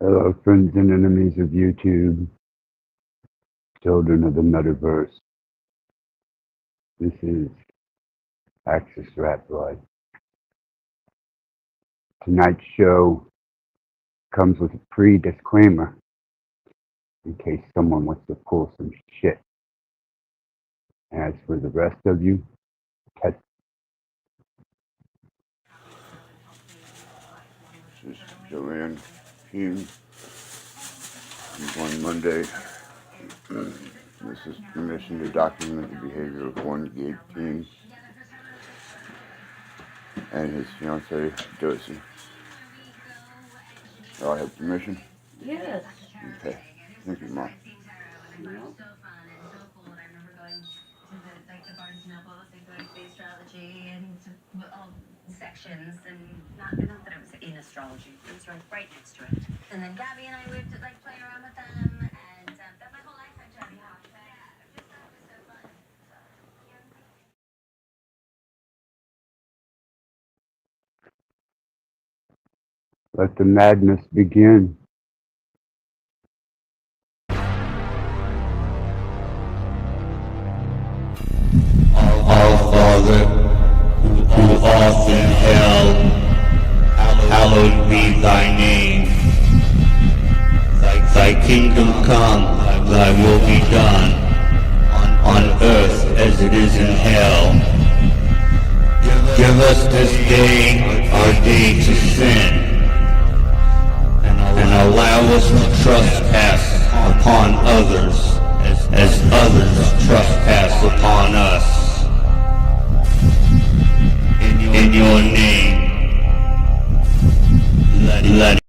Hello, friends and enemies of YouTube, children of the metaverse. This is Axis Rattblood. Tonight's show comes with a pre-disclaimer in case someone wants to pull some shit. As for the rest of you, catch. This is Joanne Hume. One Monday. This is permission to document the behavior of one gay teen and his fiancée, Josie. Do I have permission? Yes. Okay. Thank you, Mom. Sections and not that it was in astrology. It was right next to it. And then Gabby and I would play around with them, and that my whole life I've tried to have. I just thought it was so fun. Let the madness begin. Our Father, who art in hell, hallowed be thy name. Thy kingdom come, thy will be done, on earth as it is in hell. Give us this day our day to sin, and allow us to trespass upon others, as others trespass upon us. In your name, let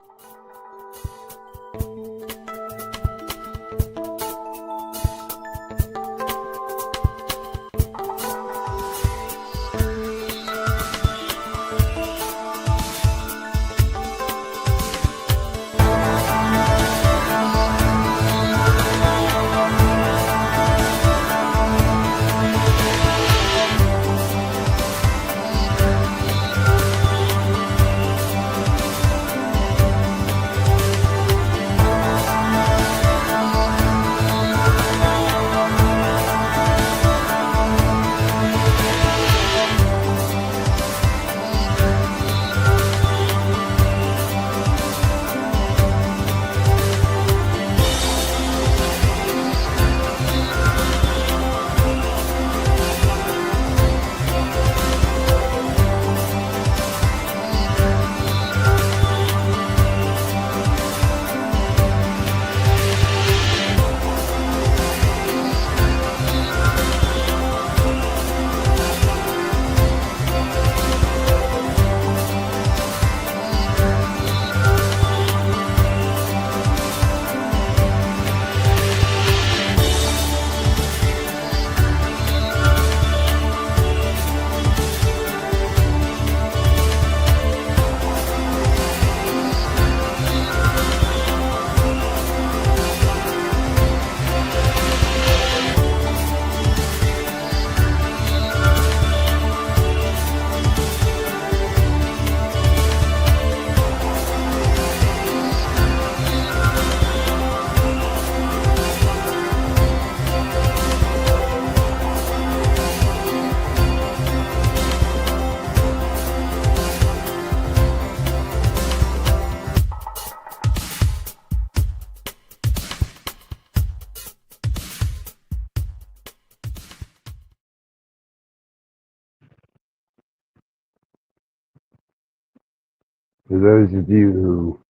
For those of you who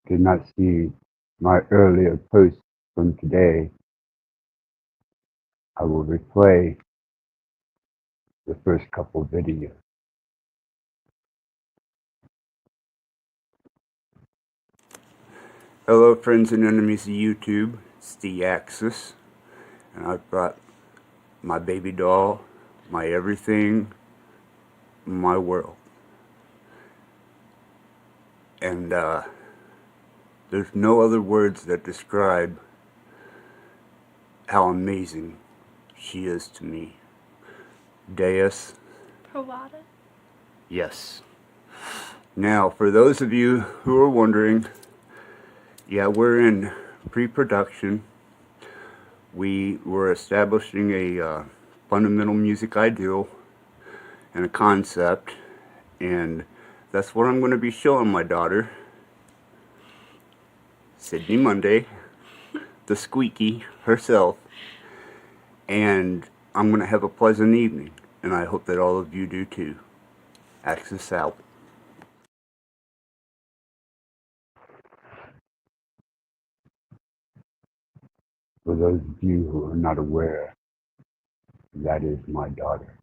did not see my earlier post from today, I will replay the first couple videos. Hello, friends and enemies of YouTube. It's the Axis, and I've brought my baby doll, my everything, my world. And there's no other words that describe how amazing she is to me. Deus. Provada. Yes. Now, for those of you who are wondering, Yeah, we're in pre-production. We were establishing a fundamental music ideal and a concept, and that's what I'm going to be showing my daughter, Sydney Monday, the squeaky herself, and I'm going to have a pleasant evening, and I hope that all of you do too. Access out. For those of you who are not aware, that is my daughter.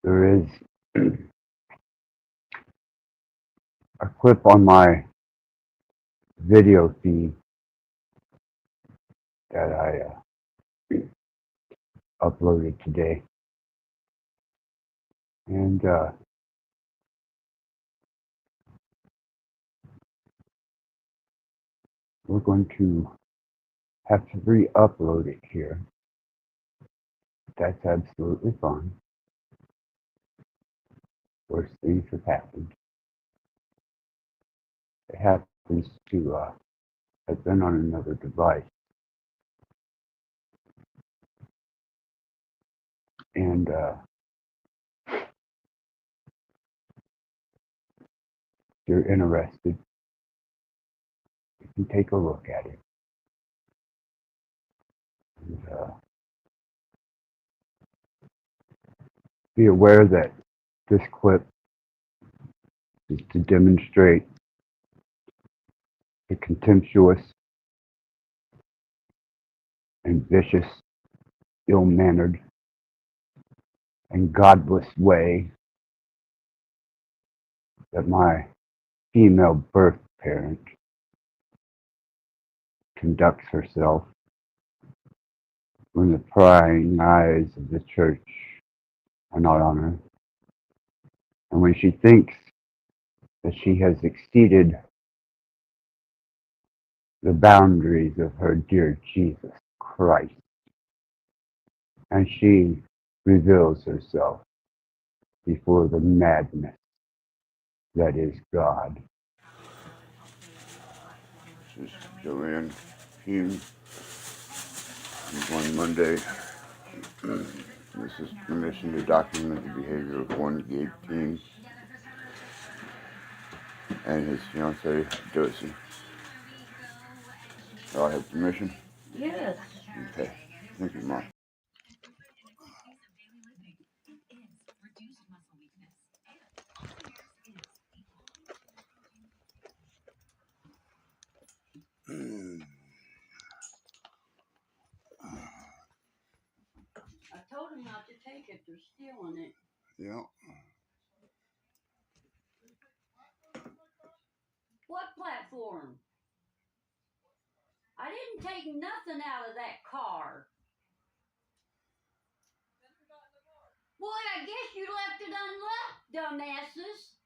There is a clip on my video feed that I uploaded today, and we're going to have to re-upload it here. That's absolutely fine. Worst things have happened. It happens to have been on another device, and if you're interested, you can take a look at it. And, be aware that this clip is to demonstrate the contemptuous and vicious, ill-mannered, and godless way that my female birth parent conducts herself when the prying eyes of the church are not on her, and when she thinks that she has exceeded the boundaries of her dear Jesus Christ, and she reveals herself before the madness that is God. This is Joanne Hume. One Monday. This is permission to document the behavior of one Gabe King and his fiancee, Josie. Do I have permission? Yes. Okay. Thank you, Mom. I told him not to take it. They're stealing it. Yeah. What platform? I didn't take nothing out of that car. Well, I guess you left it unlocked, dumbasses.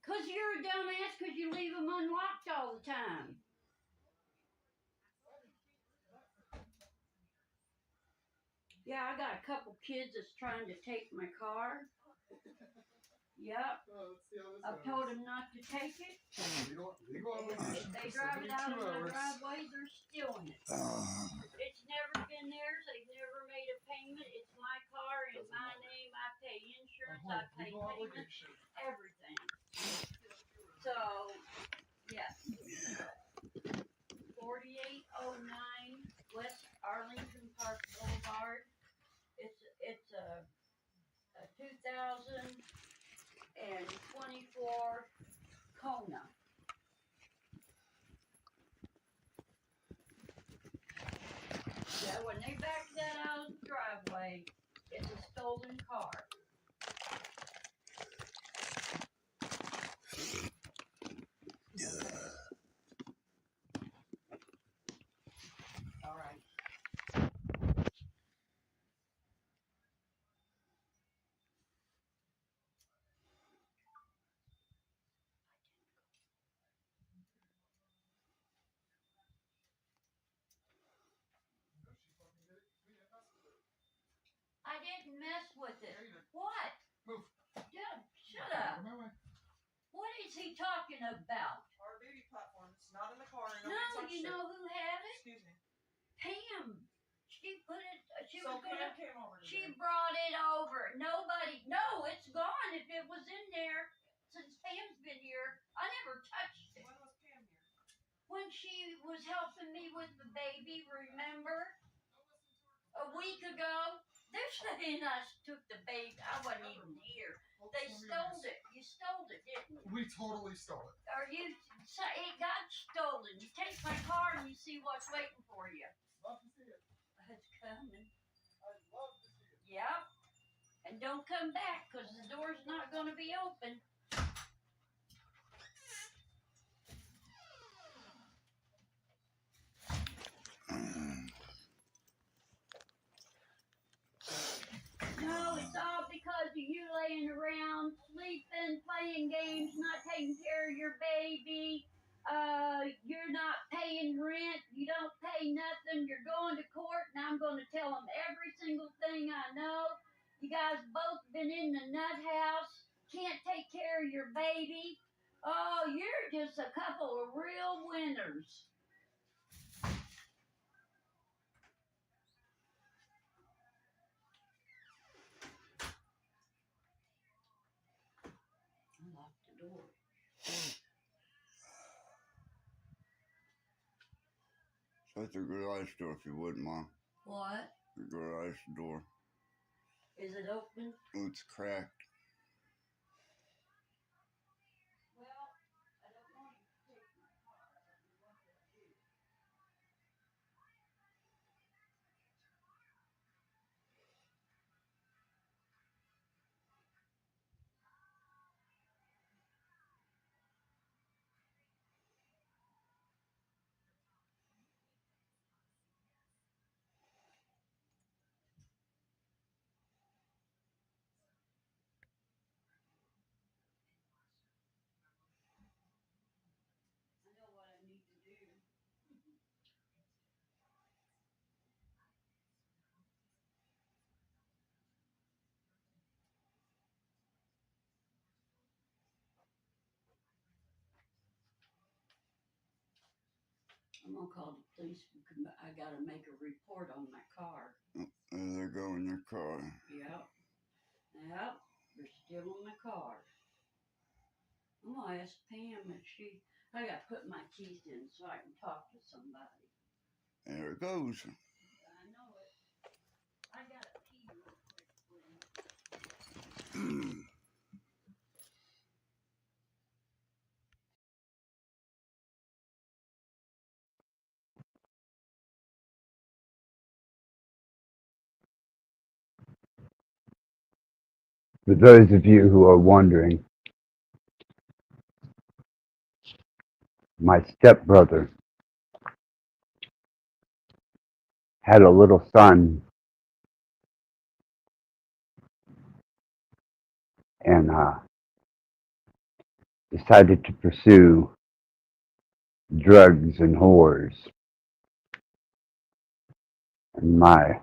Because you're a dumbass because you leave them unlocked all the time. Yeah, I got a couple kids that's trying to take my car. Yep. I've told them not to take it. If they drive it out of my driveway, they're stealing it. It's never been theirs. They've never made a payment. It's my car in my name. I pay insurance. I pay payments. Everything. So, yes. 4809 West Arlington Park Boulevard. It's a 2024 Kona. Yeah, when they back that out of the driveway, it's a stolen car. All right. didn't mess with it. What? Move. Dude, shut up. What is he talking about? Our baby platform. It's not in the car. No, you know who had it? Excuse me. Pam. She put it. She So was gonna. Pam came over. She brought it over. Nobody. No, it's gone. If it was in there since Pam's been here, I never touched it. When was Pam here? When she was helping me with the baby, remember? A week ago. They're saying I took the baby. I wasn't even here. They stole it. You stole it, didn't you? We totally stole it. Or you? It got stolen. You take my car and you see what's waiting for you. Love to see it. It's coming. I'd love to see it. Yep. And don't come back because the door's not going to be open. No, it's all because of you laying around, sleeping, playing games, not taking care of your baby. You're not paying rent. You don't pay nothing. You're going to court, and I'm going to tell them every single thing I know. You guys both been in the nut house. Can't take care of your baby. Oh, you're just a couple of real winners. I locked the door. Shut the garage door if you would, Mom. What? The garage door. Is it open? Oh, it's cracked. Well, I don't want you to take my car. I don't know what to do. I know what I need to do. I'm gonna call the police. I gotta make a report on my car. There they go in your car. Yep. Yep. They're still in the car. I'm gonna ask Pam if she. I gotta put my keys in so I can talk to somebody. There it goes. I know it. I gotta pee real quick, please. For those of you who are wondering, my stepbrother had a little son, and decided to pursue drugs and whores. And my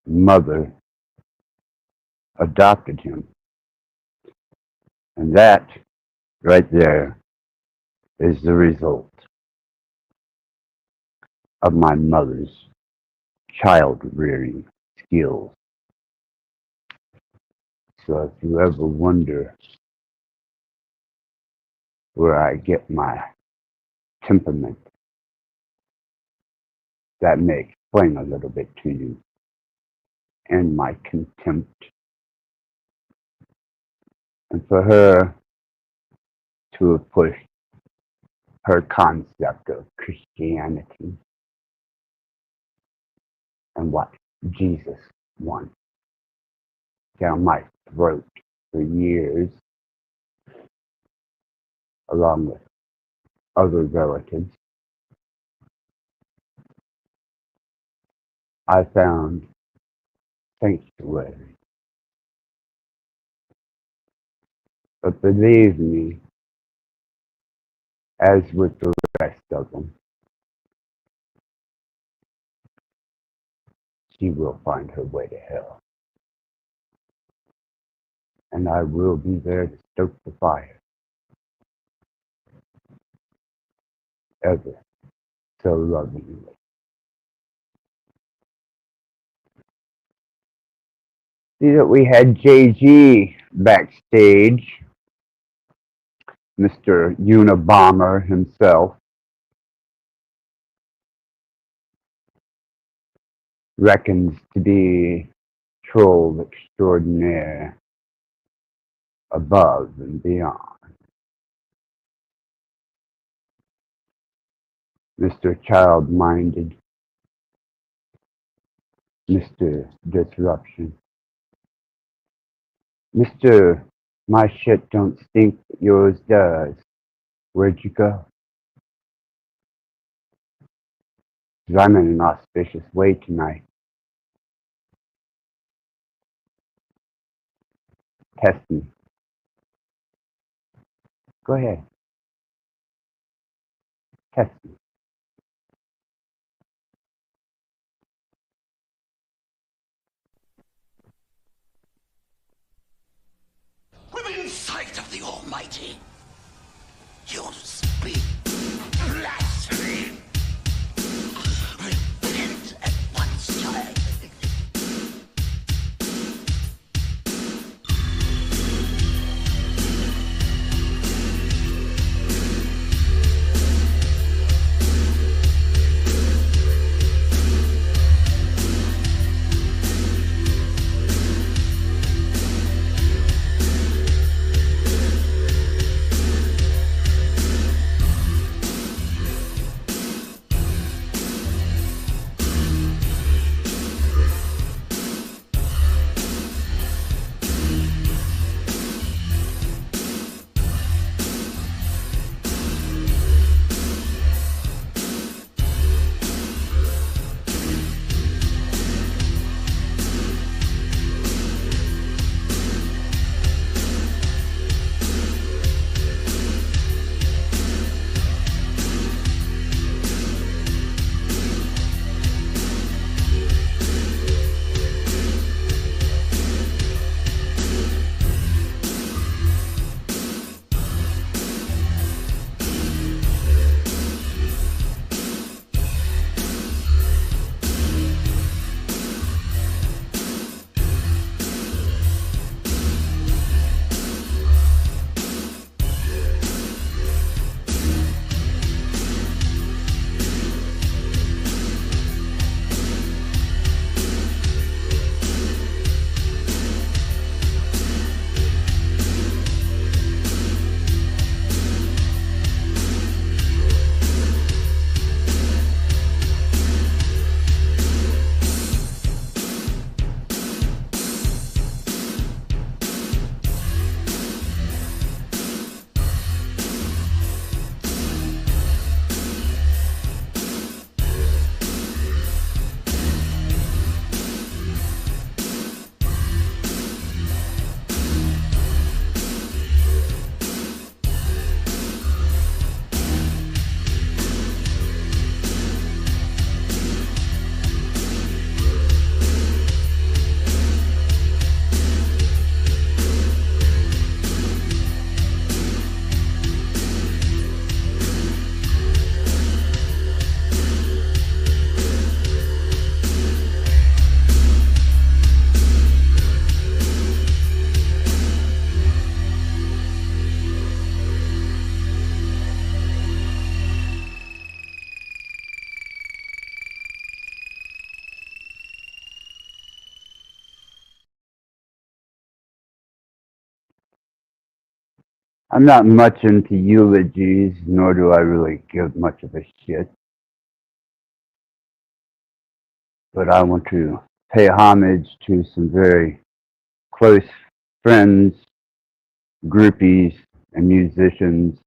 mother adopted him. And that right there is the result of my mother's child rearing skills. So if you ever wonder where I get my temperament, that may explain a little bit to you. And my contempt. And for her to have pushed her concept of Christianity and what Jesus wants down my throat for years, along with other relatives, I found sanctuary. But believe me, as with the rest of them, she will find her way to hell. And I will be there to stoke the fire, ever so lovingly. See that we had JG backstage, Mr. Unabomber himself, reckons to be troll extraordinaire above and beyond. Mr. Child-minded, Mr. Disruption, Mr. My shit don't stink, but yours does. Where'd you go? 'Cause I'm in an auspicious way tonight. Test me. Go ahead. Test me. Within sight of the Almighty, you speak blasphemy. Repent at once, child. I'm not much into eulogies, nor do I really give much of a shit. But I want to pay homage to some very close friends, groupies, and musicians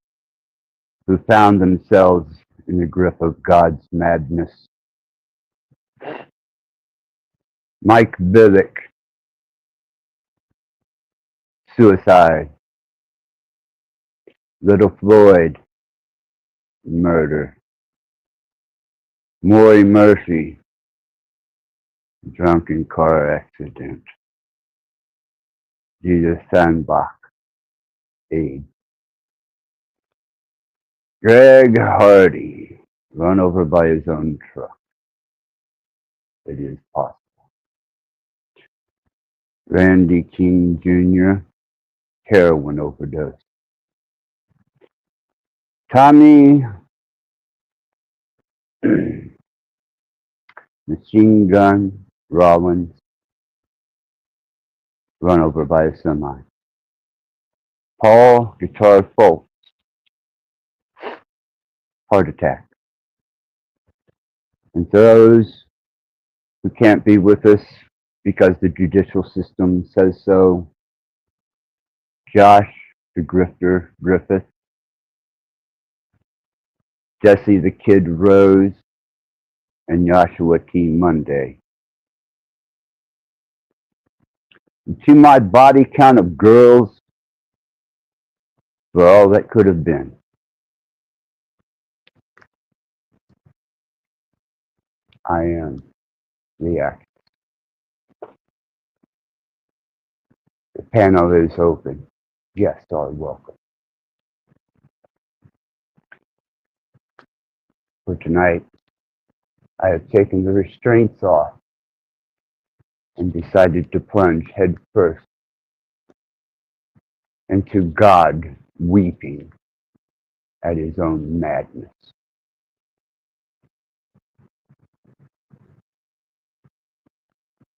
who found themselves in the grip of God's madness. Mike Billick, suicide. Little Floyd, murder. Maury Murphy, drunken car accident due to Sandbach aid. Greg Hardy, run over by his own truck. It is possible. Randy King Jr., heroin overdose. Tommy Machine Gun Rollins, run over by a semi. Paul Guitar Folk, heart attack. And those who can't be with us because the judicial system says so, Josh the Grifter Griffith, Jesse the Kid Rose, and Joshua T. Monday. And to my body count of girls, for all that could have been, I am the actor. The panel is open. Guests are welcome. For tonight, I have taken the restraints off and decided to plunge headfirst into God weeping at his own madness.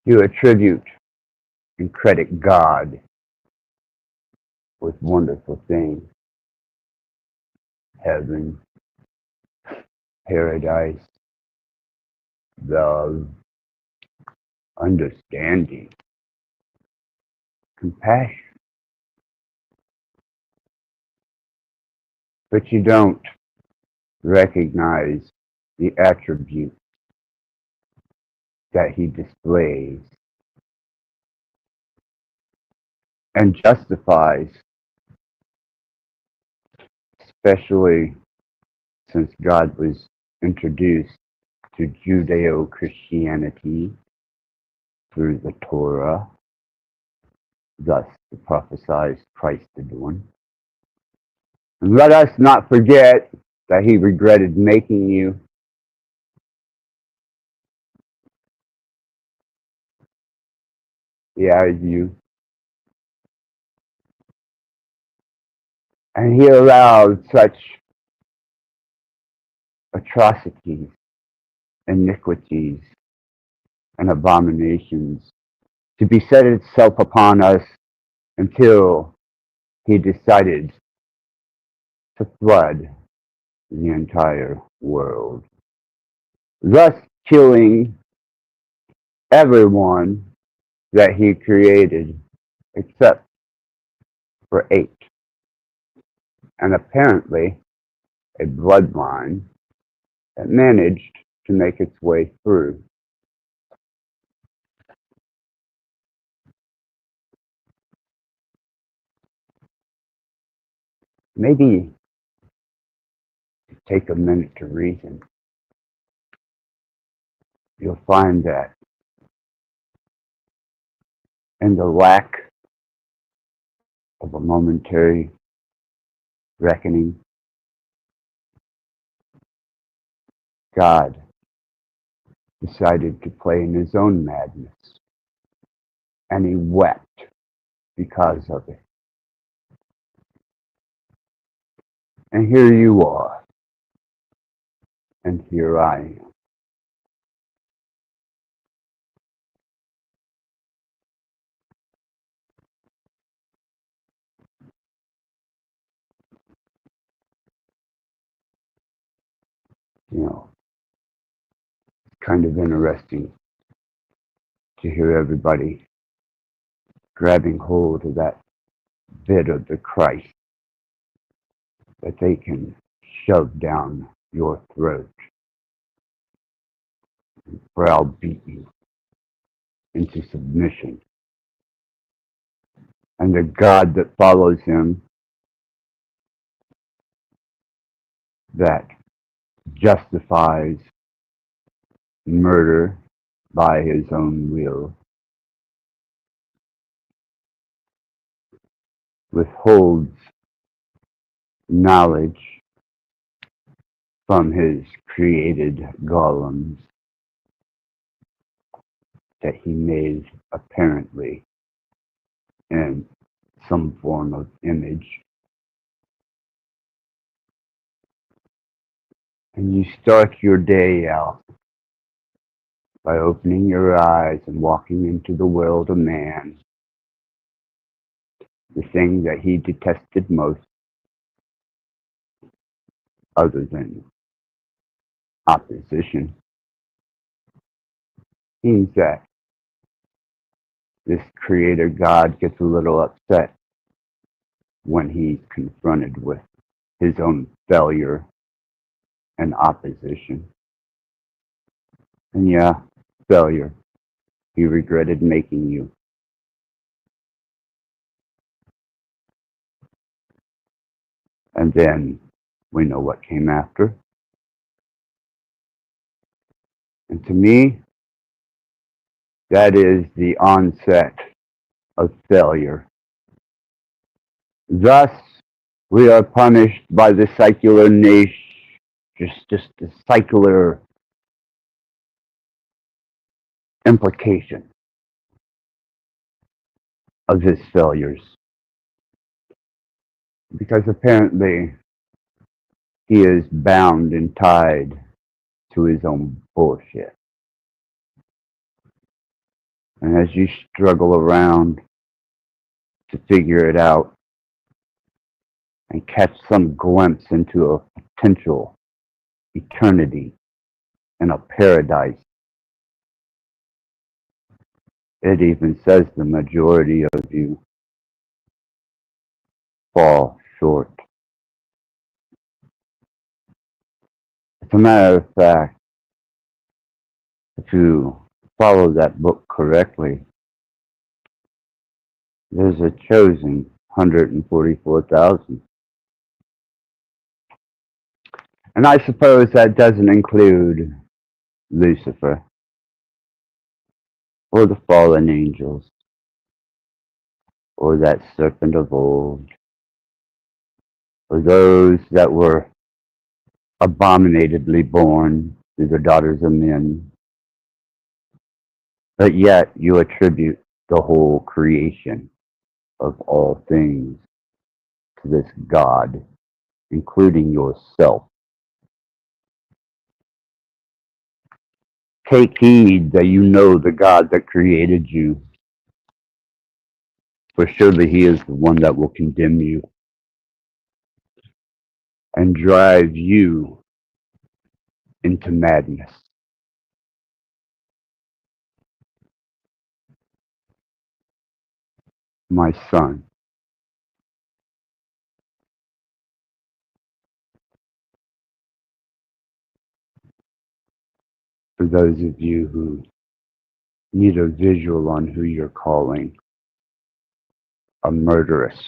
You attribute and credit God with wonderful things. Heaven, paradise, love, understanding, compassion. But you don't recognize the attributes that he displays and justifies, especially since God was introduced to Judeo-Christianity through the Torah, thus the prophesied Christed one. And let us not forget that he regretted making you. He has you. And he allowed such atrocities, iniquities, and abominations to beset itself upon us until he decided to flood the entire world, thus killing everyone that he created except for 8. And apparently a bloodline that managed to make its way through. Maybe take a minute to reason. You'll find that in the lack of a momentary reckoning, God decided to play in his own madness, and he wept because of it. And here you are, and here I am. You know, kind of interesting to hear everybody grabbing hold of that bit of the Christ that they can shove down your throat, browbeat you into submission. And the God that follows him, that justifies murder by his own will, withholds knowledge from his created golems that he made apparently in some form of image. And you start your day out by opening your eyes and walking into the world of man, the thing that he detested most, other than opposition, means that this creator God gets a little upset when he's confronted with his own failure and opposition. And yeah, failure. He regretted making you. And then we know what came after. And to me, that is the onset of failure. Thus, we are punished by the secular nation, just the secular implication of his failures. Because apparently he is bound and tied to his own bullshit. And as you struggle around to figure it out and catch some glimpse into a potential eternity and a paradise, it even says the majority of you fall short. As a matter of fact, if you follow that book correctly, there's a chosen 144,000. And I suppose that doesn't include Lucifer or the fallen angels or that serpent of old or those that were abominably born through the daughters of men. But yet you attribute the whole creation of all things to this God, including yourself. Take heed that you know the God that created you, for surely he is the one that will condemn you and drive you into madness. My son, for those of you who need a visual on who you're calling a murderess,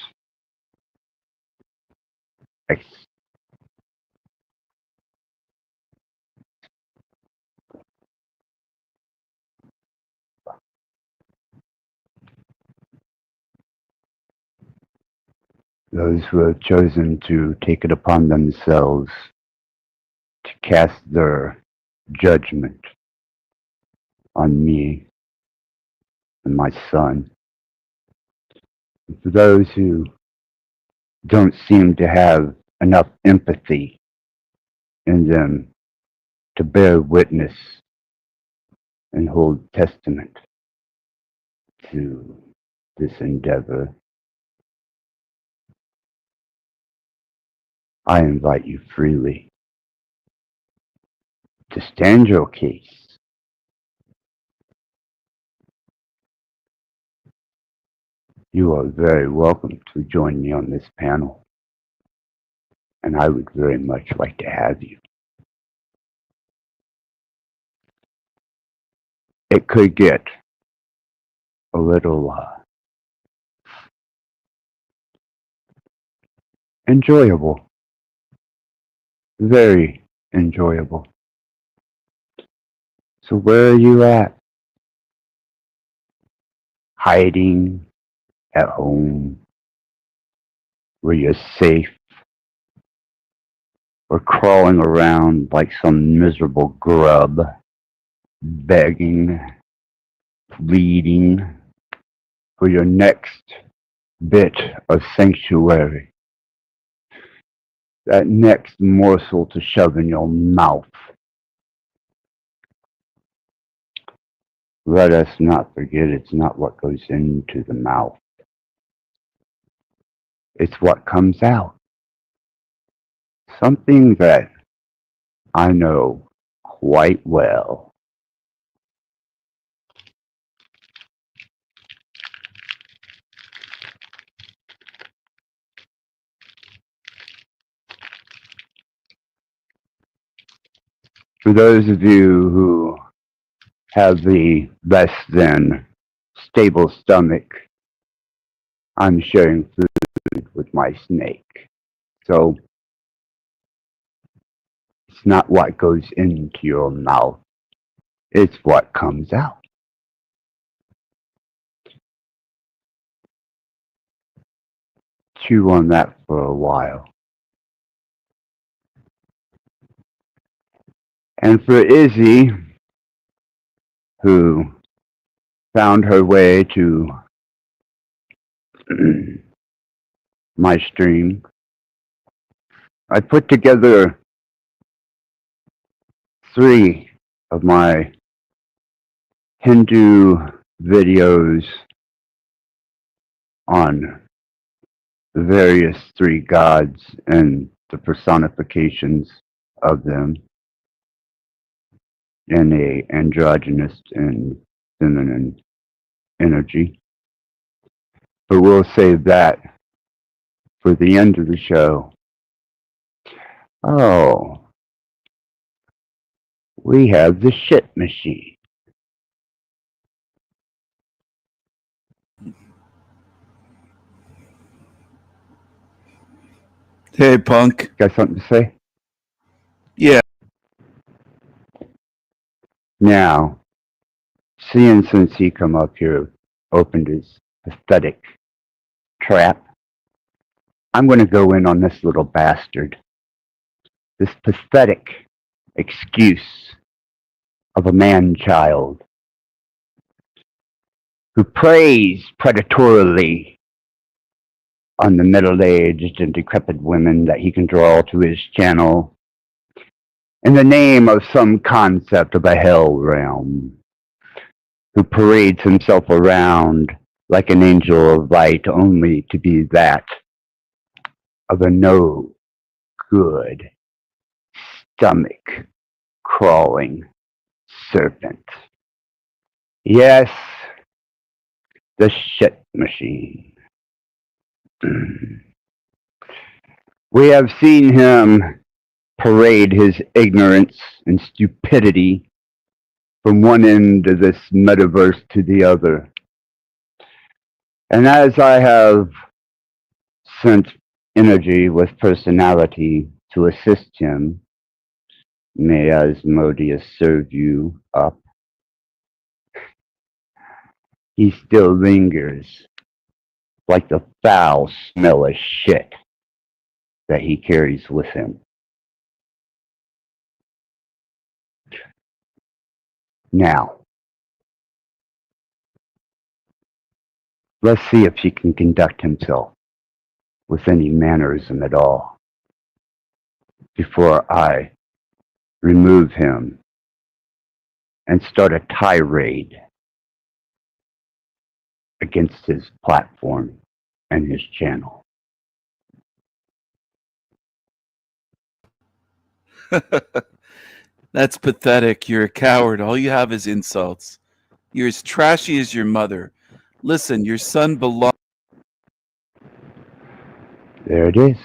those who have chosen to take it upon themselves to cast their judgment on me and my son. And for those who don't seem to have enough empathy in them to bear witness and hold testament to this endeavor, I invite you freely to stand your case. You are very welcome to join me on this panel, and I would very much like to have you. It could get a little enjoyable, very enjoyable. So where are you at? hiding at home where you're safe, or crawling around like some miserable grub, begging, pleading for your next bit of sanctuary, that next morsel to shove in your mouth. Let us not forget it's not what goes into the mouth. It's what comes out. Something that I know quite well. For those of you who have the less than stable stomach, I'm sharing food with my snake. So it's not what goes into your mouth, it's what comes out. Chew on that for a while. And for Izzy, who found her way to my stream, I put together 3 of my Hindu videos on the various 3 gods and the personifications of them in a androgynous and feminine energy. But we'll save that for the end of the show. Oh, we have the shit machine. Hey, punk. Got something to say? Yeah. Now, seeing since he come up here, opened his pathetic trap, I'm going to go in on this little bastard. This pathetic excuse of a man-child who preys predatorily on the middle-aged and decrepit women that he can draw to his channel in the name of some concept of a hell realm, who parades himself around like an angel of light only to be that of a no good, stomach crawling serpent. Yes, the shit machine. We have seen him parade his ignorance and stupidity from one end of this metaverse to the other. And as I have sent energy with personality to assist him, may Asmodeus serve you up, he still lingers like the foul smell of shit that he carries with him. Now, let's see if he can conduct himself with any mannerism at all before I remove him and start a tirade against his platform and his channel. That's pathetic. You're a coward. All you have is insults. You're as trashy as your mother. Listen, your son belongs. There it is.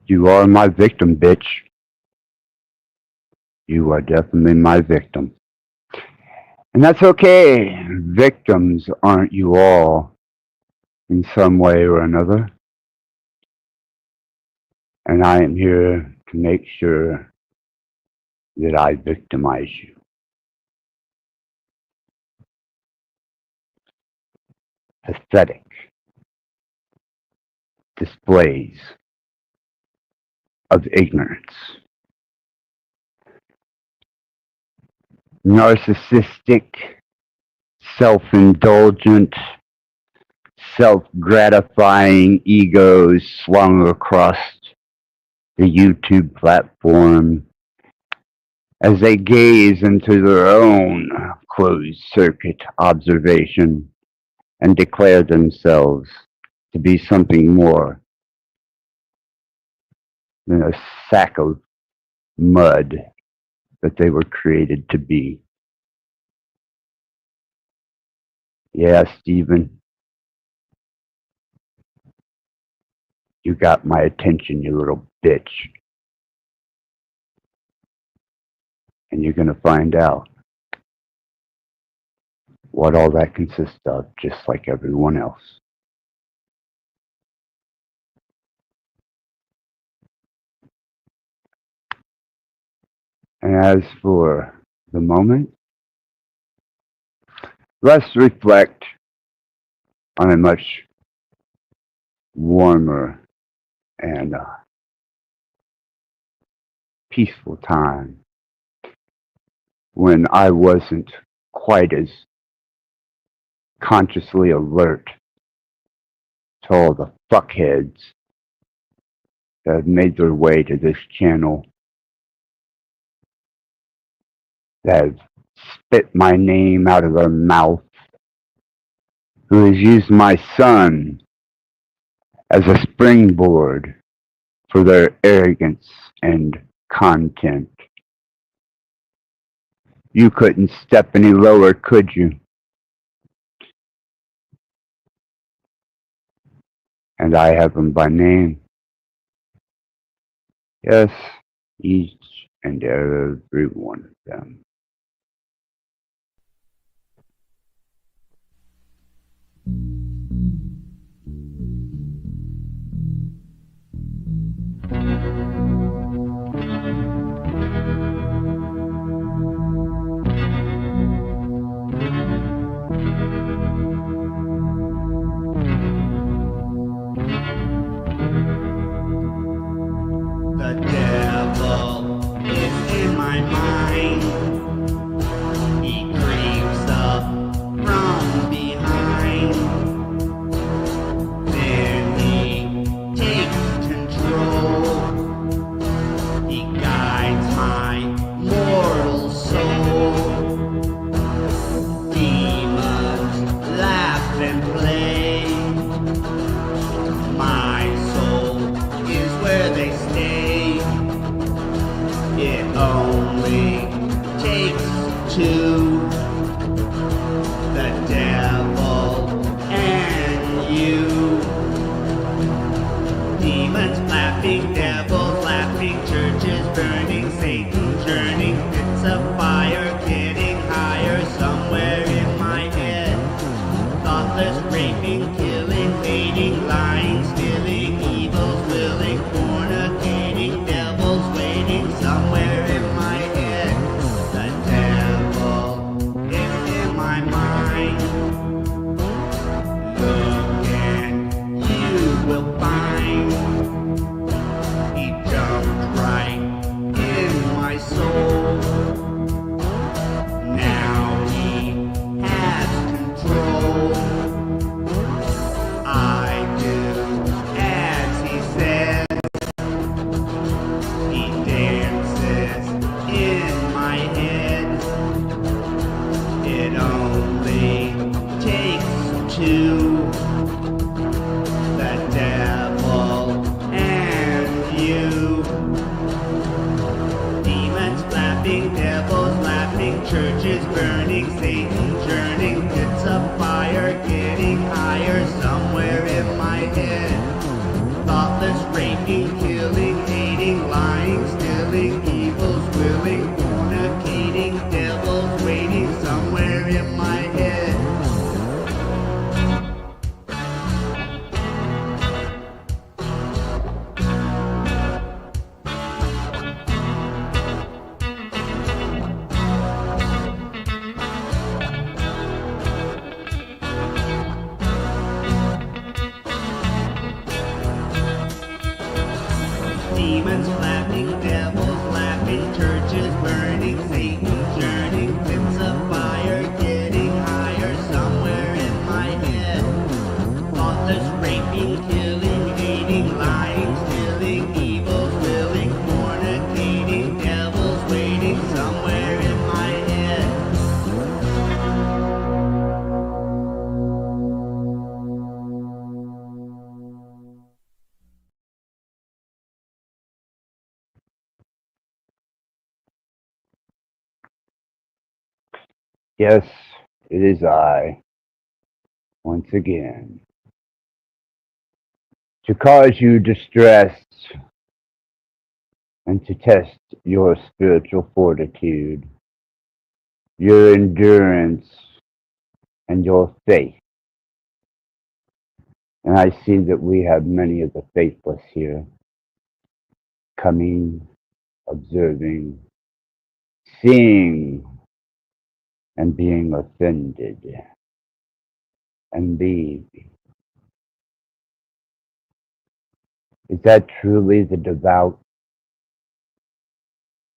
You are my victim, bitch. You are definitely my victim. And that's okay. Victims aren't you all in some way or another. And I am here to make sure that I victimize you. pathetic displays of ignorance. Narcissistic, self-indulgent, self-gratifying egos slung across the YouTube platform as they gaze into their own closed-circuit observation and declare themselves to be something more than a sack of mud that they were created to be. Yeah, Stephen, you got my attention, you little bitch. And you're going to find out what all that consists of, just like everyone else. And as for the moment, let's reflect on a much warmer and peaceful time when I wasn't quite as consciously alert to all the fuckheads that have made their way to this channel, that have spit my name out of their mouth, who has used my son as a springboard for their arrogance and content. You couldn't step any lower, could you? And I have them by name. Yes, each and every one of them. The devil is in my mind. He creeps up from behind. Then he takes control. He guides my mortal soul. Demons laugh and play. My soul is where they stay. It only takes two, the devil and you. Demons laughing, devils laughing, churches burning, Satan churning, bits of fire getting higher somewhere in my head. Thoughtless raping, killing, hating, lying, stealing, evils willing, fornicating, devils waiting somewhere in my head. The devil is in my mind. Look and you will find he jumped right in my soul. Now he has control. I do as he says. He dances in my head. It only takes two, the devil and you. Demons laughing, devils laughing, churches burning, Satan churning, bits of fire getting higher somewhere in my head. Thoughtless raping, killing, hating, lying, stealing, evils willing, fornicating, devils waiting somewhere in my head. churches burning, Satan churning, winds of fire getting higher somewhere in my head. Thoughtless raping, killing, hating, lying, stealing, evils willing, fornicating, devils waiting somewhere in my head. Yes, it is I, once again, to cause you distress and to test your spiritual fortitude, your endurance, and your faith. And I see that we have many of the faithless here, coming, observing, seeing, and being offended. And be, is that truly the devout?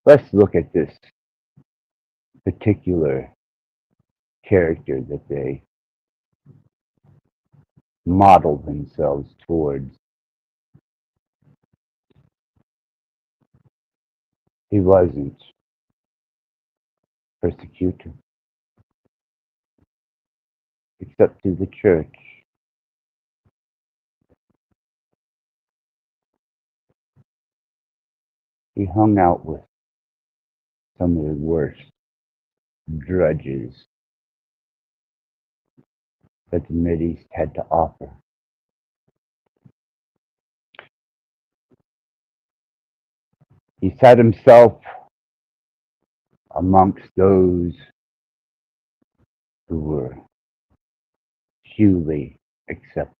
Let's look at this particular character that they model themselves towards. He wasn't persecuted, except to the church. He hung out with some of the worst drudges that the Mideast had to offer. He sat himself amongst those who were duly accepted.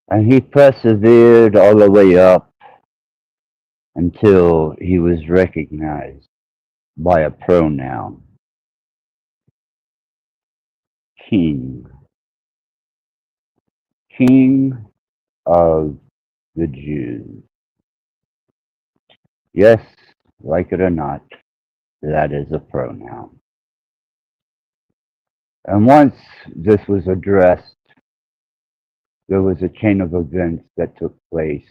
And he persevered all the way up until he was recognized by a pronoun, King. King of the Jews. Yes, like it or not, that is a pronoun. And once this was addressed, there was a chain of events that took place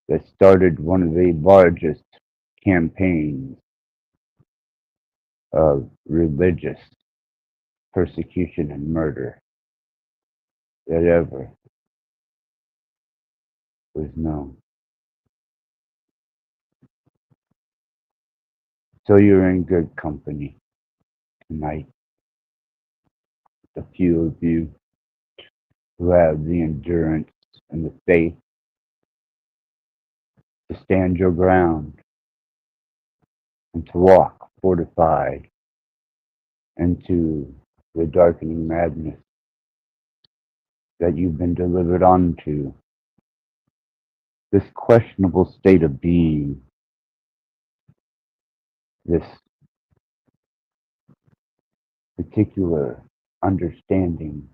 that started one of the largest campaigns of religious persecution and murder that ever was known. So you're in good company tonight. The few of you who have the endurance and the faith to stand your ground and to walk fortified into the darkening madness that you've been delivered onto, this questionable state of being, this particular understanding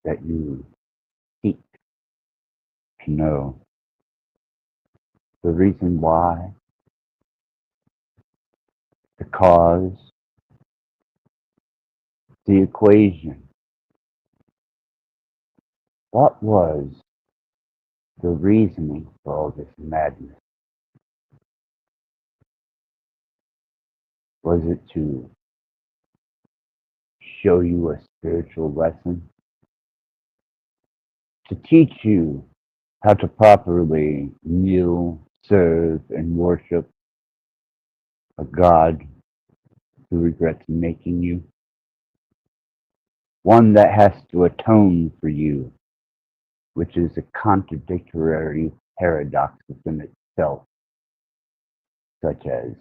that you seek to know. The reason why, the cause, the equation. What was the reasoning for all this madness? Was it to show you a spiritual lesson? To teach you how to properly kneel, serve, and worship a God who regrets making you? One that has to atone for you, which is a contradictory paradox within itself, such as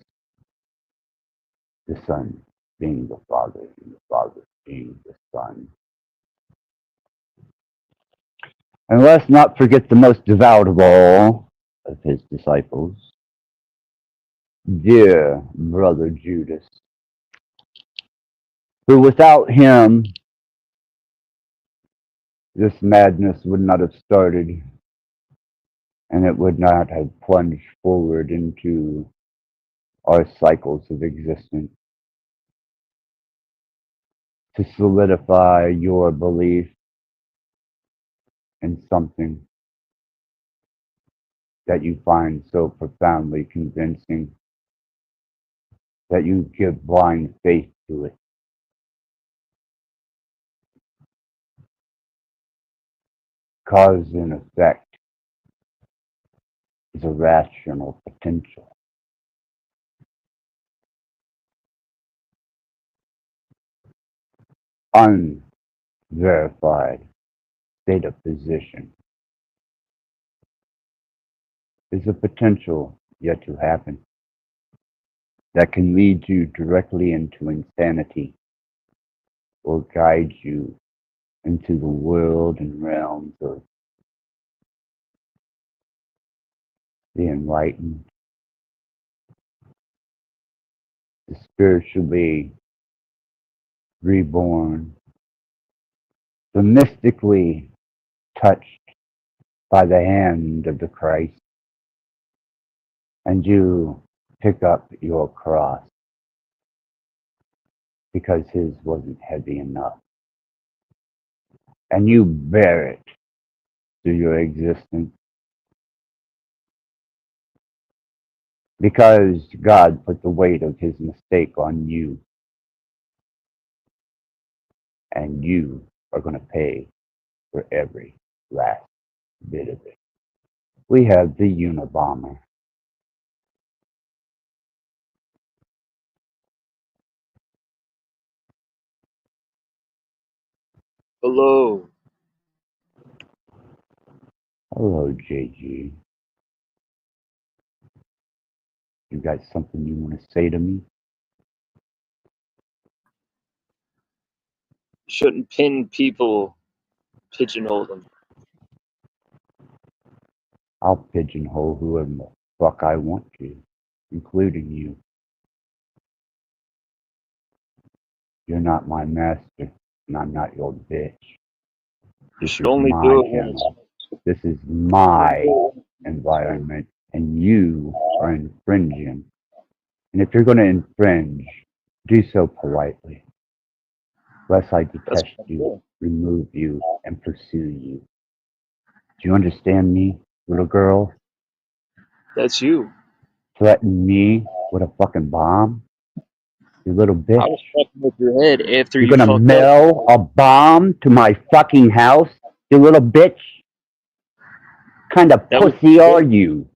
the Son being the Father and the Father being the Son. And let's not forget the most devout of all of his disciples, dear brother Judas, who without him, this madness would not have started. and it would not have plunged forward into our cycles of existence to solidify your belief in something that you find so profoundly convincing that you give blind faith to it. Cause and effect is a rational potential. Unverified state of position is a potential yet to happen that can lead you directly into insanity or guide you into the world and realms of the enlightened, the spiritually reborn, the mystically touched by the hand of the Christ, and you pick up your cross because his wasn't heavy enough, and you bear it through your existence because God put the weight of his mistake on you, and you are going to pay for every last bit of it. We have the Unabomber. Hello. Hello, JG. You got something you want to say to me? Shouldn't pin people, pigeonhole them. I'll pigeonhole whoever the fuck I want to, including you. You're not my master, and I'm not your bitch. You This should is only my do it when channel. This is my environment, and you are infringing. And if you're going to infringe, do so politely, lest I That's detest you, remove you, and pursue you. Do you understand me, little girl? That's you. Threaten me with a fucking bomb? You little I bitch. was fucking with your head after You're you gonna fucked up. mail a bomb to my fucking house? You little bitch? Kind of That was pussy are you?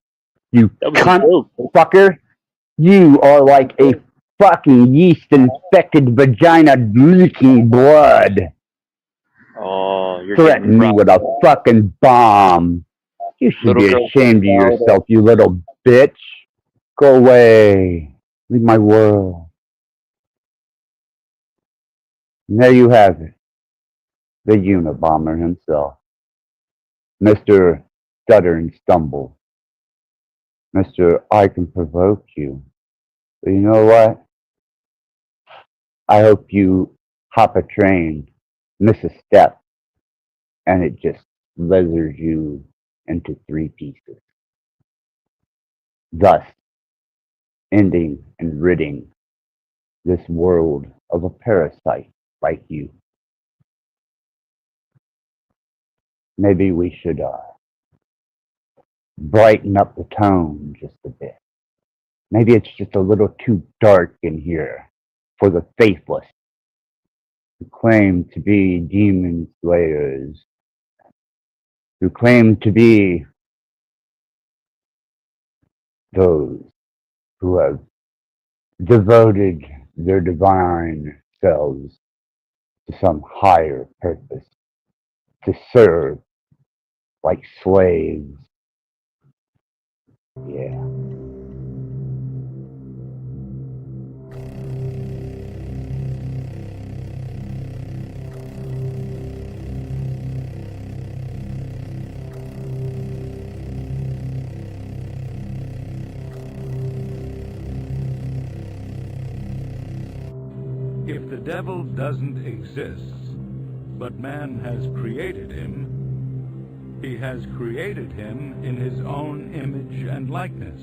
You That was a cunt joke. fucker? You are like a fucking yeast-infected vagina leaking blood. Oh, you're Threaten getting me with a robbed. fucking bomb. You should Little be girl ashamed of getting robbed. yourself, you little bitch. Go away. Leave my world. And there you have it. The Unabomber himself. Mr. Stutter and Stumble. Mr. I can provoke you. But you know what? I hope you hop a train, miss a step, and it just leathers you into three pieces. Thus, ending and ridding this world of a parasite like you. Maybe we should brighten up the tone just a bit. Maybe it's just a little too dark in here for the faithless who claim to be demon slayers, who claim to be those who have devoted their divine selves to some higher purpose, to serve like slaves. Yeah. If the devil doesn't exist, but man has created him, He has created him in his own image and likeness.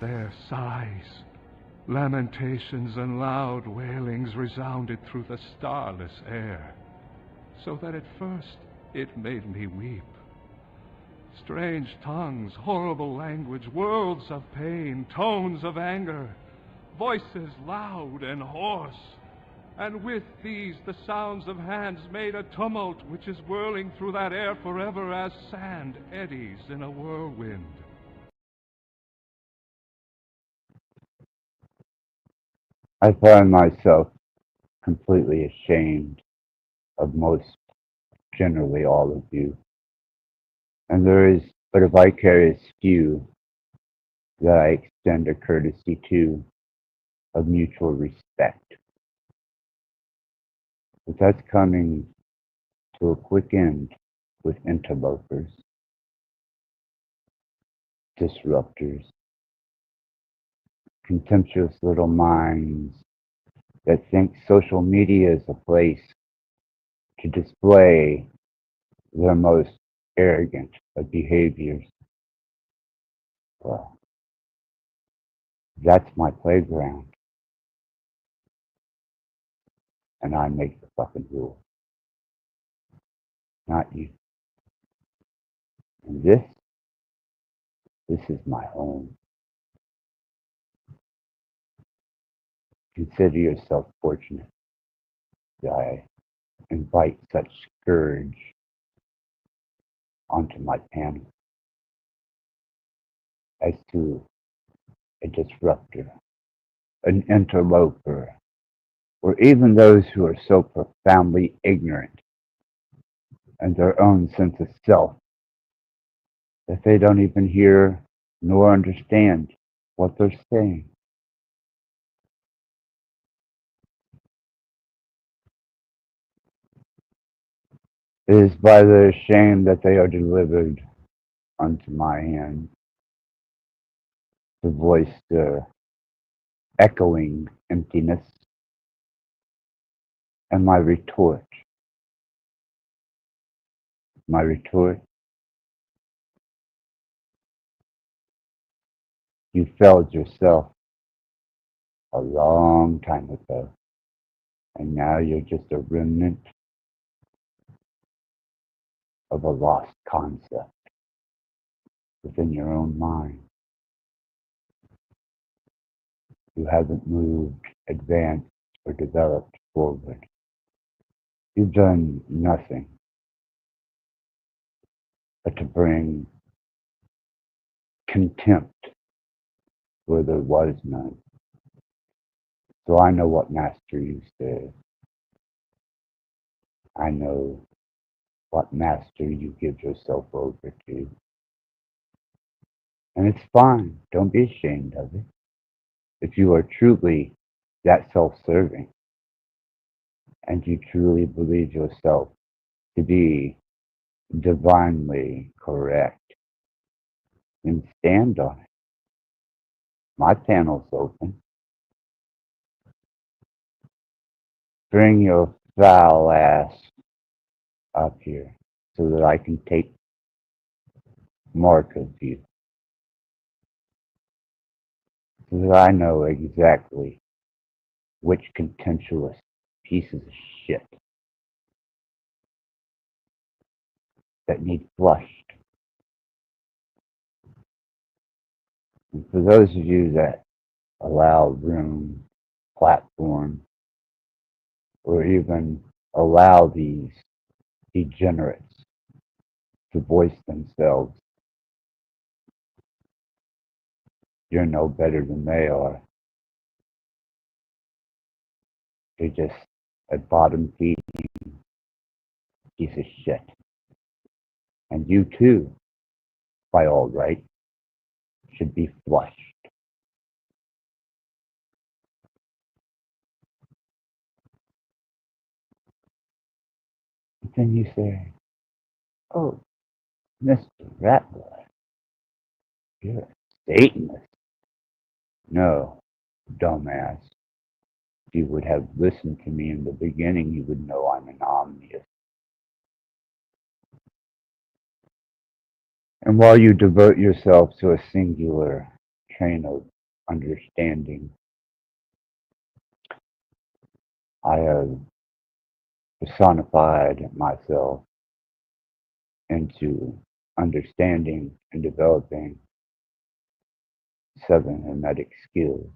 Their sighs, lamentations, and loud wailings resounded through the starless air, so that at first it made me weep. Strange tongues, horrible language, worlds of pain, tones of anger, voices loud and hoarse. And with these the sounds of hands made a tumult which is whirling through that air forever as sand eddies in a whirlwind. I find myself completely ashamed of most, generally all of you. And there is but a vicarious few that I extend a courtesy to of mutual respect. But that's coming to a quick end with interlopers, disruptors, contemptuous little minds that think social media is a place to display their most arrogant of behaviors. Well, that's my playground, and I make the fucking rules, not you. And this is my home. Consider yourself fortunate that I invite such scourge onto my panel as to a disruptor, an interloper, or even those who are so profoundly ignorant in their own sense of self that they don't even hear nor understand what they're saying. It is by their shame that they are delivered unto my hand to voice their echoing emptiness. And my retort, you failed yourself a long time ago, and now you're just a remnant of a lost concept within your own mind. You haven't moved, advanced, or developed forward. You've done nothing but to bring contempt where there was none. So I know what Master you said. I know what master you give yourself over to. And it's fine. Don't be ashamed of it. If you are truly that self-serving and you truly believe yourself to be divinely correct, then stand on it. My panel's open. Bring your foul ass up here so that I can take mark of you, so that I know exactly which contemptuous pieces of shit that need flushed. And for those of you that allow room, platform, or even allow these degenerates to voice themselves, You're no better than they are. You're just a bottom feeding piece of shit. And you too, by all right, should be flushed. But then you say, oh, Mr. Rattblood, you're a Satanist. No, dumbass. If you would have listened to me in the beginning, you would know I'm an omnius. And while you devote yourself to a singular train of understanding, I have personified myself into understanding and developing 7 hermetic skills.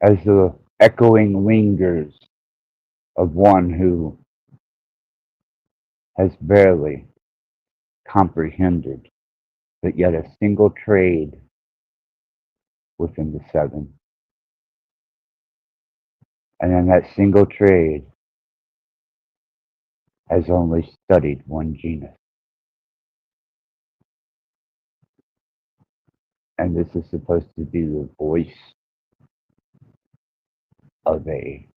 As the echoing lingers of one who has barely comprehended but yet a single trade within the 7. And in that single trade has only studied one genus. And this is supposed to be the voice of a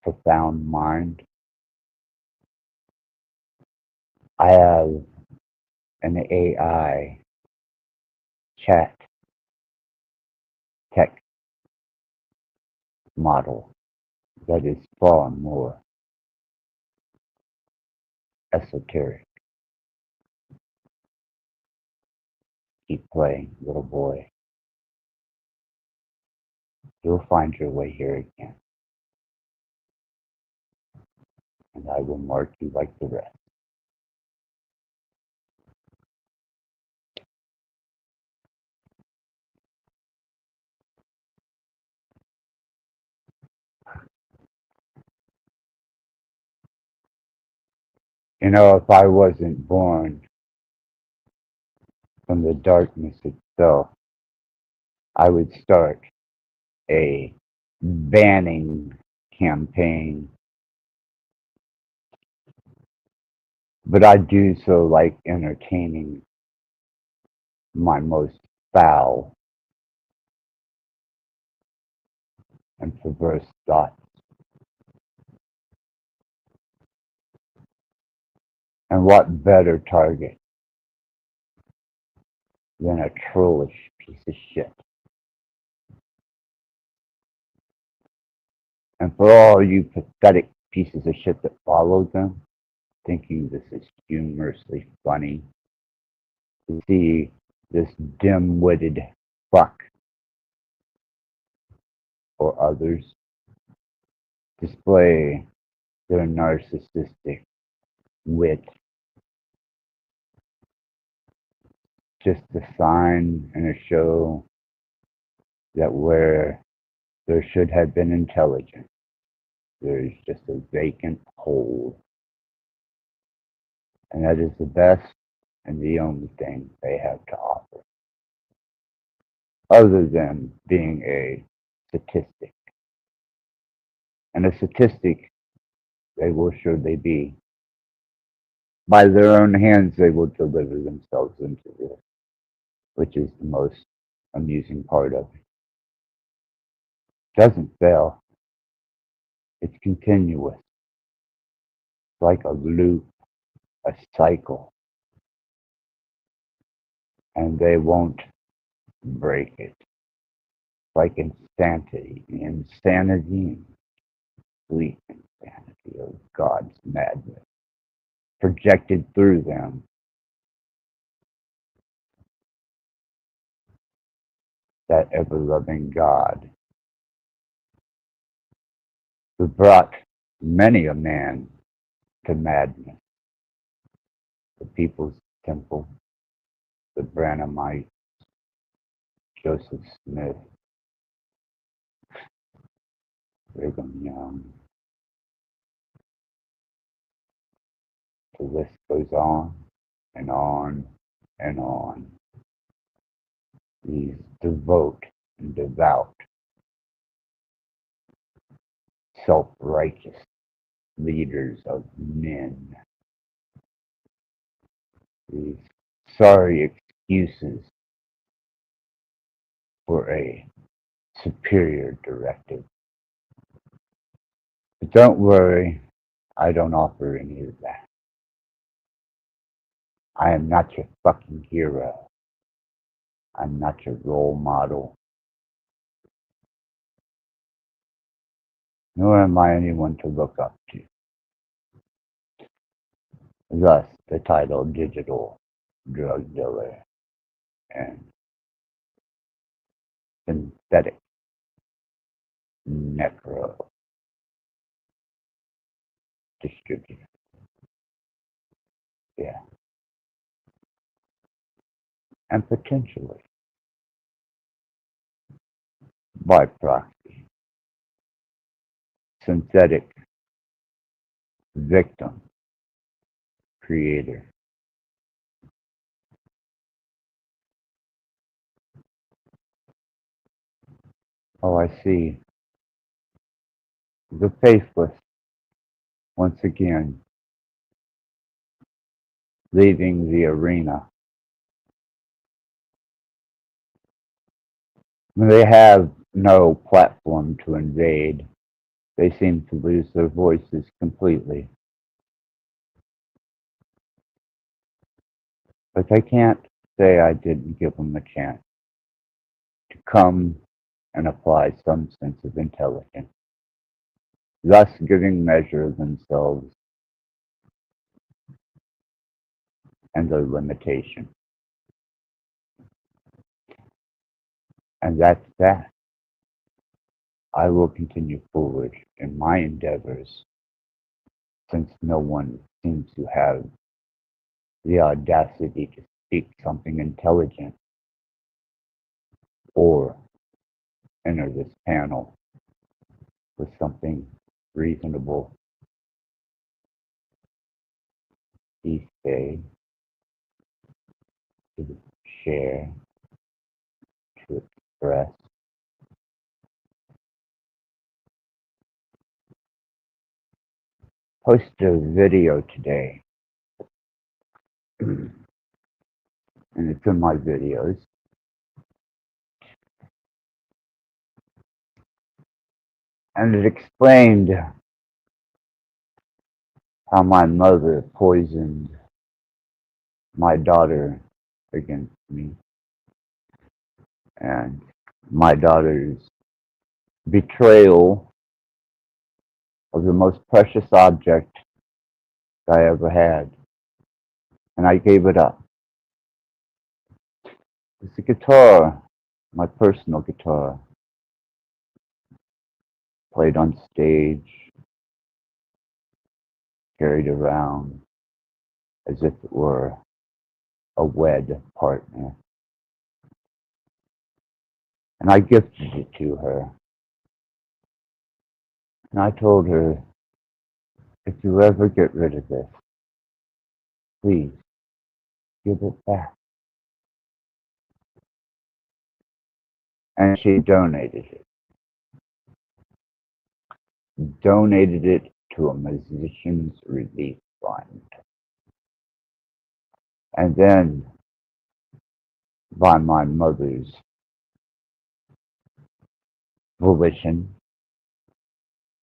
profound mind. I have an AI chat tech model that is far more esoteric. Keep playing, little boy. You'll find your way here again, and I will mark you like the rest. You know, if I wasn't born from the darkness itself, I would start a banning campaign. But I do so like entertaining my most foul and perverse thoughts. And what better target than a trollish piece of shit? And for all you pathetic pieces of shit that follow them, thinking this is humorously funny, to see this dim-witted fuck or others display their narcissistic wit, just a sign and a show that where there should have been intelligence, there's just a vacant hole. And that is the best and the only thing they have to offer, other than being a statistic. And a statistic they will surely be. By their own hands, they will deliver themselves into this, which is the most amusing part of it. It doesn't fail. It's continuous. It's like a loop, a cycle. And they won't break it. It's like insanity, complete insanity of God's madness projected through them. That ever-loving God who brought many a man to madness. The People's Temple, the Branhamite, Joseph Smith, Brigham Young. The list goes on and on and on. these devout and devout, self-righteous leaders of men, these sorry excuses for a superior directive. But don't worry, I don't offer any of that. I am not your fucking hero. I'm not your role model. Nor am I anyone to look up to. Thus, the title Digital Drug Dealer and Synthetic Necro Distributor. Yeah. And potentially, by proxy, synthetic victim creator. Oh, I see. The faithless, once again, leaving the arena. They have no platform to invade. They seem to lose their voices completely. But I can't say I didn't give them a chance to come and apply some sense of intelligence, thus giving measure of themselves and their limitation. And that's that. I will continue forward in my endeavors since no one seems to have the audacity to speak something intelligent or enter this panel with something reasonable. He say to share, to express. Posted a video today, and it's in my videos. And it explained how my mother poisoned my daughter against me, and my daughter's betrayal of the most precious object I ever had, and I gave it up. It's a guitar, my personal guitar, played on stage, carried around as if it were a wed partner. And I gifted it to her. And I told her, if you ever get rid of this, please give it back. And she donated it to a musician's relief fund. And then, by my mother's volition,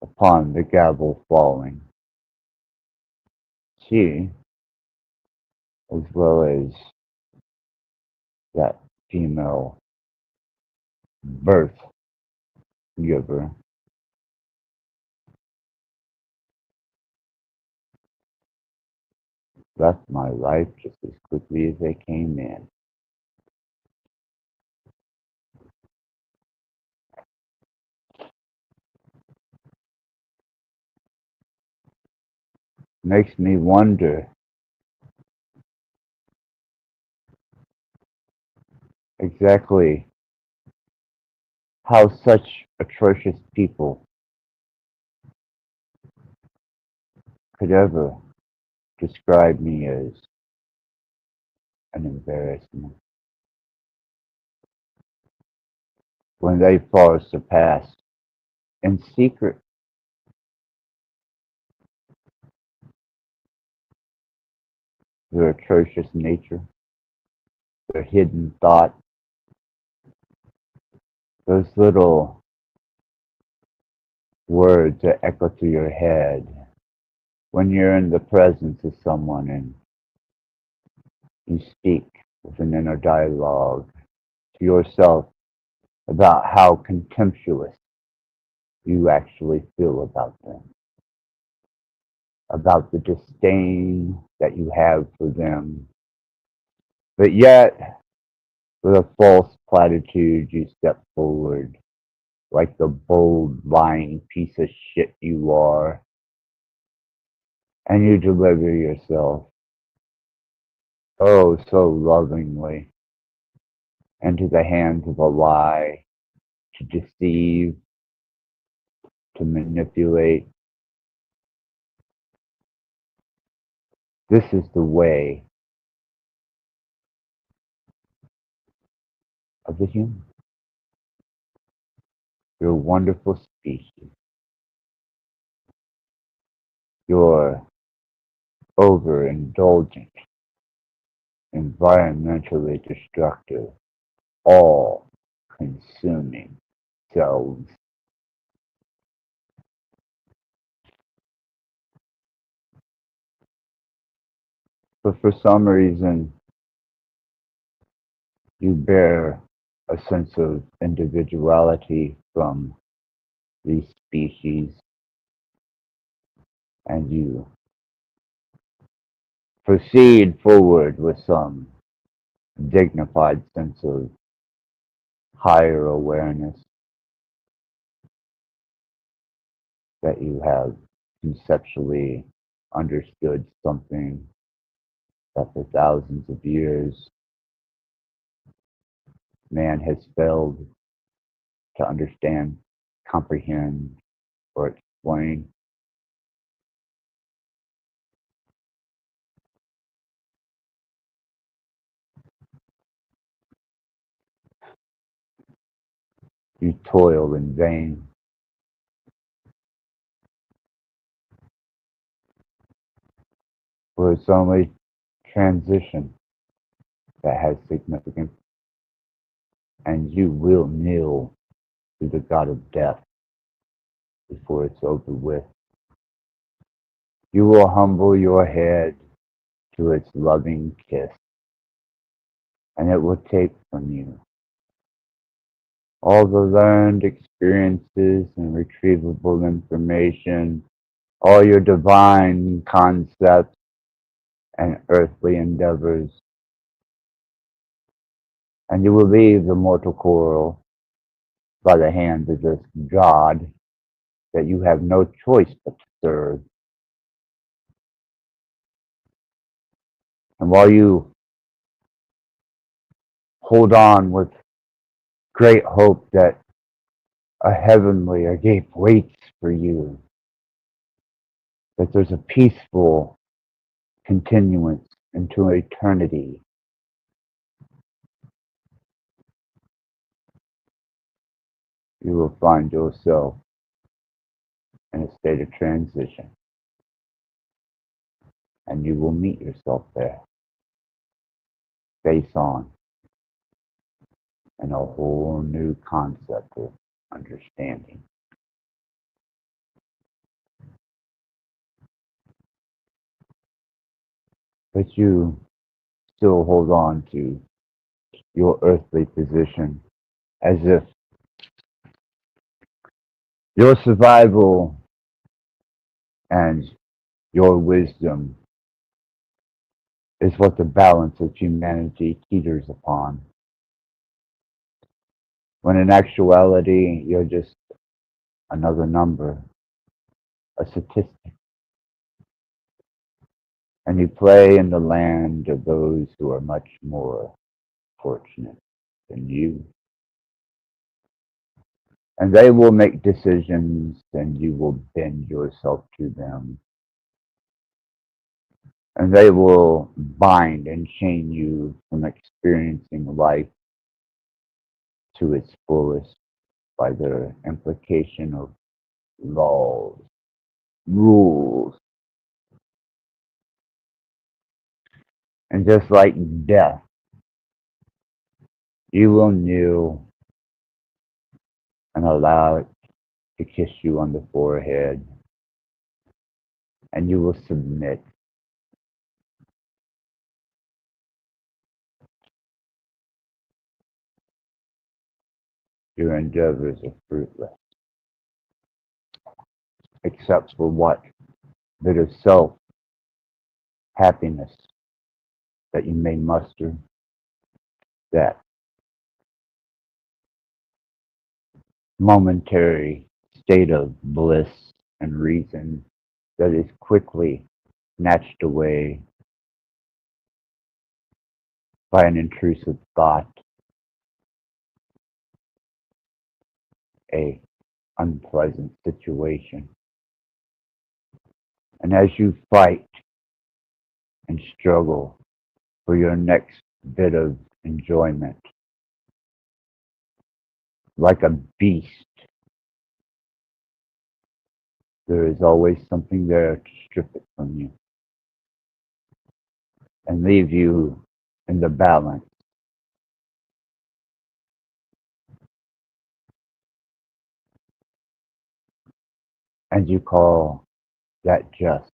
upon the gavel falling, she, as well as that female birth giver, left my life just as quickly as they came in. Makes me wonder exactly how such atrocious people could ever describe me as an embarrassment. when they far surpass in secret their atrocious nature, their hidden thought, those little words that echo through your head when you're in the presence of someone and you speak with an inner dialogue to yourself about how contemptuous you actually feel about them, about the disdain that you have for them. But yet, with a false platitude, you step forward like the bold, lying piece of shit you are, and you deliver yourself, oh, so lovingly, into the hands of a lie to deceive, to manipulate. This is the way of the human. You're a wonderful species. You're overindulgent, environmentally destructive, all consuming selves. But for some reason, you bear a sense of individuality from these species, and you proceed forward with some dignified sense of higher awareness that you have conceptually understood something that for thousands of years man has failed to understand, comprehend, or explain. You toil in vain, for it's only transition that has significance, and you will kneel to the god of death before it's over with. You will humble your head to its loving kiss, and it will take from you all the learned experiences and retrievable information, all your divine concepts and earthly endeavors, and you will leave the mortal coil by the hands of this God that you have no choice but to serve. And while you hold on with great hope that a heavenly agape waits for you, that there's a peaceful continuance into eternity, you will find yourself in a state of transition, and you will meet yourself there, face on, in a whole new concept of understanding. But you still hold on to your earthly position as if your survival and your wisdom is what the balance of humanity teeters upon. When in actuality, you're just another number, a statistic, and you play in the land of those who are much more fortunate than you. And they will make decisions, and you will bend yourself to them. And they will bind and chain you from experiencing life to its fullest. by their implication of laws, rules, and just like death, you will kneel and allow it to kiss you on the forehead, and you will submit. Your endeavors are fruitless, except for what bit of self-happiness that you may muster, that momentary state of bliss and reason that is quickly snatched away by an intrusive thought, a unpleasant situation. And as you fight and struggle for your next bit of enjoyment, like a beast, there is always something there to strip it from you and leave you in the balance. And you call that just.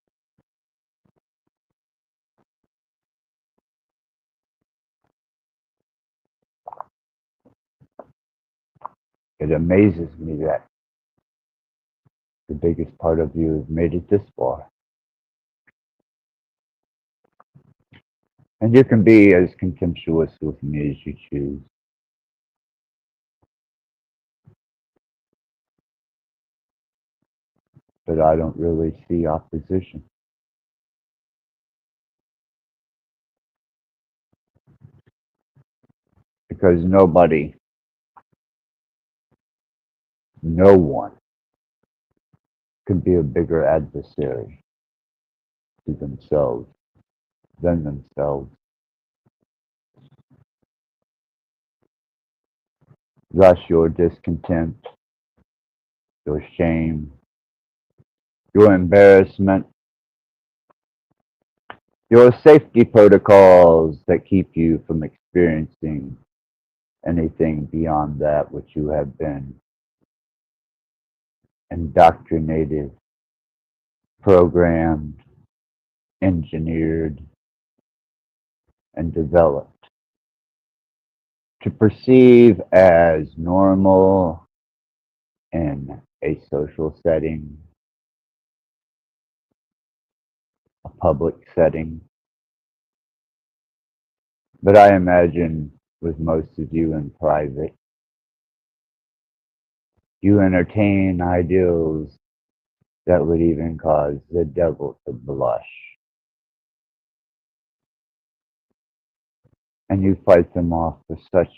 It amazes me that the biggest part of you has made it this far. And you can be as contemptuous with me as you choose. But I don't really see opposition. Because nobody, no one, can be a bigger adversary to themselves than themselves. Thus, your discontent, your shame, your embarrassment, your safety protocols that keep you from experiencing anything beyond that which you have been indoctrinated, programmed, engineered, and developed to perceive as normal in a social setting, a public setting. But I imagine with most of you in private, you entertain ideals that would even cause the devil to blush. And you fight them off with such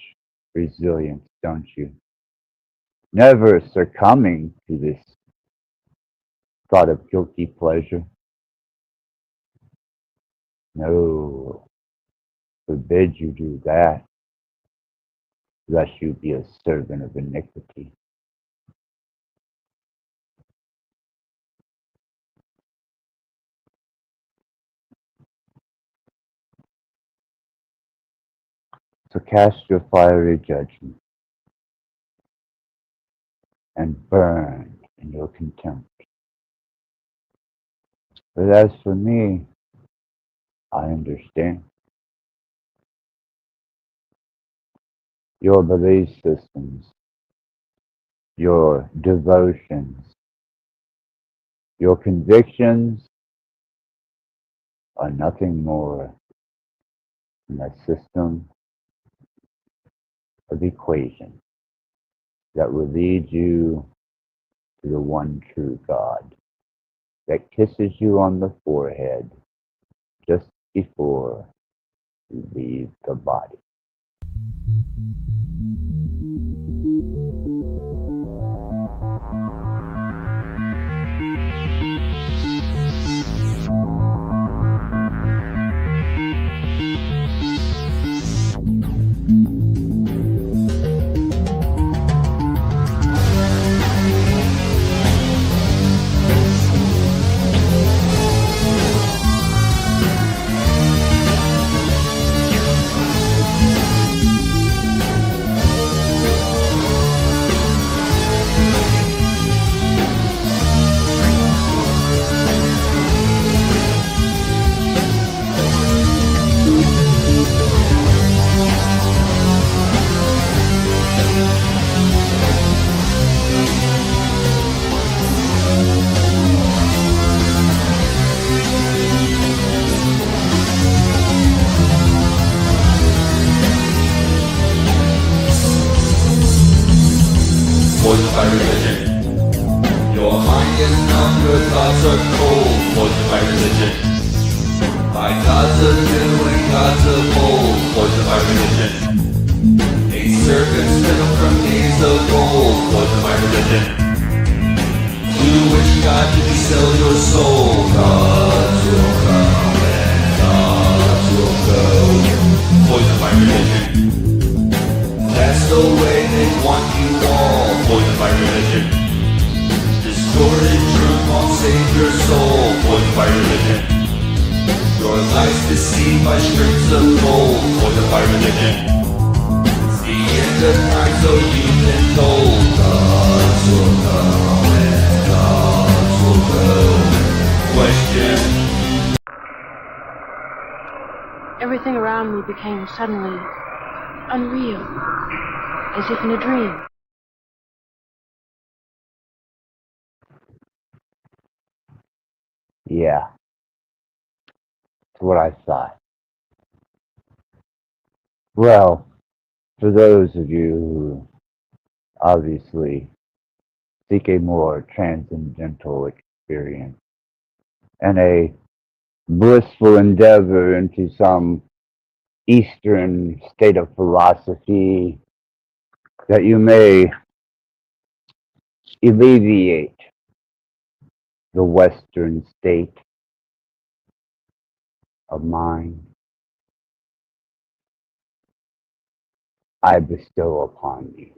resilience, don't you? Never succumbing to this thought of guilty pleasure. No, forbid you do that, lest you be a servant of iniquity. So cast your fiery judgment and burn in your contempt. But as for me, I understand. Your belief systems, your devotions, your convictions are nothing more than a system of equations that will lead you to the one true God that kisses you on the forehead just before you leave the body. Your thoughts are cold, poisoned by religion. My gods are new and gods of old, poisoned by religion. A serpent spittle from days of old, poisoned by religion. To which God did you sell your soul? Gods will come and gods will go, poisoned by religion. That's the way they want you all, poisoned by religion. Distorted truth won't save your soul, poisoned by religion. Your life's deceived by strings of gold, poisoned by religion. It's the end of time, so you've been told. Gods will come and gods will go. Question. Everything around me became suddenly unreal, as if in a dream. Yeah, that's what I thought. Well, for those of you who obviously seek a more transcendental experience and a blissful endeavor into some Eastern state of philosophy that you may alleviate the Western state of mind, I bestow upon you.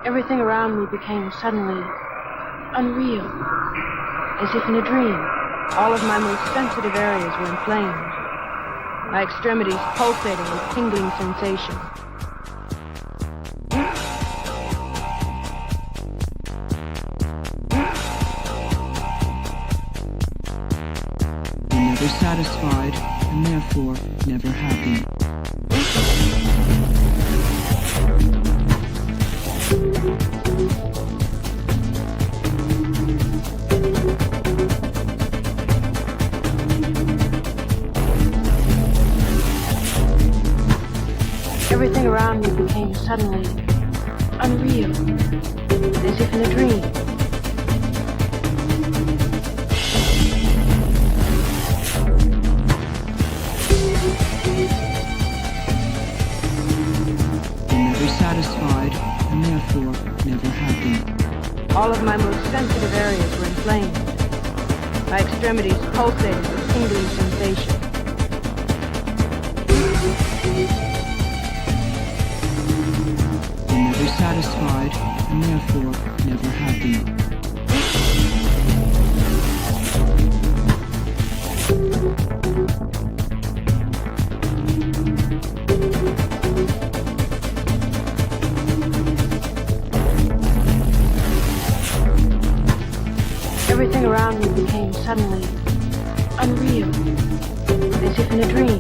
Everything around me became suddenly unreal, as if in a dream. All of my most sensitive areas were inflamed, my extremities pulsating with tingling sensation. Never satisfied, and therefore never happy. Everything around me became suddenly unreal, as if in a dream. Never satisfied, and therefore never happy. All of my most sensitive areas were inflamed, my extremities pulsating with tingling sensation. Never satisfied, and therefore never happy. Everything around me became suddenly unreal, as if in a dream.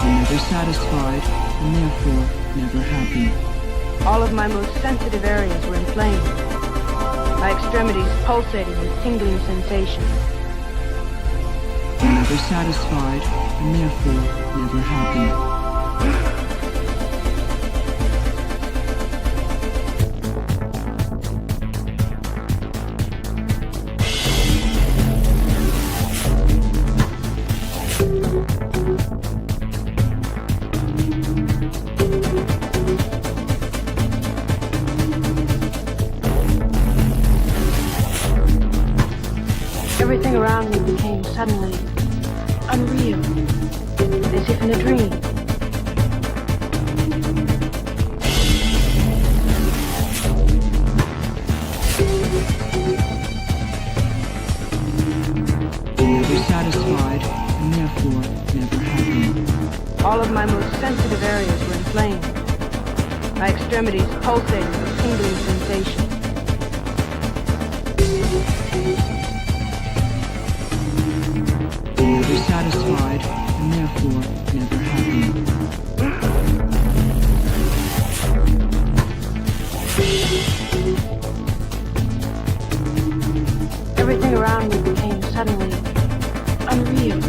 Never satisfied, and therefore never happy. All of my most sensitive areas were inflamed, my extremities pulsating with tingling sensation. Never satisfied, and therefore never happy. Everything around me became suddenly unreal, as if in a dream. Never satisfied, and therefore never happy. All of my most sensitive areas were inflamed, my extremities pulsating with tingling sensation. Never satisfied, and therefore never happy. Everything around me became suddenly unreal,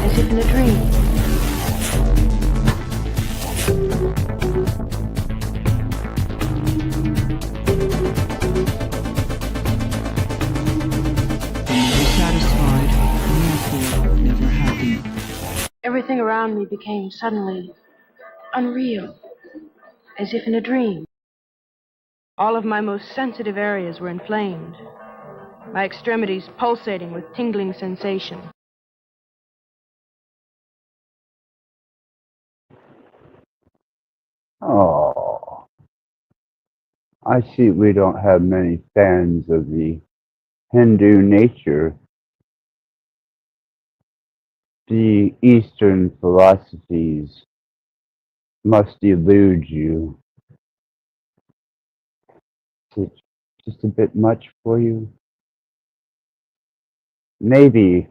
as if in a dream. Never satisfied, and therefore never happy. Everything around me became suddenly unreal, as if in a dream. All of my most sensitive areas were inflamed, my extremities pulsating with tingling sensation. Oh, I see we don't have many fans of the Hindu nature. The Eastern philosophies must elude you. Is it just a bit much for you? Maybe,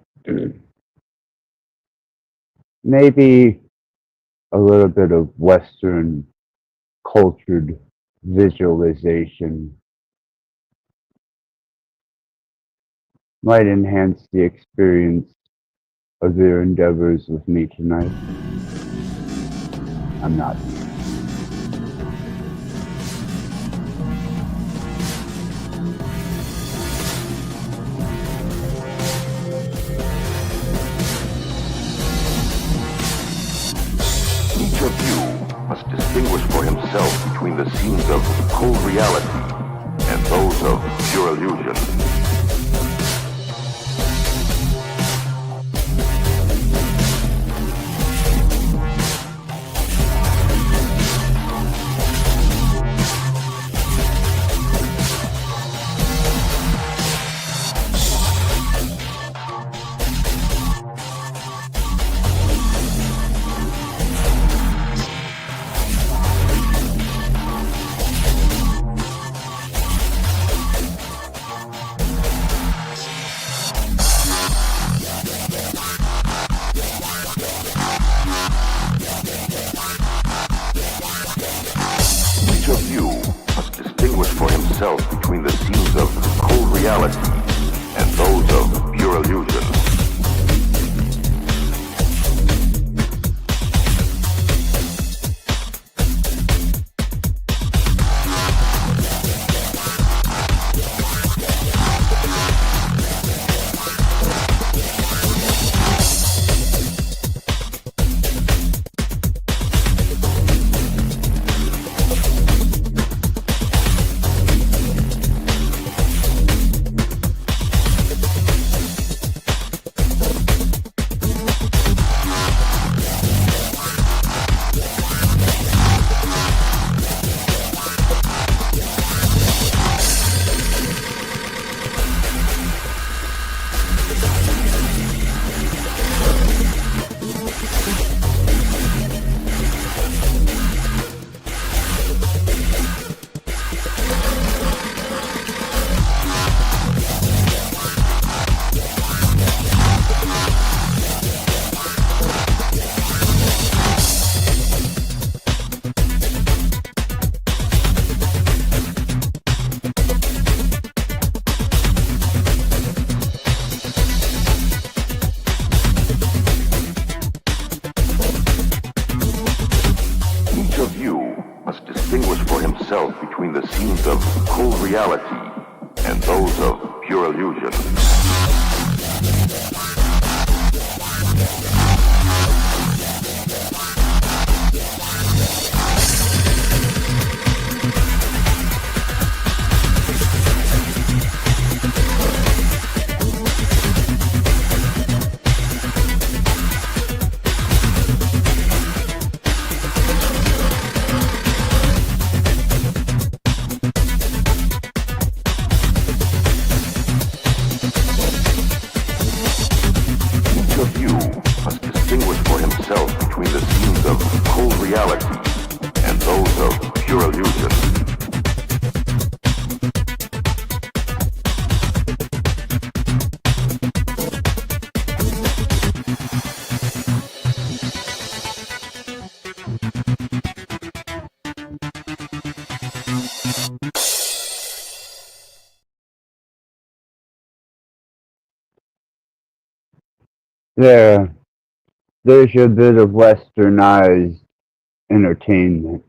maybe a little bit of Western cultured visualization might enhance the experience of your endeavors with me tonight. I'm not. Each of you must distinguish for himself between the scenes of cold reality and those of pure illusion. of you must distinguish for himself between the scenes of cold reality and those of pure illusion. Each of you must distinguish for himself between the scenes of cold reality and those of pure illusion. Each of you must distinguish for himself between the scenes of cold reality and those of pure illusion. There's your bit of westernized entertainment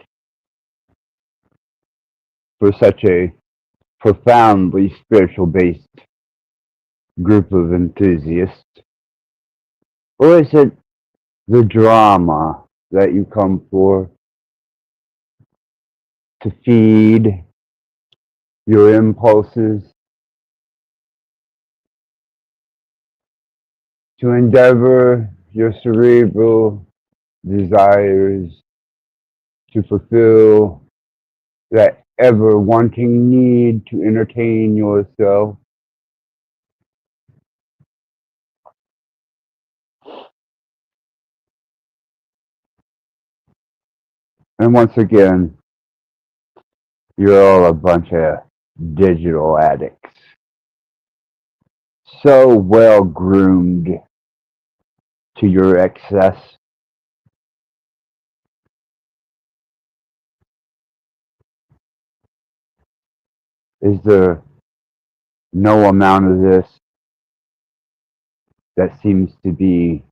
for such a profoundly spiritual based group of enthusiasts. Or is it the drama that you come for to feed your impulses, to endeavor your cerebral desires, to fulfill that ever wanting need to entertain yourself? And once again, you're all a bunch of digital addicts, so well groomed to your excess. Is there no amount of this that seems to be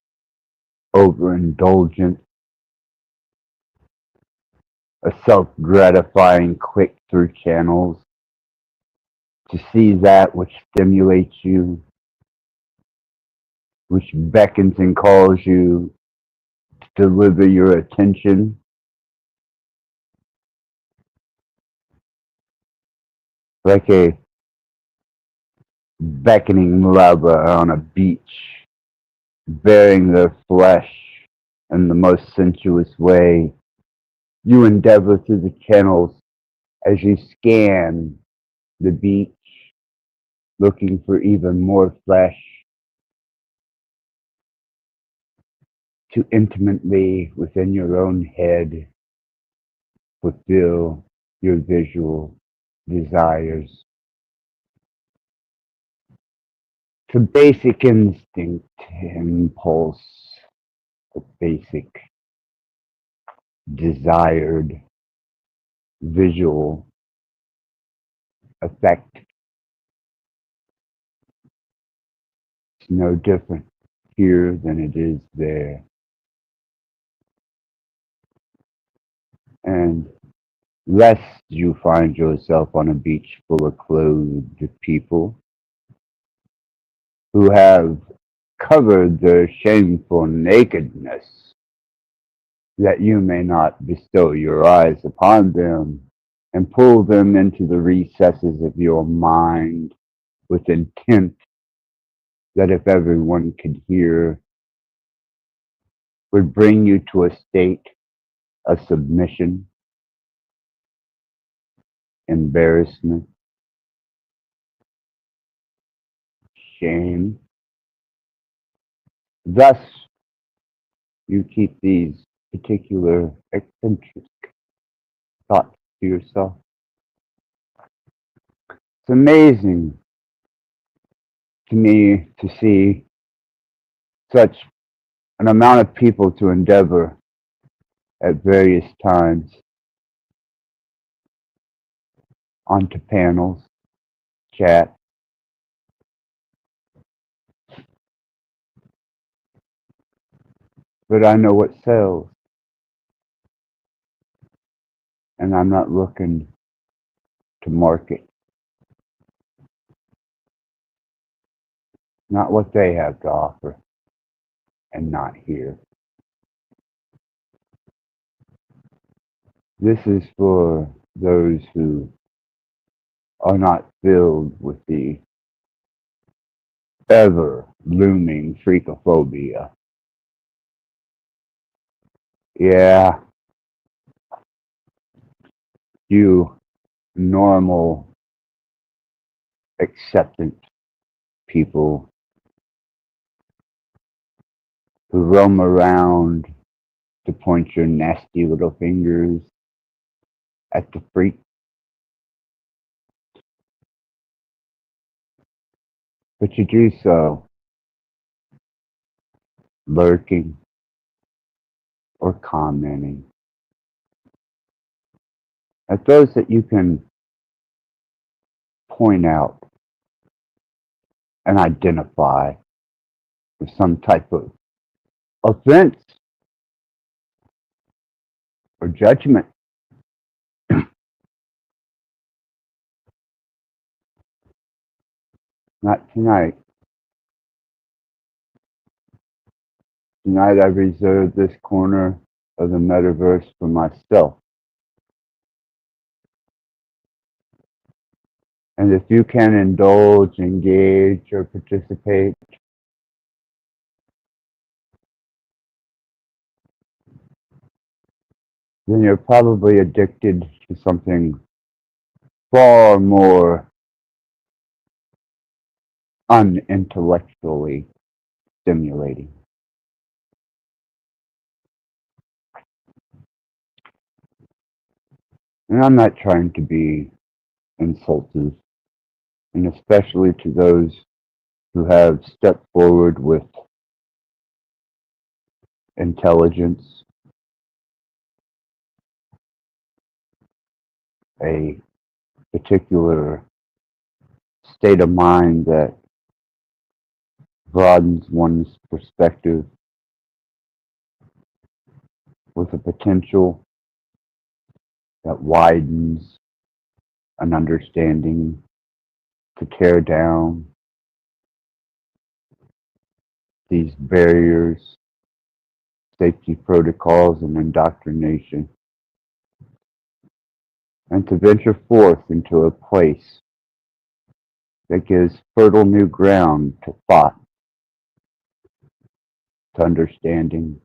overindulgent, a self-gratifying click through channels to see that which stimulates you, which beckons and calls you to deliver your attention? Like a beckoning lover on a beach, bearing their flesh in the most sensuous way, you endeavor through the channels as you scan the beach, looking for even more flesh to intimately, within your own head, fulfill your visual desires. The basic instinct, impulse, the basic desired visual effect. It's no different here than it is there. And lest you find yourself on a beach full of clothed people who have covered their shameful nakedness, that you may not bestow your eyes upon them and pull them into the recesses of your mind with intent that if everyone could hear, would bring you to a state of submission, embarrassment, shame. Thus, you keep these particular eccentric thoughts to yourself. It's amazing to me to see such an amount of people to endeavor at various times onto panels, chat. But I know what sells, and I'm not looking to market, not what they have to offer, and not here. This is for those who are not filled with the ever looming freakophobia. Yeah, you normal, acceptant people who roam around to point your nasty little fingers at the freak. But you do so lurking or commenting at those that you can point out and identify with some type of offense or judgment. Not tonight. Tonight I've reserved this corner of the metaverse for myself. And if you can indulge, engage, or participate, then you're probably addicted to something far more unintellectually stimulating. And I'm not trying to be insultive, and especially to those who have stepped forward with intelligence, a particular state of mind that broadens one's perspective with a potential that widens an understanding to tear down these barriers, safety protocols, and indoctrination, and to venture forth into a place that gives fertile new ground to thought, to understanding,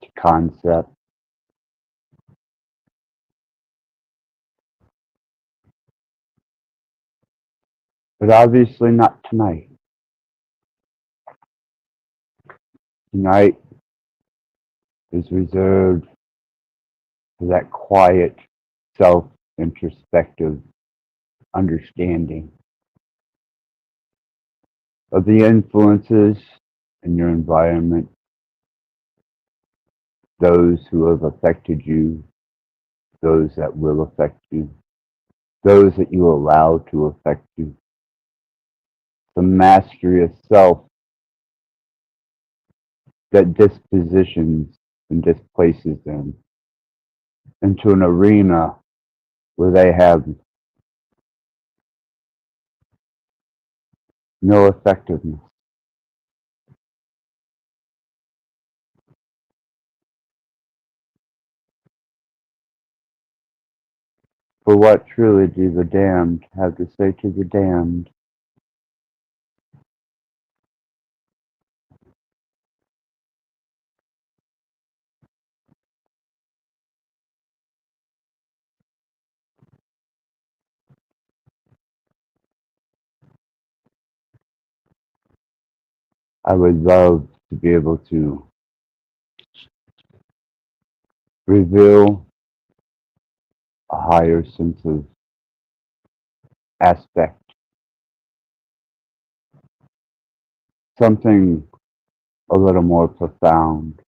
to concept. But obviously not tonight. Tonight is reserved for that quiet, self-introspective understanding of the influences in your environment, those who have affected you, those that will affect you, those that you allow to affect you. The mastery of self that dispositions and displaces them into an arena where they have no effectiveness. For what truly do the damned have to say to the damned? I would love to be able to reveal a higher sense of aspect, something a little more profound.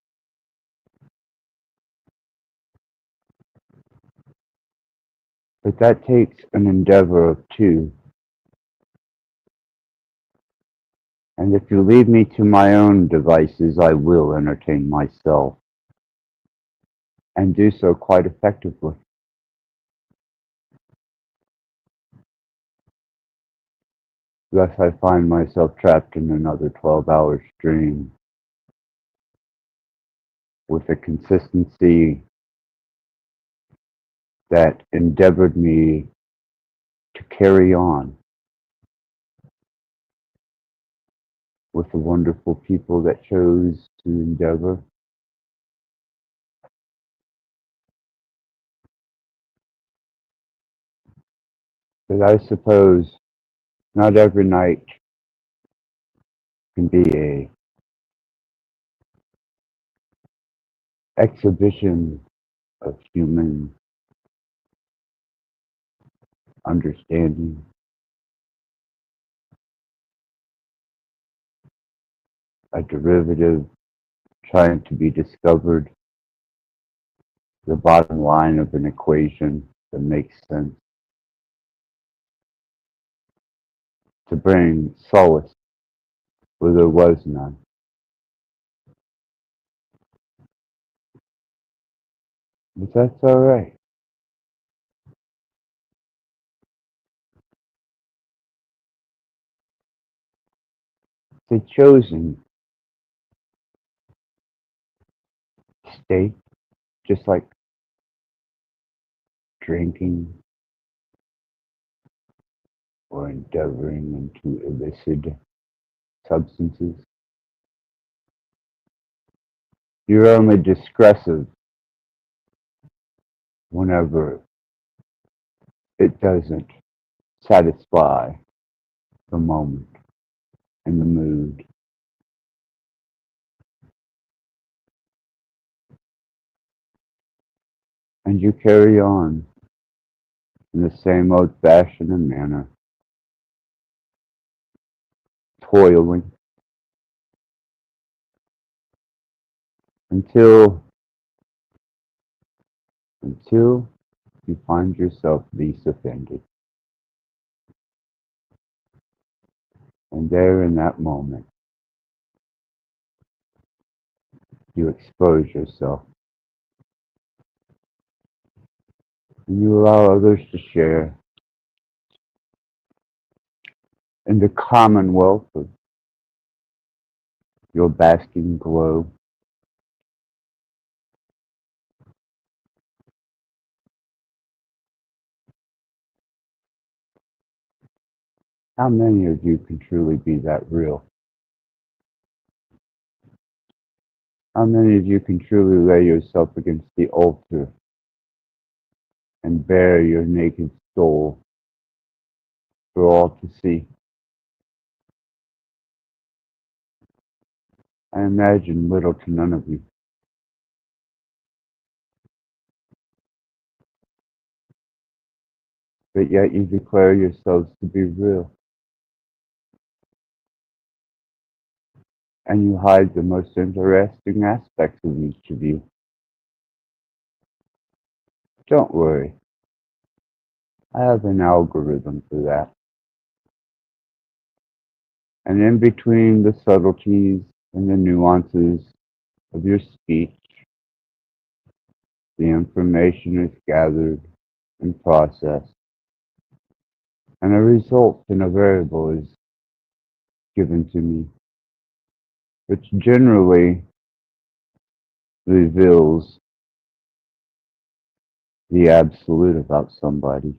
But that takes an endeavor of two. And if you leave me to my own devices, I will entertain myself and do so quite effectively. Thus, I find myself trapped in another 12-hour stream with a consistency that endeavored me to carry on with the wonderful people that chose to endeavor. But I suppose not every night can be a exhibition of human understanding, a derivative trying to be discovered, the bottom line of an equation that makes sense, to bring solace where there was none. But that's all right. It's a chosen state, just like drinking or endeavoring into illicit substances. You're only discursive whenever it doesn't satisfy the moment and the mood. And you carry on in the same old fashion and manner, toiling until you find yourself least offended. And there in that moment, you expose yourself and you allow others to share in the commonwealth of your basking glow. How many of you can truly be that real? How many of you can truly lay yourself against the altar and bare your naked soul for all to see? I imagine little to none of you. But yet you declare yourselves to be real. And you hide the most interesting aspects of each of you. Don't worry. I have an algorithm for that. And in between the subtleties and the nuances of your speech, the information is gathered and processed, and a result in a variable is given to me, which generally reveals the absolute about somebody.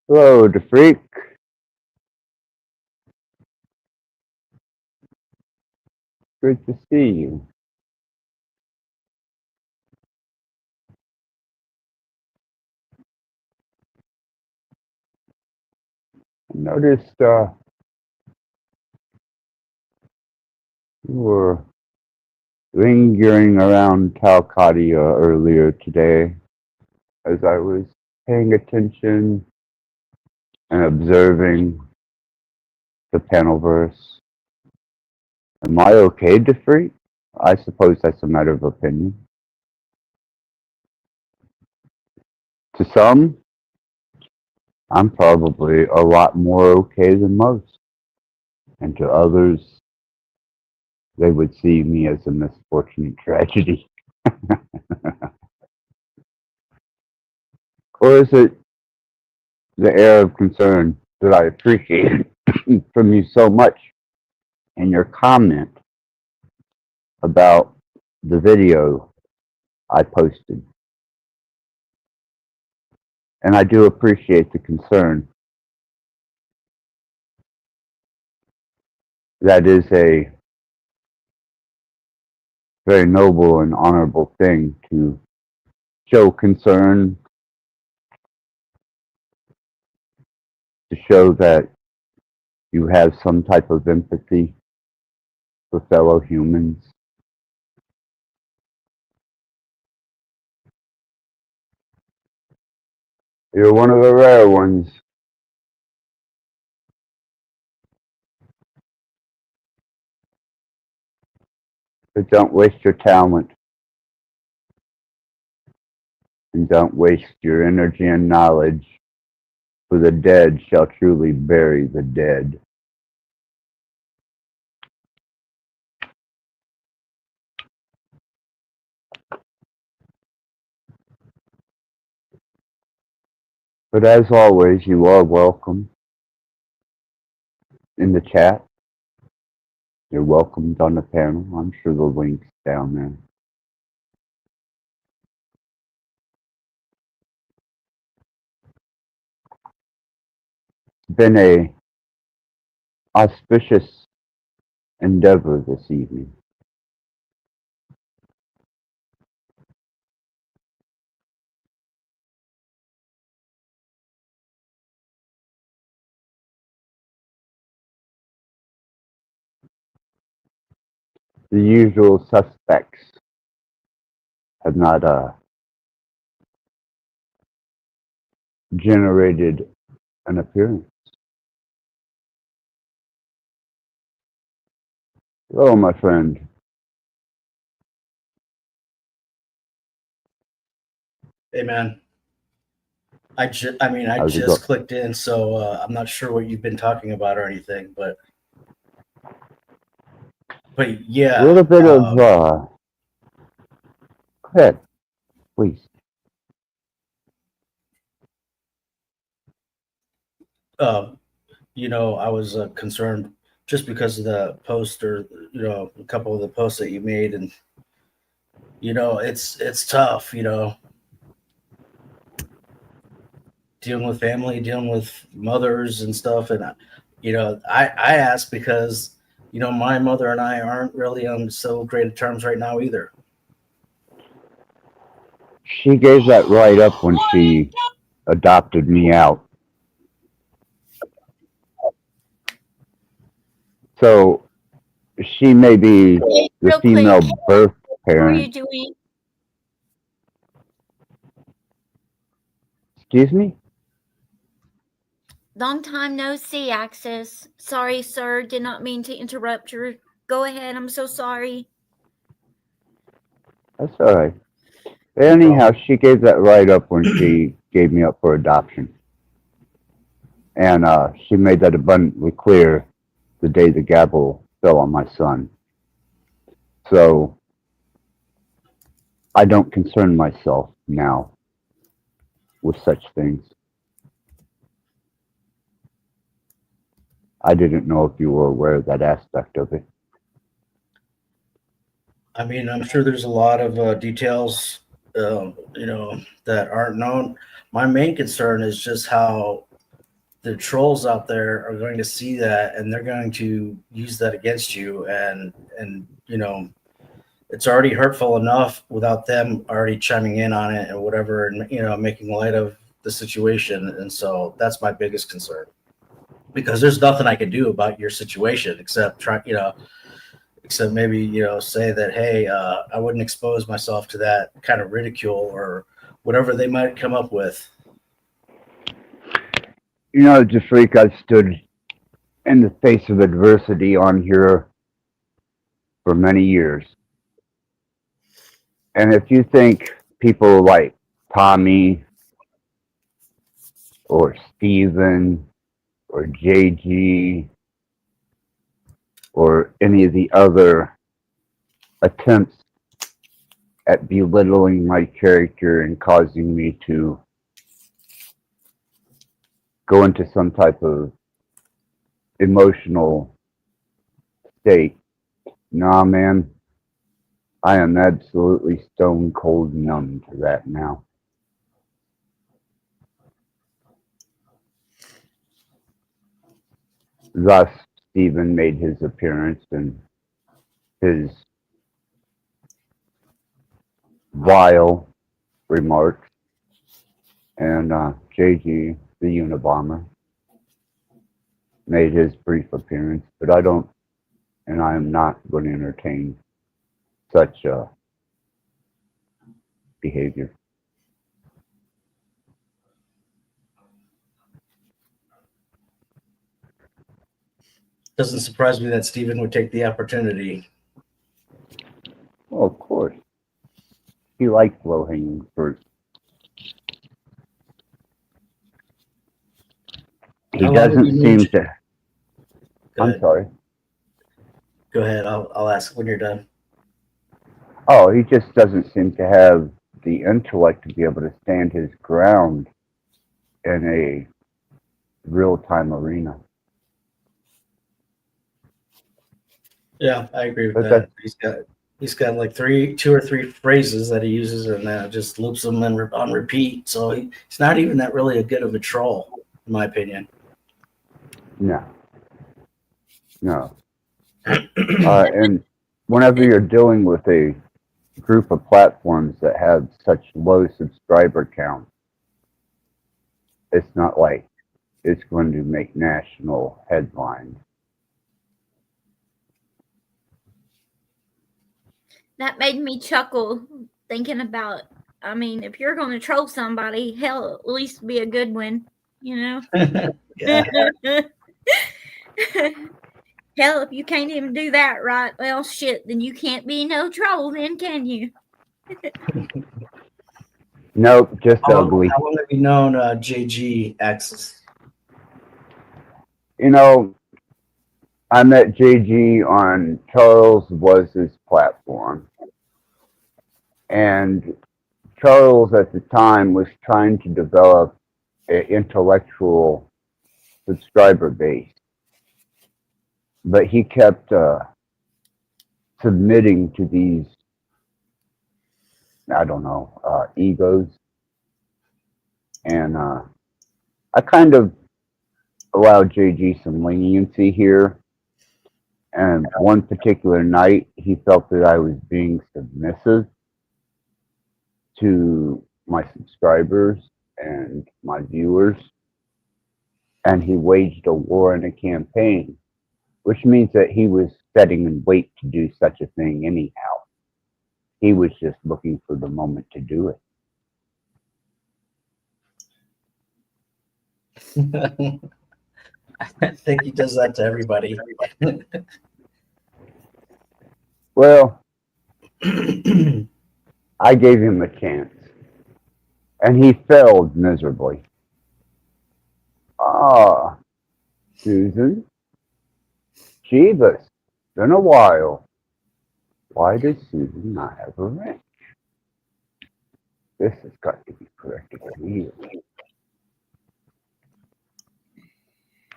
Hello, the freak. Good to see you. I noticed you were lingering around Talcadia earlier today as I was paying attention and observing the panel verse. Am I okay to freak? I suppose that's a matter of opinion. To some, I'm probably a lot more okay than most. And to others, they would see me as a misfortunate tragedy. Or is it the air of concern that I appreciate from you so much and your comment about the video I posted? And I do appreciate the concern. That is a very noble and honorable thing to show concern, to show that you have some type of empathy for fellow humans. You're one of the rare ones. But don't waste your talent and don't waste your energy and knowledge, for the dead shall truly bury the dead. But as always, you are welcome in the chat. You're welcomed on the panel. I'm sure the link's down there. It's been a auspicious endeavor this evening. The usual suspects have not generated an appearance. Hello, my friend. Hey, man. I just How's it going? clicked in, so I'm not sure what you've been talking about or anything, but yeah. A little bit of, go ahead, please. I was concerned just because of the post or, a couple of the posts that you made, and, it's tough, dealing with family, dealing with mothers and stuff. And, I asked because, my mother and I aren't really on so great of terms right now either. She gave that right up when she adopted me out. So she may be Hey, the real female quick, birth how are you parent. doing? Excuse me? Long time no see, Axis. Sorry, sir. Did not mean to interrupt you. Go ahead. I'm so sorry. That's all right. Anyhow, she gave that right up when she gave me up for adoption. And she made that abundantly clear the day the gavel fell on my son. So I don't concern myself now with such things. I didn't know if you were aware of that aspect of it. I mean, I'm sure there's a lot of details, that aren't known. My main concern is just how the trolls out there are going to see that and they're going to use that against you, and it's already hurtful enough without them already chiming in on it and whatever, and making light of the situation. And so that's my biggest concern, because there's nothing I can do about your situation except except maybe say that, hey, I wouldn't expose myself to that kind of ridicule or whatever they might come up with. Jafreak, I've stood in the face of adversity on here for many years. And if you think people like Tommy or Steven or JG or any of the other attempts at belittling my character and causing me to go into some type of emotional state, nah, man, I am absolutely stone cold numb to that now. Thus, Stephen made his appearance and his vile remarks, and JG, the Unabomber, made his brief appearance, but I am not going to entertain such behavior. Doesn't surprise me that Steven would take the opportunity. Well, of course. He likes low-hanging fruit. He doesn't seem to... I'm sorry. Go ahead. I'll ask when you're done. Oh, he just doesn't seem to have the intellect to be able to stand his ground in a real-time arena. Yeah, I agree with that. He's got like two or three phrases that he uses and just loops them on repeat. So he's not even that really a good of a troll, in my opinion. No. And whenever you're dealing with a group of platforms that have such low subscriber count, it's not like it's going to make national headlines. That made me chuckle thinking about, I mean, if you're going to troll somebody, hell, at least be a good one, Hell, if you can't even do that right, well, shit, then you can't be no troll then, can you? Nope, just ugly. How long have you known JG Axis? I met JG on Charles Waz's platform. And Charles at the time was trying to develop an intellectual subscriber base. But he kept submitting to these, egos. And I kind of allowed JG some leniency here. And one particular night, he felt that I was being submissive to my subscribers and my viewers. And he waged a war and a campaign, which means that he was setting in wait to do such a thing anyhow. He was just looking for the moment to do it. I think he does that to everybody. Well, I gave him a chance, and he failed miserably. Ah, Susan, Jeebus, been a while. Why does Susan not have a wrench? This has got to be corrected immediately.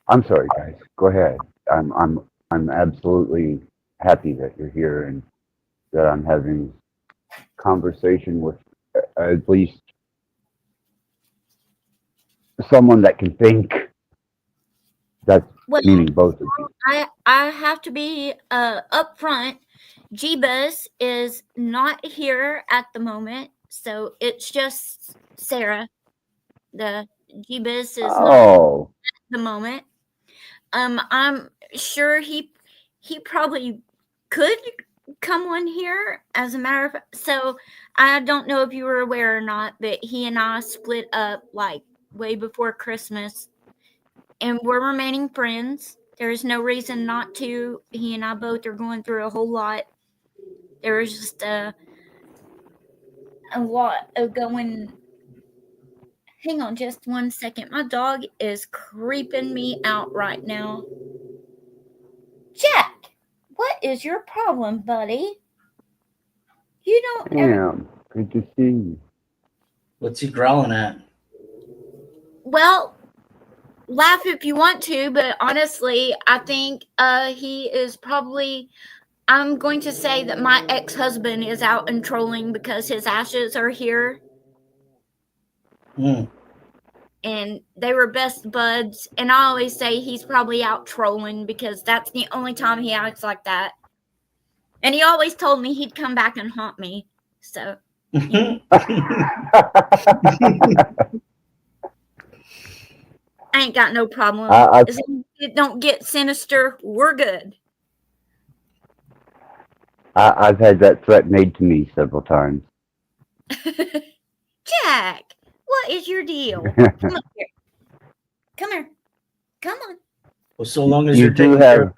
I'm sorry, guys. Go ahead. I'm absolutely happy that you're here and that I'm having conversation with at least someone that can think. That's Well, meaning both of you. I have to be upfront. Jeebus is not here at the moment, so it's just Sarah. The Jeebus is not Oh, at the moment. I'm sure he probably could come on here. As a matter of fact, so I don't know if you were aware or not, but he and I split up like way before Christmas, and we're remaining friends. There's no reason not to. He and I both are going through a whole lot. There's just a lot of going. Hang on just 1 second. My dog is creeping me out right now. Jack, what is your problem, buddy? You don't ever. damn. Good to see you. What's he growling at? Well, laugh if you want to, but honestly, I think he is probably. I'm going to say that my ex-husband is out and trolling because his ashes are here. And they were best buds. And I always say he's probably out trolling because that's the only time he acts like that. And he always told me he'd come back and haunt me. So. I ain't got no problem. As long as it don't get sinister, we're good. I've had that threat made to me several times. Jack, what is your deal? Come here. Come here. Come on. Well, so long as You you're do taking have- care of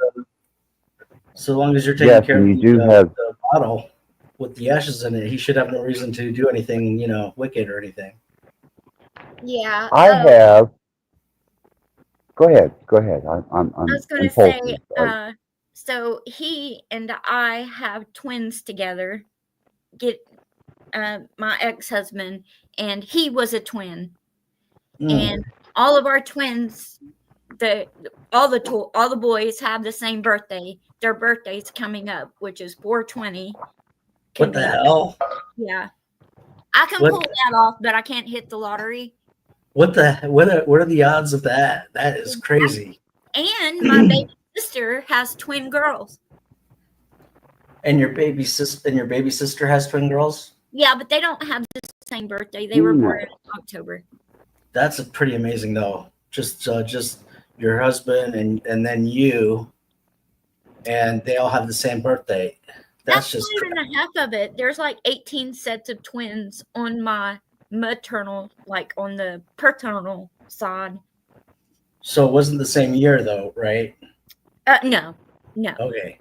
Yes, care and of you do the, have- the bottle with the ashes in it, he should have no reason to do anything, wicked or anything. Yeah. I have. Go ahead. I'm I was going to say, so he and I have twins together. My ex-husband, and he was a twin. And all of our twins, all the boys have the same birthday. Their birthday's coming up, which is 4/20. What the hell? Yeah, I can pull that off, but I can't hit the lottery. What are the odds of that? That is crazy. And my baby sister has twin girls. And your baby sister has twin girls? Yeah, but they don't have the same birthday. They were born in October. That's pretty amazing, though. Just your husband and then you, and they all have the same birthday. That's just not even half of it. There's like 18 sets of twins on my maternal, like on the paternal side. So it wasn't the same year, though, right? No. Okay.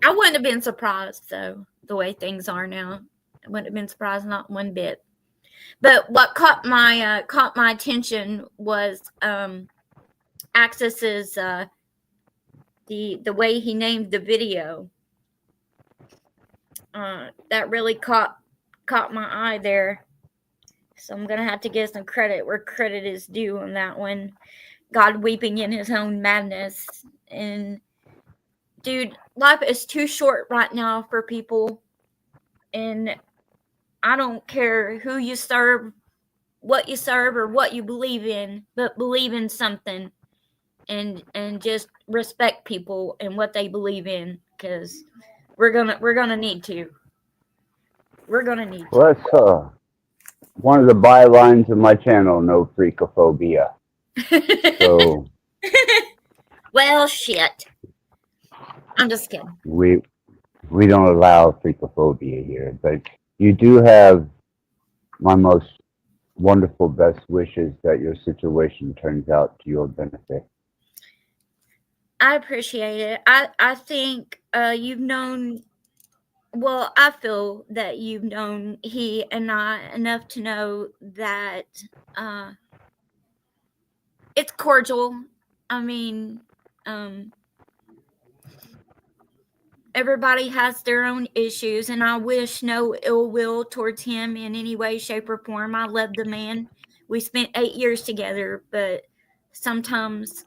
I wouldn't have been surprised, though, the way things are now. I wouldn't have been surprised, not one bit. But what caught my attention was Axis's the way he named the video. That really caught my eye there. So I'm gonna have to give some credit where credit is due on that one. God weeping in his own madness. And dude, life is too short right now for people. And I don't care who you serve, what you serve, or what you believe in, but believe in something. And just respect people and what they believe in, because we're gonna need to. We're gonna need to. Well, that's one of the bylines of my channel, no freakophobia. So Well, shit. I'm just kidding. we don't allow freakophobia here, but you do have my most wonderful best wishes that your situation turns out to your benefit. I appreciate it. I think you've known Well, I feel that you've known he and I enough to know that it's cordial. I mean, everybody has their own issues, and I wish no ill will towards him in any way, shape, or form. I love the man. We spent 8 years together, but sometimes,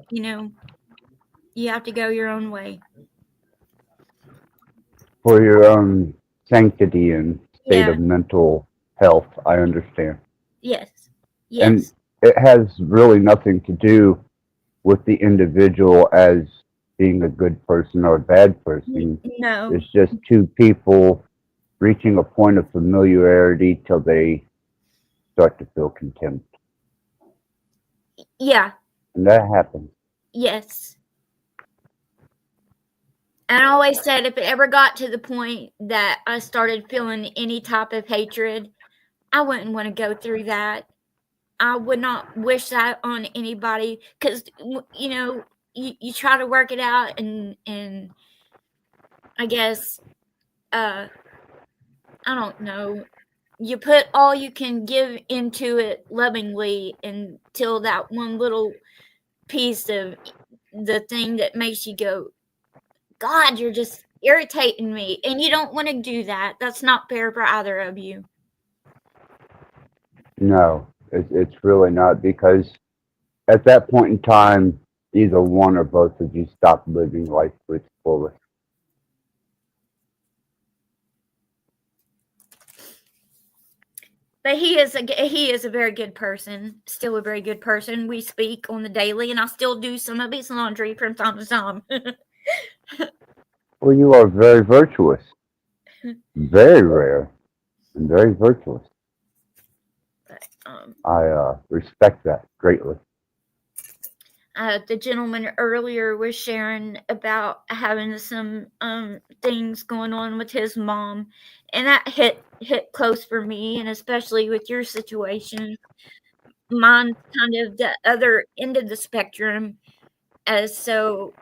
you know, you have to go your own way. For your own sanctity and state Yeah. of mental health, I understand. Yes. And Yes. it has really nothing to do with the individual as being a good person or a bad person. No. It's just two people reaching a point of familiarity till they start to feel contempt. Yeah. And that happens. Yes. And I always said if it ever got to the point that I started feeling any type of hatred, I wouldn't want to go through that. I would not wish that on anybody because, you know, you try to work it out and I guess, I don't know, you put all you can give into it lovingly until that one little piece of the thing that makes you go, God, you're just irritating me. And you don't want to do that. That's not fair for either of you. No, it's really not, because at that point in time, either one or both of you stop living life to its fullest. But he is a very good person, still a very good person. We speak on the daily, and I still do some of his laundry from time to time. Well, you are very virtuous, very rare, and very virtuous. I respect that greatly. The gentleman earlier was sharing about having some things going on with his mom, and that hit close for me, and especially with your situation. Mine's kind of the other end of the spectrum, as so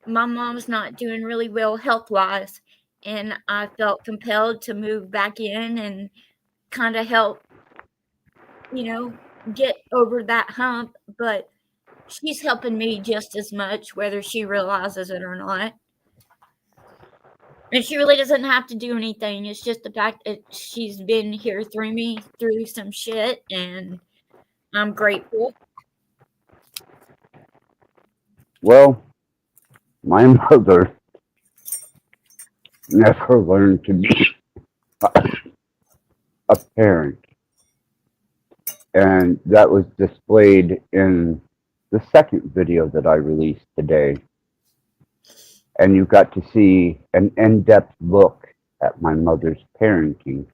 my mom's not doing really well health wise, and I felt compelled to move back in and kind of help, you know, get over that hump, but she's helping me just as much, whether she realizes it or not. And she really doesn't have to do anything. It's just the fact that she's been here through me through some shit, and I'm grateful. Well, my mother never learned to be a parent, and that was displayed in the second video that I released today. And you got to see an in-depth look at my mother's parenting.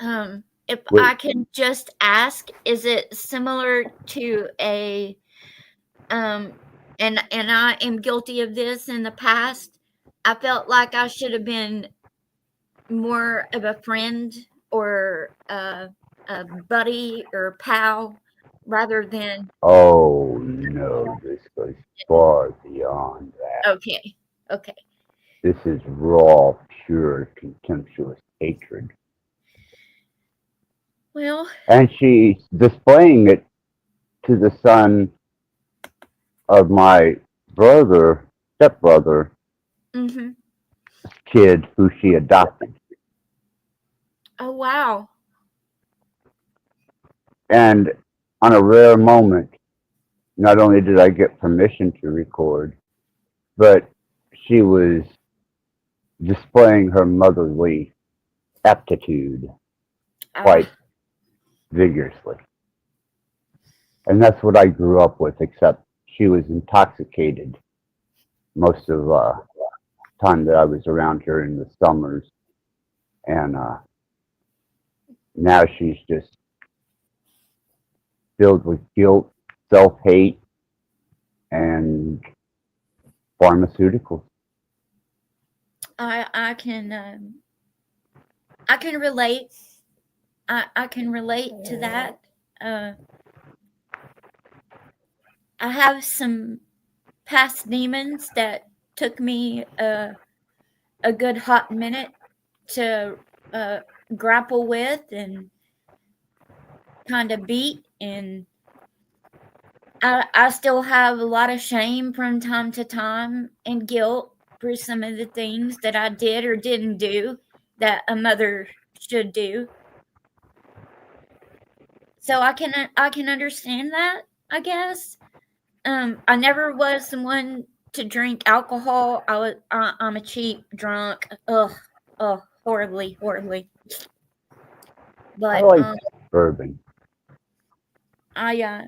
If Wait. I can just ask, is it similar to a and I am guilty of this in the past. I felt like I should have been more of a friend or a buddy or pal rather than Oh no, this goes far beyond that. okay. Okay. This is raw, pure, contemptuous hatred. Well, And she's displaying it to the son of my brother, stepbrother, mhm. kid who she adopted. Oh wow. And on a rare moment, not only did I get permission to record, but she was displaying her motherly aptitude quite vigorously. And that's what I grew up with, except she was intoxicated most of the time that I was around her in the summers. And now she's just filled with guilt, self-hate, and pharmaceuticals. I can relate. I can relate to that. I have some past demons that took me a good hot minute to grapple with and kind of beat. And I still have a lot of shame from time to time and guilt for some of the things that I did or didn't do that a mother should do. So I can understand that, I guess. I never was someone to drink alcohol. I'm a cheap drunk. Ugh, horribly. I But like bourbon. I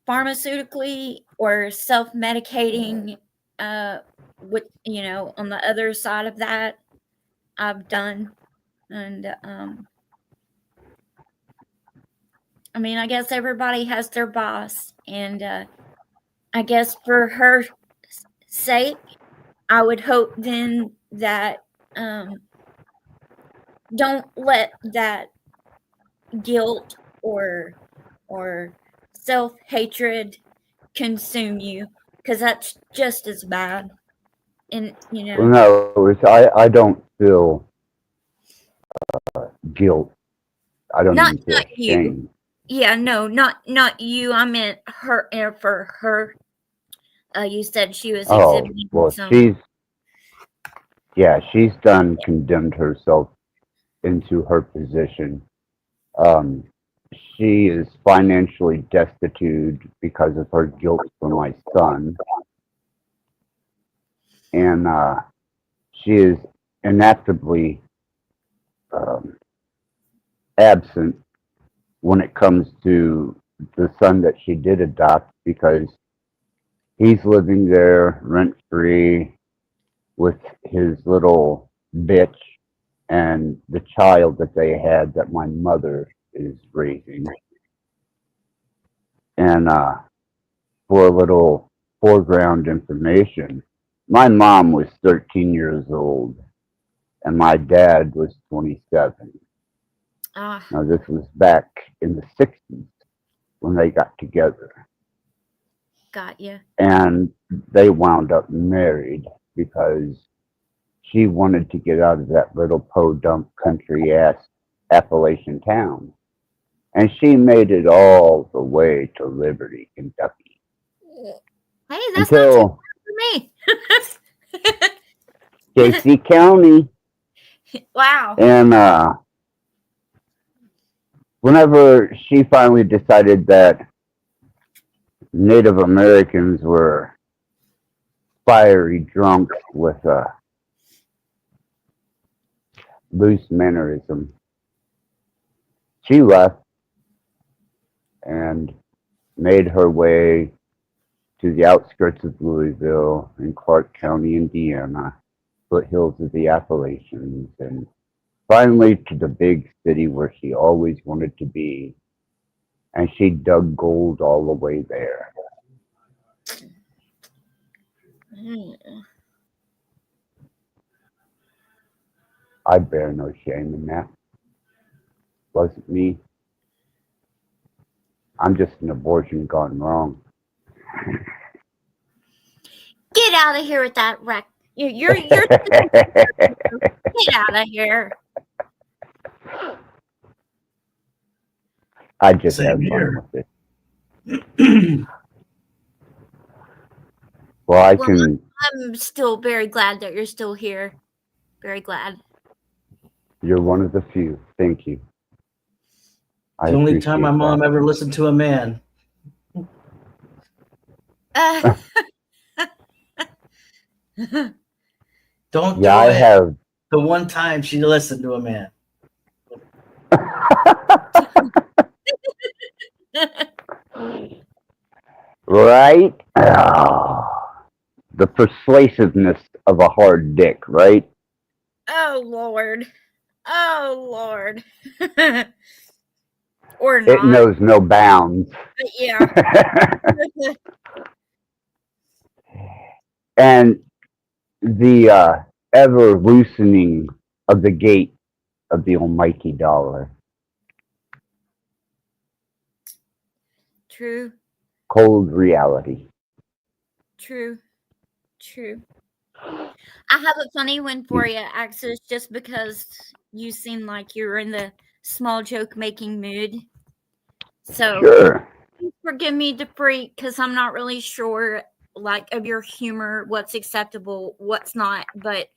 pharmaceutically or self-medicating, with on the other side of that, I've done. And I mean, I guess everybody has their boss, and I guess for her sake, I would hope then that don't let that guilt or self-hatred consume you, because that's just as bad. And Well, no, I don't feel guilt. I don't not even feel you. shame. Yeah, no, not you. I meant her. For her, you said she was Oh, exhibiting well, some. she's done condemned herself into her position. Um, she is financially destitute because of her guilt for my son, and she is inactively absent when it comes to the son that she did adopt, because he's living there rent free with his little bitch and the child that they had that my mother is raising. And for a little foreground information, my mom was 13 years old and my dad was 27. Now, this was back in the 60s when they got together. Got you. And they wound up married because she wanted to get out of that little podunk country ass Appalachian town. And she made it all the way to Liberty, Kentucky. Hey, that's not too bad for me. Casey County. Wow. And whenever she finally decided that Native Americans were fiery drunks with a loose mannerism, she left and made her way to the outskirts of Louisville in Clark County, Indiana, foothills of the Appalachians, and finally to the big city where she always wanted to be. And she dug gold all the way there. I bear no shame in that. Wasn't me. I'm just an abortion gone wrong. Get out of here with that wreck. You're get out of here. I just have fun with it. Well, I'm still very glad that you're still here. Very glad. You're one of the few. Thank you. The only time my mom ever listened to a man. Don't do I it. have. The one time she listened to a man. Right? The persuasiveness of a hard dick, right? Oh Lord. Or not. It knows no bounds. Yeah. And the ever loosening of the gate of the almighty dollar. True. Cold reality. True. True. I have a funny one for you, Axis, just because you seem like you're in the small joke making mood. So Sure. please forgive me, Dupree, because I'm not really sure, like, of your humor, what's acceptable, what's not. But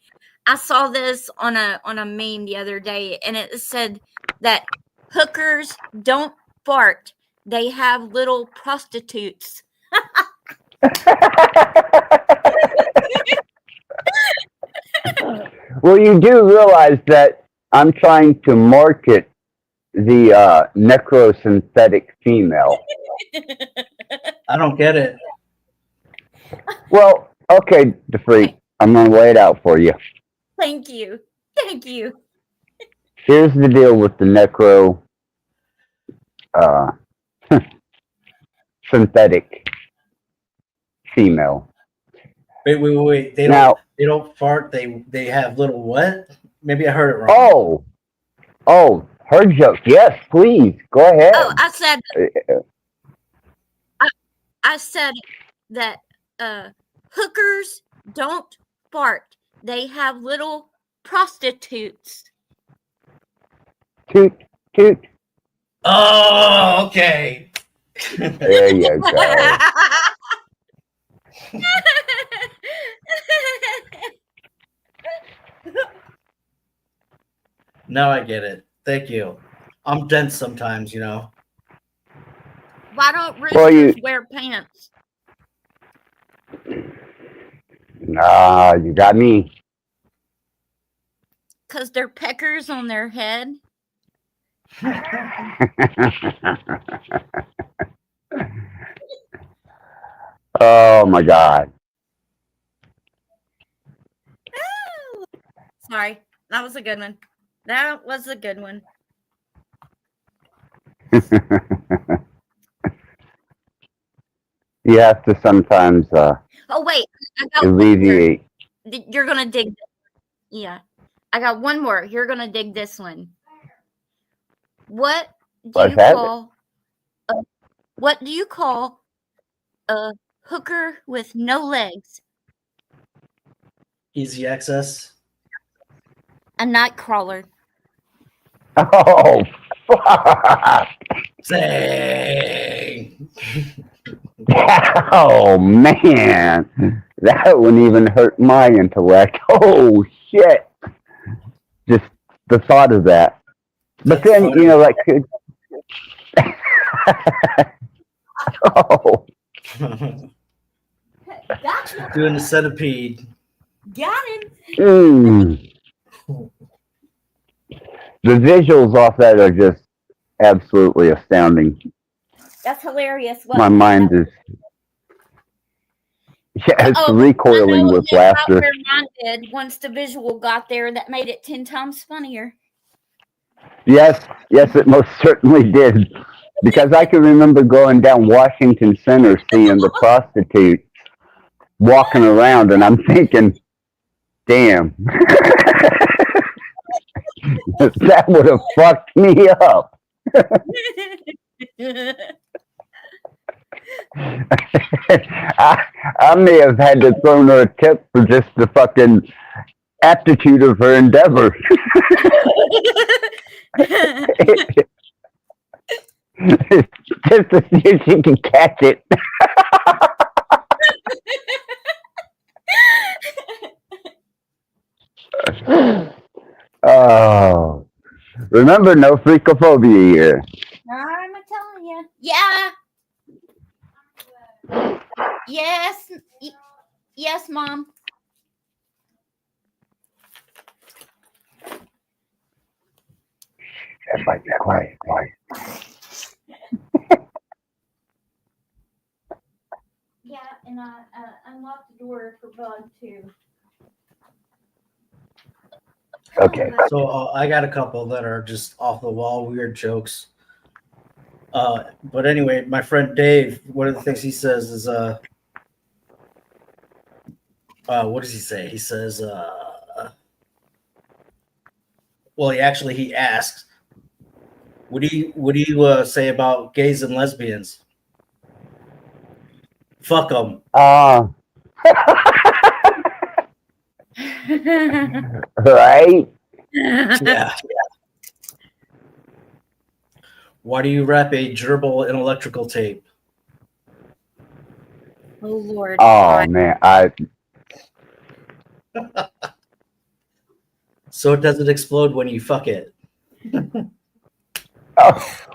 I saw this on a meme the other day, and it said that hookers don't fart; they have little prostitutes. Well, you do realize that I'm trying to market the necrosynthetic female. I don't get it. Well, okay, DeFreak, I'm going to lay it out for you. Thank you. Thank you. Here's the deal with the necro synthetic female. Wait. They don't fart. They have little what? Maybe I heard it wrong. Oh, her joke. Yes, please go ahead. Oh, I said that hookers don't fart. They have little prostitutes. Toot toot. Oh, okay. There you go. Now I get it. Thank you. I'm dense sometimes, you know. Why don't roosters wear pants? Nah, you got me. Because they're peckers on their head. Oh my God. Sorry, that was a good one. That was a good one. You have to sometimes Oh wait, I got alleviate. one more. You're gonna dig this. Yeah, I got one more. You're gonna dig this one. What do you call a hooker with no legs? Easy access. A night crawler. Oh, fuck. Dang. Oh, man. That wouldn't even hurt my intellect. Oh, shit. Just the thought of that. But then, you know, like... Oh. Gotcha. Doing the centipede. Got him. Mm. The visuals off that are just absolutely astounding. That's hilarious. My mind is... Yeah, it's recoiling with laughter. Where mine did once the visual got there, that made it 10 times funnier. Yes, it most certainly did. Because I can remember going down Washington Center seeing the prostitutes walking around, and I'm thinking, damn, that would have fucked me up. I may have had to throw her a tip for just the fucking aptitude of her endeavor. Just to see if she can catch it. Oh, remember, no freakophobia here. I'm telling you. Yeah. Yes. Yes, Mom. Everybody be quiet. Yeah, and I unlocked the door for Bud, too. Okay. So I got a couple that are just off the wall weird jokes. But anyway, my friend Dave, one of the things he says is what does he say? He says well, he asks, what do you say about gays and lesbians? Fuck them. Right? Yeah. Why do you wrap a gerbil in electrical tape? Oh Lord, Oh why? man, So it doesn't explode when you fuck it. oh,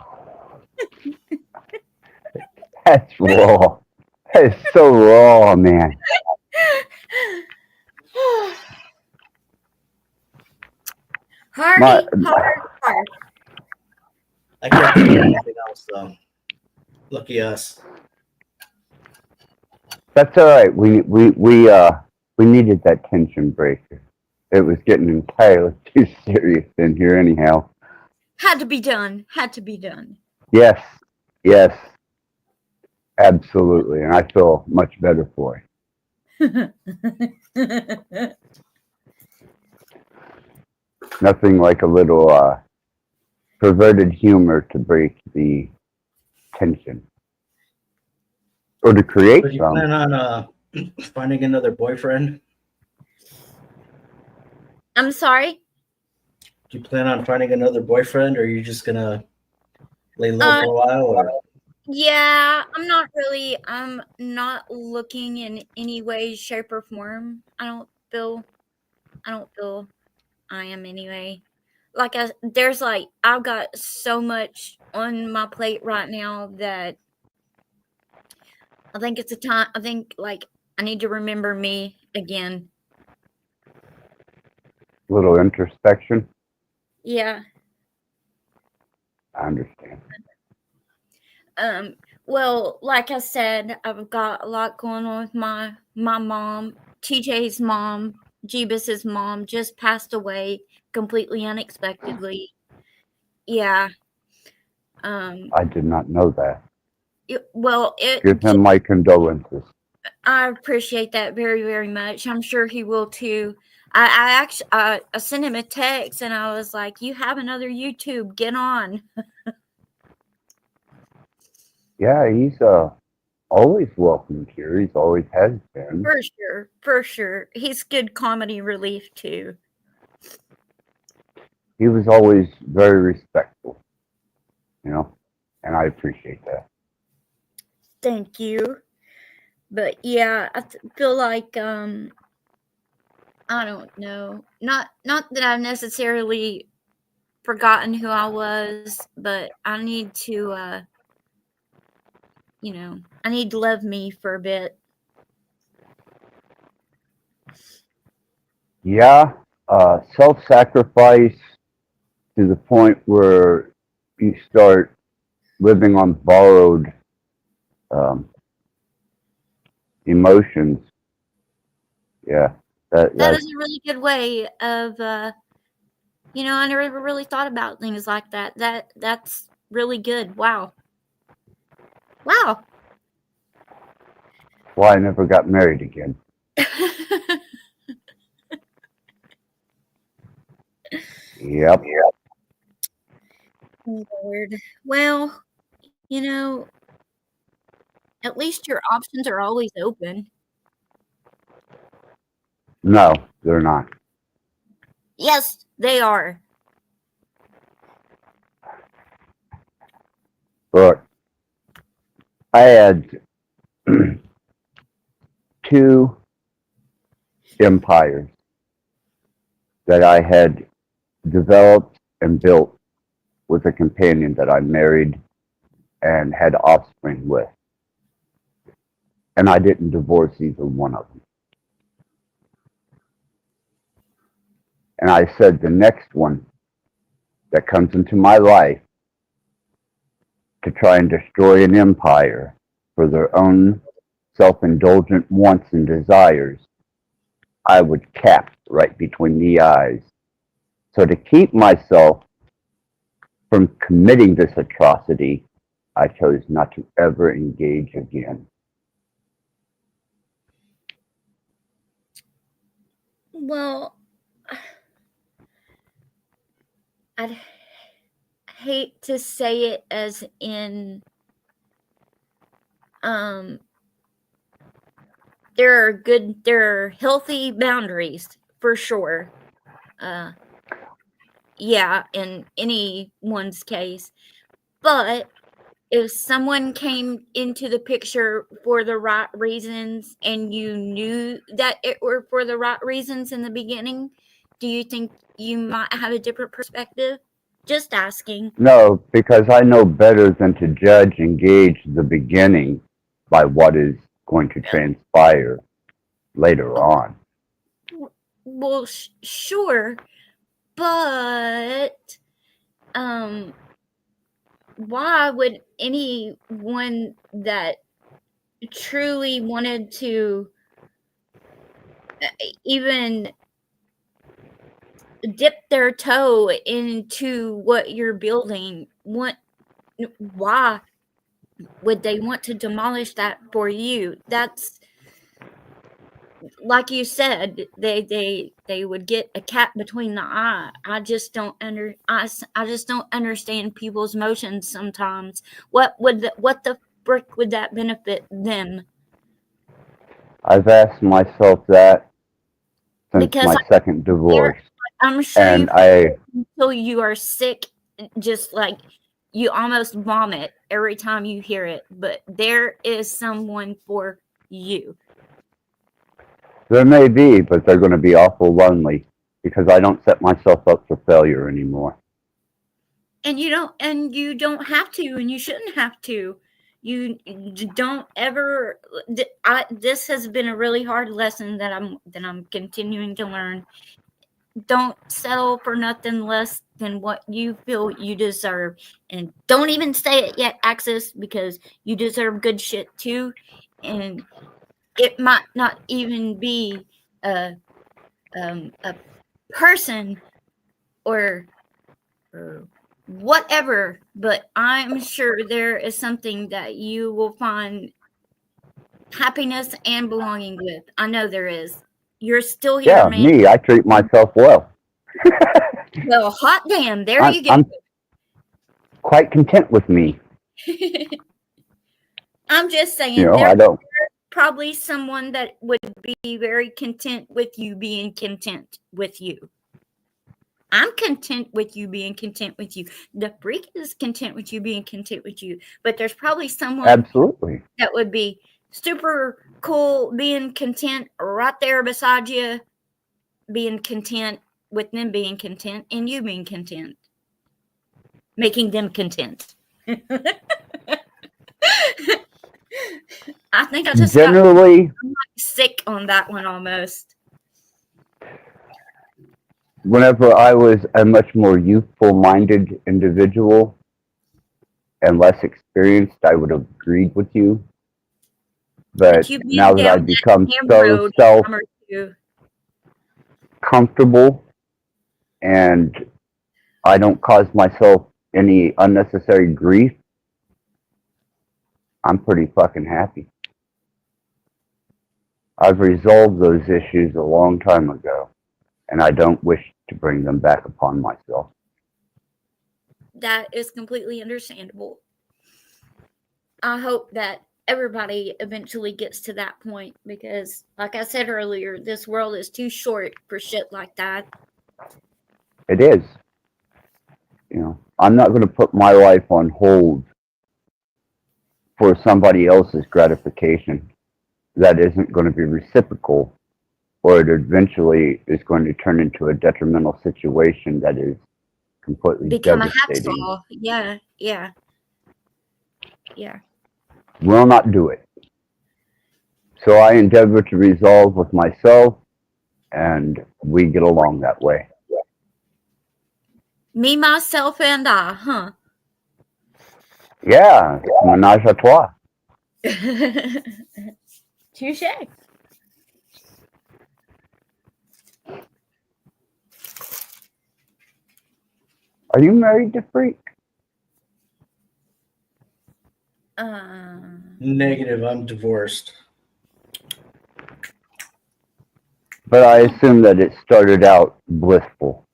that's raw. That is so raw, man. My, Hardy, hard. I can't think of anything else though. Lucky us. that's all right. We needed that tension breaker. It was getting entirely too serious in here, anyhow. Had to be done. Had to be done. Yes, yes, absolutely, and I feel much better for it. Nothing like a little perverted humor to break the tension or to create So do you some. plan on finding another boyfriend? I'm sorry. Do you plan on finding another boyfriend, or are you just gonna lay low for a while? Or Yeah, I'm not looking in any way, shape, or form. I don't feel I am anyway. I've got so much on my plate right now that I think it's a time. I think like I need to remember me again. Little introspection. Yeah. I understand. Well, like I said, I've got a lot going on with my mom. TJ's mom, Jeebus's mom, just passed away completely unexpectedly. Yeah. I did not know that. Give It him my condolences. I appreciate that very, very much. I'm sure he will too. I sent him a text and I was like, "You have another YouTube. Get on." Yeah, he's always welcome here. He's always has been. For sure. He's good comedy relief too. He was always very respectful, and I appreciate that. Thank you. But yeah, feel like I don't know. Not that I've necessarily forgotten who I was, but I need to I need to love me for a bit. Yeah, self-sacrifice to the point where you start living on borrowed um, emotions. Yeah, That that is a really good way of I never really thought about things like that. That's really good. Wow. Wow. why I never got married again. Yep. Lord. Well, at least your options are always open. No, they're not. Yes, they are. Look, I had two empires that I had developed and built with a companion that I married and had offspring with. And I didn't divorce either one of them. And I said, the next one that comes into my life to try and destroy an empire for their own self-indulgent wants and desires, I would cap right between the eyes. So to keep myself from committing this atrocity, I chose not to ever engage again. Well, I'd hate to say it as in there are healthy boundaries for sure. Yeah, in anyone's case. But if someone came into the picture for the right reasons and you knew that it were for the right reasons in the beginning, do you think you might have a different perspective? Just asking. No, because I know better than to judge and gauge the beginning by what is going to transpire later on. Well, sure, but why would anyone that truly wanted to even dip their toe into what you're building, why would they want to demolish that for you? That's like you said, they would get a cat between the eye. I just don't understand people's emotions sometimes. What the frick would that benefit them? I've asked myself that since Because my second divorce. I'm sure And until you are sick, just like you almost vomit every time you hear it. But there is someone for you. There may be, but they're going to be awful lonely because I don't set myself up for failure anymore. And you don't have to, and you shouldn't have to. You don't ever. This has been a really hard lesson that I'm continuing to learn. Don't settle for nothing less than what you feel you deserve, and don't even say it yet, Axis, because you deserve good shit too, and it might not even be a person or whatever, but I'm sure there is something that you will find happiness and belonging with. I know there is. You're still here, Yeah, man. me, I treat myself well. Well, hot damn, there you go. I'm quite content with me. I'm just saying, You know, there's I don't. probably someone that would be very content with you being content with you. I'm content with you being content with you. The freak is content with you being content with you. But there's probably someone Absolutely that would be super cool being content right there beside you, being content with them being content and you being content. Making them content. I think I just generally got sick on that one almost. Whenever I was a much more youthful-minded individual and less experienced, I would have agreed with you. But you now that I've become so self-comfortable and I don't cause myself any unnecessary grief, I'm pretty fucking happy. I've resolved those issues a long time ago, and I don't wish to bring them back upon myself. That is completely understandable. I hope that everybody eventually gets to that point because, like I said earlier, this world is too short for shit like that. It is. You know, I'm not going to put my life on hold for somebody else's gratification that isn't going to be reciprocal, or it eventually is going to turn into a detrimental situation that is completely become devastating. A hacksaw. Yeah. Will not do it. So I endeavor to resolve with myself, and we get along that way. Me, myself, and I, huh? Yeah, ménage à trois. Touche. Are you married to Freak? Negative, I'm divorced. But I assume that it started out blissful.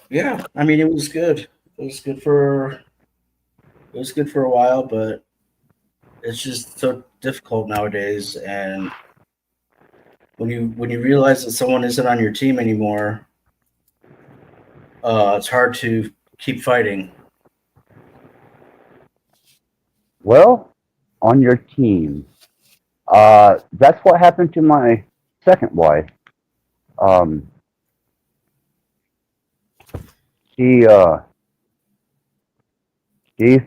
Yeah, I mean, it was good. It was good for a while, but it's just so difficult nowadays, and when you realize that someone isn't on your team anymore, it's hard to keep fighting. Well, on your team. That's what happened to my second wife. Um, she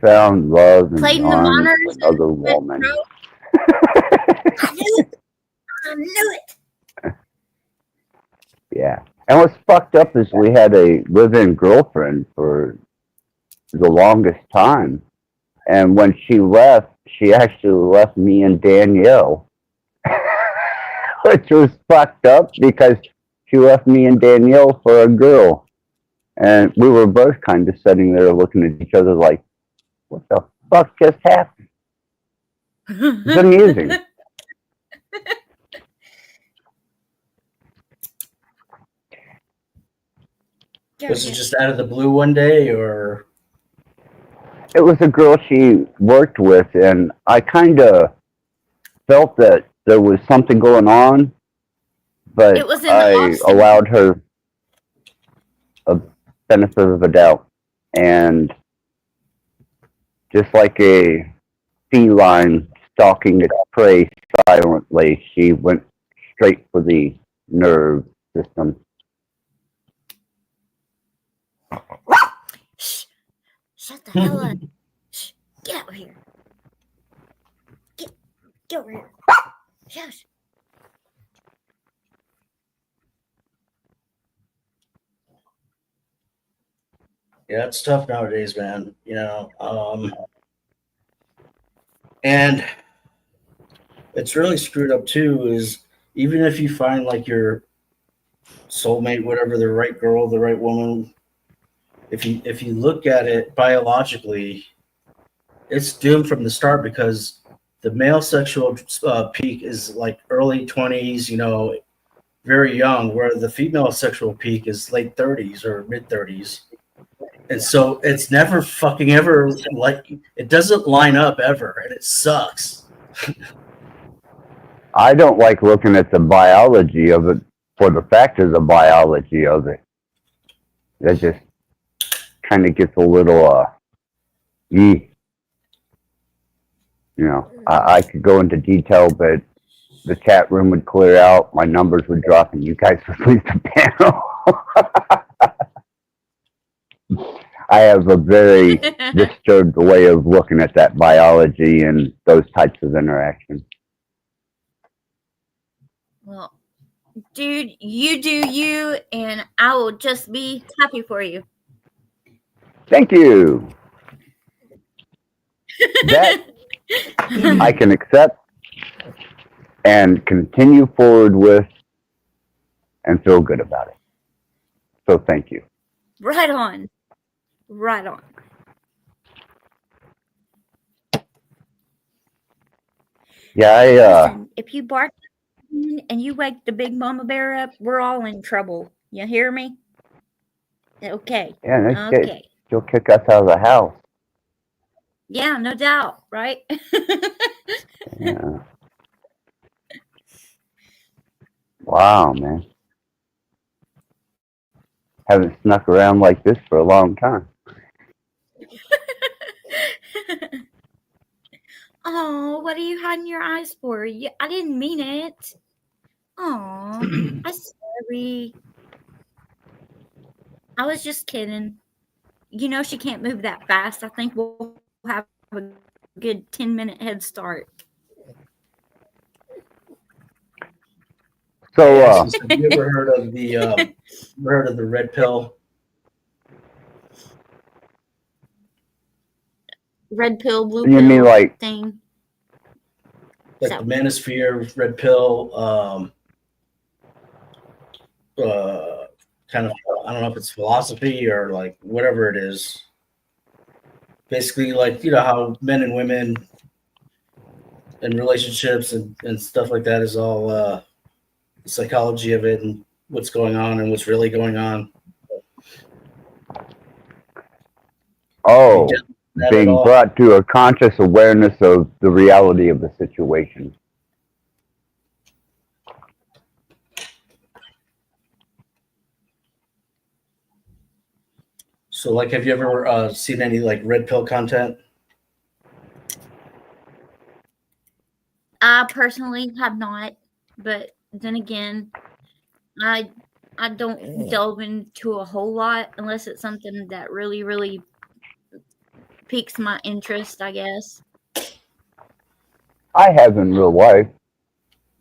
found love in Played the in the arms monitors of another and went woman. pro. I knew it. I knew it. Yeah. And what's fucked up is we had a live-in girlfriend for the longest time. And when she left, she actually left me and Danielle, which was fucked up because she left me and Danielle for a girl. And we were both kind of sitting there looking at each other like, what the fuck just happened? It's amusing. Was it just out of the blue one day, or? It was a girl she worked with, and I kind of felt that there was something going on, but It was in the I off-season. allowed her a benefit of the doubt. And just like a feline stalking its prey silently, she went straight for the nerve system. Shh. Shut the hell up. Shh. Get over here. Get over here. Shush. Yeah, it's tough nowadays, man. And it's really screwed up too. Is even if you find like your soulmate, whatever, the right girl, the right woman, if you look at it biologically, it's doomed from the start because the male sexual peak is like early 20s, very young, where the female sexual peak is late 30s or mid 30s. And so it's never fucking ever like it doesn't line up ever, and it sucks. I don't like looking at the biology of it for the fact of the biology of it. That just kind of gets a little, I could go into detail, but the chat room would clear out, my numbers would drop, and you guys would leave the panel. I have a very disturbed way of looking at that biology and those types of interactions. Well, dude, you do you, and I will just be happy for you. Thank you. That I can accept and continue forward with and feel good about it. So thank you. Right on. Right on. Yeah, Listen, if you bark and you wake the big mama bear up, we're all in trouble. You hear me? Okay. Okay. She'll kick us out of the house. Yeah, no doubt, right? Yeah. Wow, man. Haven't snuck around like this for a long time. Oh, what are you hiding your eyes for? I didn't mean it. Oh, I'm sorry. I was just kidding. She can't move that fast. I think we'll have a good 10-minute head start. So, have you ever heard of the red pill? Red pill, blue you pill mean like thing. Like the manosphere, red pill, kind of, I don't know if it's philosophy or like whatever it is. Basically, like, how men and women and relationships and stuff like that is all the psychology of it and what's going on and what's really going on. Oh, being brought to a conscious awareness of the reality of the situation. So, like, have you ever seen any like red pill content? I personally have not, but then again, I don't delve into a whole lot unless it's something that really piques my interest, I guess. I have in real life,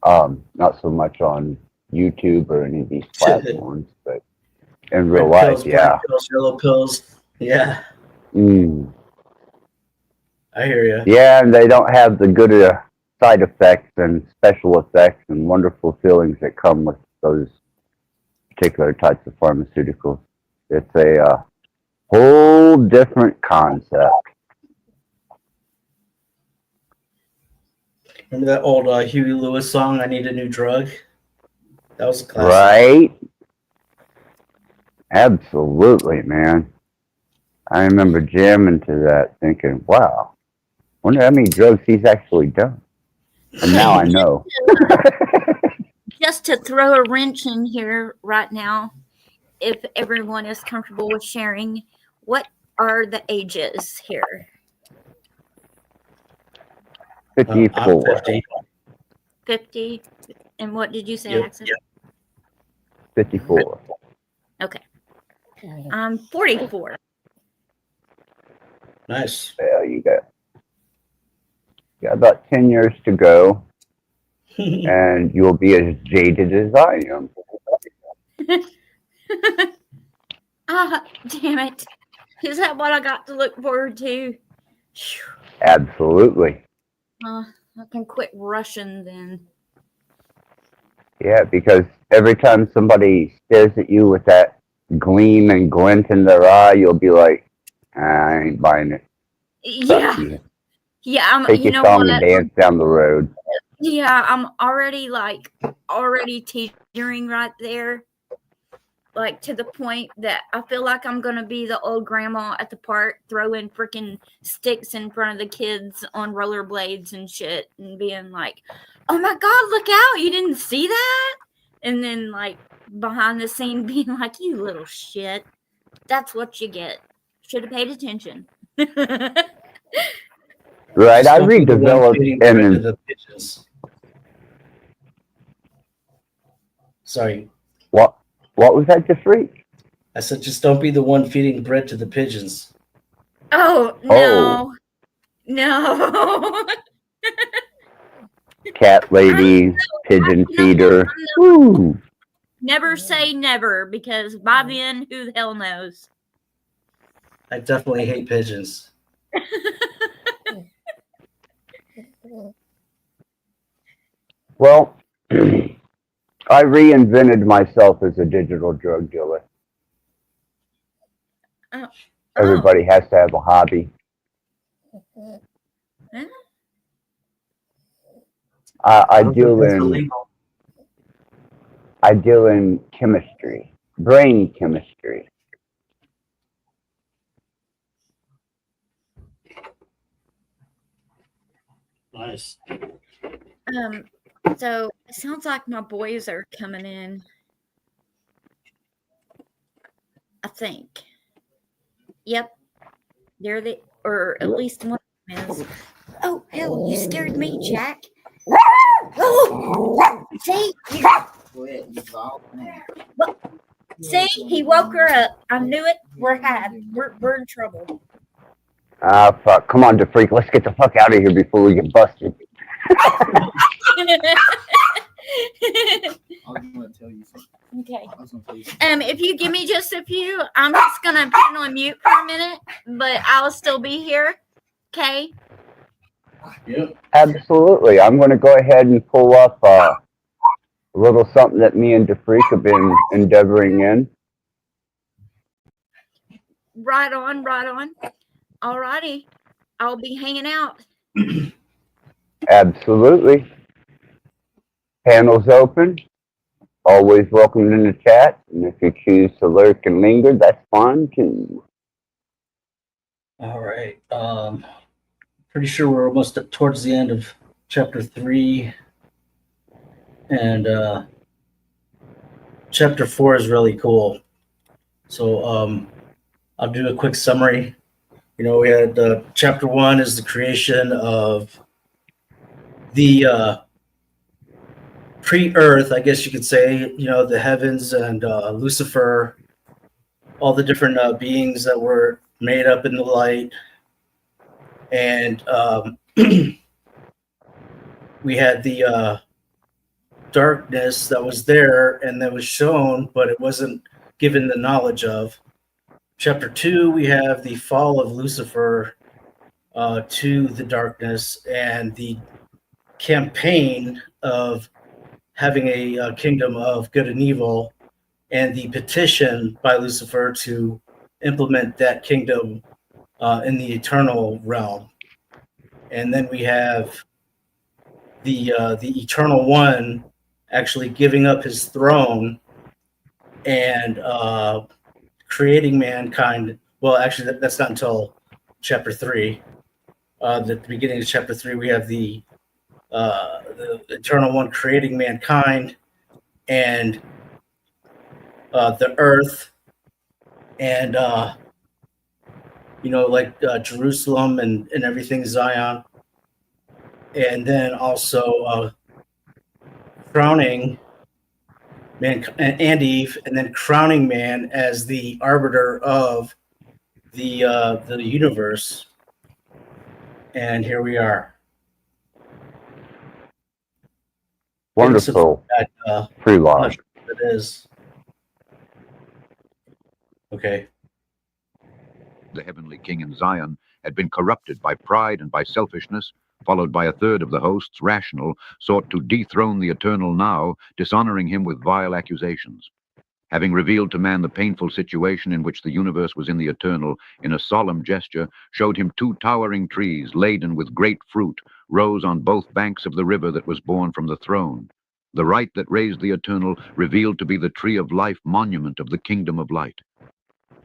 not so much on YouTube or any of these platforms, but in real Red life, pills, yeah. black pills, yellow pills. Yeah, Mm. I hear you. Yeah, and they don't have the good side effects and special effects and wonderful feelings that come with those particular types of pharmaceuticals. It's a whole different concept. Remember that old Huey Lewis song, I Need a New Drug? That was a classic. Right? Absolutely, man. I remember jamming to that thinking, wow, wonder how many drugs he's actually done. And now I know. Just to throw a wrench in here right now, if everyone is comfortable with sharing, what are the ages here? 54. I'm 50. 50? And what did you say, Yep, Axel? yep. 54. Okay. I'm 44. Nice. Well, you got about 10 years to go, and you'll be as jaded as I am. Ah, damn it. Is that what I got to look forward to? Absolutely. I can quit rushing then. Yeah, because every time somebody stares at you with that gleam and glint in their eye, you'll be like, I ain't buying it. Yeah. Yeah, Take you your know song what? and dance down the road. Yeah, I'm already teetering right there. Like to the point that I feel like I'm gonna be the old grandma at the park throwing freaking sticks in front of the kids on rollerblades and shit and being like, oh my god, look out, you didn't see that? And then like behind the scene being like, you little shit. That's what you get. Should have paid attention. Right, Just I don't be the one feeding redeveloped bread to and the pigeons. Sorry. what was that, Jeffrey? I said, just don't be the one feeding bread to the pigeons. Oh no. No. Cat lady, pigeon feeder. Woo. Never say never, because by then, who the hell knows? I definitely hate pigeons. Well, I reinvented myself as a digital drug dealer. Oh. Everybody has to have a hobby. Huh? I deal in chemistry, brain chemistry. Nice. So it sounds like my boys are coming in. I think. Yep. They're or at least one of them is. Oh, hell, you scared me, Jack. Oh, see? See, he woke her up. I knew it. We're in trouble. Ah, fuck. Come on, DeFreak. Let's get the fuck out of here before we get busted. I was going to tell you something. Okay. I was going to tell you something. If you give me just a few, I'm just gonna put on mute for a minute, but I'll still be here. Okay. Yep. Absolutely. I'm going to go ahead and pull up a little something that me and DeFreak have been endeavoring in. Right on, right on. Alrighty. I'll be hanging out. Absolutely. Panel's open. Always welcome in the chat. And if you choose to lurk and linger, that's fine too. All right. Pretty sure we're almost towards the end of chapter 3. And chapter 4 is really cool. So I'll do a quick summary. We had chapter 1 is the creation of the pre-Earth, I guess you could say. The heavens and Lucifer, all the different beings that were made up in the light, and we had the darkness that was there and that was shown, but it wasn't given the knowledge of. Chapter 2, we have the fall of Lucifer to the darkness and the campaign of having a kingdom of good and evil, and the petition by Lucifer to implement that kingdom in the eternal realm. And then we have the Eternal One actually giving up his throne and creating mankind. Well, actually, that's not until chapter 3. At the beginning of chapter 3, we have the Eternal One creating mankind and the earth, and Jerusalem and everything, Zion, and then also crowning man and Eve, and then crowning man as the arbiter of the universe. And here we are. Wonderful. Pre-log. It is. Okay. The heavenly king in Zion had been corrupted by pride and by selfishness, followed by a third of the hosts, rational, sought to dethrone the eternal now, dishonoring him with vile accusations. Having revealed to man the painful situation in which the universe was in the eternal, in a solemn gesture, showed him 2 towering trees laden with great fruit, rose on both banks of the river that was born from the throne. The right that raised the eternal revealed to be the tree of life, monument of the kingdom of light.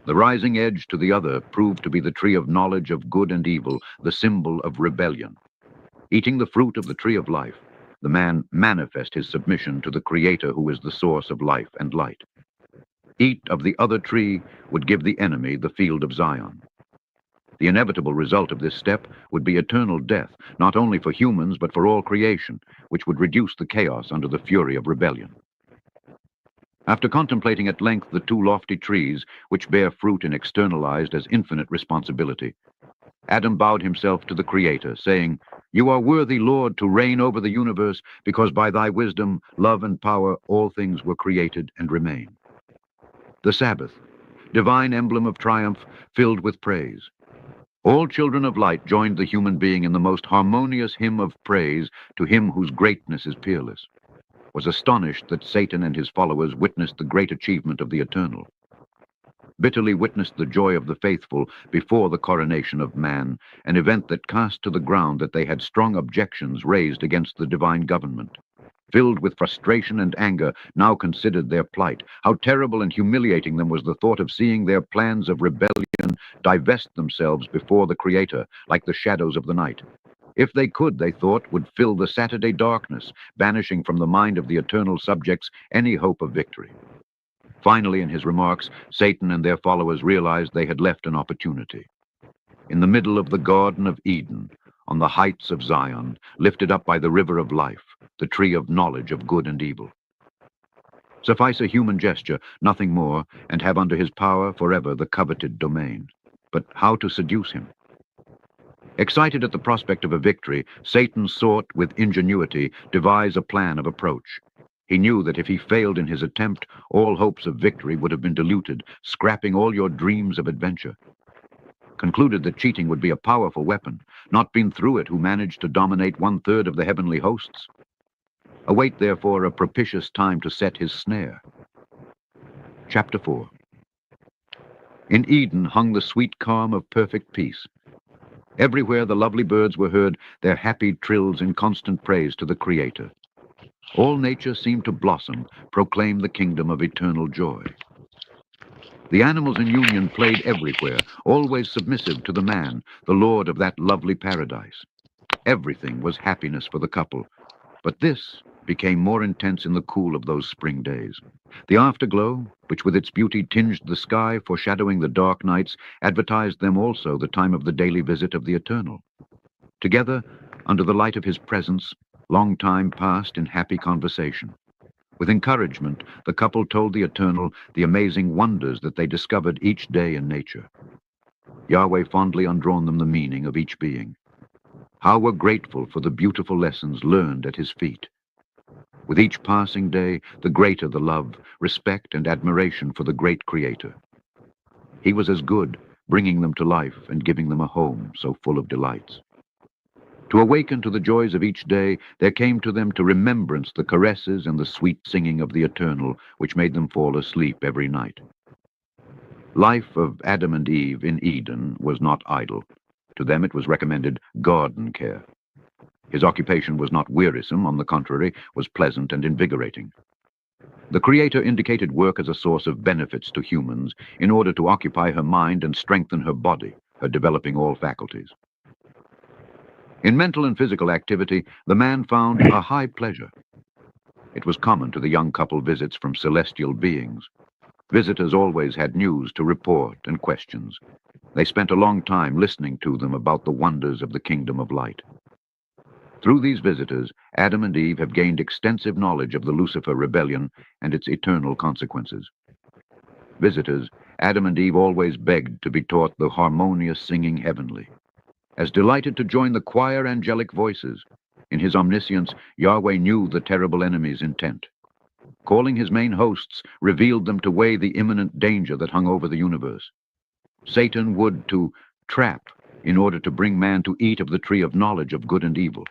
The rising edge to the other proved to be the tree of knowledge of good and evil, the symbol of rebellion. Eating the fruit of the tree of life, the man manifest his submission to the Creator who is the source of life and light. Eat of the other tree would give the enemy the field of Zion. The inevitable result of this step would be eternal death, not only for humans but for all creation, which would reduce the chaos under the fury of rebellion. After contemplating at length the 2 lofty trees, which bear fruit and externalized as infinite responsibility, Adam bowed himself to the Creator, saying, "You are worthy, Lord, to reign over the universe, because by thy wisdom, love, and power all things were created and remain." The Sabbath, divine emblem of triumph, filled with praise. All children of light joined the human being in the most harmonious hymn of praise to him whose greatness is peerless. Was astonished that Satan and his followers witnessed the great achievement of the eternal. Bitterly witnessed the joy of the faithful before the coronation of man, an event that cast to the ground that they had strong objections raised against the divine government. Filled with frustration and anger, now considered their plight. How terrible and humiliating them was the thought of seeing their plans of rebellion divest themselves before the Creator, like the shadows of the night. If they could, they thought, would fill the Saturday darkness, banishing from the mind of the eternal subjects any hope of victory. Finally, in his remarks, Satan and their followers realized they had left an opportunity. In the middle of the Garden of Eden, on the heights of Zion, lifted up by the river of life, the tree of knowledge of good and evil. Suffice a human gesture, nothing more, and have under his power forever the coveted domain. But how to seduce him? Excited at the prospect of a victory, Satan sought, with ingenuity, devise a plan of approach. He knew that if he failed in his attempt, all hopes of victory would have been diluted, scrapping all your dreams of adventure. Concluded that cheating would be a powerful weapon, not been through it who managed to dominate 1/3 of the heavenly hosts. Await, therefore, a propitious time to set his snare. Chapter 4. In Eden hung the sweet calm of perfect peace. Everywhere the lovely birds were heard, their happy trills in constant praise to the Creator. All nature seemed to blossom, proclaim the kingdom of eternal joy. The animals in union played everywhere, always submissive to the man, the lord of that lovely paradise. Everything was happiness for the couple. But this became more intense in the cool of those spring days. The afterglow, which with its beauty tinged the sky, foreshadowing the dark nights, advertised them also the time of the daily visit of the Eternal. Together, under the light of his presence, long time passed in happy conversation. With encouragement, the couple told the Eternal the amazing wonders that they discovered each day in nature. Yahweh fondly undrawn them the meaning of each being. How we're grateful for the beautiful lessons learned at his feet. With each passing day, the greater the love, respect, and admiration for the great Creator. He was as good, bringing them to life and giving them a home so full of delights. To awaken to the joys of each day, there came to them to remembrance the caresses and the sweet singing of the Eternal, which made them fall asleep every night. Life of Adam and Eve in Eden was not idle. To them it was recommended garden care. His occupation was not wearisome, on the contrary, was pleasant and invigorating. The Creator indicated work as a source of benefits to humans in order to occupy her mind and strengthen her body, her developing all faculties. In mental and physical activity, the man found a high pleasure. It was common to the young couple visits from celestial beings. Visitors always had news to report and questions. They spent a long time listening to them about the wonders of the kingdom of light. Through these visitors, Adam and Eve have gained extensive knowledge of the Lucifer rebellion and its eternal consequences. Visitors, Adam and Eve always begged to be taught the harmonious singing heavenly. As delighted to join the choir angelic voices, in his omniscience, Yahweh knew the terrible enemy's intent. Calling his main hosts, revealed them to weigh the imminent danger that hung over the universe. Satan would to trap in order to bring man to eat of the tree of knowledge of good and evil.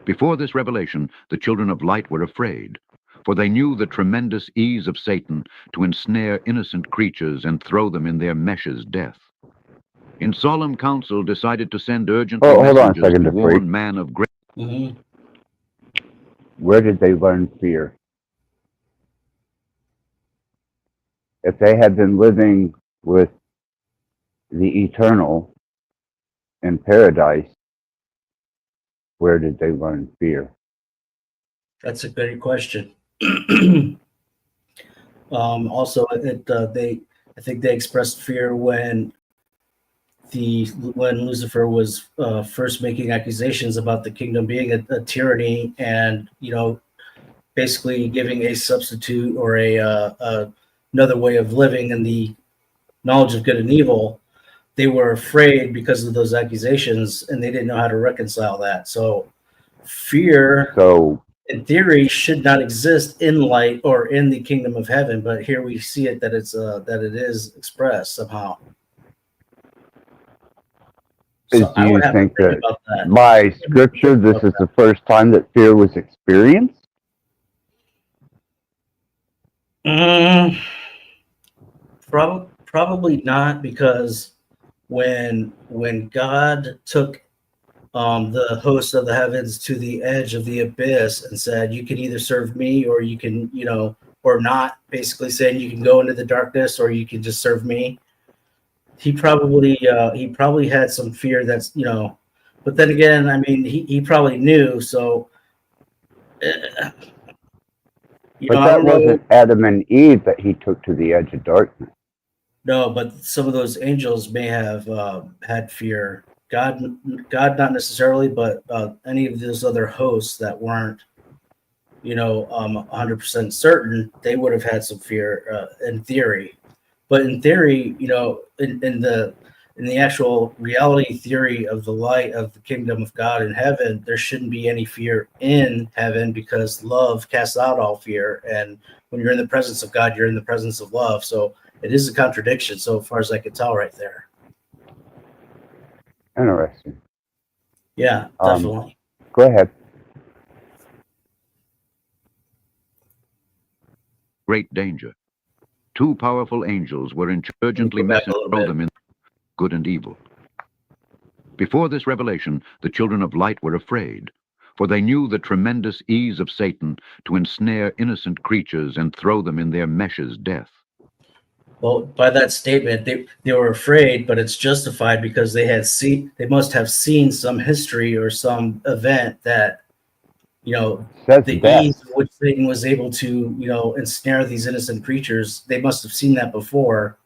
Before this revelation, the children of light were afraid, for they knew the tremendous ease of Satan to ensnare innocent creatures and throw them in their meshes death. In solemn council decided to send urgently hold on a messengers second, to Dupree. warn man of great... Where did they learn fear? If they had been living with the Eternal in paradise, where did they learn fear? That's a great question. Also, I think they expressed fear when Lucifer was first making accusations about the kingdom being a tyranny, and basically giving a substitute or another way of living in the knowledge of good and evil. They were afraid because of those accusations, and they didn't know how to reconcile that. So fear, in theory, should not exist in light or in the kingdom of heaven, but here we see it that it is expressed somehow. So Do you think that about that. by scripture this is the first time that fear was experienced? Probably not, because when God took the host of the heavens to the edge of the abyss and said, you can either serve me or you can, or not, basically saying you can go into the darkness or you can just serve me. He probably had some fear that's, but then again, I mean, he probably knew. So, But that wasn't Adam and Eve that he took to the edge of darkness. No, but some of those angels may have had fear. God not necessarily, but any of those other hosts that weren't, 100% certain, they would have had some fear in theory. But in theory, in the actual reality theory of the light of the kingdom of God in heaven, there shouldn't be any fear in heaven, because love casts out all fear. And when you're in the presence of God, you're in the presence of love. So it is a contradiction, so far as I can tell, right there. Interesting. Yeah, definitely. Go ahead. Great danger. Two powerful angels were urgently messaged to throw them in good and evil. Before this revelation, the children of light were afraid, for they knew the tremendous ease of Satan to ensnare innocent creatures and throw them in their meshes death. Well, by that statement, they were afraid, but it's justified because they must have seen some history or some event that, Says the best. ease with which Satan was able to, ensnare these innocent creatures. They must have seen that before.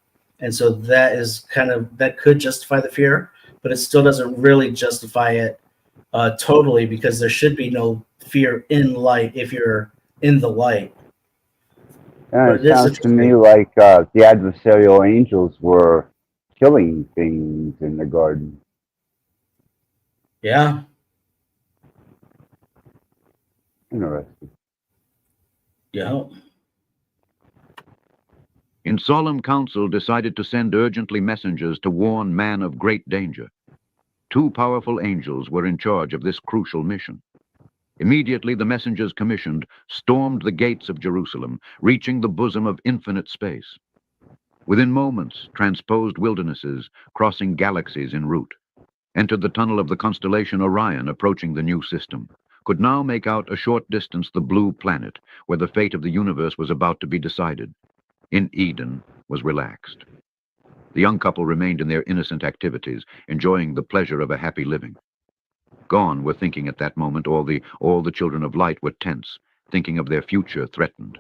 And so that is that could justify the fear, but it still doesn't really justify it totally, because there should be no fear in light if you're in the light. And But it it is sounds to me interesting. like the adversarial angels were killing things in the garden. Yeah. Interesting. Yeah. In solemn council decided to send urgently messengers to warn man of great danger. 2 powerful angels were in charge of this crucial mission. Immediately the messengers commissioned stormed the gates of Jerusalem, reaching the bosom of infinite space. Within moments, transposed wildernesses, crossing galaxies en route. Entered the tunnel of the constellation Orion approaching the new system. Could now make out a short distance the blue planet, where the fate of the universe was about to be decided. In Eden was relaxed. The young couple remained in their innocent activities, enjoying the pleasure of a happy living. Gone were thinking at that moment all the children of light were tense, thinking of their future threatened.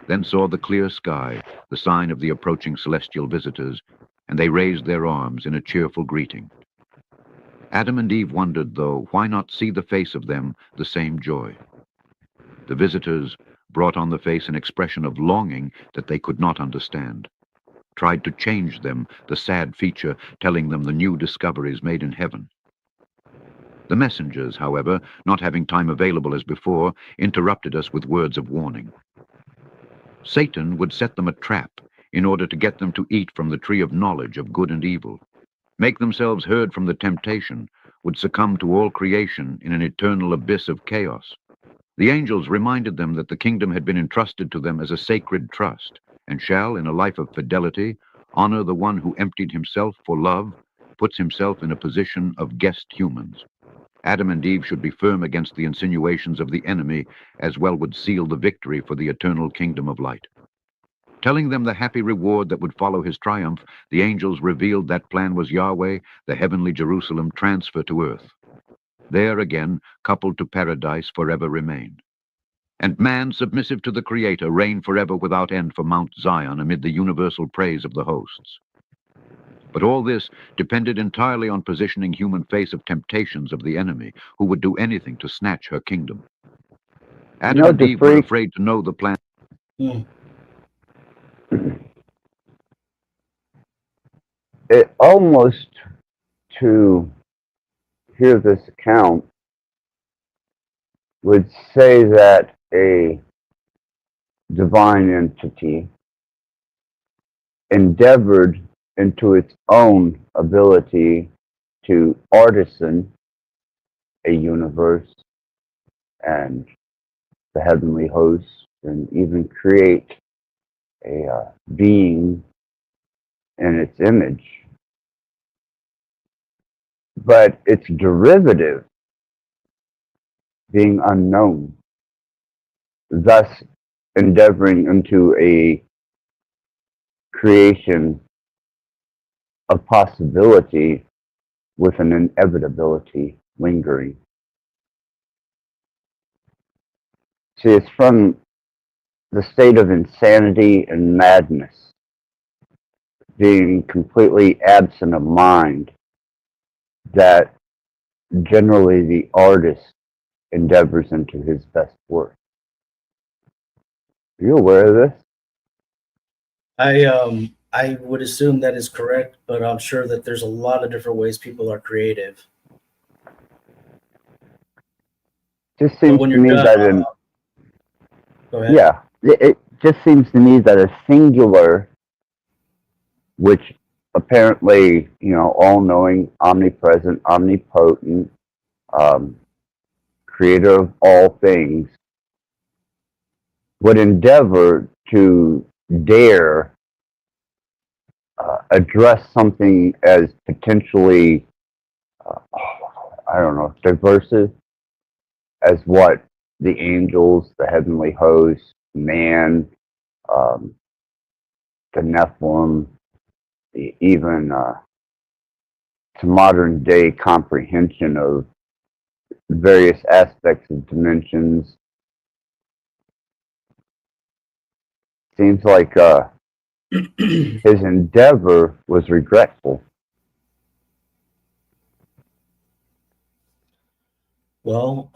Then saw the clear sky, the sign of the approaching celestial visitors, and they raised their arms in a cheerful greeting. Adam and Eve wondered, though, why not see the face of them the same joy? The visitors brought on the face an expression of longing that they could not understand. Tried to change them, the sad feature telling them the new discoveries made in heaven. The messengers, however, not having time available as before, interrupted us with words of warning. Satan would set them a trap in order to get them to eat from the tree of knowledge of good and evil, make themselves heard from the temptation, would succumb to all creation in an eternal abyss of chaos. The angels reminded them that the kingdom had been entrusted to them as a sacred trust, and shall, in a life of fidelity, honor the one who emptied himself for love, puts himself in a position of guest humans. Adam and Eve should be firm against the insinuations of the enemy, as well would seal the victory for the eternal kingdom of light. Telling them the happy reward that would follow his triumph, the angels revealed that plan was Yahweh, the heavenly Jerusalem, transfer to earth. There again, coupled to paradise, forever remain. And man, submissive to the Creator, reign forever without end for Mount Zion amid the universal praise of the hosts. But all this depended entirely on positioning human face of temptations of the enemy, who would do anything to snatch her kingdom. Adam and Eve were afraid to know the plan. It almost, to hear this account, would say that a divine entity endeavored into its own ability to artisan a universe and the heavenly hosts, and even create a being in its image. But its derivative being unknown, thus endeavoring into a creation of possibility with an inevitability lingering. See, it's from the state of insanity and madness, being completely absent of mind, that generally the artist endeavors into his best work. Are you aware of this? I would assume that is correct, but I'm sure that there's a lot of different ways people are creative. Just seems when to you're me done, that go ahead. yeah, it just seems to me that a singular, which apparently, all-knowing, omnipresent, omnipotent, creator of all things, would endeavor to dare address something as potentially, diverse as what the angels, the heavenly hosts, man, the Nephilim, even to modern day comprehension of various aspects of dimensions. Seems like his endeavor was regretful. Well,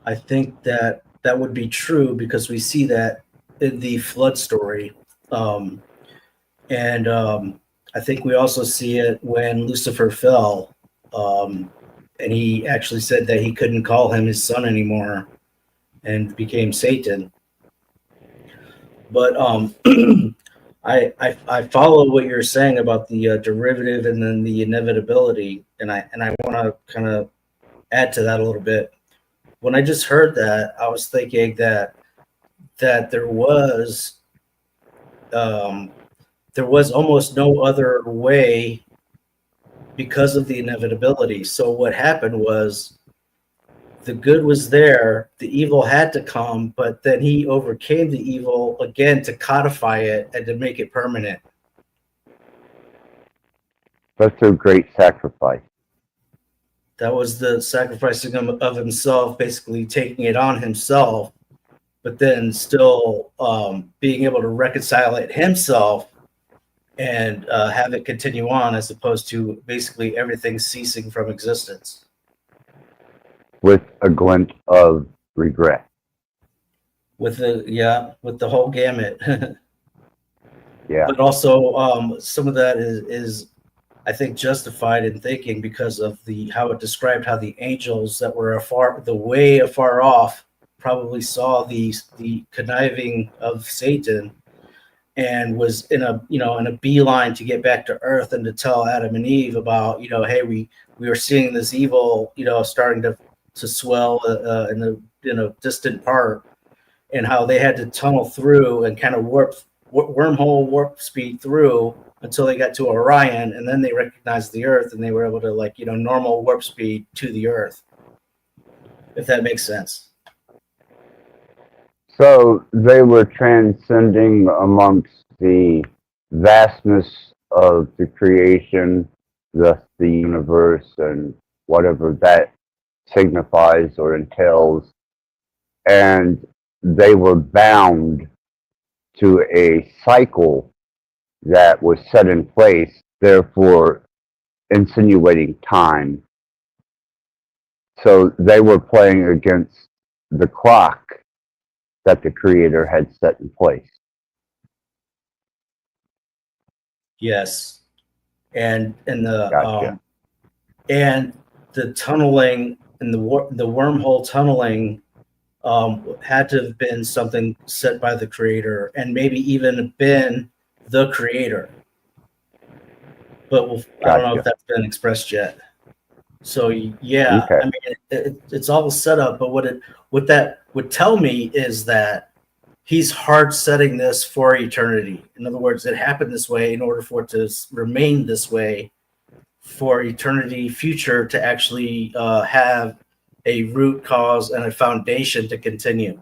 I think that that would be true because we see that in the flood story. Um, and I think we also see it when Lucifer fell. And he actually said that he couldn't call him his son anymore and became Satan. But I follow what you're saying about the derivative and then the inevitability, and I want to kind of add to that a little bit. When I just heard that, I was thinking that there was almost no other way because of the inevitability. So what happened was the good was there, the evil had to come, but then he overcame the evil again to codify it and to make it permanent. That's a great sacrifice. That was the sacrificing of himself, basically taking it on himself, but then still being able to reconcile it himself and have it continue on, as opposed to basically everything ceasing from existence. With a glint of regret. With the whole gamut. Yeah. But also some of that is I think justified in thinking because of how it described how the angels that were way afar off probably saw the conniving of Satan and was in a beeline to get back to Earth and to tell Adam and Eve about, hey, we were seeing this evil, starting to swell in a distant part, and how they had to tunnel through and kind of wormhole warp speed through until they got to Orion, and then they recognized the Earth and they were able to normal warp speed to the Earth, if that makes sense. So they were transcending amongst the vastness of the creation, thus the universe and whatever that signifies or entails, and they were bound to a cycle that was set in place, therefore insinuating time. So they were playing against the clock that the Creator had set in place. Yes, and the Gotcha. and the tunneling and the wormhole tunneling had to have been something set by the Creator, and maybe even been the Creator. But I don't know if that's been expressed yet. So yeah, Okay. I mean, it's all set up. But what that would tell me is that he's hard setting this for eternity. In other words, it happened this way in order for it to remain this way for eternity future, to actually have a root cause and a foundation to continue.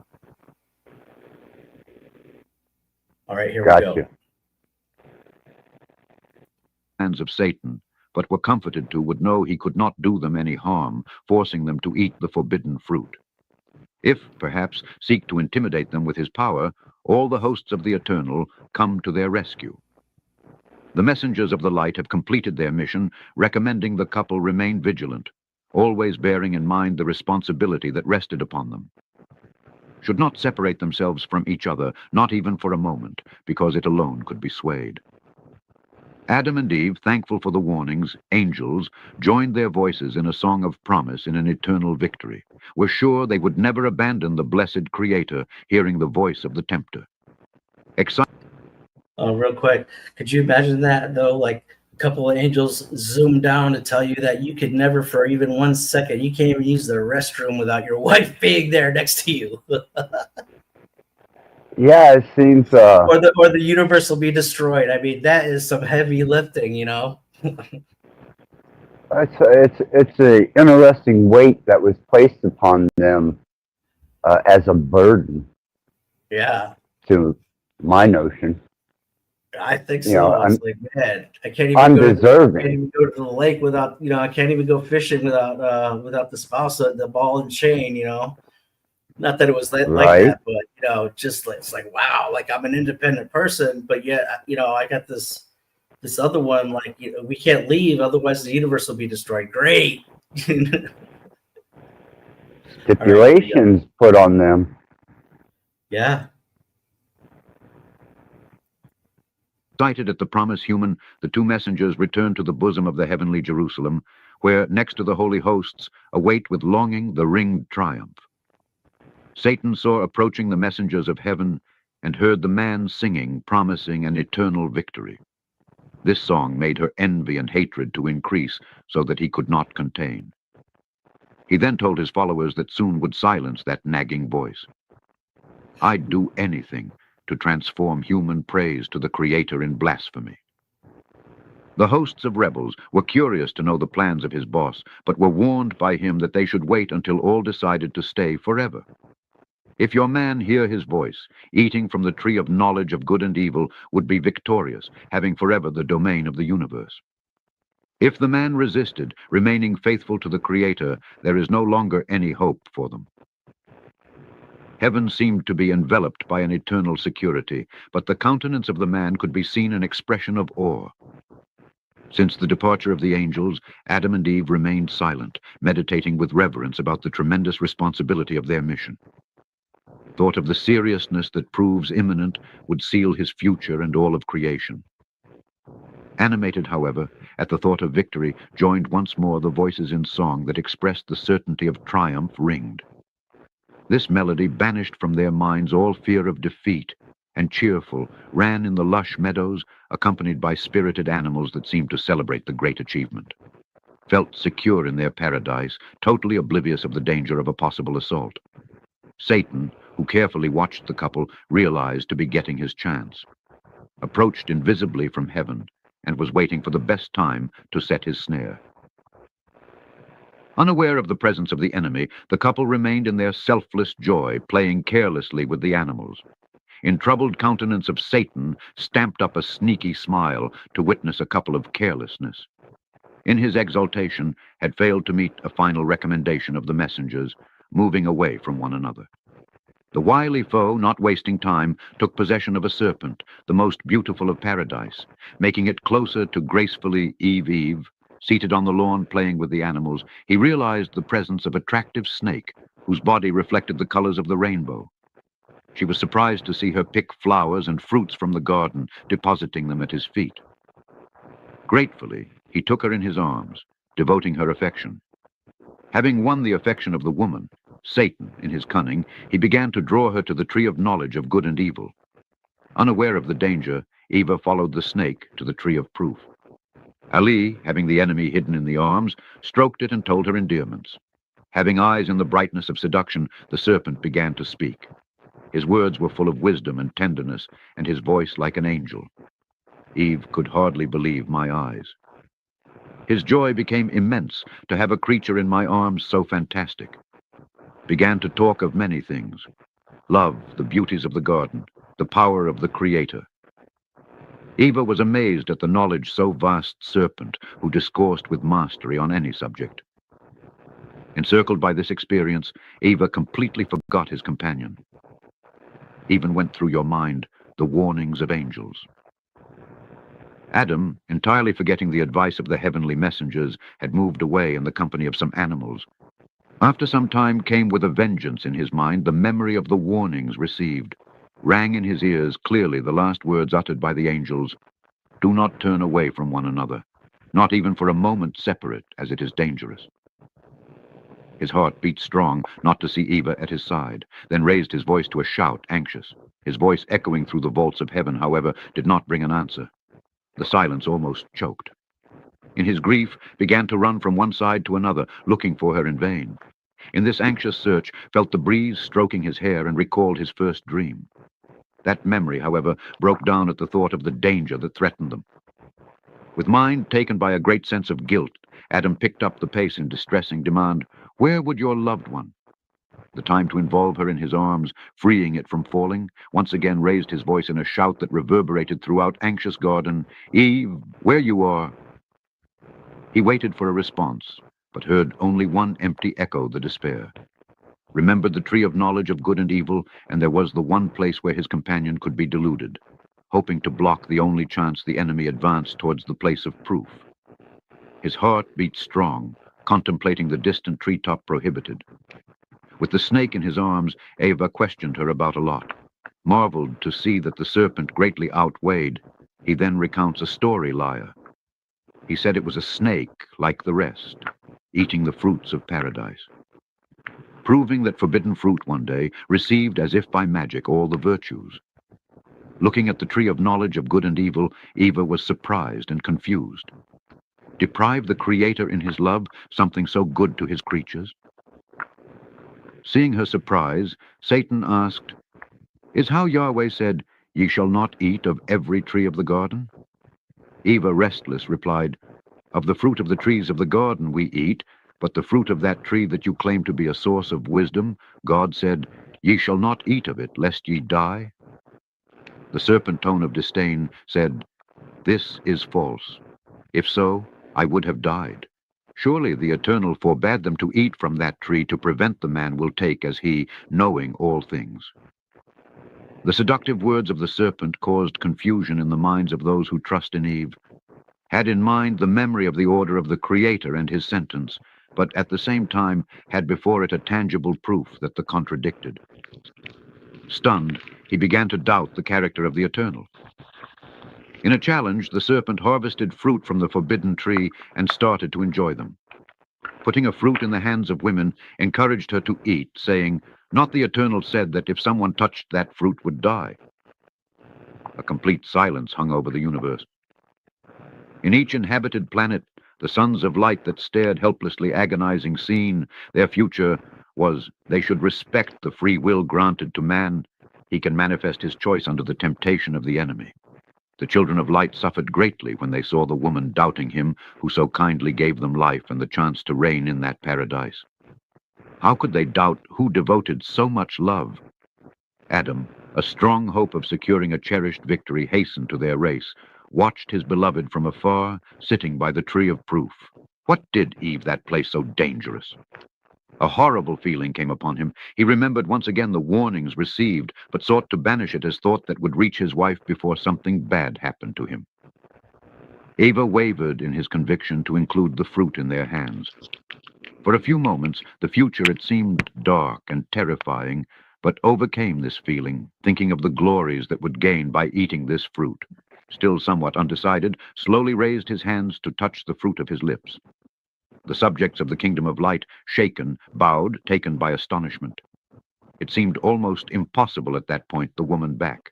All right, here we go. Hands of Satan, but were comforted to would know he could not do them any harm, forcing them to eat the forbidden fruit. If, perhaps, seek to intimidate them with his power, all the hosts of the Eternal come to their rescue. The messengers of the light have completed their mission, recommending the couple remain vigilant, always bearing in mind the responsibility that rested upon them. Should not separate themselves from each other, not even for a moment, because it alone could be swayed. Adam and Eve, thankful for the warnings, angels, joined their voices in a song of promise in an eternal victory, were sure they would never abandon the blessed Creator, hearing the voice of the tempter. Real quick, could you imagine that, though? Like a couple of angels zoom down to tell you that you could never, for even 1 second, you can't even use the restroom without your wife being there next to you. Yeah, it seems. Or the universe will be destroyed. I mean, that is some heavy lifting, It's a interesting weight that was placed upon them as a burden. Yeah. To my notion. I think You know, so. It's like, man, I can't even undeserving. go to the lake without, I can't even go fishing without the spouse, the ball and chain. Not that it was like Right? that, but just like, it's like, wow, like I'm an independent person, but yet I got this other one, like, we can't leave, otherwise the universe will be destroyed. Great. All right, here we go. Stipulations put on them. Yeah. Sighted at the promised human, the two messengers returned to the bosom of the heavenly Jerusalem, where, next to the holy hosts, await with longing the ringed triumph. Satan saw approaching the messengers of heaven and heard the man singing, promising an eternal victory. This song made her envy and hatred to increase so that he could not contain. He then told his followers that soon would silence that nagging voice. I'd do anything to transform human praise to the Creator in blasphemy. The hosts of rebels were curious to know the plans of his boss, but were warned by him that they should wait until all decided to stay forever. If your man hear his voice, eating from the tree of knowledge of good and evil would be victorious, having forever the domain of the universe. If the man resisted, remaining faithful to the Creator, there is no longer any hope for them. Heaven seemed to be enveloped by an eternal security, but the countenance of the man could be seen an expression of awe. Since the departure of the angels, Adam and Eve remained silent, meditating with reverence about the tremendous responsibility of their mission. Thought of the seriousness that proves imminent would seal his future and all of creation. Animated, however, at the thought of victory, joined once more the voices in song that expressed the certainty of triumph ringed. This melody banished from their minds all fear of defeat, and cheerful, ran in the lush meadows, accompanied by spirited animals that seemed to celebrate the great achievement. Felt secure in their paradise, totally oblivious of the danger of a possible assault. Satan, who carefully watched the couple, realized to be getting his chance. Approached invisibly from heaven, and was waiting for the best time to set his snare. Unaware of the presence of the enemy, the couple remained in their selfless joy, playing carelessly with the animals. In troubled countenance of Satan stamped up a sneaky smile to witness a couple of carelessness. In his exaltation, had failed to meet a final recommendation of the messengers, moving away from one another. The wily foe, not wasting time, took possession of a serpent, the most beautiful of paradise, making it closer to gracefully Eve. Seated on the lawn playing with the animals, he realized the presence of attractive snake, whose body reflected the colors of the rainbow. She was surprised to see her pick flowers and fruits from the garden, depositing them at his feet. Gratefully, he took her in his arms, devoting her affection. Having won the affection of the woman, Satan, in his cunning, he began to draw her to the tree of knowledge of good and evil. Unaware of the danger, Eva followed the snake to the tree of proof. Ali, having the enemy hidden in the arms, stroked it and told her endearments. Having eyes in the brightness of seduction, the serpent began to speak. His words were full of wisdom and tenderness, and his voice like an angel. Eve could hardly believe my eyes. His joy became immense to have a creature in my arms so fantastic. Began to talk of many things. Love, the beauties of the garden, the power of the Creator. Eva was amazed at the knowledge so vast serpent, who discoursed with mastery on any subject. Encircled by this experience, Eva completely forgot his companion. Even went through your mind the warnings of angels. Adam, entirely forgetting the advice of the heavenly messengers, had moved away in the company of some animals. After some time came with a vengeance in his mind the memory of the warnings received. Rang in his ears clearly the last words uttered by the angels, "Do not turn away from one another, not even for a moment separate, as it is dangerous." His heart beat strong not to see Eva at his side, then raised his voice to a shout, anxious. His voice echoing through the vaults of heaven, however, did not bring an answer. The silence almost choked. In his grief, began to run from one side to another, looking for her in vain. In this anxious search, felt the breeze stroking his hair and recalled his first dream. That memory, however, broke down at the thought of the danger that threatened them. With mind taken by a great sense of guilt, Adam picked up the pace in distressing demand, "Where would your loved one?" the time to involve her in his arms, freeing it from falling, once again raised his voice in a shout that reverberated throughout anxious garden, "Eve, where you are!" He waited for a response, but heard only one empty echo, the despair. Remembered the tree of knowledge of good and evil, and there was the one place where his companion could be deluded, hoping to block the only chance the enemy advanced towards the place of proof. His heart beat strong, contemplating the distant treetop prohibited. With the snake in his arms, Eva questioned her about a lot, marveled to see that the serpent greatly outweighed. He then recounts a story liar. He said it was a snake like the rest, eating the fruits of paradise. Proving that forbidden fruit one day received as if by magic all the virtues. Looking at the tree of knowledge of good and evil, Eva was surprised and confused. Deprive the Creator in his love something so good to his creatures? Seeing her surprise, Satan asked, "Is how Yahweh said, 'Ye shall not eat of every tree of the garden'?" Eva, restless, replied, "Of the fruit of the trees of the garden we eat, but the fruit of that tree that you claim to be a source of wisdom, God said, 'Ye shall not eat of it, lest ye die.'" The serpent tone of disdain said, "This is false. If so, I would have died. Surely the Eternal forbade them to eat from that tree to prevent the man will take as he, knowing all things." The seductive words of the serpent caused confusion in the minds of those who trust in Eve, had in mind the memory of the order of the Creator and his sentence, but at the same time had before it a tangible proof that the contradicted. Stunned, he began to doubt the character of the Eternal. In a challenge, the serpent harvested fruit from the forbidden tree and started to enjoy them. Putting a fruit in the hands of women, encouraged her to eat, saying, "Not the Eternal said that if someone touched that fruit would die." A complete silence hung over the universe. In each inhabited planet, the sons of light that stared helplessly agonizing scene, their future was they should respect the free will granted to man. He can manifest his choice under the temptation of the enemy. The children of light suffered greatly when they saw the woman doubting him who so kindly gave them life and the chance to reign in that paradise. How could they doubt who devoted so much love? Adam, a strong hope of securing a cherished victory, hastened to their race, watched his beloved from afar, sitting by the tree of proof. What did Eve that place so dangerous? A horrible feeling came upon him. He remembered once again the warnings received, but sought to banish it as thought that would reach his wife before something bad happened to him. Eva wavered in his conviction to include the fruit in their hands. For a few moments, the future it seemed dark and terrifying, but overcame this feeling, thinking of the glories that would gain by eating this fruit. Still somewhat undecided, slowly raised his hands to touch the fruit of his lips. The subjects of the kingdom of light, shaken, bowed, taken by astonishment. It seemed almost impossible at that point the woman back.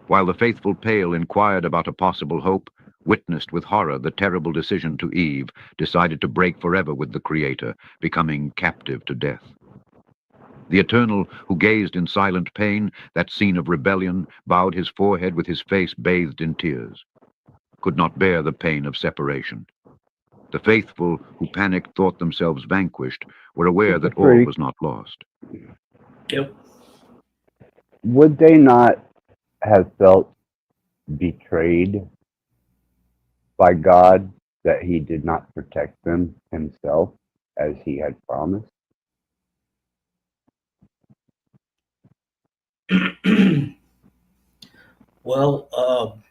While the faithful Pale inquired about a possible hope, witnessed with horror the terrible decision to Eve, decided to break forever with the Creator, becoming captive to death. The Eternal, who gazed in silent pain, that scene of rebellion, bowed his forehead with his face bathed in tears, could not bear the pain of separation. The faithful, who panicked, thought themselves vanquished, were aware that all was not lost. Yep. Would they not have felt betrayed by God that he did not protect them himself as he had promised? Well,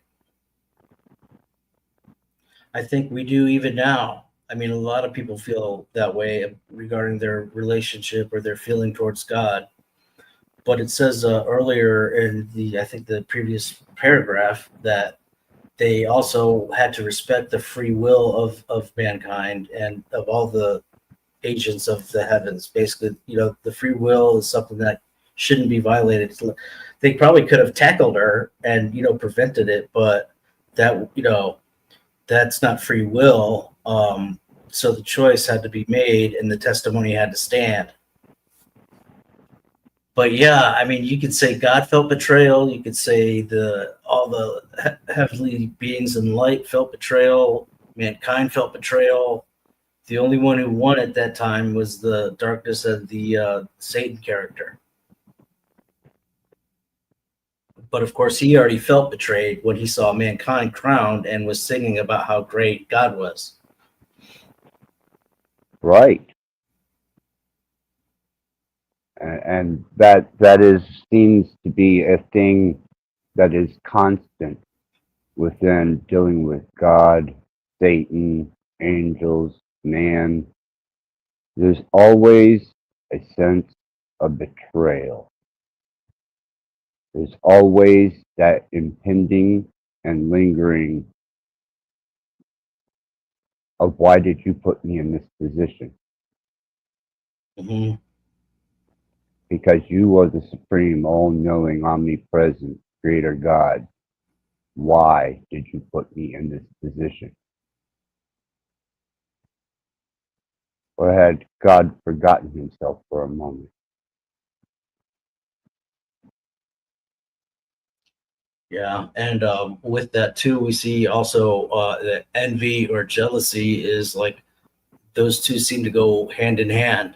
I think we do even now. I mean, a lot of people feel that way regarding their relationship or their feeling towards God. But it says earlier in I think the previous paragraph, that they also had to respect the free will of mankind and of all the agents of the heavens. Basically, the free will is something that shouldn't be violated. They probably could have tackled her and, prevented it, but that, that's not free will. So the choice had to be made and the testimony had to stand. But yeah, I mean, you could say God felt betrayal. You could say all the heavenly beings in light felt betrayal. Mankind felt betrayal. The only one who won at that time was the darkness of the Satan character. But of course, he already felt betrayed when he saw mankind crowned and was singing about how great God was. Right. And that is seems to be a thing that is constant within dealing with God, Satan, angels, man. There's always a sense of betrayal. There's always that impending and lingering of why did you put me in this position? Mm-hmm. Because you are the supreme, all-knowing, omnipresent, creator God. Why did you put me in this position? Or had God forgotten himself for a moment? Yeah, and with that too, we see also that envy or jealousy is like those two seem to go hand in hand.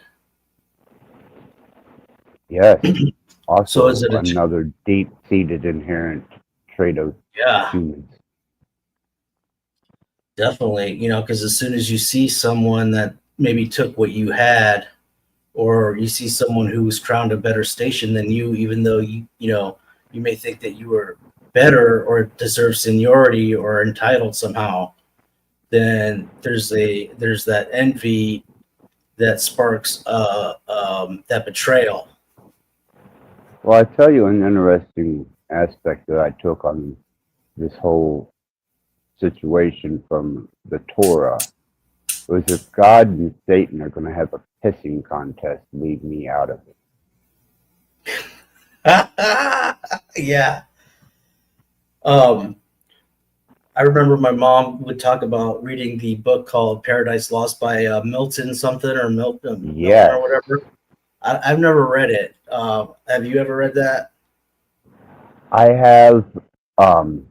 Yes. So is Also it a another deep-seated inherent trait of yeah, humans. definitely, because as soon as you see someone that maybe took what you had, or you see someone who's crowned a better station than you, even though you may think that you were better or deserve seniority or entitled somehow, then there's that envy that sparks that betrayal. Well, I tell you an interesting aspect that I took on this whole situation from the Torah was if God and Satan are going to have a pissing contest, leave me out of it. Yeah. I remember my mom would talk about reading the book called Paradise Lost by Milton something or Milton Yes, or whatever. I've never read it. Have you ever read that? I have um,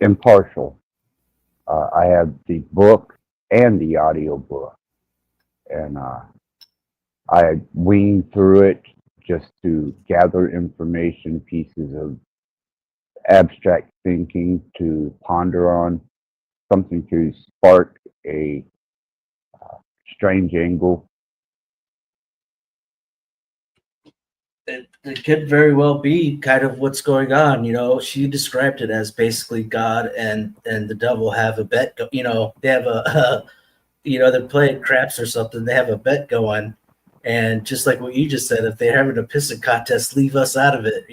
impartial. I have the book and the audio book, and I weaned through it just to gather information, pieces of abstract thinking to ponder on, something to spark a strange angle. It could very well be kind of what's going on. She described it as basically God and the devil have a bet. They have a they're playing craps or something. They have a bet going, and just like what you just said, if they're having a pissing contest, leave us out of it.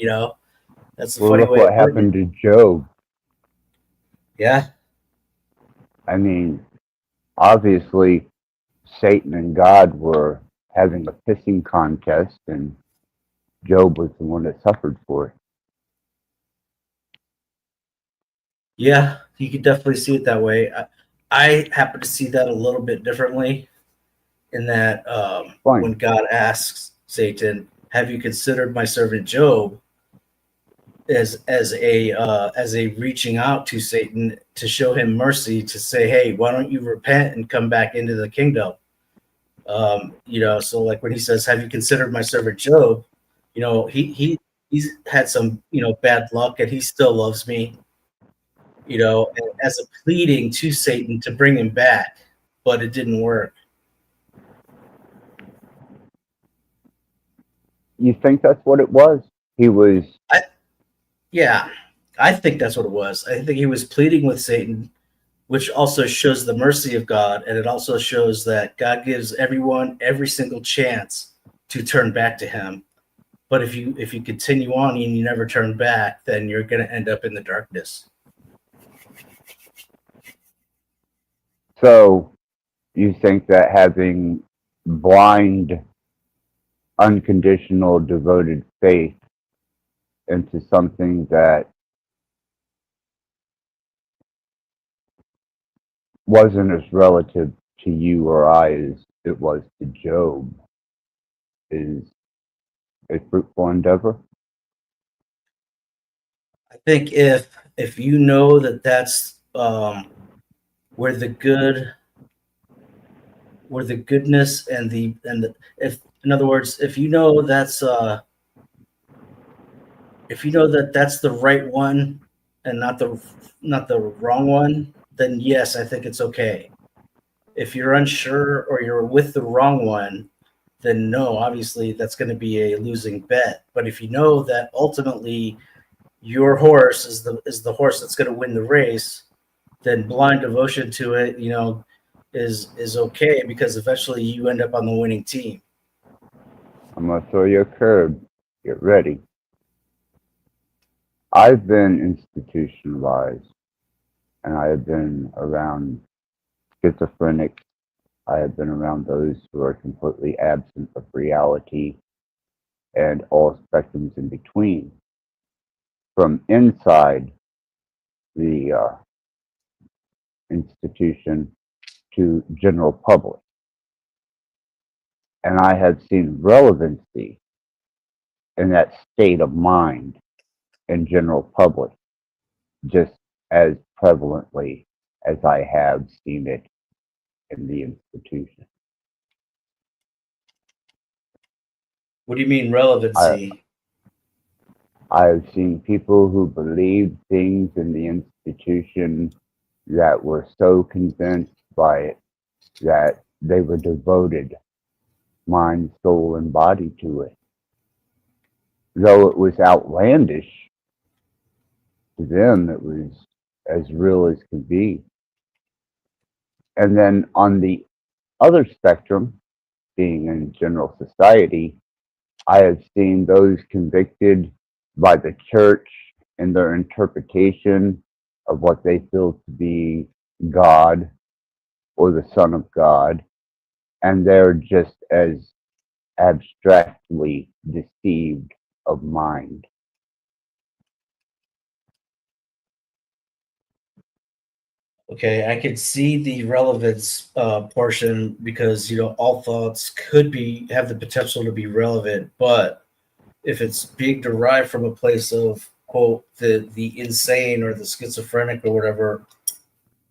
That's a Well, funny look way of what putting it. happened to Job. Yeah, I mean, obviously, Satan and God were having a pissing contest, and Job was the one that suffered for it. yeah, you could definitely see it that way. I happen to see that a little bit differently. In that, when Fine. God asks Satan, "Have you considered my servant Job?" as a reaching out to Satan to show him mercy, to say, "Hey, why don't you repent and come back into the kingdom?" So like when he says, "Have you considered my servant Job?" He's had some bad luck, and he still loves me. And as a pleading to Satan to bring him back, but it didn't work. You think that's what it was? He was. Yeah, I think that's what it was. I think he was pleading with Satan, which also shows the mercy of God, and it also shows that God gives everyone every single chance to turn back to him. But if you continue on and you never turn back, then you're going to end up in the darkness. So you think that having blind, unconditional, devoted faith into something that wasn't as relative to you or I as it was to Job is a fruitful endeavor? I think if you know that that's where the good where the goodness and the if, in other words, if you know that's if you know that that's the right one and not the wrong one, then yes, I think it's okay. If you're unsure or you're with the wrong one, then no, obviously that's going to be a losing bet. But if you know that ultimately your horse is the horse that's going to win the race, then blind devotion to it, is okay because eventually you end up on the winning team. I'm going to throw you a curve. Get ready. I've been institutionalized, and I have been around schizophrenics. I have been around those who are completely absent of reality and all spectrums in between. From inside the institution to general public. And I have seen relevancy in that state of mind in general public just as prevalently as I have seen it in the institution. What do you mean relevancy? I have seen people who believed things in the institution that were so convinced by it that they were devoted mind, soul, and body to it. Though it was outlandish, to them it was as real as could be. And then on the other spectrum, being in general society, I have seen those convicted by the church in their interpretation of what they feel to be God or the Son of God, and they're just as abstractly deceived of mind. Okay, I could see the relevance portion because all thoughts could have the potential to be relevant, but if it's being derived from a place of quote the insane or the schizophrenic or whatever,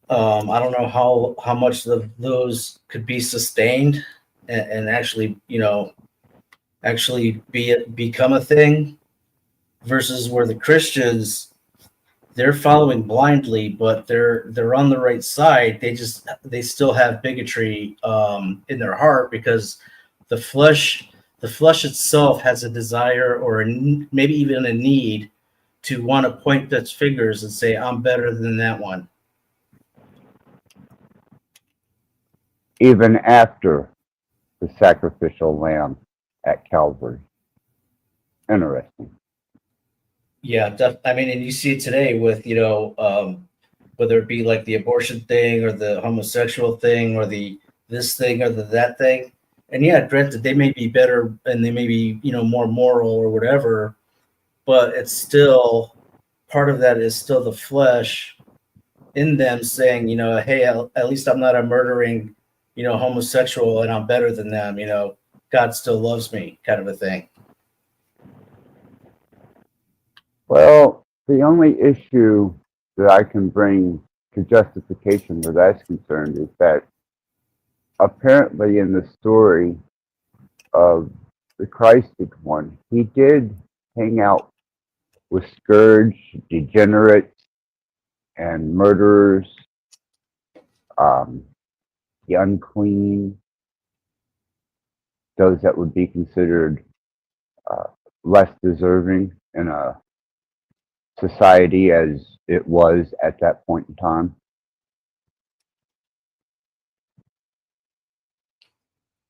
I don't know how much of those could be sustained and actually become a thing versus where the Christians, they're following blindly, but they're on the right side. They still have bigotry in their heart because the flesh itself has a desire or maybe even a need to want to point its fingers and say, I'm better than that one. Even after the sacrificial lamb at Calvary. Interesting. Yeah, I mean, and you see it today with whether it be like the abortion thing or the homosexual thing or the this thing or the that thing. And yeah, granted, they may be better and they may be more moral or whatever, but it's still part of that is still the flesh in them saying, hey, at least I'm not a murdering, homosexual and I'm better than them. God still loves me, kind of a thing. Well, the only issue that I can bring to justification where that's concerned is that apparently in the story of the Christed one, he did hang out with scourge, degenerates, and murderers, the unclean, those that would be considered less deserving in a society as it was at that point in time.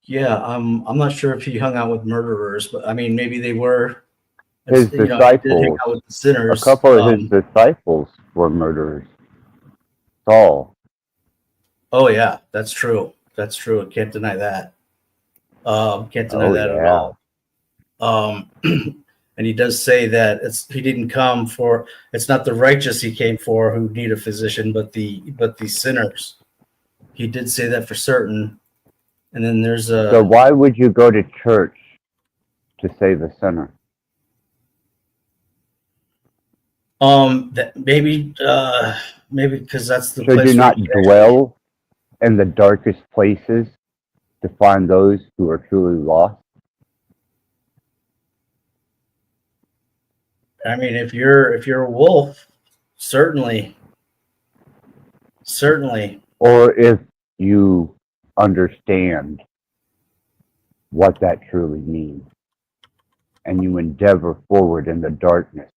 Yeah, I'm not sure if he hung out with murderers, but I mean maybe they were. His He did hang disciples, out with the sinners. a couple of his disciples were murderers. Saul. Oh yeah, that's true. That's true. I can't deny that. Can't deny that at all. And he does say that he didn't come for. It's not the righteous he came for who need a physician, but the sinners. He did say that for certain. And then there's a. So why would you go to church to save a sinner? Maybe because that's the Should place. you not dwell in the darkest places to find those who are truly lost? I mean, if you're a wolf, certainly. Or if you understand what that truly means and you endeavor forward in the darkness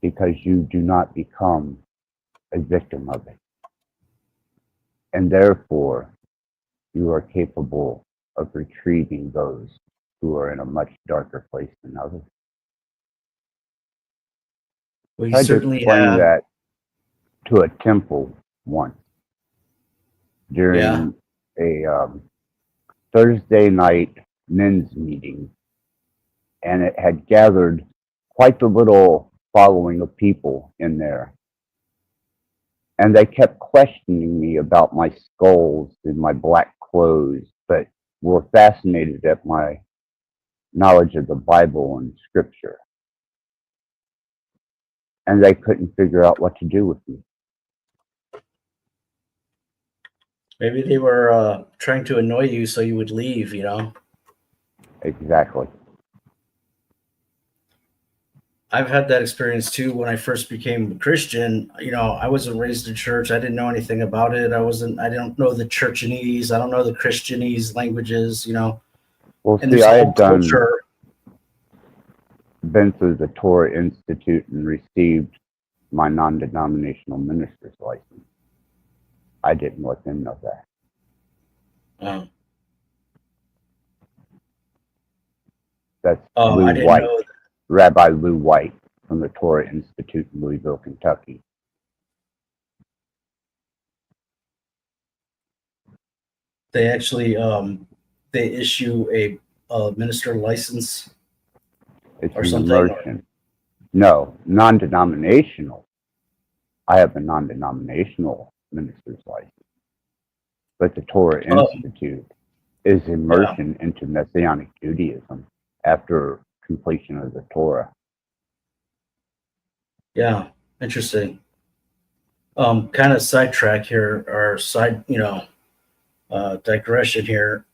because you do not become a victim of it. And therefore, you are capable of retrieving those who are in a much darker place than others. Well, you I tried to certainly explain have. that to a temple once Yeah. during a Thursday night men's meeting, and it had gathered quite the little following of people in there. And they kept questioning me about my skulls and my black clothes, but were fascinated at my knowledge of the Bible and Scripture. And they couldn't figure out what to do with me. Maybe they were trying to annoy you so you would leave, you know? Exactly. I've had that experience too when I first became a Christian. You know, I wasn't raised in church. I didn't know anything about it. I don't know the churchanese. I don't know the Christianese languages, you know. Well, And see, there's a I whole had culture. been through the Torah Institute and received my non-denominational minister's license. I didn't let them know that. That's Lou I didn't White, know. Rabbi Lou White from the Torah Institute in Louisville, Kentucky. They actually they issue a minister license It's or an something. immersion. No, non-denominational. I have a non-denominational minister's license. But the Torah Institute is immersion into Messianic Judaism after completion of the Torah. Yeah, interesting. Kind of sidetrack here, or digression here.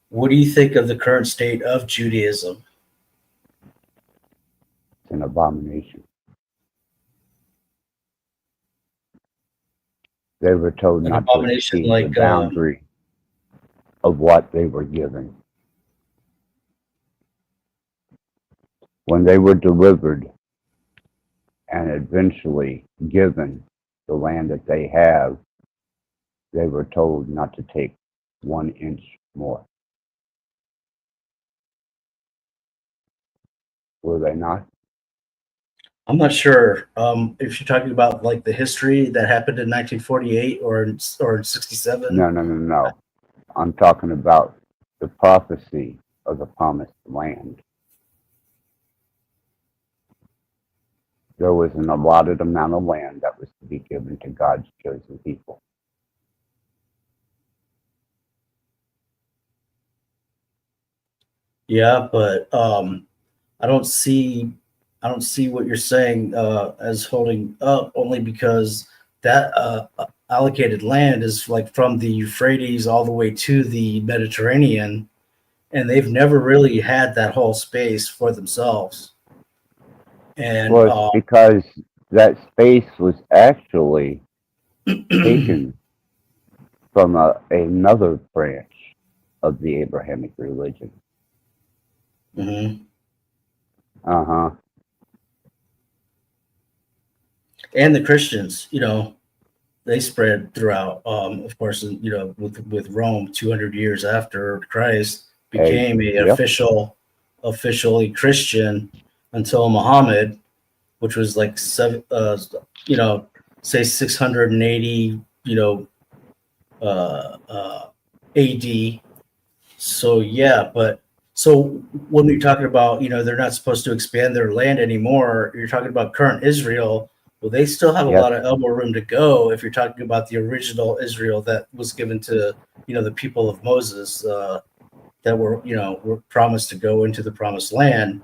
What do you think of the current state of Judaism? It's an abomination. They were told An not to abomination exceed like the boundary of what they were given. When they were delivered and eventually given the land that they have, they were told not to take 1 inch more. Were they not? I'm not sure if you're talking about like the history that happened in 1948 or in 67. No. I'm talking about the prophecy of the promised land. There was an allotted amount of land that was to be given to God's chosen people. Yeah, but I don't see what you're saying as holding up, only because that allocated land is like from the Euphrates all the way to the Mediterranean, and they've never really had that whole space for themselves. And Well, it's because that space was actually taken from another branch of the Abrahamic religion. Mm-hmm. Uh-huh. And the Christians, you know, they spread throughout. Of course, you know, with Rome, 200 years after Christ became officially Christian until Muhammad, which was like say 680, AD. So yeah, but so when we're talking about, they're not supposed to expand their land anymore, you're talking about current Israel. Well, they still have a lot of elbow room to go if you're talking about the original Israel that was given to, the people of Moses that were promised to go into the promised land,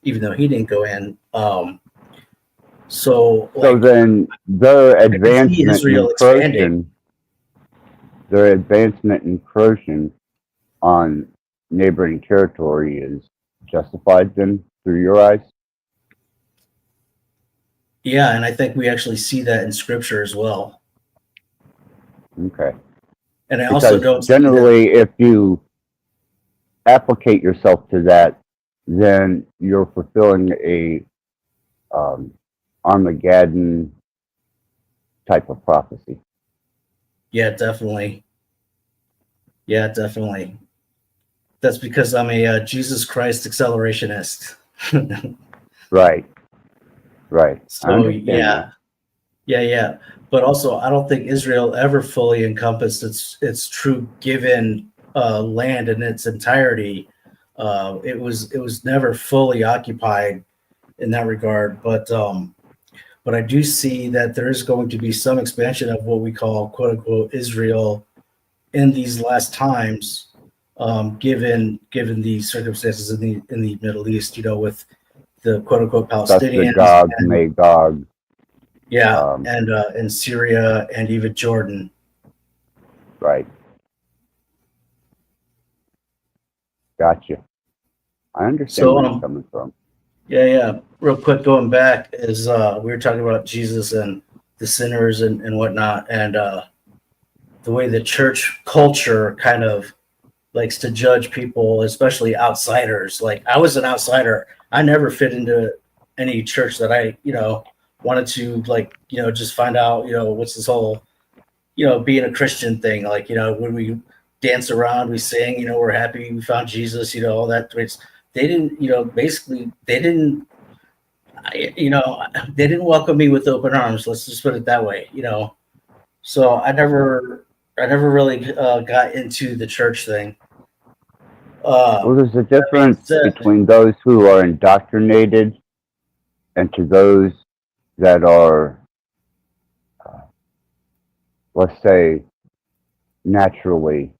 even though he didn't go in. So then their advancement Israel expanding. their advancement and encroaching on neighboring territory is justified then through your eyes? Yeah, and I think we actually see that in scripture as well. Okay. And I also Because don't see that. generally, if you applicate yourself to that, then you're fulfilling a Armageddon type of prophecy. Yeah, definitely. Yeah, definitely. That's because I'm a Jesus Christ accelerationist. Right. Right. I So understand that. yeah. But also, I don't think Israel ever fully encompassed its true given land in its entirety. It was never fully occupied in that regard. But I do see that there is going to be some expansion of what we call "quote unquote" Israel in these last times, given the circumstances in the Middle East. You know, with the "quote unquote" That's the Palestinians, Gog, and Magog. and Syria and even Jordan. Right. Gotcha. I understand So where you're coming from. yeah. Real quick, going back is we were talking about Jesus and the sinners and whatnot, and the way the church culture kind of likes to judge people, especially outsiders. Like I was an outsider. I never fit into any church that I, wanted to just find out, what's this whole, being a Christian thing. Like, when we dance around, we sing, we're happy we found Jesus, all that. They didn't, basically they didn't, they didn't welcome me with open arms. Let's just put it that way, So I never really got into the church thing. Well, there's a difference between those who are indoctrinated and to those that are, let's say, naturally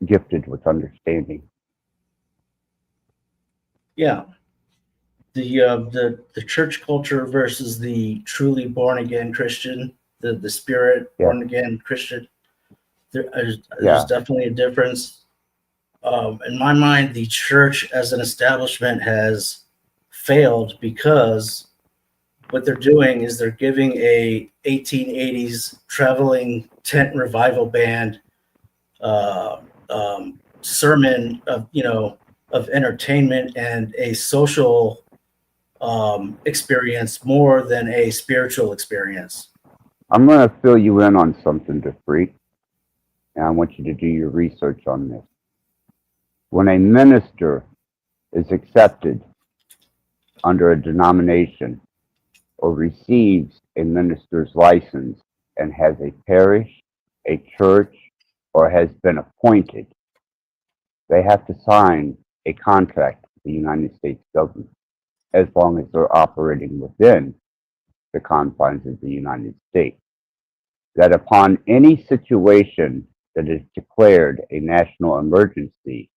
gifted with understanding. Yeah, the church culture versus the truly born again Christian, the spirit born again Christian. There's definitely a difference. In my mind, the church as an establishment has failed because what they're doing is they're giving a 1880s traveling tent revival band sermon of entertainment and a social experience more than a spiritual experience. I'm going to fill you in on something, DeFreak, and I want you to do your research on this. When a minister is accepted under a denomination or receives a minister's license and has a parish, a church, or has been appointed, they have to sign a contract with the United States government as long as they're operating within the confines of the United States. That upon any situation that is declared a national emergency,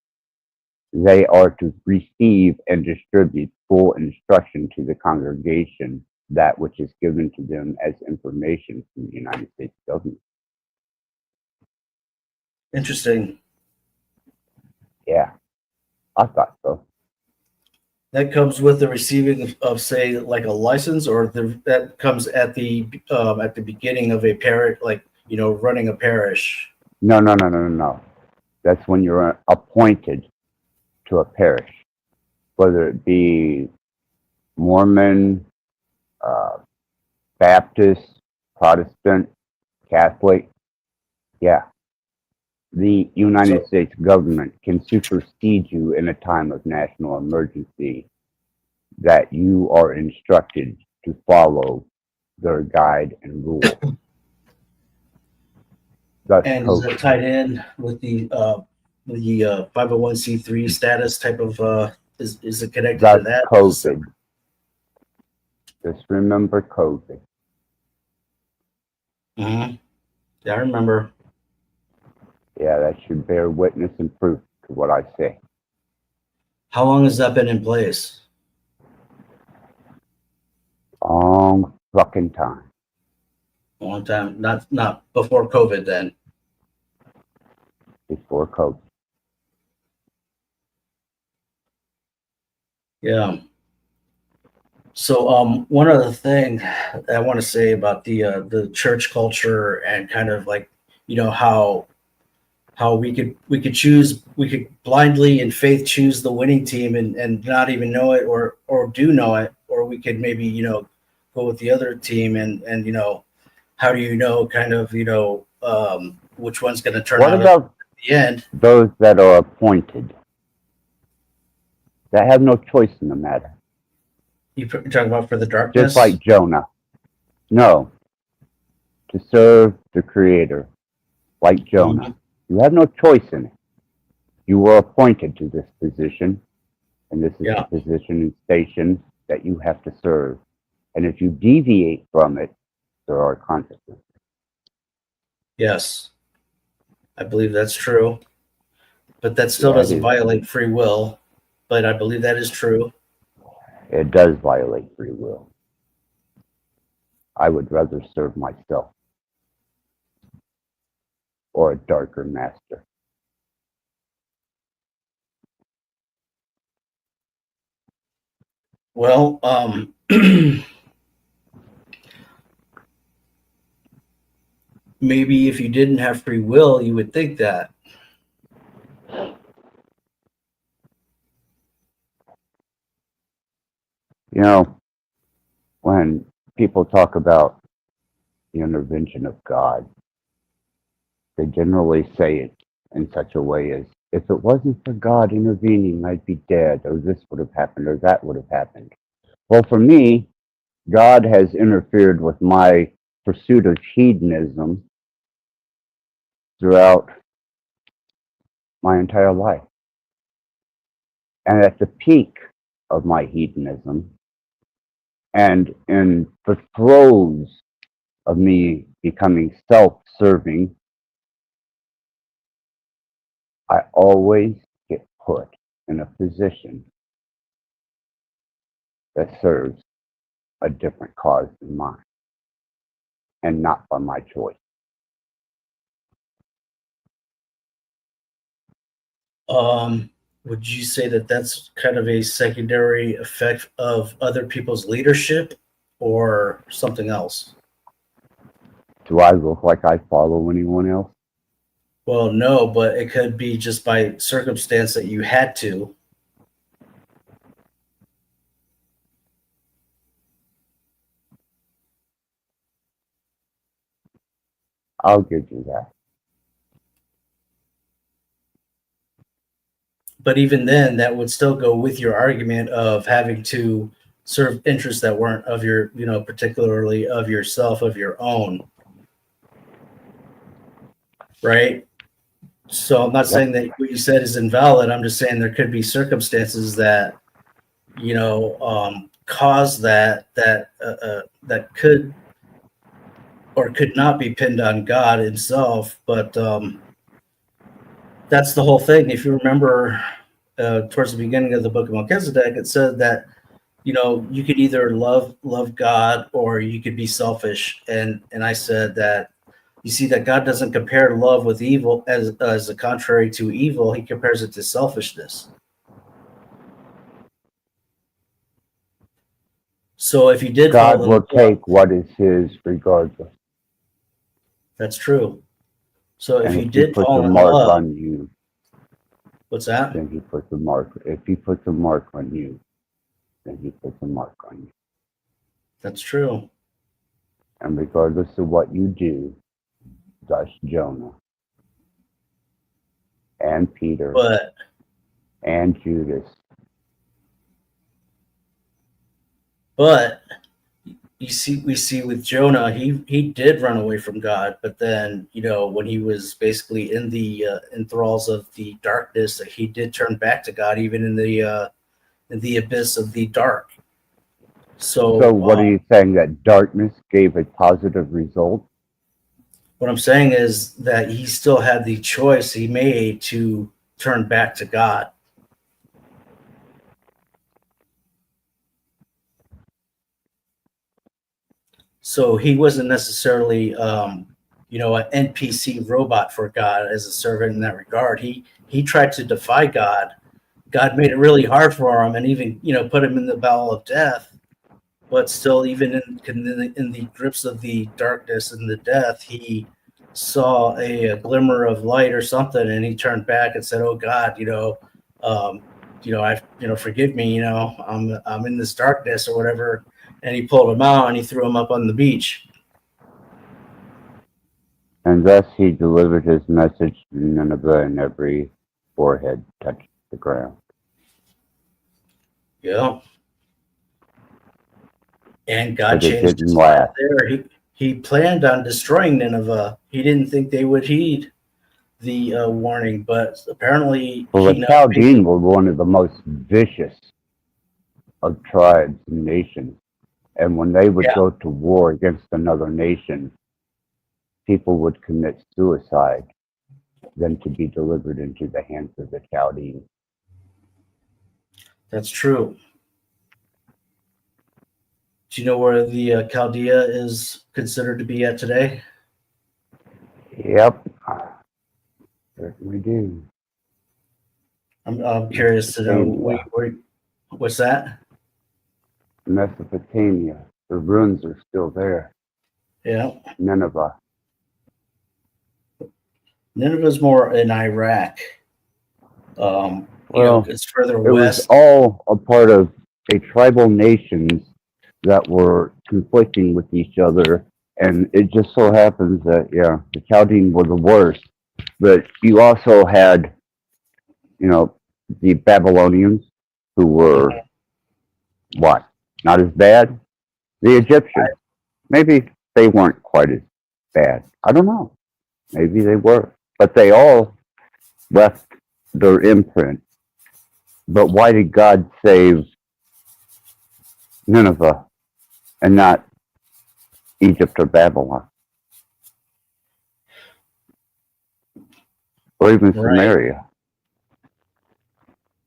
they are to receive and distribute full instruction to the congregation, that which is given to them as information from the United States government. Interesting. Yeah, I thought so. That comes with the receiving of, say, like a license, or that comes at the beginning of a parish, like running a parish. No. That's when you're appointed to a parish, whether it be Mormon, Baptist, Protestant, Catholic. Yeah. The United States government can supersede you in a time of national emergency, that you are instructed to follow their guide and rule. And is that tied in with the 501c3 status type of is it connected to that? COVID. Just remember COVID. Mm-hmm. Yeah, I remember. Yeah, that should bear witness and proof to what I say. How long has that been in place? Long fucking time. A long time. Not before COVID then. before COVID. Yeah. So, one other thing I want to say about the church culture and kind of like, how we could blindly in faith choose the winning team and not even know it or do know it, or we could maybe go with the other team and how do you know kind of which one's going to turn What out about at the end? those that are appointed, that have no choice in the matter? You're talking about for the Just darkness? like Jonah. No, to serve the Creator, like Jonah. You have no choice in it. You were appointed to this position, and this is Yeah. the position and station that you have to serve. And if you deviate from it, there are consequences. Yes, I believe that's true, but that still Yeah, it doesn't is. violate free will. But I believe that is true. It does violate free will. I would rather serve myself or a darker master. Well, maybe if you didn't have free will, you would think that. You know, when people talk about the intervention of God, they generally say it in such a way as, if it wasn't for God intervening, I'd be dead, or this would have happened, or that would have happened. Well, for me, God has interfered with my pursuit of hedonism throughout my entire life. And at the peak of my hedonism, and in the throes of me becoming self-serving, I always get put in a position that serves a different cause than mine, and not by my choice. Would you say that that's kind of a secondary effect of other people's leadership or something else? Do I look like I follow anyone else? Well, no, but it could be just by circumstance that you had to. I'll give you that. But even then, that would still go with your argument of having to serve interests that weren't of your, particularly of yourself, of your own, right? So I'm not Yep. saying that what you said is invalid. I'm just saying there could be circumstances that, cause that could or could not be pinned on God Himself. But that's the whole thing. If you remember, towards the beginning of the Book of Melchizedek, it said that you could either love God or you could be selfish. And I said that you see that God doesn't compare love with evil as a contrary to evil. He compares it to selfishness. So if you did God fall in will love, take what is his regardless. that's true. So if And you if he did puts a fall in mark love, on you, what's that? then he puts a mark. If he puts a mark on you, then he puts a mark on you. That's true. And regardless of what you do, thus Jonah and Peter But and Judas. But we see with Jonah, he did run away from God, but then when he was basically in the enthralls of the darkness, he did turn back to God, even in the abyss of the dark. So what are you saying, that darkness gave a positive result? What I'm saying is that he still had the choice he made to turn back to God. So he wasn't necessarily an NPC robot for God as a servant in that regard. He tried to defy God. God made it really hard for him, and even put him in the bowel of death. But still, even in the grips of the darkness and the death, he saw a glimmer of light or something, and he turned back and said, "Oh God, forgive me. I'm in this darkness or whatever." And he pulled him out and he threw him up on the beach. And thus he delivered his message to Nineveh, and every forehead touched the ground. Yeah. And God But it changed didn't his mind last. there. He planned on destroying Nineveh. He didn't think they would heed the warning, but apparently Well, the Chaldean were one of the most vicious of tribes and nations. And when they would go to war against another nation, people would commit suicide than to be delivered into the hands of the Chaldeans. That's true. Do you know where the Chaldea is considered to be at today? Yep, certainly do. I'm curious to know what's that? Mesopotamia. The ruins are still there. Yeah. Nineveh. Nineveh's more in Iraq. It's further it west. was all a part of a tribal nations that were conflicting with each other, and it just so happens that the Chaldeans were the worst, but you also had the Babylonians, who were what, not as bad. The Egyptians, maybe they weren't quite as bad, I don't know, maybe they were, but they all left their imprint. But why did God save Nineveh and not Egypt or Babylon? Or even Samaria?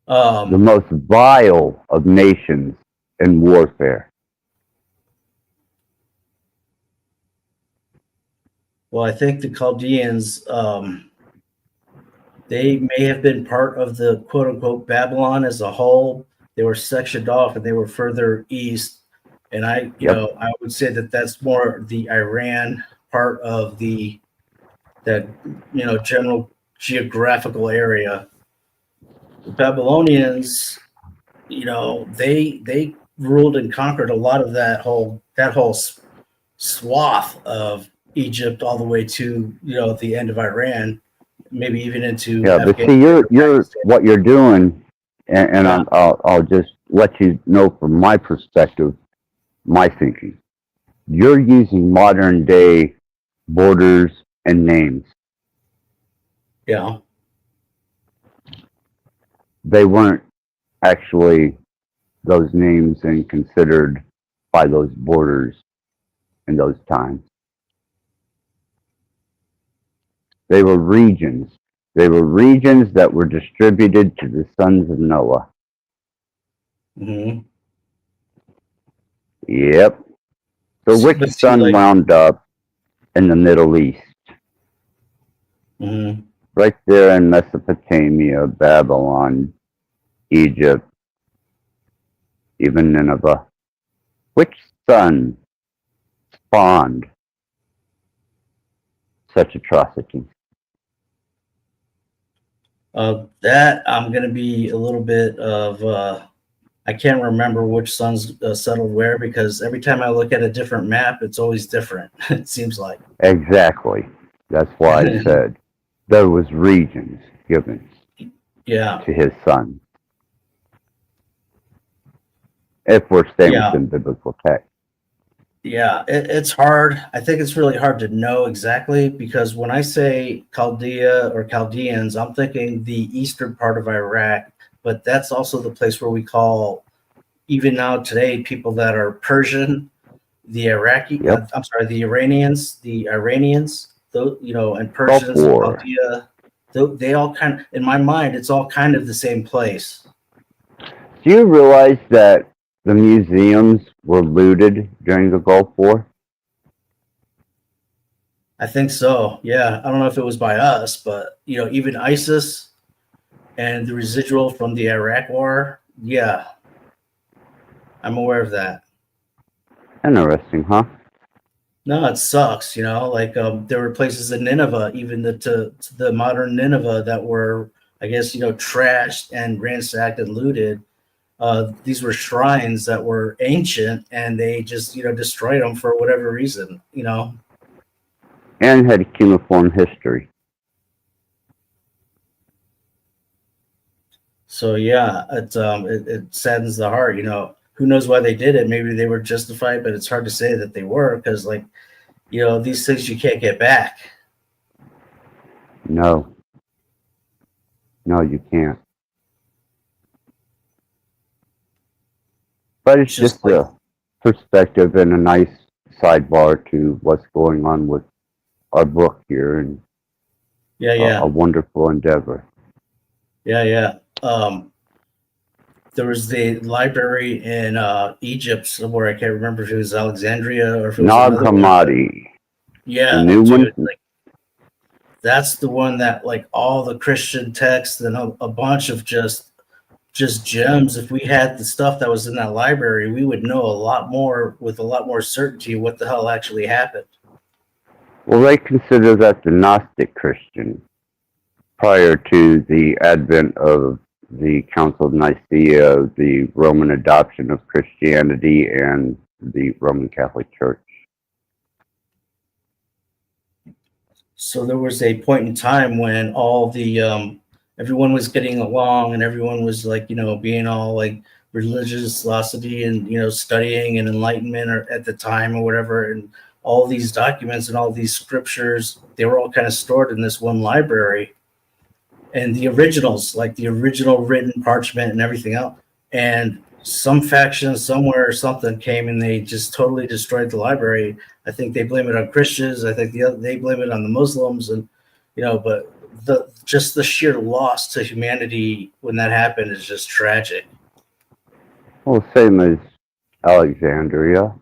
The most vile of nations in warfare. Well, I think the Chaldeans, they may have been part of the quote unquote Babylon as a whole. They were sectioned off and they were further east. And I would say that that's more the Iran part of that general geographical area. The Babylonians, they ruled and conquered a lot of that whole swath of Egypt all the way to the end of Iran, maybe even into but see, you're what you're doing, and I'll just let you know from my perspective, my thinking. You're using modern day borders and names. Yeah. They weren't actually those names and considered by those borders in those times. They were regions. They were regions that were distributed to the sons of Noah. Mm-hmm. Yep. So which son wound up in the Middle East? Mm-hmm. Right there in Mesopotamia, Babylon, Egypt, even Nineveh. Which son spawned such atrocities? That I'm going to be a little bit of, I can't remember which sons settled where, because every time I look at a different map, it's always different, it seems like. Exactly. That's why I said there was regions given to his son. If we're staying within biblical text. Yeah, it's hard. I think it's really hard to know exactly, because when I say Chaldea or Chaldeans, I'm thinking the eastern part of Iraq, but that's also the place where we call, even now today, people that are Persian, the Iraqi, the Iranians, and Persians, and Chaldea, they all kind of, in my mind, it's all kind of the same place. Do you realize that the museums were looted during the Gulf War? I think so. Yeah, I don't know if it was by us, but even ISIS and the residual from the Iraq War. Yeah, I'm aware of that. Interesting, huh? No, it sucks. Like there were places in Nineveh, even to the modern Nineveh, that were, I guess, trashed and ransacked and looted. These were shrines that were ancient, and they just destroyed them for whatever reason. And had cuneiform history. So yeah, it saddens the heart. Who knows why they did it? Maybe they were justified, but it's hard to say that they were, because these things you can't get back. No, you can't. But it's just a perspective and a nice sidebar to what's going on with our book here, and a wonderful endeavor. Yeah. There was the library in Egypt somewhere. I can't remember if it was Alexandria or if it was Nag another one. Hammadi. Yeah, The new dude, one. That's the one that all the Christian texts and a bunch of just gems. If we had the stuff that was in that library, we would know a lot more with a lot more certainty what the hell actually happened. Well, they consider that the Gnostic Christian prior to the advent of the Council of Nicaea, the Roman adoption of Christianity, and the Roman Catholic Church. So there was a point in time when all the everyone was getting along, and everyone was being all religiosity and studying and enlightenment at the time or whatever, and all these documents and all these scriptures, they were all kind of stored in this one library, and the originals, like the original written parchment and everything else. And some faction somewhere or something came and they just totally destroyed the library. I think they blame it on Christians. I think they blame it on the Muslims, and but the sheer loss to humanity when that happened is just tragic. Well, same as Alexandria,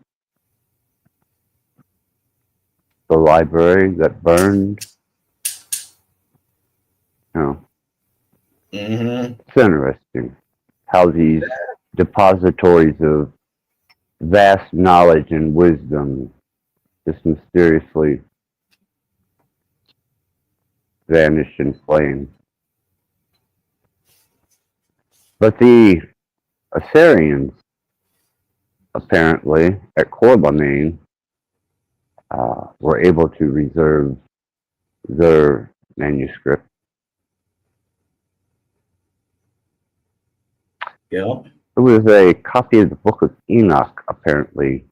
the library that burned. It's interesting how these depositories of vast knowledge and wisdom just mysteriously vanished in flames. But the Assyrians, apparently, at Corbomane, were able to reserve their manuscript. Yeah. There was a copy of the Book of Enoch, apparently,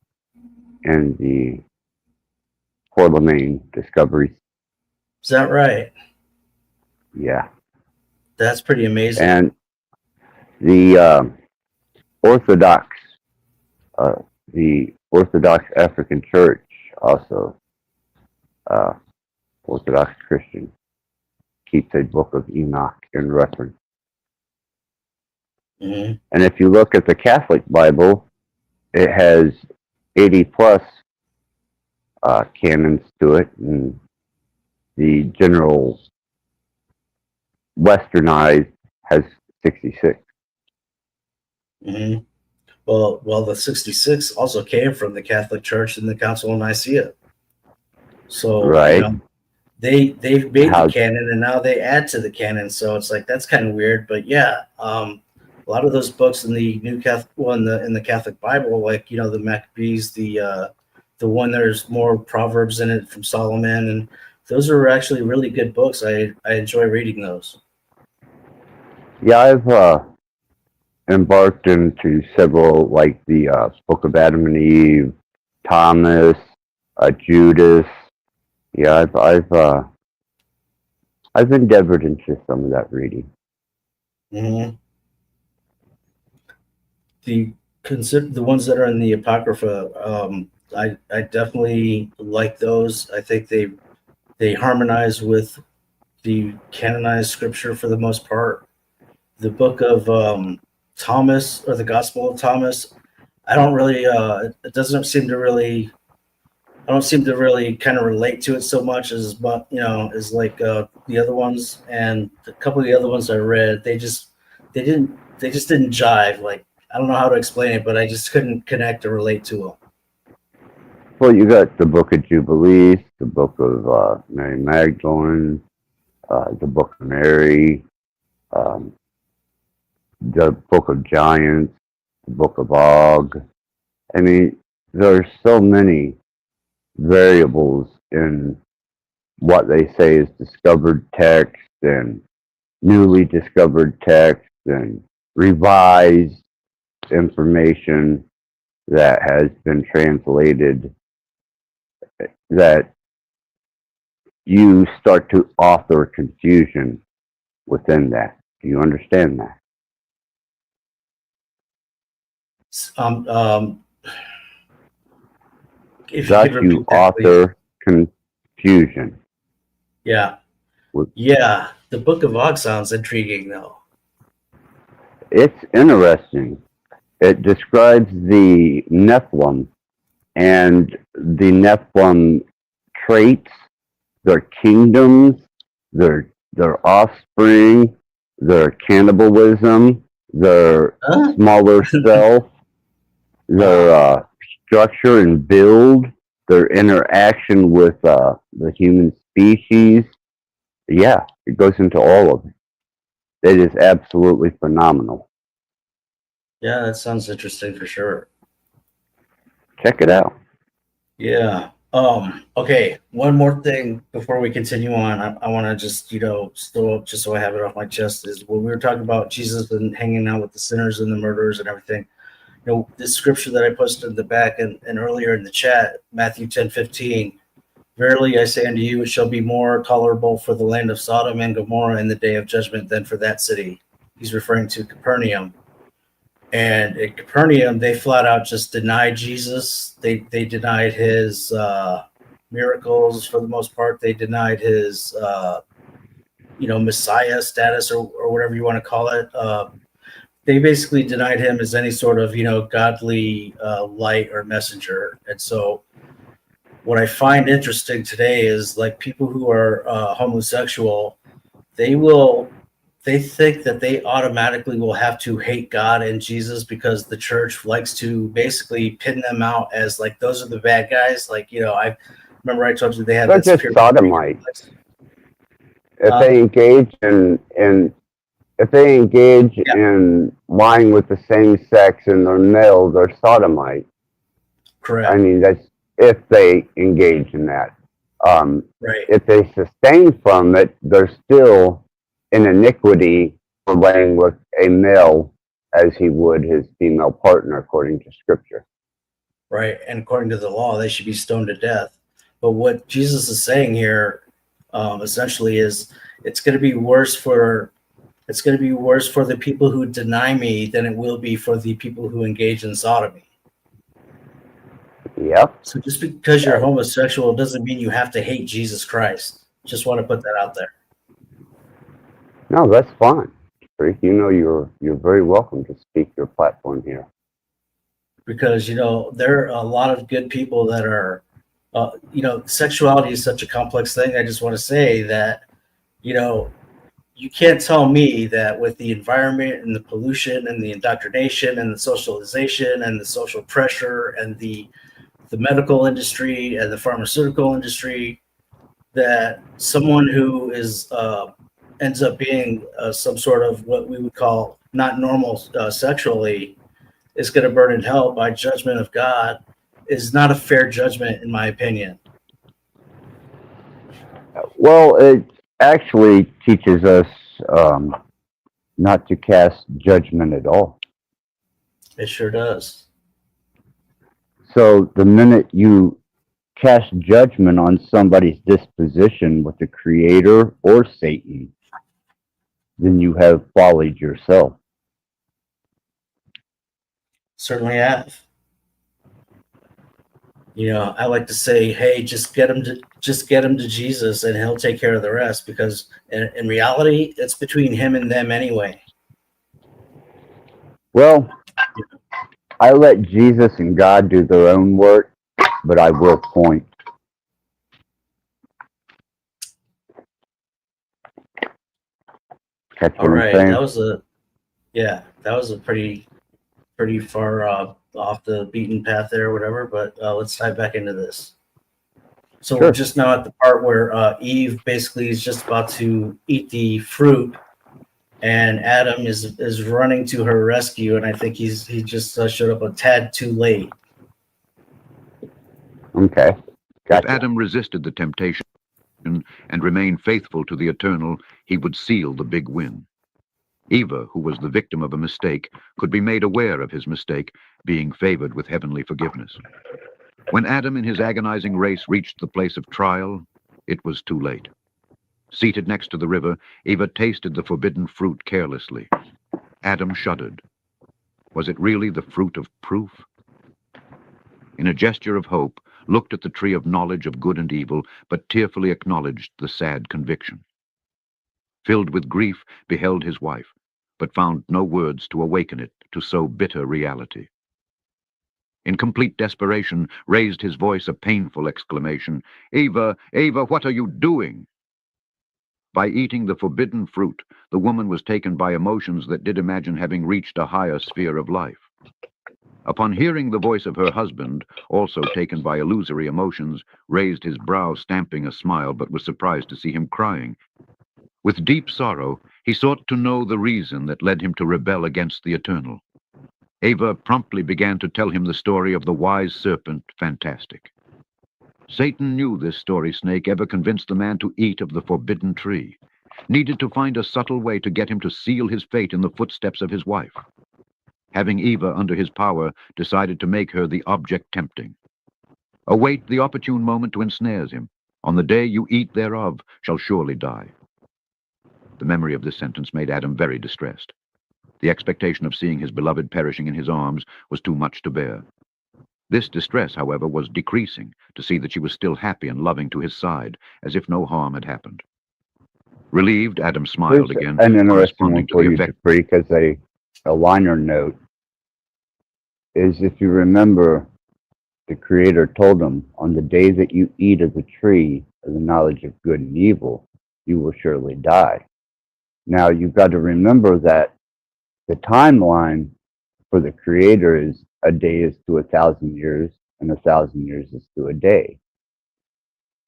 in the Corbomane discoveries. Is that right? Yeah. That's pretty amazing. And the Orthodox African Church, also Orthodox Christian, keeps a Book of Enoch in reference. Mm-hmm. And if you look at the Catholic Bible, it has 80 plus canons to it, and the general westernized has 66. Mm-hmm. Well, the 66 also came from the Catholic Church and the Council of Nicaea. So right. They've made the canon, and now they add to the canon. So it's that's kind of weird. But yeah, a lot of those books in the New Catholic, in the Catholic Bible, the Maccabees, the one there's more proverbs in it from Solomon, and those are actually really good books. I enjoy reading those. Yeah, I've embarked into several, like the Book of Adam and Eve, Thomas, Judas. Yeah, I've endeavored into some of that reading. Mm-hmm. The ones that are in the Apocrypha, I definitely like those. I think they harmonize with the canonized scripture for the most part. The book of Thomas, or the Gospel of Thomas, I don't really. It doesn't seem to really I don't seem to really kind of relate to it so much as as like the other ones, and a couple of the other ones I read, they just didn't jive. Like, I don't know how to explain it, but I just couldn't connect or relate to them. Well, you got the Book of Jubilees, the Book of Mary Magdalene, the Book of Mary, um, the Book of Giants, the Book of Og. I mean, there's so many variables in what they say is discovered text and newly discovered text and revised information that has been translated, that you start to author confusion within that. Do you understand that? If you Thus could you repeat that, please. author confusion. Yeah. Yeah. The Book of Og sounds intriguing, though. It's interesting. It describes the Nephilim and the Nephilim traits, their kingdoms, their offspring, their cannibalism, their smaller self, their structure and build, their interaction with the human species. Yeah, it goes into all of it. It is absolutely phenomenal. Yeah, that sounds interesting for sure. Check it out. Yeah. Okay. One more thing before we continue on. I want to just, still just so I have it off my chest, is when we were talking about Jesus and hanging out with the sinners and the murderers and everything. This scripture that I posted in the back and earlier in the chat, Matthew 10:15. Verily I say unto you, it shall be more tolerable for the land of Sodom and Gomorrah in the day of judgment than for that city. He's referring to Capernaum. And at Capernaum, they flat out just denied Jesus. They denied his miracles for the most part. They denied his, Messiah status or whatever you want to call it. They basically denied him as any sort of, godly light or messenger. And so what I find interesting today is like people who are homosexual, they think that they automatically will have to hate God and Jesus because the church likes to basically pin them out as like, those are the bad guys. Like, I remember I told you they had They're this just sodomites. If they engage in lying with the same sex and they're male, they're sodomites. Correct. I mean, that's if they engage in that. Right. If they sustain from it, they're still in iniquity for laying with a male as he would his female partner, according to Scripture. Right. And according to the law, they should be stoned to death. But what Jesus is saying here, essentially, is it's going to be worse for the people who deny me than it will be for the people who engage in sodomy. Yep. So just because you're homosexual doesn't mean you have to hate Jesus Christ. Just want to put that out there. No, that's fine. You're very welcome to speak your platform here. Because there are a lot of good people that are, sexuality is such a complex thing. I just want to say that, you can't tell me that with the environment and the pollution and the indoctrination and the socialization and the social pressure and the medical industry and the pharmaceutical industry, that someone who is ends up being some sort of what we would call not normal sexually is going to burn in hell by judgment of God is not a fair judgment, in my opinion. Well, it actually teaches us not to cast judgment at all. It sure does. So the minute you cast judgment on somebody's disposition with the Creator or Satan, then you have follied yourself. Certainly have. I like to say, hey, just get him to Jesus and he'll take care of the rest, because in reality, it's between him and them anyway. Well, I let Jesus and God do their own work, but I will point Catch All what I'm right, saying? that was a pretty far off the beaten path there or whatever. But let's dive back into this. So Sure. we're just now at the part where Eve basically is just about to eat the fruit, and Adam is running to her rescue, and I think he just showed up a tad too late. Okay. Gotcha. If Adam resisted the temptation and remained faithful to the eternal, he would seal the big win. Eva, who was the victim of a mistake, could be made aware of his mistake, being favored with heavenly forgiveness. When Adam in his agonizing race reached the place of trial, it was too late. Seated next to the river, Eva tasted the forbidden fruit carelessly. Adam shuddered. Was it really the fruit of proof? In a gesture of hope, looked at the tree of knowledge of good and evil, but tearfully acknowledged the sad conviction. Filled with grief, beheld his wife, but found no words to awaken it to so bitter reality. In complete desperation, raised his voice a painful exclamation, "Eva, Eva, what are you doing?" By eating the forbidden fruit, the woman was taken by emotions that did imagine having reached a higher sphere of life. Upon hearing the voice of her husband, also taken by illusory emotions, raised his brow, stamping a smile, but was surprised to see him crying. With deep sorrow, he sought to know the reason that led him to rebel against the eternal. Eva promptly began to tell him the story of the wise serpent, Fantastic. Satan knew this story snake ever convinced the man to eat of the forbidden tree, needed to find a subtle way to get him to seal his fate in the footsteps of his wife. Having Eva under his power, decided to make her the object tempting. Await the opportune moment to ensnare him. On the day you eat thereof shall surely die. The memory of this sentence made Adam very distressed. The expectation of seeing his beloved perishing in his arms was too much to bear. This distress, however, was decreasing to see that she was still happy and loving to his side, as if no harm had happened. Relieved, Adam smiled Here's again, an interesting corresponding one to for the you, effect. Dupree, because a liner note is, if you remember, the Creator told him, on the day that you eat of the tree of the knowledge of good and evil, you will surely die. Now, you've got to remember that the timeline for the Creator is a day is to 1,000 years, and 1,000 years is to a day.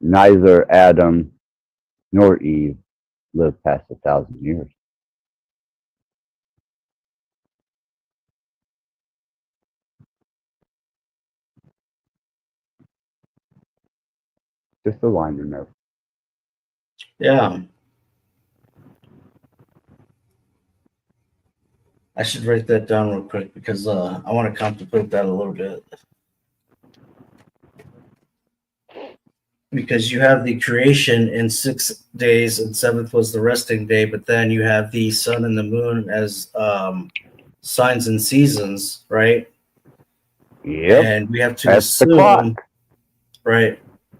Neither Adam nor Eve lived past 1,000 years. Just a liner note. Yeah. I should write that down real quick because I want to contemplate that a little bit. Because you have the creation in 6 days and seventh was the resting day, but then you have the sun and the moon as signs and seasons, right? Yep. And we have to That's the assume, clock. right?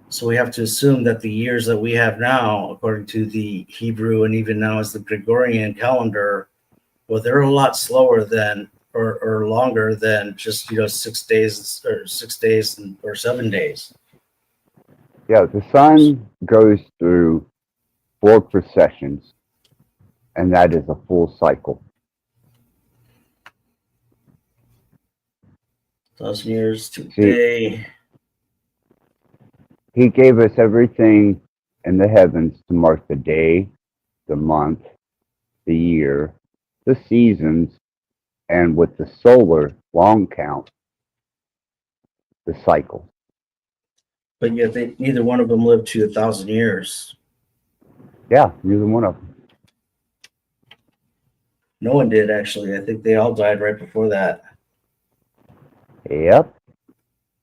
So we have to assume that the years that we have now, according to the Hebrew and even now as the Gregorian calendar, well, they're a lot slower than or longer than just 6 days or 6 days or 7 days. Yeah, the sun goes through 4 precessions, and that is a full cycle. 1,000 years to a day. He gave us everything in the heavens to mark the day, the month, the year, the seasons, and with the solar long count, the cycle. But yet neither one of them lived to 1,000 years. Yeah, neither one of them. No one did, actually. I think they all died right before that. Yep.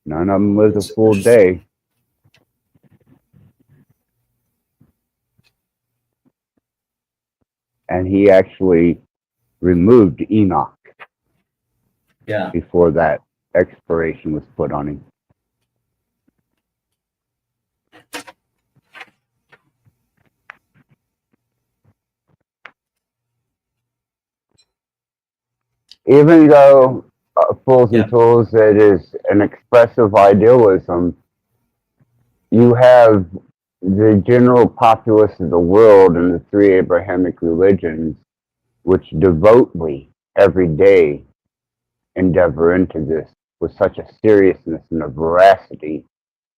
None of them lived a full day. And he actually removed Enoch. Yeah. Before that expiration was put on him. Even though Fools and Tools, it is an expressive idealism, you have the general populace of the world and the 3 Abrahamic religions which devotedly every day endeavor into this with such a seriousness and a veracity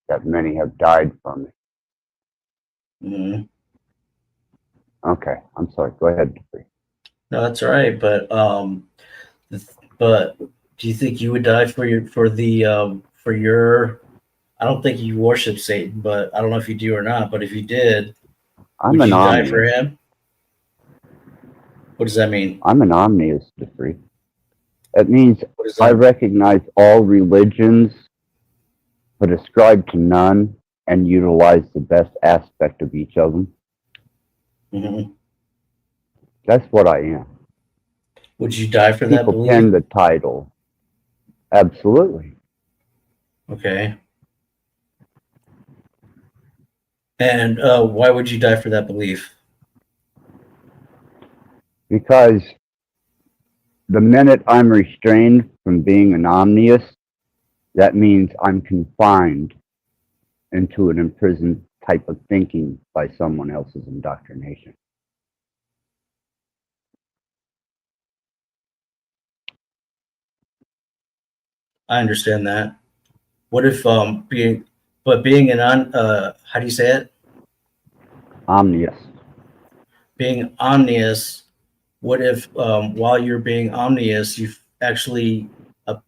that many have died from it. Mm-hmm. Okay, I'm sorry. Go ahead, Dupree. No, that's all right. But do you think you would die for your? I don't think you worship Satan, but I don't know if you do or not. But if you did, I'm would an you die for omniist. him? What does that mean? I'm an omniist, Dupree. It means What is I that? recognize all religions, but ascribe to none and utilize the best aspect of each of them. Mm-hmm. That's what I am. Would you die for that People belief? pin the title. Absolutely. Okay. And why would you die for that belief? Because the minute I'm restrained from being an omniist, that means I'm confined into an imprisoned type of thinking by someone else's indoctrination. I understand that. What if being how do you say it? Omniist. Being omnious. What if while you're being omnious, you actually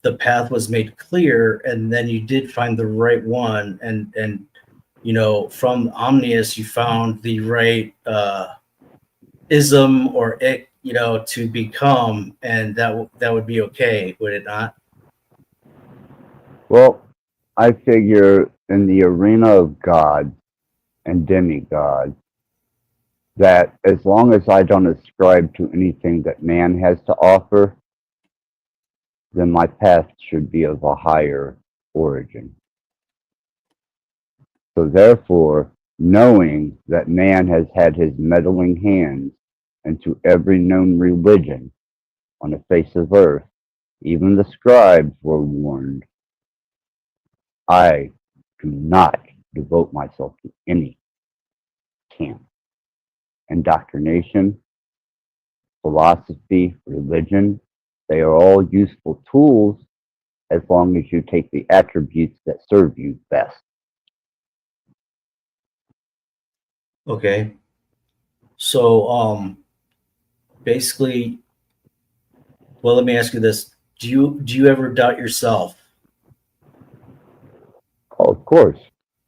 the path was made clear, and then you did find the right one, and from omnious you found the right ism or to become, and that would be okay, would it not? Well, I figure in the arena of gods and demigods that as long as I don't ascribe to anything that man has to offer, then my path should be of a higher origin. So therefore, knowing that man has had his meddling hands into every known religion on the face of earth, even the scribes were warned, I do not devote myself to any camp. Indoctrination, philosophy, religion, they are all useful tools as long as you take the attributes that serve you best. Okay. So basically, well, let me ask you this: do you ever doubt yourself? Oh, of course.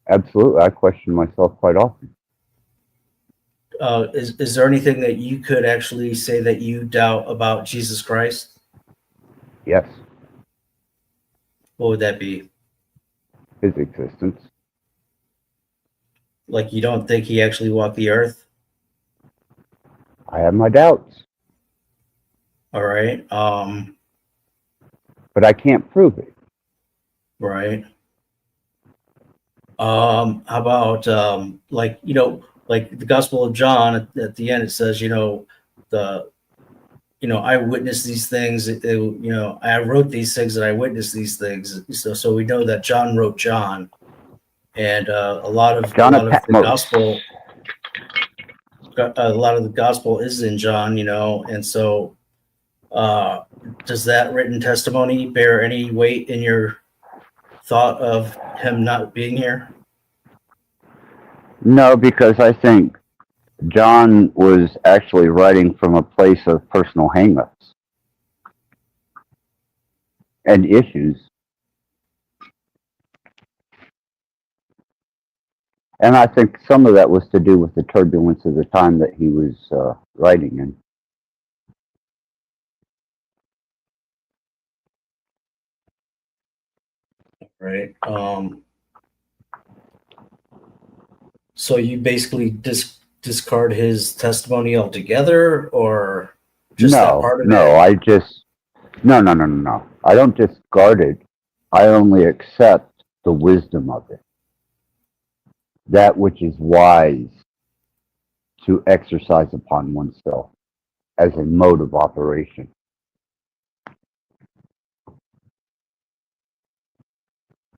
Absolutely. I question myself quite often. Is there anything that you could actually say that you doubt about Jesus Christ? Yes, What would that be? his existence. Like you don't think he actually walked the earth? I have my doubts, All right. but I can't prove it. Right. How about like like the Gospel of John at the end it says the I witnessed these things. I wrote these things and I witnessed these things. So we know that John wrote John, and a lot of John of the Patmos. gospel, a lot of the gospel is in John, and so does that written testimony bear any weight in your thought of him not being here? No, because I think John was actually writing from a place of personal hangups and issues. And I think some of that was to do with the turbulence of the time that he was writing in. Right. So you basically discard his testimony altogether, or just that part of No, it? no. I don't discard it. I only accept the wisdom of it. That which is wise to exercise upon oneself as a mode of operation.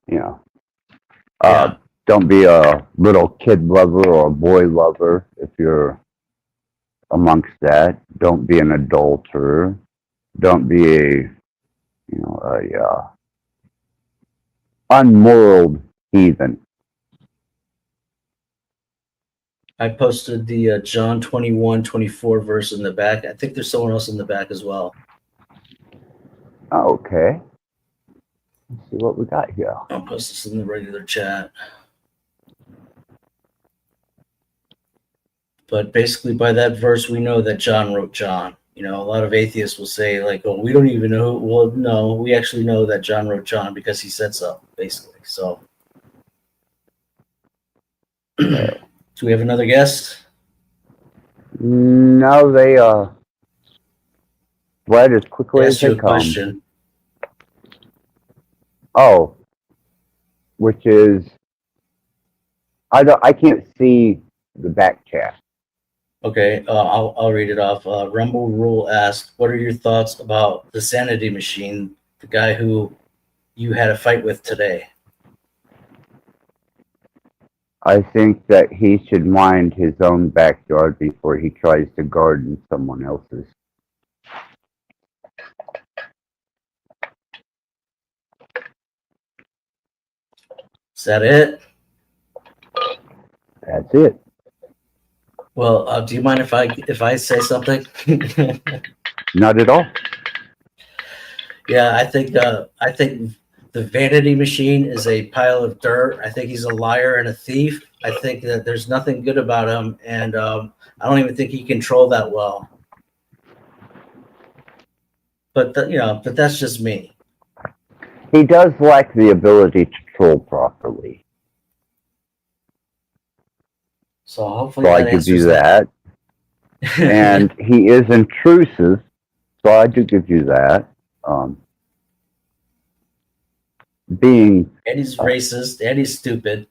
You know, Yeah. don't be a little kid lover or a boy lover if you're amongst that. Don't be an adulterer. Don't be a unmoral heathen. I posted the John 21:24 verse in the back. I think there's someone else in the back as well. Okay. Let's see what we got here. I'll post this in the regular chat. But basically, by that verse, we know that John wrote John. You know, a lot of atheists will say, like, oh, we don't even know. Well, no, we actually know that John wrote John because he said so, basically. So, do we have another guest? No, they fled as quickly as Ask you they a come. question. Oh, which is I can't see the back chat. Okay, I'll read it off. Rumble Rule asked, "What are your thoughts about the Sanity Machine, the guy who you had a fight with today?" I think that he should mind his own backyard before he tries to garden someone else's. Is that it? That's it. Well, do you mind if I say something? Not at all. Yeah, I think the Vanity Machine is a pile of dirt. I think he's a liar and a thief. I think that there's nothing good about him, and I don't even think he controlled that well. But but that's just me. He does lack the ability to troll properly. So hopefully So I that give you answers that. And he is intrusive, so I do give you that. Being and he's racist and he's stupid.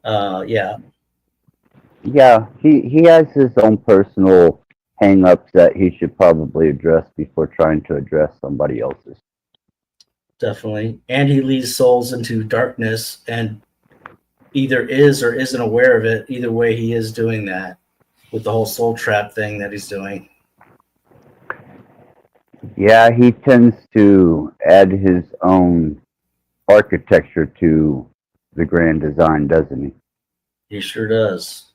Yeah. Yeah, he has his own personal hang-ups that he should probably address before trying to address somebody else's. Definitely. And he leads souls into darkness and either is or isn't aware of it. Either way, he is doing that with the whole soul trap thing that he's doing. Yeah, he tends to add his own architecture to the grand design, doesn't he? He sure does.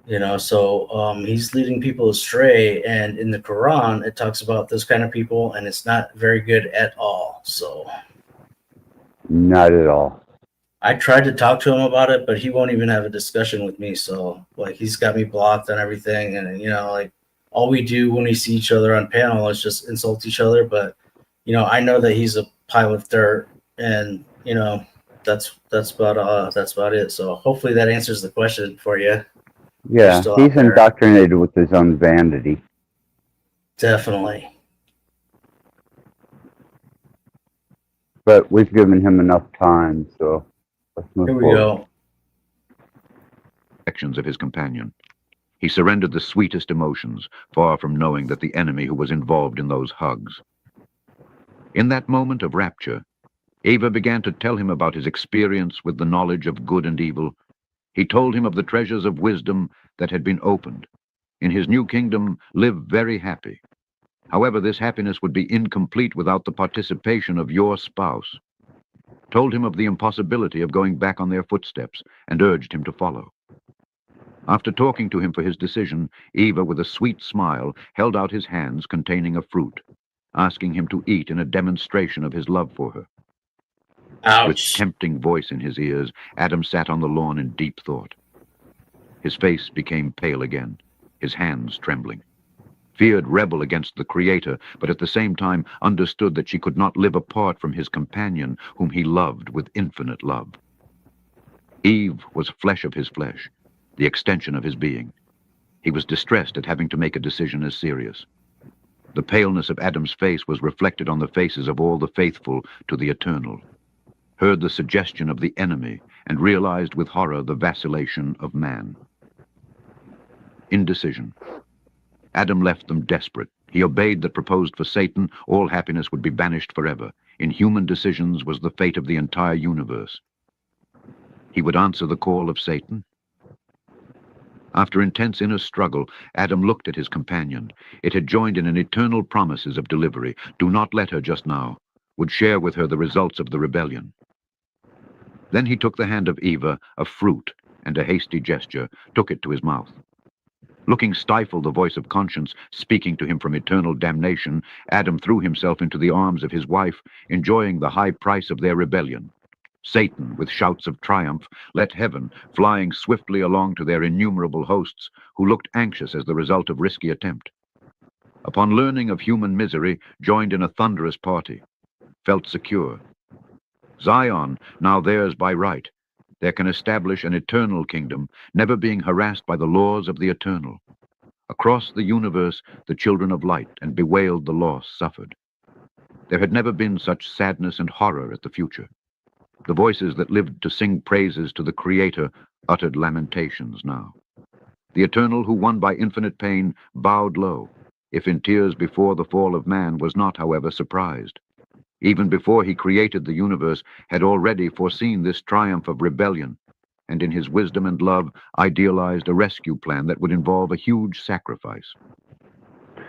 You know, so he's leading people astray, and in the Quran, it talks about those kind of people, and it's not very good at all. So, Not at all. I tried to talk to him about it, but he won't even have a discussion with me. So, like, he's got me blocked on everything, and like, all we do when we see each other on panel is just insult each other. But I know that he's a pile of dirt, and that's about it. So, hopefully, that answers the question for you. Yeah, he's indoctrinated with his own vanity. Definitely. But we've given him enough time, so let's move Here we forward. go. Actions of his companion. He surrendered the sweetest emotions, far from knowing that the enemy who was involved in those hugs. In that moment of rapture, Eva began to tell him about his experience with the knowledge of good and evil. He told him of the treasures of wisdom that had been opened. In his new kingdom, live very happy. However, this happiness would be incomplete without the participation of your spouse. Told him of the impossibility of going back on their footsteps and urged him to follow. After talking to him for his decision, Eva, with a sweet smile, held out his hands containing a fruit, asking him to eat in a demonstration of his love for her. Ouch. With tempting voice in his ears, Adam sat on the lawn in deep thought. His face became pale again, his hands trembling. Feared rebel against the Creator, but at the same time understood that she could not live apart from his companion, whom he loved with infinite love. Eve was flesh of his flesh, the extension of his being. He was distressed at having to make a decision as serious. The paleness of Adam's face was reflected on the faces of all the faithful to the eternal. Heard the suggestion of the enemy, and realized with horror the vacillation of man. Indecision. Adam left them desperate. He obeyed that proposed for Satan, all happiness would be banished forever. In human decisions was the fate of the entire universe. He would answer the call of Satan. After intense inner struggle, Adam looked at his companion. It had joined in an eternal promises of delivery. Do not let her just now. Would share with her the results of the rebellion. Then he took the hand of Eva, a fruit, and a hasty gesture, took it to his mouth. Looking stifled, the voice of conscience speaking to him from eternal damnation, Adam threw himself into the arms of his wife, enjoying the high price of their rebellion. Satan, with shouts of triumph, let heaven, flying swiftly along to their innumerable hosts, who looked anxious as the result of risky attempt. Upon learning of human misery, joined in a thunderous party, felt secure. Zion, now theirs by right, there can establish an eternal kingdom, never being harassed by the laws of the eternal. Across the universe, the children of light and bewailed the loss suffered. There had never been such sadness and horror at the future. The voices that lived to sing praises to the Creator uttered lamentations now. The Eternal, who won by infinite pain, bowed low, if in tears before the fall of man, was not, however, surprised. Even before he created the universe, had already foreseen this triumph of rebellion, and in his wisdom and love idealized a rescue plan that would involve a huge sacrifice.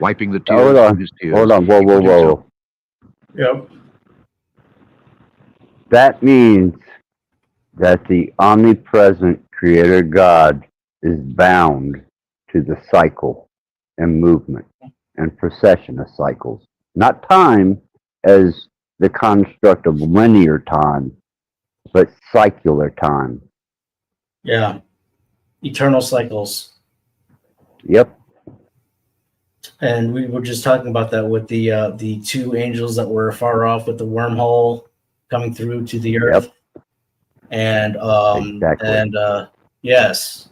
Wiping the tears from his tears, Hold on. Whoa, he whoa, put himself... whoa. Yep. That means that the omnipresent Creator God is bound to the cycle and movement and procession of cycles. Not time as the construct of linear time, but cycular time. Yeah. Eternal cycles. Yep. And we were just talking about that with the two angels that were far off with the wormhole coming through to the earth. Yep. And Exactly. Yes.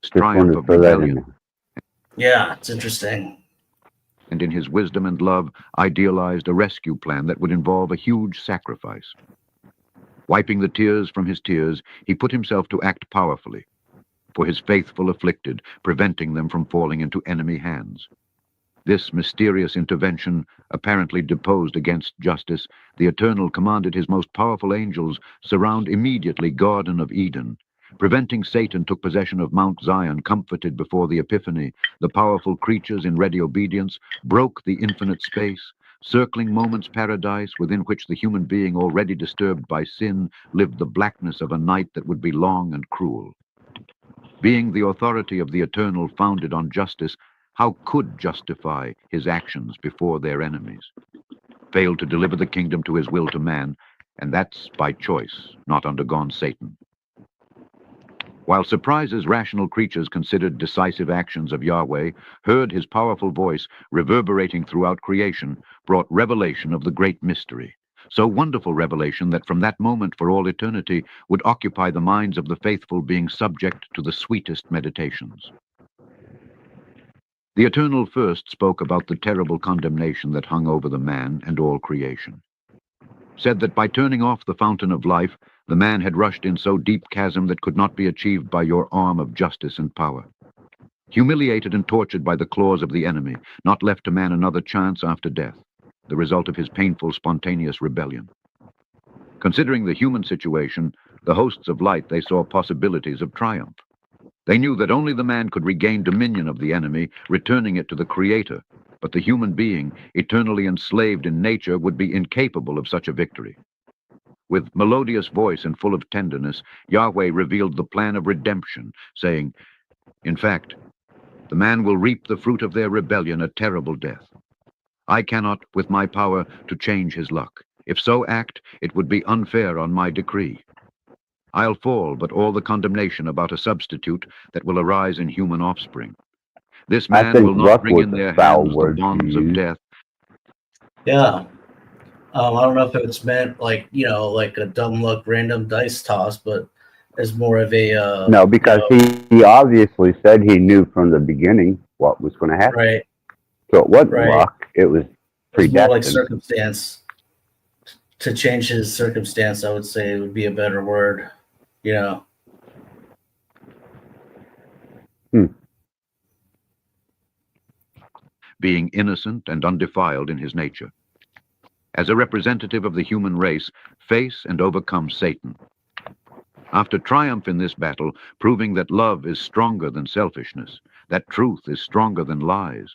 triumph of rebellion. Yeah, it's interesting. And in his wisdom and love, idealized a rescue plan that would involve a huge sacrifice. Wiping the tears from his tears, he put himself to act powerfully, for his faithful afflicted, preventing them from falling into enemy hands. This mysterious intervention, apparently deposed against justice, the Eternal commanded his most powerful angels surround immediately Garden of Eden. Preventing Satan took possession of Mount Zion, comforted before the Epiphany. The powerful creatures in ready obedience broke the infinite space, circling moment's paradise within which the human being already disturbed by sin lived the blackness of a night that would be long and cruel. Being the authority of the Eternal founded on justice, how could justify his actions before their enemies? Failed to deliver the kingdom to his will to man, and that's by choice, not undergone Satan. While surprises rational creatures considered decisive actions of Yahweh, heard his powerful voice reverberating throughout creation, brought revelation of the great mystery. So wonderful revelation that from that moment for all eternity would occupy the minds of the faithful, being subject to the sweetest meditations. The Eternal first spoke about the terrible condemnation that hung over the man and all creation. Said that by turning off the fountain of life, the man had rushed in so deep chasm that could not be achieved by your arm of justice and power. Humiliated and tortured by the claws of the enemy, not left to man another chance after death, the result of his painful, spontaneous rebellion. Considering the human situation, the hosts of light, they saw possibilities of triumph. They knew that only the man could regain dominion of the enemy, returning it to the Creator, but the human being, eternally enslaved in nature, would be incapable of such a victory. With melodious voice and full of tenderness, Yahweh revealed the plan of redemption, saying, in fact, the man will reap the fruit of their rebellion, a terrible death. I cannot, with my power, to change his luck. If so act, it would be unfair on my decree. I'll fall, but all the condemnation about a substitute that will arise in human offspring. This man will not bring in their hands the bonds of death. Yeah. I don't know if it's meant like, like a dumb luck random dice toss, but it's more of a... no, because he obviously said he knew from the beginning what was going to happen. Right. So it wasn't luck, it was predestined. It's more like circumstance. To change his circumstance, I would say would be a better word. Being innocent and undefiled in his nature. As a representative of the human race, face and overcome Satan. After triumph in this battle, proving that love is stronger than selfishness, that truth is stronger than lies,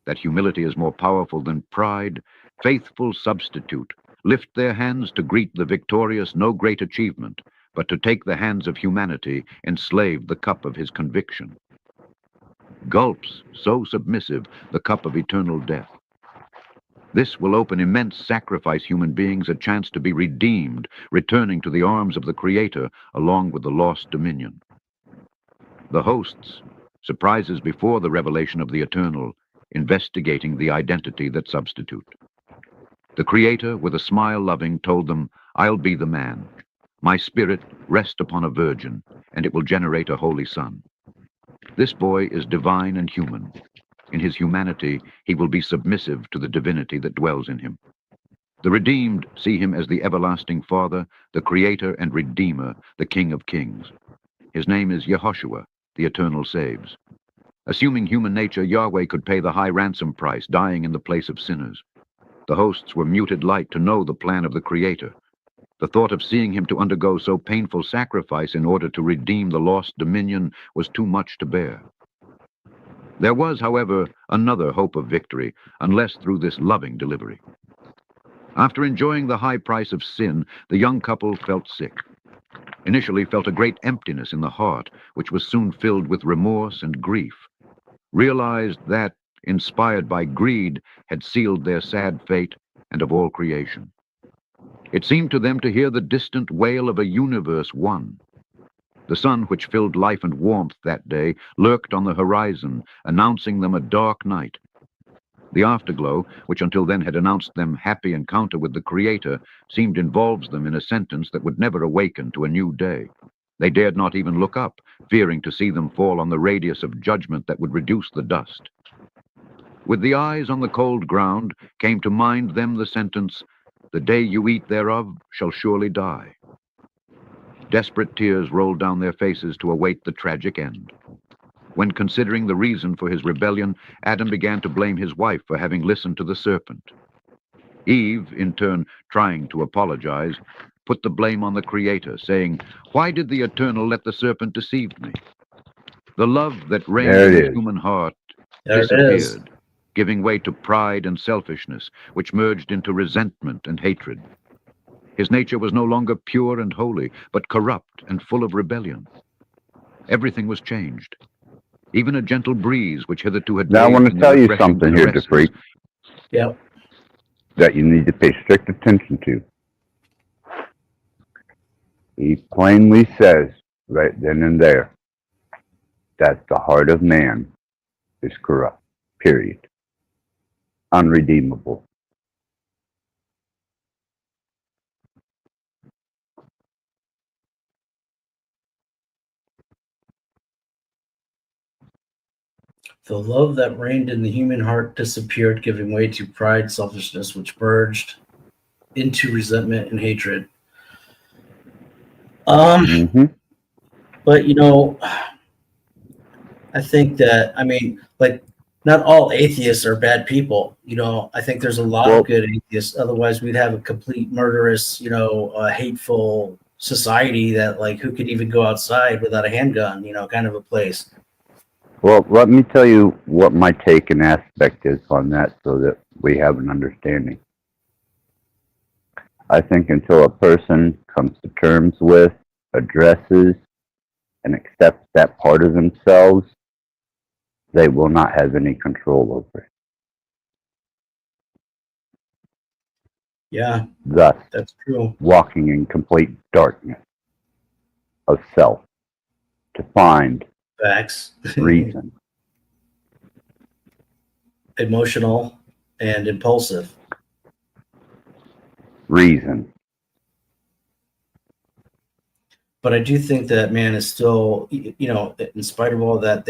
that humility is more powerful than pride, faithful substitute lift their hands to greet the victorious no great achievement, but to take the hands of humanity enslaved the cup of his conviction. Gulps, so submissive, the cup of eternal death. This will open immense sacrifice human beings a chance to be redeemed, returning to the arms of the Creator along with the lost dominion. The hosts, surprises before the revelation of the eternal, investigating the identity that substitute. The Creator, with a smile loving, told them, I'll be the man. My spirit rest upon a virgin, and it will generate a holy son. This boy is divine and human. In his humanity, he will be submissive to the divinity that dwells in him. The redeemed see him as the everlasting Father, the Creator and Redeemer, the King of Kings. His name is Yehoshua, the eternal saves. Assuming human nature, Yahweh could pay the high ransom price, dying in the place of sinners. The hosts were muted light to know the plan of the Creator. The thought of seeing him to undergo so painful sacrifice in order to redeem the lost dominion was too much to bear. There was, however, another hope of victory, unless through this loving delivery. After enjoying the high price of sin, the young couple felt sick. Initially felt a great emptiness in the heart, which was soon filled with remorse and grief. Realized that, inspired by greed, had sealed their sad fate and of all creation. It seemed to them to hear the distant wail of a universe won. The sun, which filled life and warmth that day, lurked on the horizon, announcing them a dark night. The afterglow, which until then had announced them happy encounter with the Creator, seemed involves them in a sentence that would never awaken to a new day. They dared not even look up, fearing to see them fall on the radius of judgment that would reduce the dust. With the eyes on the cold ground, came to mind them the sentence, "The day you eat thereof shall surely die." Desperate tears rolled down their faces to await the tragic end. When considering the reason for his rebellion, Adam began to blame his wife for having listened to the serpent. Eve, in turn, trying to apologize, put the blame on the Creator, saying, "Why did the Eternal let the serpent deceive me?" The love that reigned in the human heart disappeared, giving way to pride and selfishness, which merged into resentment and hatred. His nature was no longer pure and holy, but corrupt and full of rebellion. Everything was changed. Even a gentle breeze, which hitherto had Now I want to tell you something here, caresses, DeFreak, that you need to pay strict attention to. He plainly says, right then and there, that the heart of man is corrupt, period. Unredeemable. The love that reigned in the human heart disappeared, giving way to pride, selfishness, which merged into resentment and hatred. But you know, I think that, I mean, like, not all atheists are bad people. You know, I think there's a lot of good atheists. Otherwise, we'd have a complete murderous, hateful society that, like, who could even go outside without a handgun, kind of a place. Well, let me tell you what my take and aspect is on that so that we have an understanding. I think until a person comes to terms with, addresses, and accepts that part of themselves, they will not have any control over it. Yeah, Thus, that's true. Walking in complete darkness of self to find Facts. reason. Emotional and impulsive. Reason. But I do think that man is still, in spite of all that,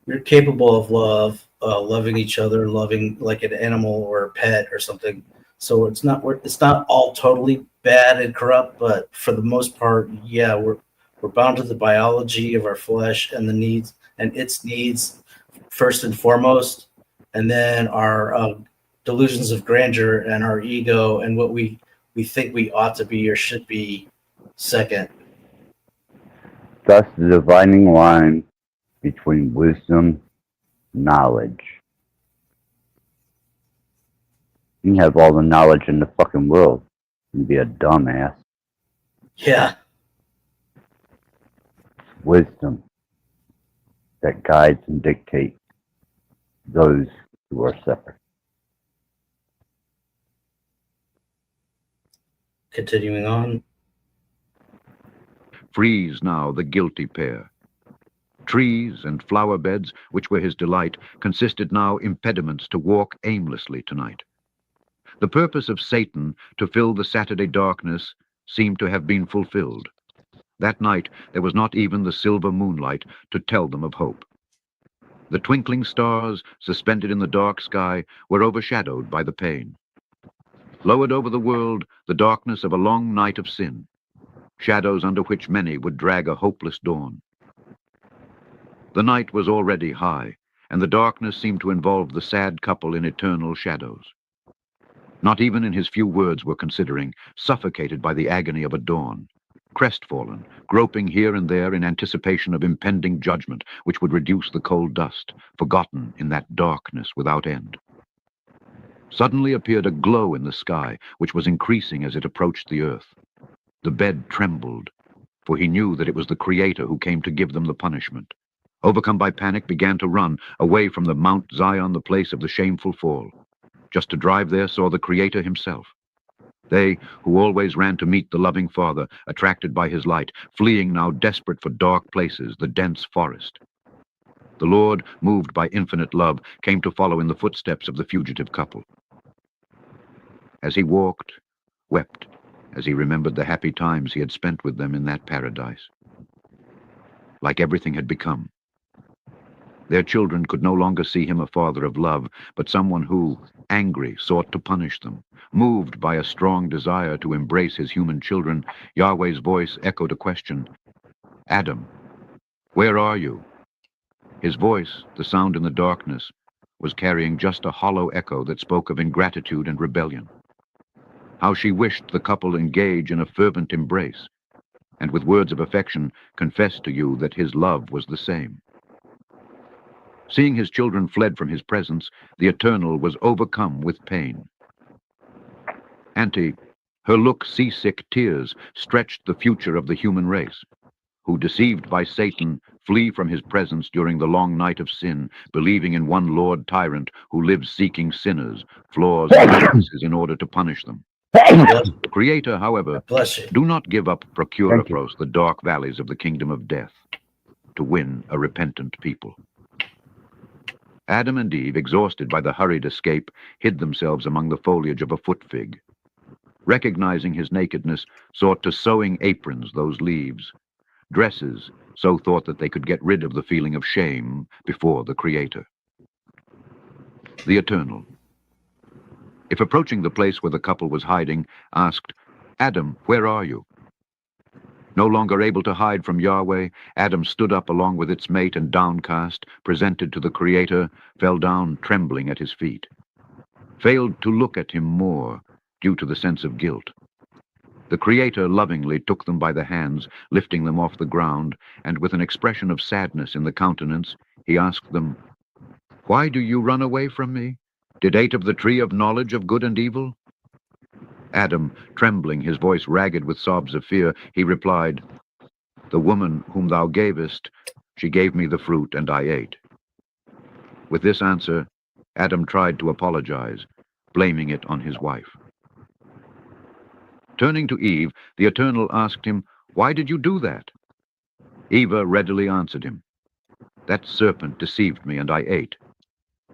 you're capable of love, loving each other, loving like an animal or a pet or something. So it's not all totally bad and corrupt, but for the most part, yeah, we're bound to the biology of our flesh and the needs and its needs first and foremost, and then our delusions of grandeur and our ego and what we think we ought to be or should be second. thus the dividing line between wisdom and knowledge. You can have all the knowledge in the fucking world and be a dumbass. Yeah. Wisdom that guides and dictates those who are separate. Continuing on. Freeze now the guilty pair. Trees and flower beds, which were his delight, consisted now impediments to walk aimlessly tonight. The purpose of Satan to fill the Saturday darkness seemed to have been fulfilled. That night there was not even the silver moonlight to tell them of hope. The twinkling stars, suspended in the dark sky, were overshadowed by the pain. Lowered over the world, the darkness of a long night of sin, shadows under which many would drag a hopeless dawn. The night was already high, and the darkness seemed to involve the sad couple in eternal shadows. Not even in his few words were considering, suffocated by the agony of a dawn, crestfallen, groping here and there in anticipation of impending judgment which would reduce the cold dust, forgotten in that darkness without end. Suddenly appeared a glow in the sky, which was increasing as it approached the earth. The bed trembled, for he knew that it was the Creator who came to give them the punishment. Overcome by panic, began to run away from the Mount Zion, the place of the shameful fall. Just to drive there saw the Creator himself. They, who always ran to meet the loving Father, attracted by his light, fleeing now desperate for dark places, the dense forest. The Lord, moved by infinite love, came to follow in the footsteps of the fugitive couple. As he walked, wept, as he remembered the happy times he had spent with them in that paradise. Like everything had become. Their children could no longer see him a father of love, but someone who, angry, sought to punish them. Moved by a strong desire to embrace his human children, Yahweh's voice echoed a question. Adam, where are you? His voice, the sound in the darkness, was carrying just a hollow echo that spoke of ingratitude and rebellion. How she wished the couple engage in a fervent embrace, and with words of affection confessed to you that his love was the same. Seeing his children fled from his presence, the Eternal was overcome with pain. Auntie, her look seasick tears stretched the future of the human race, who, deceived by Satan, flee from his presence during the long night of sin, believing in one Lord Tyrant who lives seeking sinners, flaws, and weaknesses in order to punish them. Creator, however, do not give up Procuropros, the dark valleys of the kingdom of death, to win a repentant people. Adam and Eve, exhausted by the hurried escape, hid themselves among the foliage of a foot fig. Recognizing his nakedness, sought to sewing aprons those leaves. Dresses, so thought that they could get rid of the feeling of shame before the Creator. The Eternal. If approaching the place where the couple was hiding, asked, Adam, where are you? No longer able to hide from Yahweh, Adam stood up along with its mate and downcast, presented to the Creator, fell down trembling at his feet. Failed to look at him more, due to the sense of guilt. The Creator lovingly took them by the hands, lifting them off the ground, and with an expression of sadness in the countenance, he asked them, Why do you run away from me? Did eat of the tree of knowledge of good and evil? Adam, trembling, his voice ragged with sobs of fear, he replied, The woman whom thou gavest, she gave me the fruit, and I ate. With this answer, Adam tried to apologize, blaming it on his wife. Turning to Eve, the Eternal asked him, Why did you do that? Eva readily answered him, That serpent deceived me, and I ate.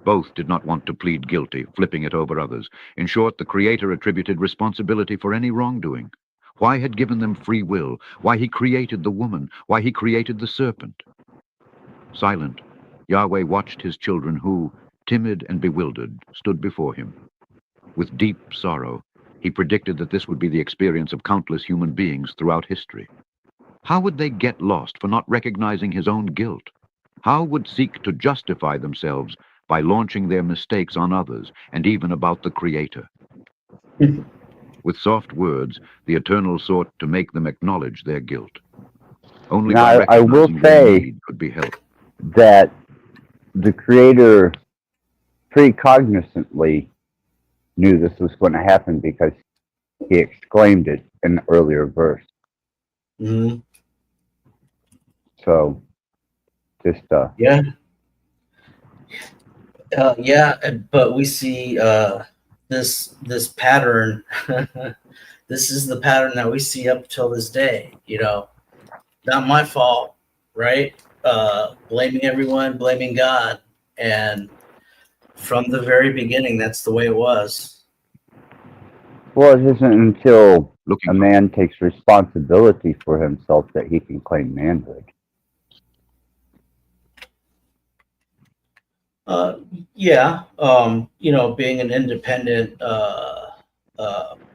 Both did not want to plead guilty, flipping it over others. In short, the Creator attributed responsibility for any wrongdoing. Why had given them free will? Why he created the woman? Why he created the serpent? Silent, Yahweh watched his children who, timid and bewildered, stood before him. With deep sorrow, he predicted that this would be the experience of countless human beings throughout history. How would they get lost for not recognizing his own guilt? How would seek to justify themselves by launching their mistakes on others, and even about the Creator? With soft words, the Eternal sought to make them acknowledge their guilt. Only Now, by I will recognizing their say need could be helped. that the creator precognizantly knew this was going to happen because he exclaimed it in the earlier verse. Mm-hmm. So, just Yeah. But we see this pattern. This is the pattern that we see up till this day. Not my fault, right? Blaming everyone, blaming God, and from the very beginning, that's the way it was. well, it isn't until a man takes responsibility for himself that he can claim manhood. Yeah, being an independent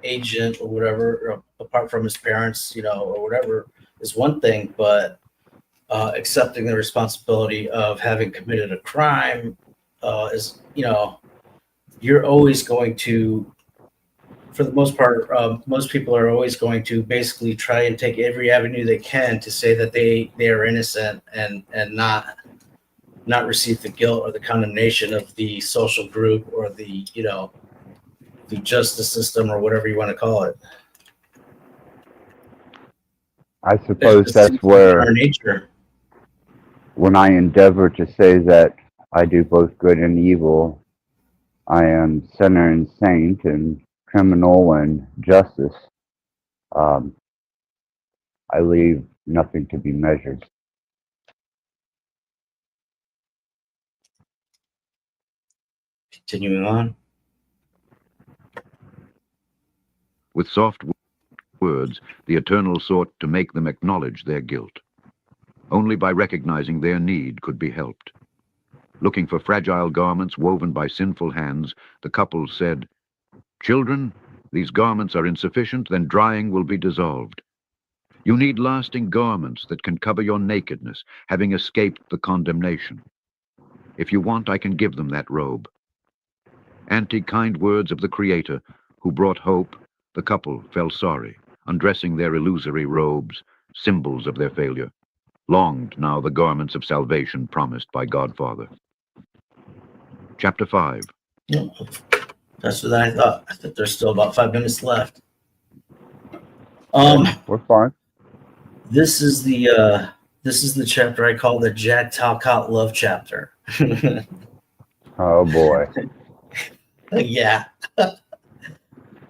agent or whatever, or apart from his parents, or whatever, is one thing, but accepting the responsibility of having committed a crime is, you're always going to, for the most part, most people are always going to basically try and take every avenue they can to say that they are innocent and not receive the guilt or the condemnation of the social group or the the justice system or whatever you want to call it. I suppose that's where, our nature. when I endeavor to say that I do both good and evil, I am sinner and saint and criminal and justice, I leave nothing to be measured. Continuing on. With soft words, the Eternal sought to make them acknowledge their guilt. Only by recognizing their need could be helped. Looking for fragile garments woven by sinful hands, the couple said, "Children, these garments are insufficient, then drying will be dissolved. You need lasting garments that can cover your nakedness, having escaped the condemnation. If you want, I can give them that robe." Anti-kind words of the Creator, who brought hope, the couple felt sorry, undressing their illusory robes, symbols of their failure, longed now the garments of salvation promised by Godfather. Chapter 5. That's what I thought. I think there's still about 5 minutes left. We're fine. This is the chapter I call the Jack Talcott love chapter. Oh boy. Yeah. The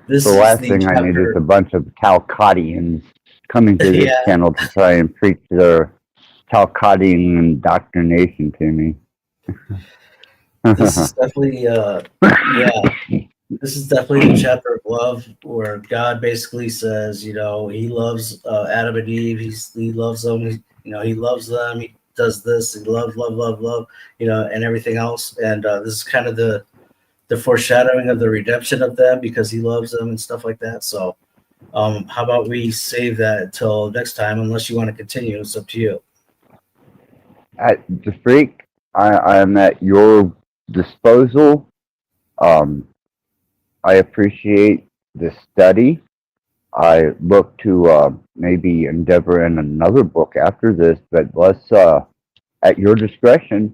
last thing I need is a bunch of Talcottians coming to this channel to try and preach their Talcottian indoctrination to me. This is definitely, this is definitely the chapter of love where God basically says, he loves Adam and Eve. He loves them. He loves them. He does this. He love, and everything else. And this is kind of the foreshadowing of the redemption of them because he loves them and stuff like that. So how about we save that until next time, unless you want to continue. It's up to you. At the freak, I am at your disposal. I appreciate the study. I look to maybe endeavor in another book after this, but let's, at your discretion.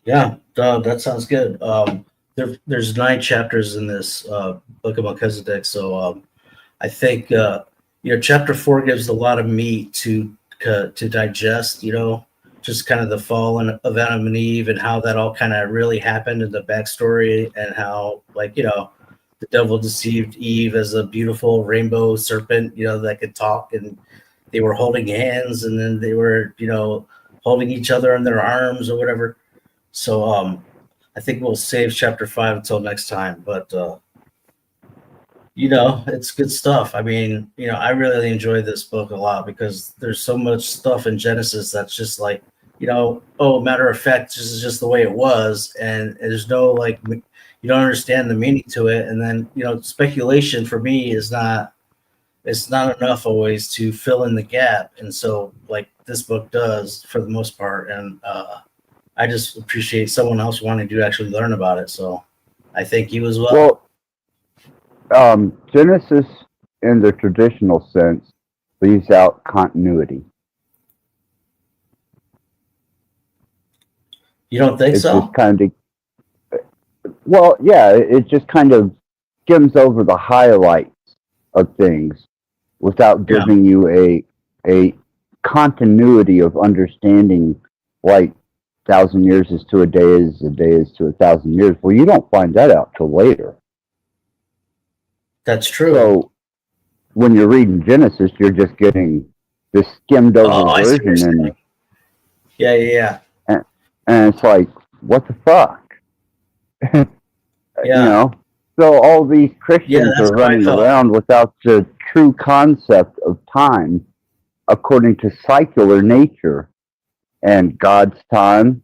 Yeah, that sounds good. There's 9 chapters in this book of Melchizedek, so I think chapter 4 gives a lot of meat to digest. Just kind of the fall of Adam and Eve and how that all kind of really happened in the backstory and how the devil deceived Eve as a beautiful rainbow serpent that could talk, and they were holding hands and then they were holding each other in their arms or whatever. So I think we'll save chapter 5 until next time, but it's good stuff. I mean, I really enjoy this book a lot because there's so much stuff in Genesis that's just like, matter of fact, this is just the way it was, and there's no you don't understand the meaning to it, and then speculation for me is not enough always to fill in the gap, and so this book does for the most part, and I just appreciate someone else wanting to actually learn about it. So I thank you as well. Well, Genesis, in the traditional sense, leaves out continuity. You don't think It's so? just kind of, well, yeah, it just kind of skims over the highlights of things without Yeah. giving you a continuity of understanding, like 1,000 years is to a day is to 1,000 years. Well, you don't find that out till later. That's true. So when you're reading Genesis, you're just getting this skimmed over Oh, I see what you're version, saying. Yeah. and it's like, what the fuck? Yeah. You know? So all these Yeah, Christians that's are how I running felt. around without the true concept of time according to secular nature and God's time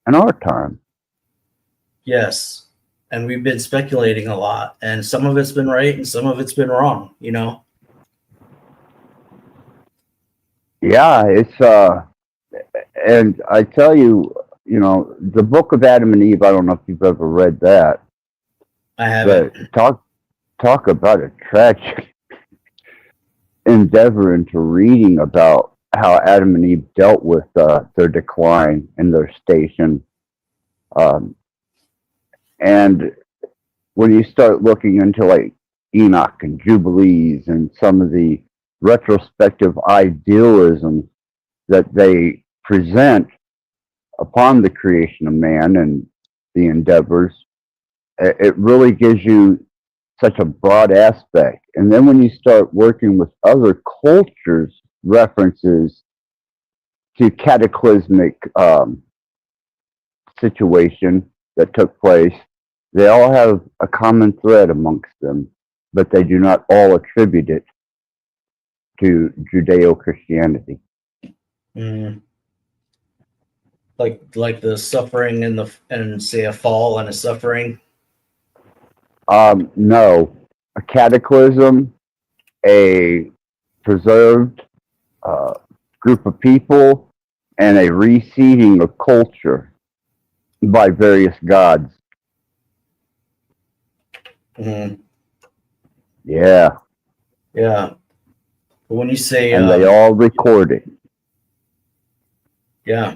and our time. Yes. And we've been speculating a lot, and some of it's been right and some of it's been wrong, you know? Yeah, it's and I tell you, you know, the book of Adam and Eve, I don't know if you've ever read that, I haven't. but talk about a tragic endeavor into reading about how Adam and Eve dealt with their decline in their station. And when you start looking into like Enoch and Jubilees and some of the retrospective idealism that they present upon the creation of man and the endeavors, it really gives you such a broad aspect. And then when you start working with other cultures' references to cataclysmic situation that took place, they all have a common thread amongst them, but they do not all attribute it to Judeo-Christianity. Mm. Like the suffering and say a fall and a suffering. No, a cataclysm, a preserved group of people, and a reseeding of culture by various gods. Mm. Yeah, Yeah. But when you say and they all record it yeah.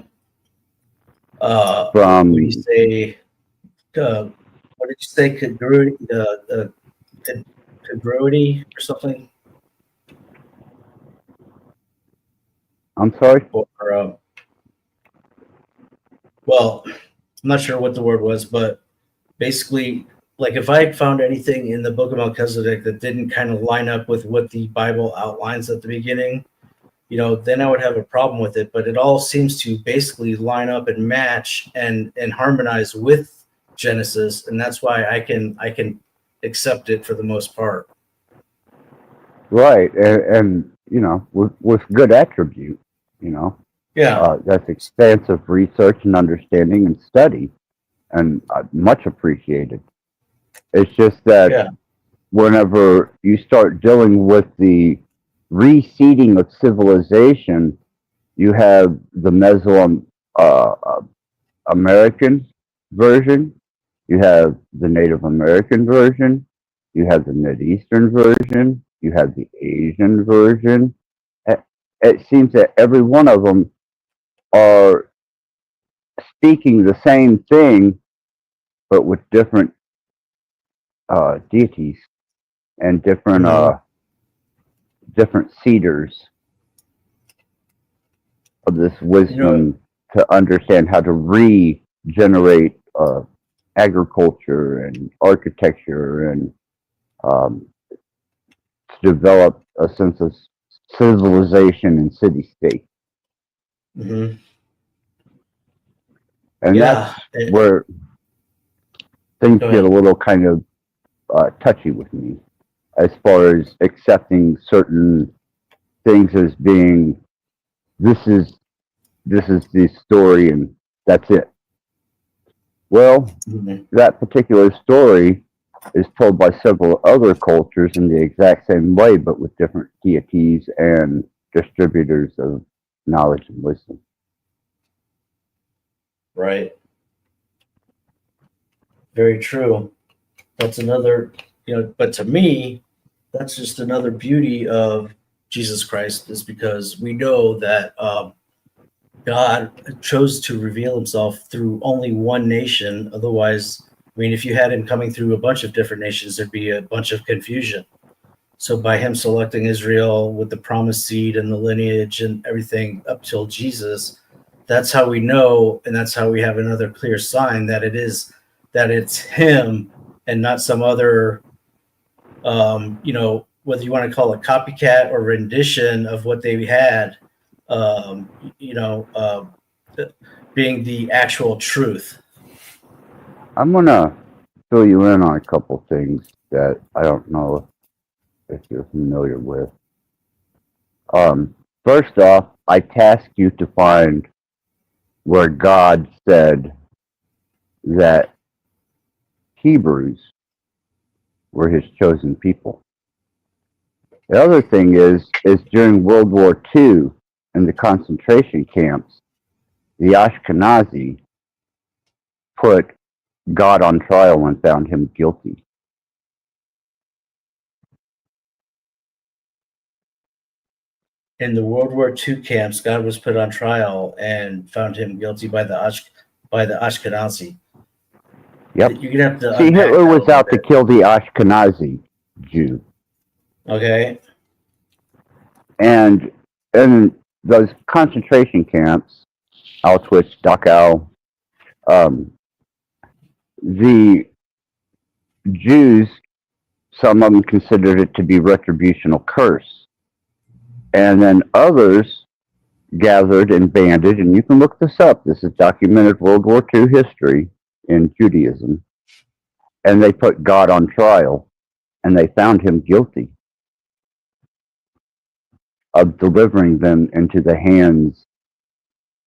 from. When you say what did you say, congruity or something? I'm sorry. Or well, I'm not sure what the word was, but basically, like if I had found anything in the Book of Melchizedek that didn't kind of line up with what the Bible outlines at the beginning, you know, then I would have a problem with it. But it all seems to basically line up and match and harmonize with Genesis, and that's why I can accept it for the most part. Right, and you know, with good attribute, you know, Yeah. that's expansive research and understanding and study, and much appreciated. It's just that whenever you start dealing with the reseeding of civilization, you have the Meso American version, you have the Native American version, you have the Mideastern version, you have the Asian version. It seems that every one of them are speaking the same thing, but with different deities and different different seeders of this wisdom to understand how to regenerate agriculture and architecture and to develop a sense of civilization and city state. Mm-hmm. And that's where things get a little kind of touchy with me as far as accepting certain things as being this is the story and that's it. Well, that particular story is told by several other cultures in the exact same way, but with different deities and distributors of knowledge and wisdom. Right. Very true. That's another, you know, but to me, that's just another beauty of Jesus Christ is because we know that God chose to reveal himself through only one nation. Otherwise, I mean, if you had him coming through a bunch of different nations, there'd be a bunch of confusion. So by him selecting Israel with the promised seed and the lineage and everything up till Jesus, that's how we know, and that's how we have another clear sign that it's him and not some other, whether you want to call it copycat or rendition of what they had, being the actual truth. I'm gonna fill you in on a couple things that I don't know if you're familiar with. First off, I task you to find where God said that Hebrews were his chosen people. The other thing is during World War II in the concentration camps, the Ashkenazi put God on trial and found him guilty. In the World War II camps, God was put on trial and found him guilty by the Ashkenazi. Yep. You're gonna have to See, unpack Hitler that a was little out to bit. kill the Ashkenazi Jew. Okay. And in those concentration camps, Auschwitz, Dachau, the Jews, some of them considered it to be retributional curse. And then others gathered and banded, and you can look this up. This is documented World War II history in Judaism. And they put God on trial, and they found him guilty of delivering them into the hands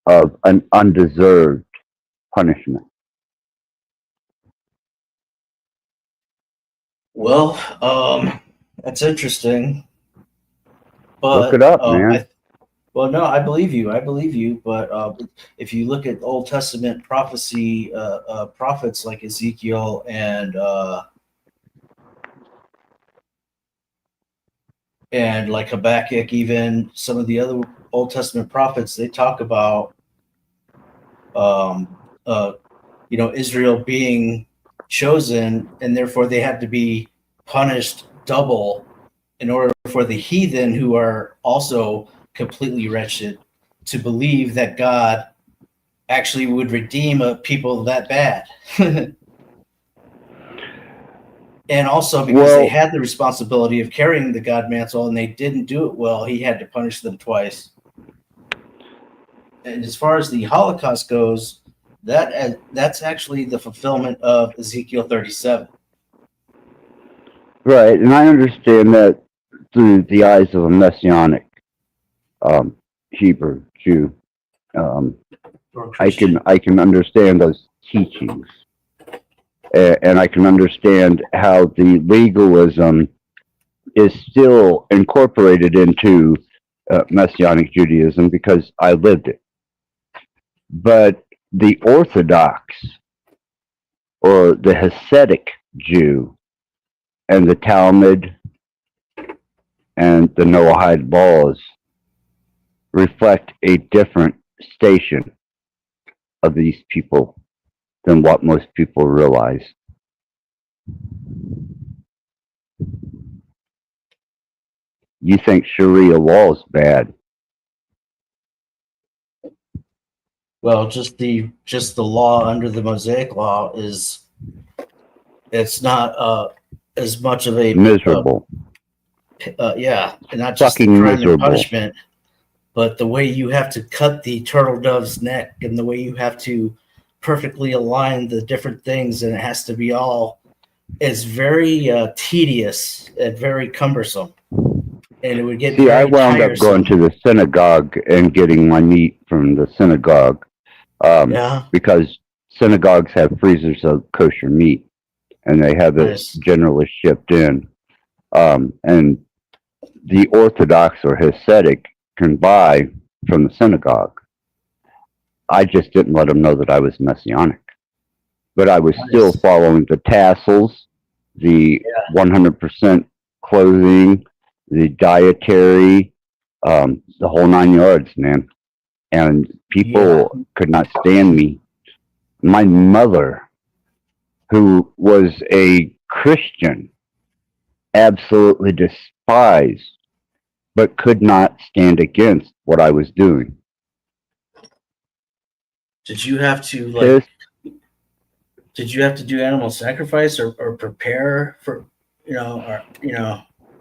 of an undeserved punishment. Well, that's interesting. But Look it up, man. no, I believe you. But if you look at Old Testament prophecy, prophets like Ezekiel and like Habakkuk, even some of the other Old Testament prophets, they talk about Israel being chosen, and therefore they have to be punished double in order for the heathen, who are also completely wretched, to believe that God actually would redeem a people that bad. And also because they had the responsibility of carrying the God mantle and they didn't do it well, he had to punish them twice. And as far as the Holocaust goes, that's actually the fulfillment of Ezekiel 37. Right, and I understand that through the eyes of a messianic Hebrew Jew. I can understand those teachings, and I can understand how the legalism is still incorporated into Messianic Judaism because I lived it. But the Orthodox or the Hasidic Jew and the Talmud and the Noahide laws reflect a different station of these people than what most people realize. You think Sharia law is bad? Well, just the law under the Mosaic law it's not as much of a miserable. Yeah, and not just the Fucking crime miserable. and punishment, but the way you have to cut the turtle dove's neck and the way you have to perfectly align the different things, and it has to be all. It's very tedious and very cumbersome, and it would get See, very I wound up going to the synagogue and getting my meat from the synagogue because synagogues have freezers of kosher meat, and they have it generally shipped in. And the Orthodox or Hasidic can buy from the synagogue. I just didn't let them know that I was Messianic. But I was still following the tassels, the 100% clothing, the dietary, the whole 9 yards, man. And people could not stand me. My mother, who was a Christian, absolutely despised, but could not stand against what I was doing. Did you have to like? Did you have to do animal sacrifice or prepare for,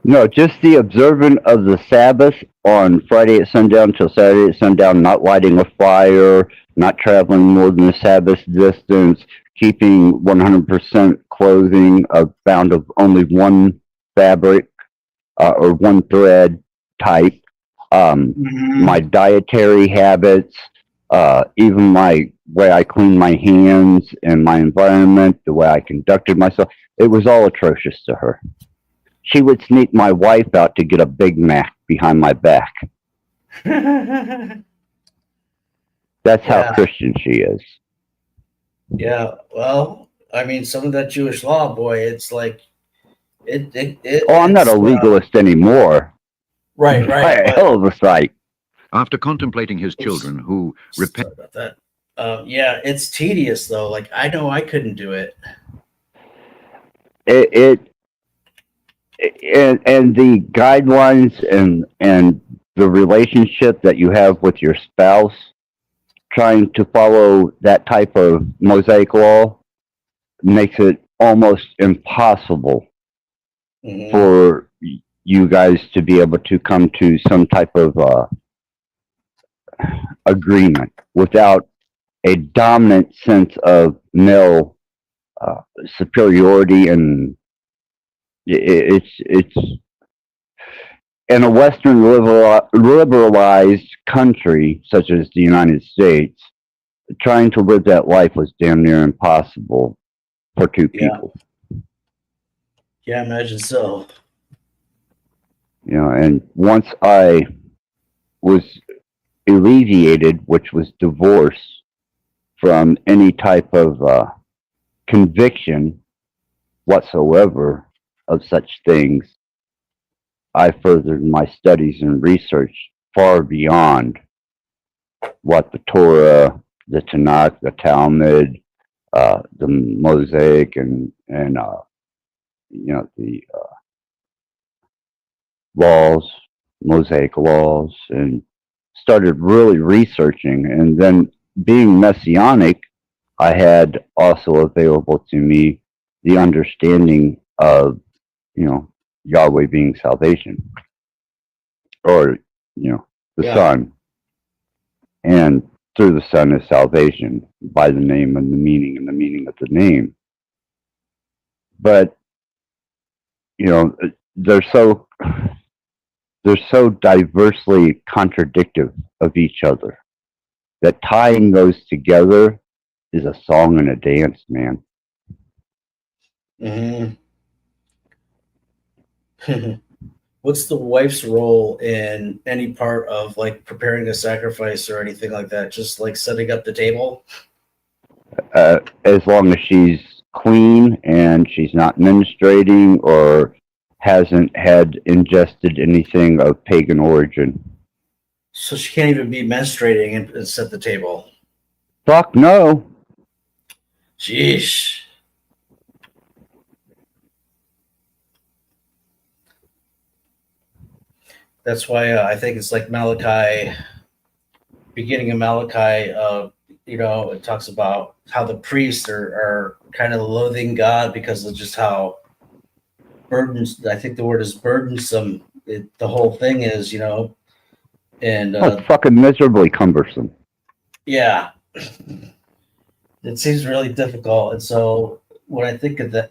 No, just the observance of the Sabbath on Friday at sundown till Saturday at sundown, not lighting a fire, not traveling more than the Sabbath distance, keeping 100% clothing, bound of only one fabric or one thread type, my dietary habits, even my way I cleaned my hands and my environment, the way I conducted myself, it was all atrocious to her. She would sneak my wife out to get a Big Mac behind my back. That's how Christian she is. Yeah, well, I mean, some of that Jewish law, boy, it's like I'm not a legalist anymore. Right. By a hell of a sight. After contemplating his children who repent. Sorry about that. Yeah, it's tedious though. Like I know I couldn't do it. And the guidelines and the relationship that you have with your spouse, trying to follow that type of Mosaic law makes it almost impossible for you guys to be able to come to some type of agreement without a dominant sense of male superiority, and it's in a Western liberalized country such as the United States, trying to live that life was damn near impossible for two people. Yeah, I imagine so. You know, and once I was alleviated, which was divorce, from any type of conviction whatsoever of such things, I furthered my studies and research far beyond what the Torah, the Tanakh, the Talmud, the Mosaic, and you know, the laws, Mosaic laws, and started really researching. And then being Messianic, I had also available to me the understanding of, you know, Yahweh being salvation, or, you know, the Son. And through the Son is salvation by the name and the meaning of the name. But, you know, they're so diversely contradictive of each other that tying those together is a song and a dance, man. What's the wife's role in any part of like preparing a sacrifice or anything like that? Just like setting up the table? As long as she's clean and she's not menstruating or hasn't had ingested anything of pagan origin. So she can't even be menstruating and set the table. Fuck no. Sheesh. That's why I think it's like Malachi, beginning of Malachi, you know, it talks about how the priests are kind of loathing God because of just how burdens, I think the word is burdensome. The whole thing is, you know, and it's fucking miserably cumbersome. Yeah, it seems really difficult. And so when I think of that,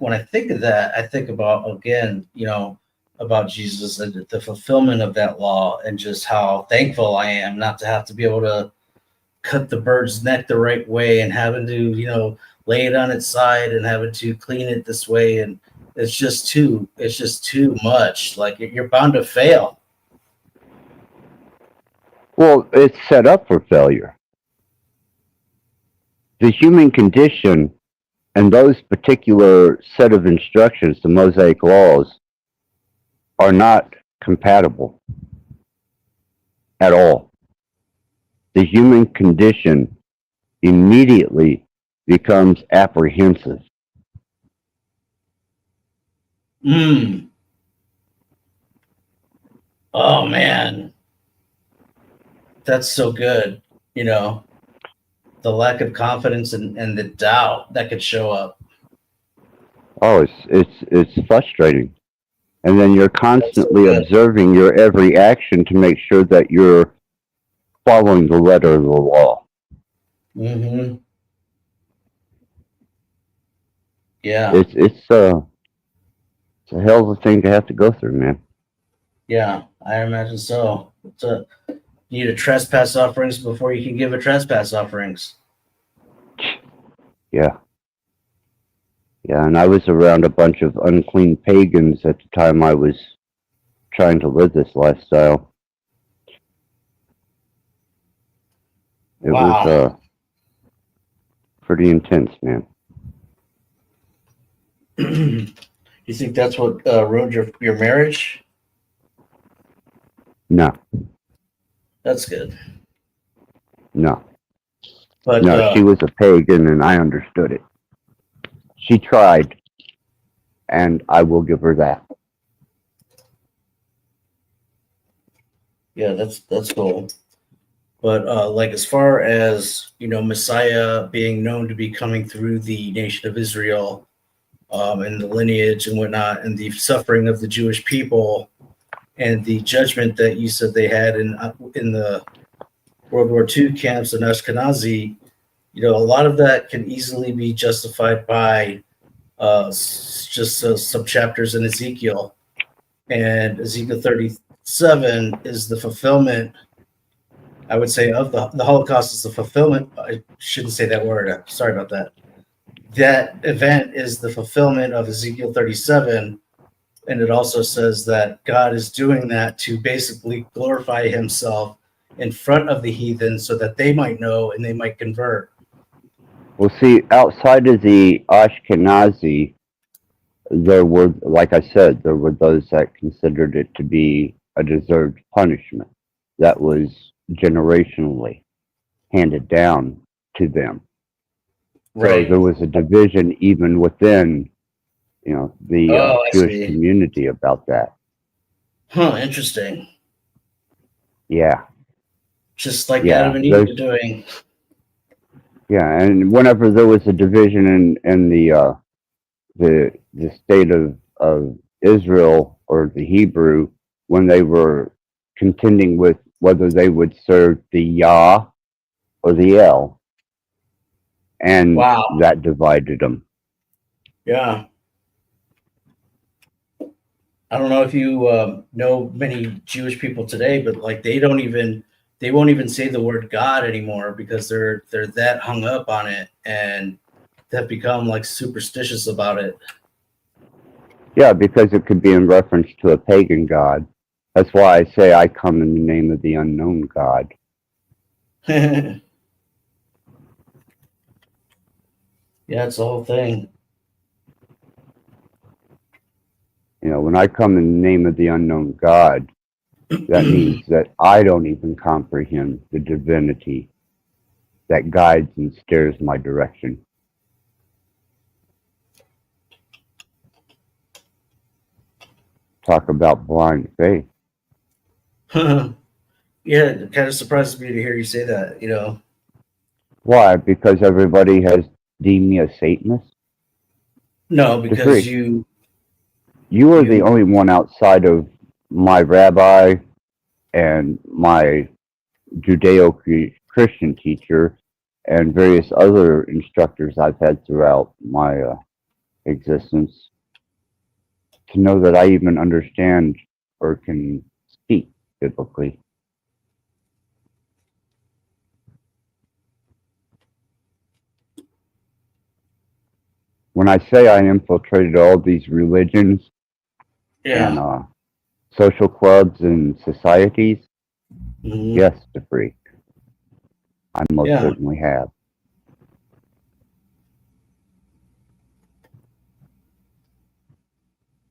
I think about, again, you know, about Jesus and the fulfillment of that law, and just how thankful I am not to have to be able to cut the bird's neck the right way and having to, you know, lay it on its side and having to clean it this way. And it's just too much. Like you're bound to fail. Well, it's set up for failure. The human condition and those particular set of instructions, the Mosaic laws, are not compatible. at all. The human condition immediately becomes apprehensive. Oh man, that's so good. You know, the lack of confidence and the doubt that could show up. Oh, it's frustrating. And then you're That's so constantly good. observing your every action to make sure that you're following the letter of the law. Mm-hmm. Yeah. It's a hell of a thing to have to go through, man. Yeah, I imagine so. You need a trespass offerings before you can give a trespass offerings. Yeah. Yeah, and I was around a bunch of unclean pagans at the time I was trying to live this lifestyle. It Wow. was pretty intense, man. You think that's what ruined your marriage? No, That's good. no. But No, she was a pagan and I understood it. She tried, and I will give her that. yeah, that's cool. But like as far as Messiah being known to be coming through the nation of Israel, and the lineage and whatnot, and the suffering of the Jewish people, and the judgment that you said they had in the World War II camps in Ashkenazi, a lot of that can easily be justified by just some chapters in Ezekiel, and Ezekiel 37 is the fulfillment. I would say of the Holocaust is the fulfillment. I shouldn't say that word. Sorry about that. That event is the fulfillment of Ezekiel 37, and it also says that God is doing that to basically glorify himself in front of the heathen so that they might know and they might convert. Well, see, outside of the Ashkenazi, there were, like I said, there were those that considered it to be a deserved punishment that was generationally handed down to them. Right. So there was a division even within, the Oh, I Jewish see. community about that. Huh, interesting. Yeah, Just like Adam yeah, and Eve were doing. yeah. And whenever there was a division in the state of Israel or the Hebrew, when they were contending with whether they would serve the Yah or the El, and Wow. that divided them. Yeah. I don't know if you know many Jewish people today, but like they won't even say the word God anymore because they're that hung up on it and they've become like superstitious about it. Yeah, because it could be in reference to a pagan god. That's why I say I come in the name of the unknown God. Yeah, it's the whole thing. When I come in the name of the unknown God, that means that I don't even comprehend the divinity that guides and steers my direction. Talk about blind faith. Yeah, it kind of surprises me to hear you say that. Why? Because everybody has deemed me a Satanist? No, because you are the only one outside of my rabbi and my Judeo-Christian teacher and various other instructors I've had throughout my existence to know that I even understand or can speak biblically. When I say I infiltrated all these religions and social clubs and societies, yes, the freak. I most certainly have.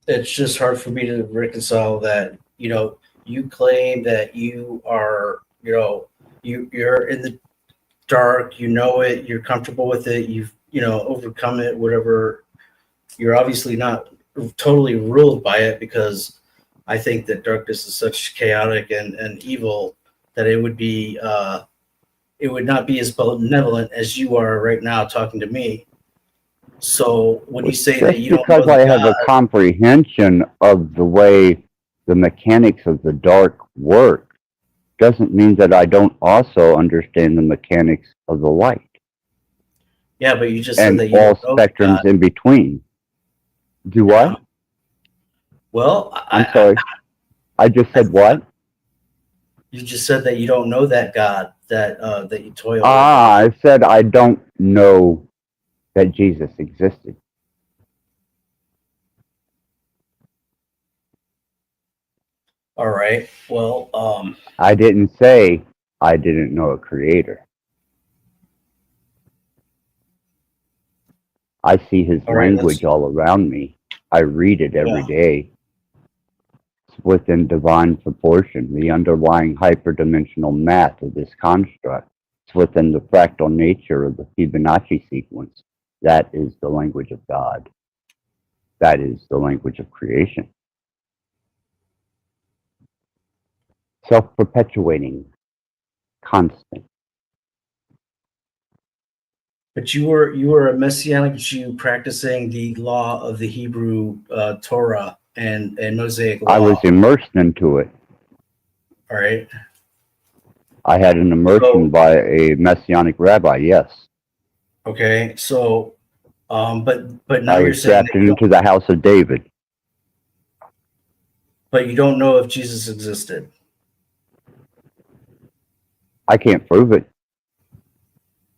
It's just hard for me to reconcile that, you claim that you are, you're in the dark, you know it, you're comfortable with it, you've, overcome it, whatever. You're obviously not totally ruled by it, because I think that darkness is such chaotic and evil that it would not be as benevolent as you are right now talking to me. So when you say that Just you don't know because the I have a God, comprehension of the way the mechanics of the dark work doesn't mean that I don't also understand the mechanics of the light yeah, but you just said and that you all don't know the spectrums God. in between. Do Yeah. what? Well, I'm sorry. I just said what? you just said that you don't know that God that you toil with. I said I don't know that Jesus existed. All right. Well, I didn't say I didn't know a creator. I see his all right. Let's. language all around me. I read it every Yeah. day. It's within divine proportion, the underlying hyperdimensional math of this construct. It's within the fractal nature of the Fibonacci sequence. That is the language of God. That is the language of creation. Self-perpetuating, constant. But you were a Messianic Jew practicing the law of the Hebrew Torah and Mosaic I was law. immersed into it. All right. I had an immersion by a Messianic rabbi, yes. Okay. So, but now I you're was saying that drafted into the house of David. but you don't know if Jesus existed. I can't prove it.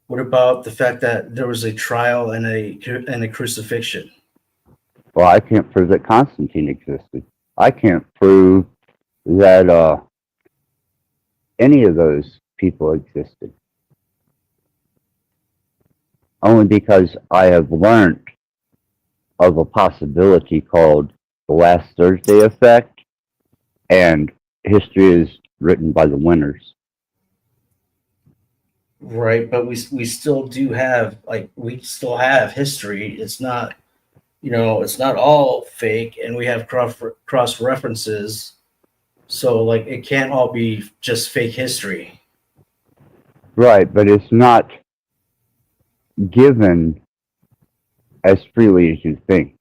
What about the fact that there was a trial and a crucifixion? Well, I can't prove that Constantine existed. I can't prove that any of those people existed. Only because I have learned of a possibility called the Last Thursday effect, and history is written by the winners. Right, but we still do have we still have history. It's not it's not all fake, and we have cross references. So it can't all be just fake history. Right, but it's not given as freely as you think.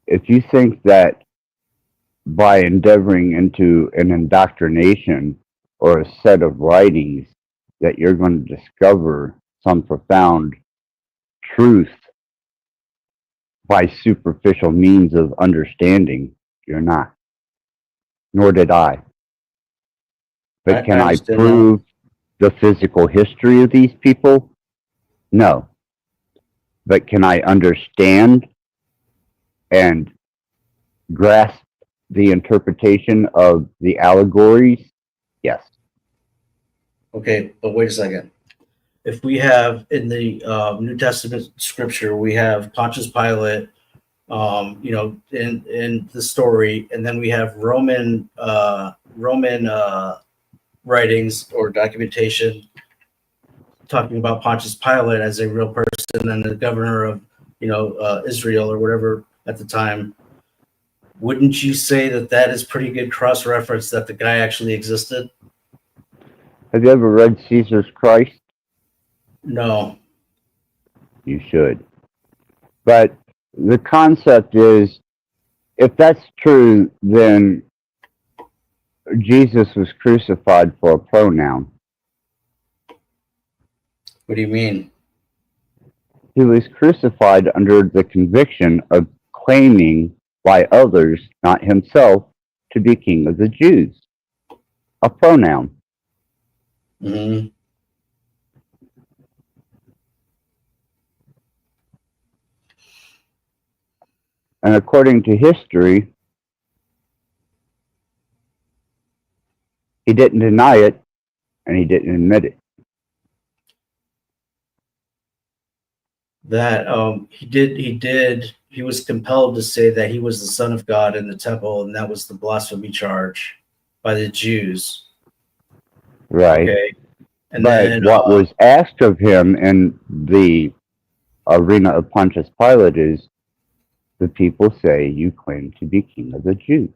If you think that by endeavoring into an indoctrination or a set of writings that you're going to discover some profound truth by superficial means of understanding, you're not. Nor did I. But can I I understand that. prove the physical history of these people? No. But can I understand and grasp the interpretation of the allegories? Yes. Okay, but wait a second. If we have in the New Testament scripture, we have Pontius Pilate, in the story, and then we have Roman writings or documentation talking about Pontius Pilate as a real person and the governor of Israel or whatever at the time. Wouldn't you say that is pretty good cross reference that the guy actually existed? Have you ever read Caesar's Christ? No. You should. But the concept is, if that's true, then Jesus was crucified for a pronoun. What do you mean? He was crucified under the conviction of claiming by others, not himself, to be king of the Jews. A pronoun. Mm-hmm. And according to history, he didn't deny it and he didn't admit it. That he was compelled to say that he was the son of God in the temple, and that was the blasphemy charge. by the Jews. Right. Okay. And But then what was asked of him in the arena of Pontius Pilate is, the people say you claim to be king of the Jews.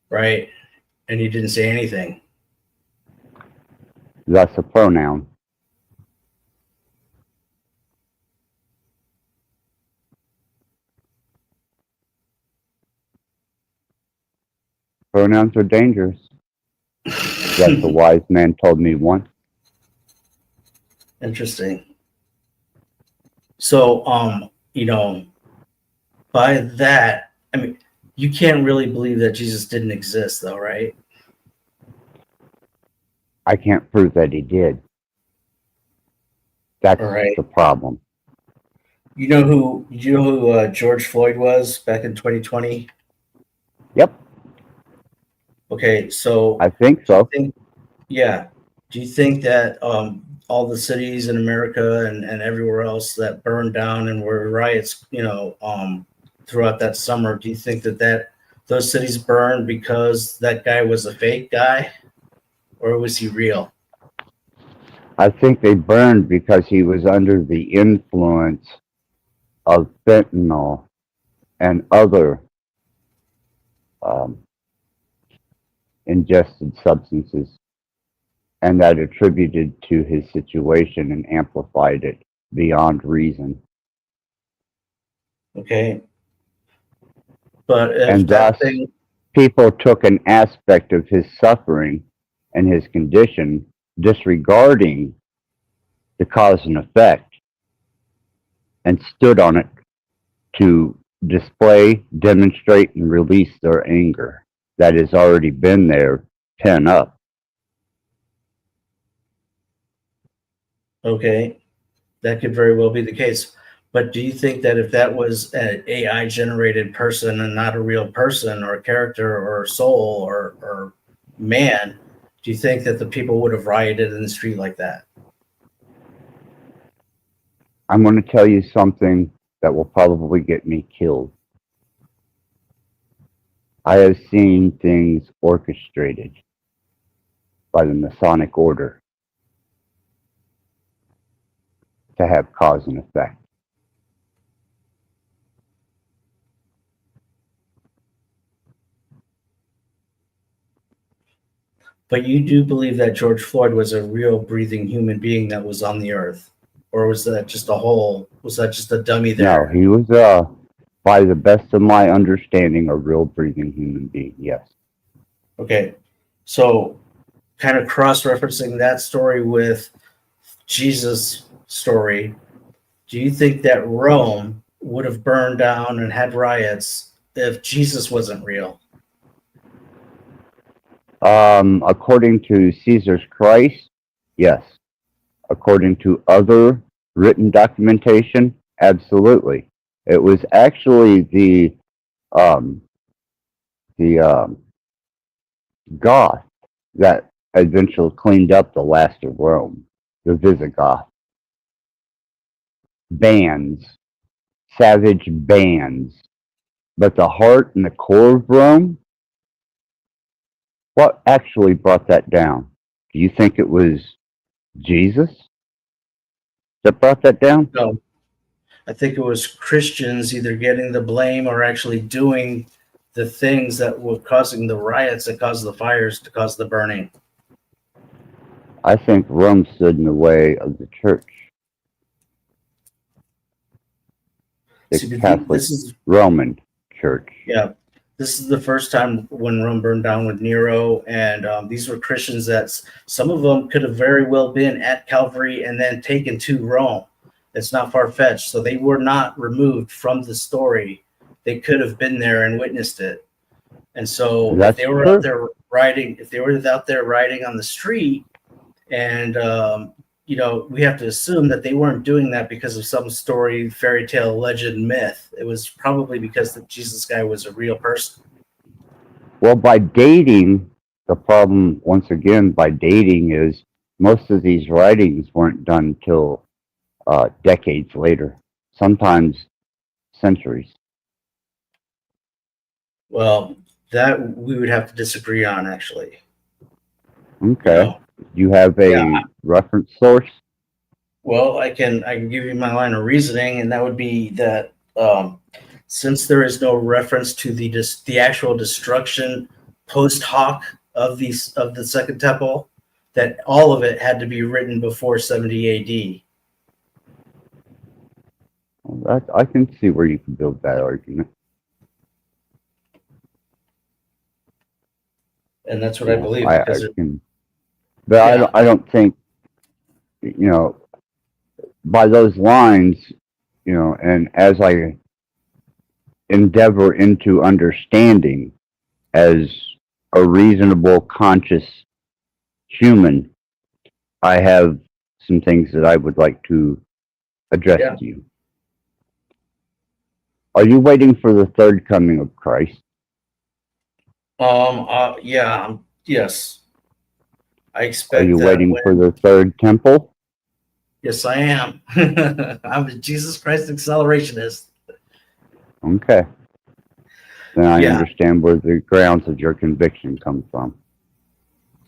right, and he didn't say anything. That's a pronoun. Pronouns are dangerous. That's a wise man told me once. Interesting. So, by that, I mean, you can't really believe that Jesus didn't exist, though, right? I can't prove that he did. That's All right. the problem. You know who George Floyd was back in 2020? Yep, Okay, so I think so. yeah. Do you think that all the cities in America and everywhere else that burned down and were riots, throughout that summer, do you think that those cities burned because that guy was a fake guy, or was he real? I think they burned because he was under the influence of fentanyl and other ingested substances, and that attributed to his situation and amplified it beyond reason. Okay, but if And thus, that thing, people took an aspect of his suffering and his condition, disregarding the cause and effect, and stood on it to display, demonstrate, and release their anger that has already been there, pent up. okay, that could very well be the case. But do you think that if that was an AI generated person and not a real person or a character or a soul or man, do you think that the people would have rioted in the street like that? I'm going to tell you something that will probably get me killed. I have seen things orchestrated by the Masonic order to have cause and effect. But you do believe that George Floyd was a real breathing human being that was on the earth? Or was that just was that just a dummy No, there? he was, by the best of my understanding, a real breathing human being, yes. Okay. So kind of cross-referencing that story with Jesus' story, do you think that Rome would have burned down and had riots if Jesus wasn't real? According to Caesar's Christ, yes. According to other written documentation, absolutely. It was actually the Goth that eventually cleaned up the last of Rome, the Visigoth. Bands, savage bands. But the heart and the core of Rome, what actually brought that down? Do you think it was Jesus that brought that down? No. I think it was Christians either getting the blame or actually doing the things that were causing the riots, that caused the fires, to cause the burning. I think Rome stood in the way of the church. The Catholic Roman Church. Yeah, this is the first time when Rome burned down with Nero, and these were Christians that some of them could have very well been at Calvary and then taken to Rome. It's not far-fetched. So they were not removed from the story. They could have been there and witnessed it. And so if they were out there riding, on the street, and we have to assume that they weren't doing that because of some story, fairy tale, legend, myth. It was probably because the Jesus guy was a real person. Well, by dating, the problem, once again, by dating is most of these writings weren't done till decades later, sometimes centuries. Well, That we would have to disagree on, actually. Okay. know, You have a yeah. reference source? Well, I can give you my line of reasoning, and that would be that since there is no reference to the actual destruction post hoc of the Second Temple, that all of it had to be written before 70 A.D. Well, I can see where you can build that argument. And that's what I believe, I because can, but yeah. I don't think, by those lines, and as I endeavor into understanding as a reasonable, conscious human, I have some things that I would like to address Yeah. with you. Are you waiting for the third coming of Christ? Yeah. Yes. I Are expect you that waiting for when. the third temple? Yes, I am. I'm a Jesus Christ accelerationist. Okay. Then I Yeah. understand where the grounds of your conviction come from.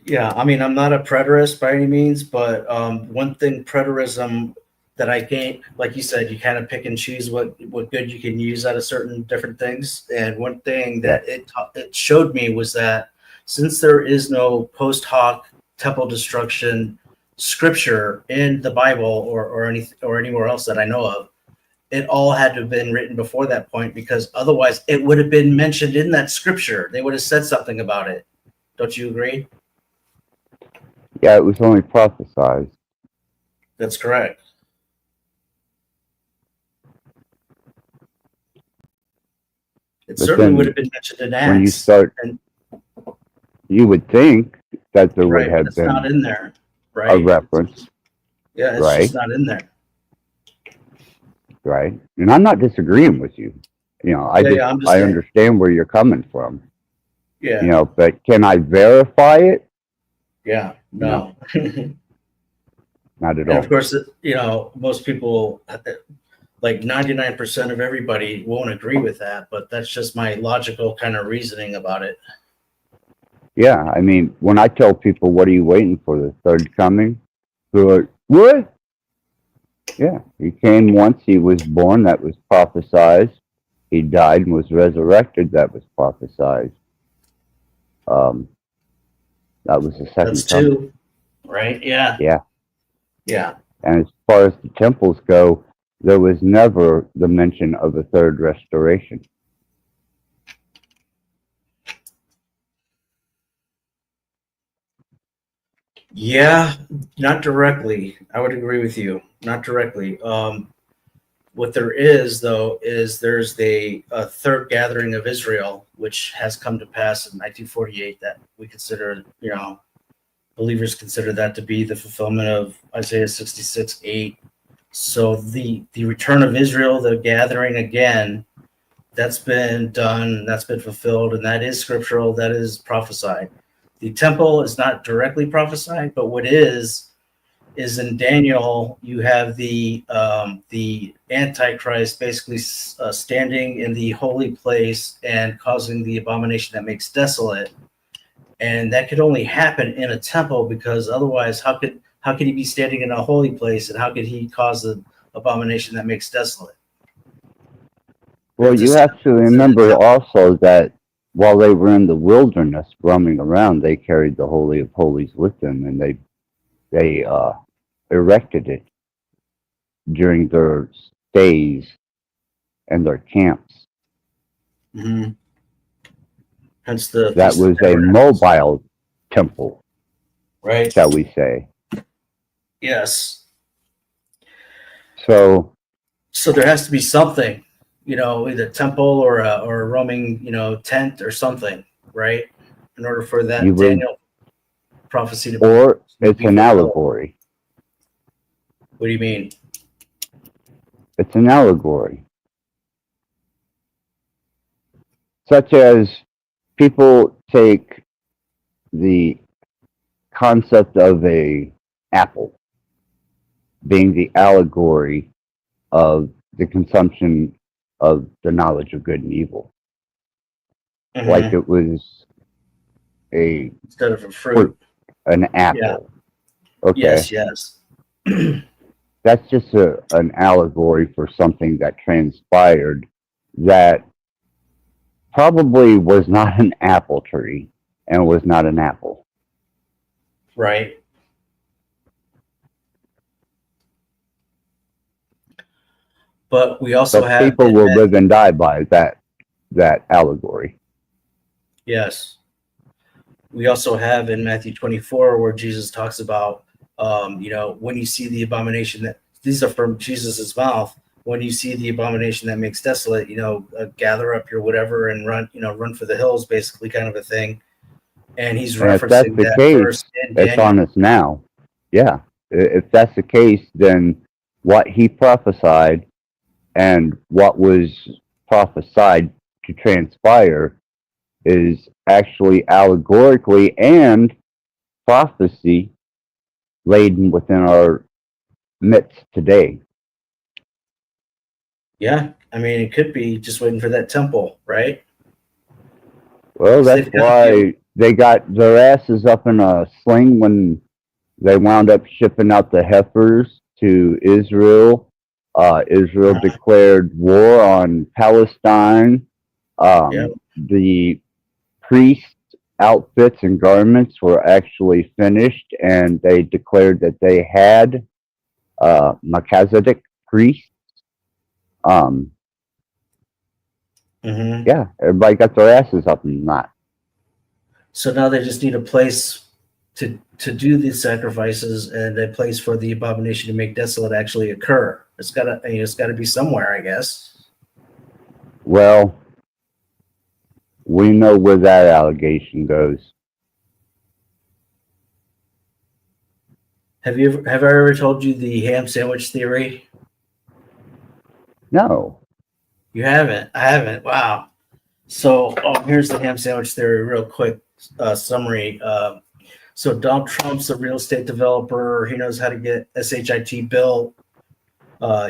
Yeah, I mean, I'm not a preterist by any means, but one thing preterism that I gain, like you said, you kind of pick and choose what good you can use out of certain different things. And one thing that it showed me was that since there is no post hoc temple destruction scripture in the Bible or anywhere else that I know of, it all had to have been written before that point, because otherwise it would have been mentioned in that scripture. They would have said something about it. Don't you agree? Yeah, it was only prophesied. That's correct. It But certainly then would have been mentioned in when you Acts. start, And you would think that there would right, but have it's not been in there. a Right. reference, Yeah, it's right? just not in there. Right. And I'm not disagreeing with you. Yeah, I'm just I saying. understand where you're coming from. Yeah. But can I verify it? Yeah. No. Not at And of all. course, most people, like 99% of everybody, won't agree with that. But that's just my logical kind of reasoning about it. Yeah, I mean, when I tell people, "What are you waiting for? The third coming?" They're like, "What?" Yeah, he came once. He was born. That was prophesied. He died and was resurrected. That was prophesied. That was the That's second coming. two. Right. Yeah. Yeah. Yeah. And as far as the temples go, there was never the mention of a third restoration. Yeah. Not directly. I would agree with you. Not directly. What there is, though, is there's a third gathering of Israel, which has come to pass in 1948, that we consider, believers consider that to be the fulfillment of Isaiah 66:8. So the return of Israel, the gathering again, that's been done, that's been fulfilled, and that is scriptural, that is prophesied. The temple is not directly prophesied, but what is in Daniel, you have the Antichrist basically standing in the holy place and causing the abomination that makes desolate, and that could only happen in a temple, because otherwise, how could he be standing in a holy place, and how could he cause the abomination that makes desolate? Well, you have to remember also that while they were in the wilderness roaming around, they carried the Holy of Holies with them, and they erected it during their stays and their camps. Mm-hmm. Hence the That Feast of was a Tabernacles. mobile temple, right? Shall we say? Yes. So there has to be something, either temple or a roaming, tent or something, right? In order for that Daniel prophecy to be, or it's be an fulfilled. allegory. What do you mean? It's an allegory. Such as people take the concept of a apple being the allegory of the consumption of the knowledge of good and evil. like it was a instead of a fruit. an apple. Okay. Yes. That's just an allegory for something that transpired that probably was not an apple tree and was not an apple. Right. But we also But have people will live and die by that allegory. Yes. We also have in Matthew 24 where Jesus talks about, when you see the abomination that these are from Jesus's mouth. When you see the abomination that makes desolate, gather up your whatever and run for the hills, basically, kind of a thing. And he's And if that's referencing the that case, verse in it's Daniel. on us now. Yeah. If that's the case, then what he prophesied and what was prophesied to transpire is actually allegorically and prophecy laden within our midst today. Yeah, I mean, it could be just waiting for that temple, right? Well, 'Cause that's they've got why they got their asses up in a sling when they wound up shipping out the heifers to Israel. Israel declared war on Palestine. The priest outfits and garments were actually finished, and they declared that they had Melchizedek priests. Yeah, everybody got their asses up in that. So now they just need a place to do these sacrifices and a place for the abomination to make desolate actually occur. It's gotta be somewhere, I guess. Well, we know where that allegation goes. Have I ever told you the ham sandwich theory? No. You haven't? I haven't. Wow. So here's the ham sandwich theory, real quick summary. So Donald Trump's a real estate developer. He knows how to get SHIT built.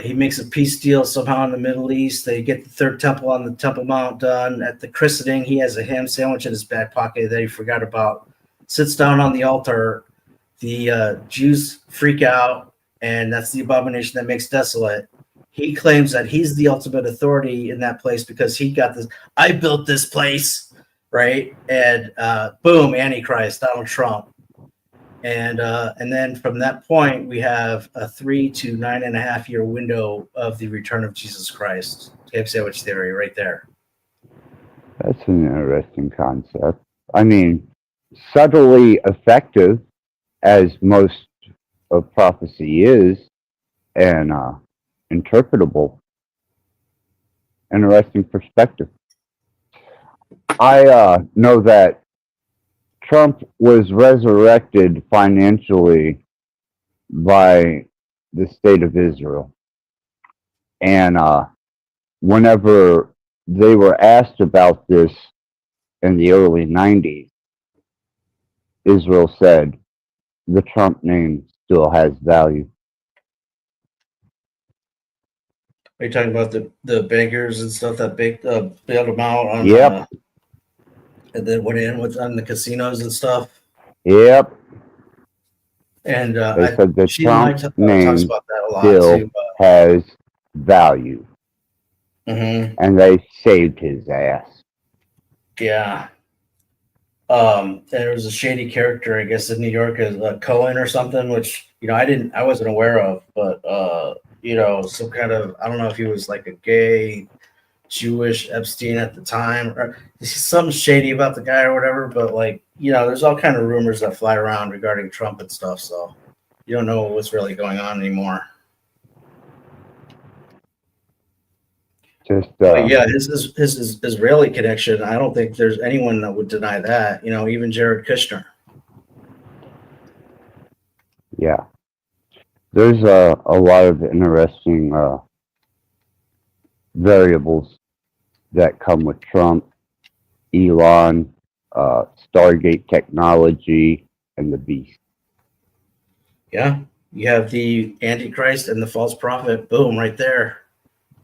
He makes a peace deal somehow in the Middle East. They get the third temple on the Temple Mount done. At the christening, he has a ham sandwich in his back pocket that he forgot about. Sits down on the altar. The Jews freak out, and that's the abomination that makes desolate. He claims that he's the ultimate authority in that place because he got this. I built this place, right? And boom, Antichrist, Donald Trump. And then from that point, we have a 3 to 9.5 year window of the return of Jesus Christ. Ham sandwich theory, right there. That's an interesting concept. I mean, subtly effective, as most of prophecy is, and interpretable. Interesting perspective. I know that Trump was resurrected financially by the state of Israel. And whenever they were asked about this in the early 90s, Israel said, the Trump name still has value. Are you talking about the bankers and stuff that bailed them out on? Yep. And then went in on the casinos and stuff. Yep. And they said the Trump talks name about that a lot still too. has value. And they saved his ass. Yeah. There was a shady character, I guess, in New York, as Cohen or something, which I wasn't aware of, but some kind of, I don't know if he was like a gay Jewish Epstein at the time, or something shady about the guy or whatever. But there's all kind of rumors that fly around regarding Trump and stuff, so you don't know what's really going on anymore. Just yeah, his Israeli connection, I don't think there's anyone that would deny that. Even Jared Kushner. Yeah. There's a lot of interesting variables that come with Trump, Elon, Stargate technology, and the beast. Yeah, you have the Antichrist and the false prophet. Boom, right there,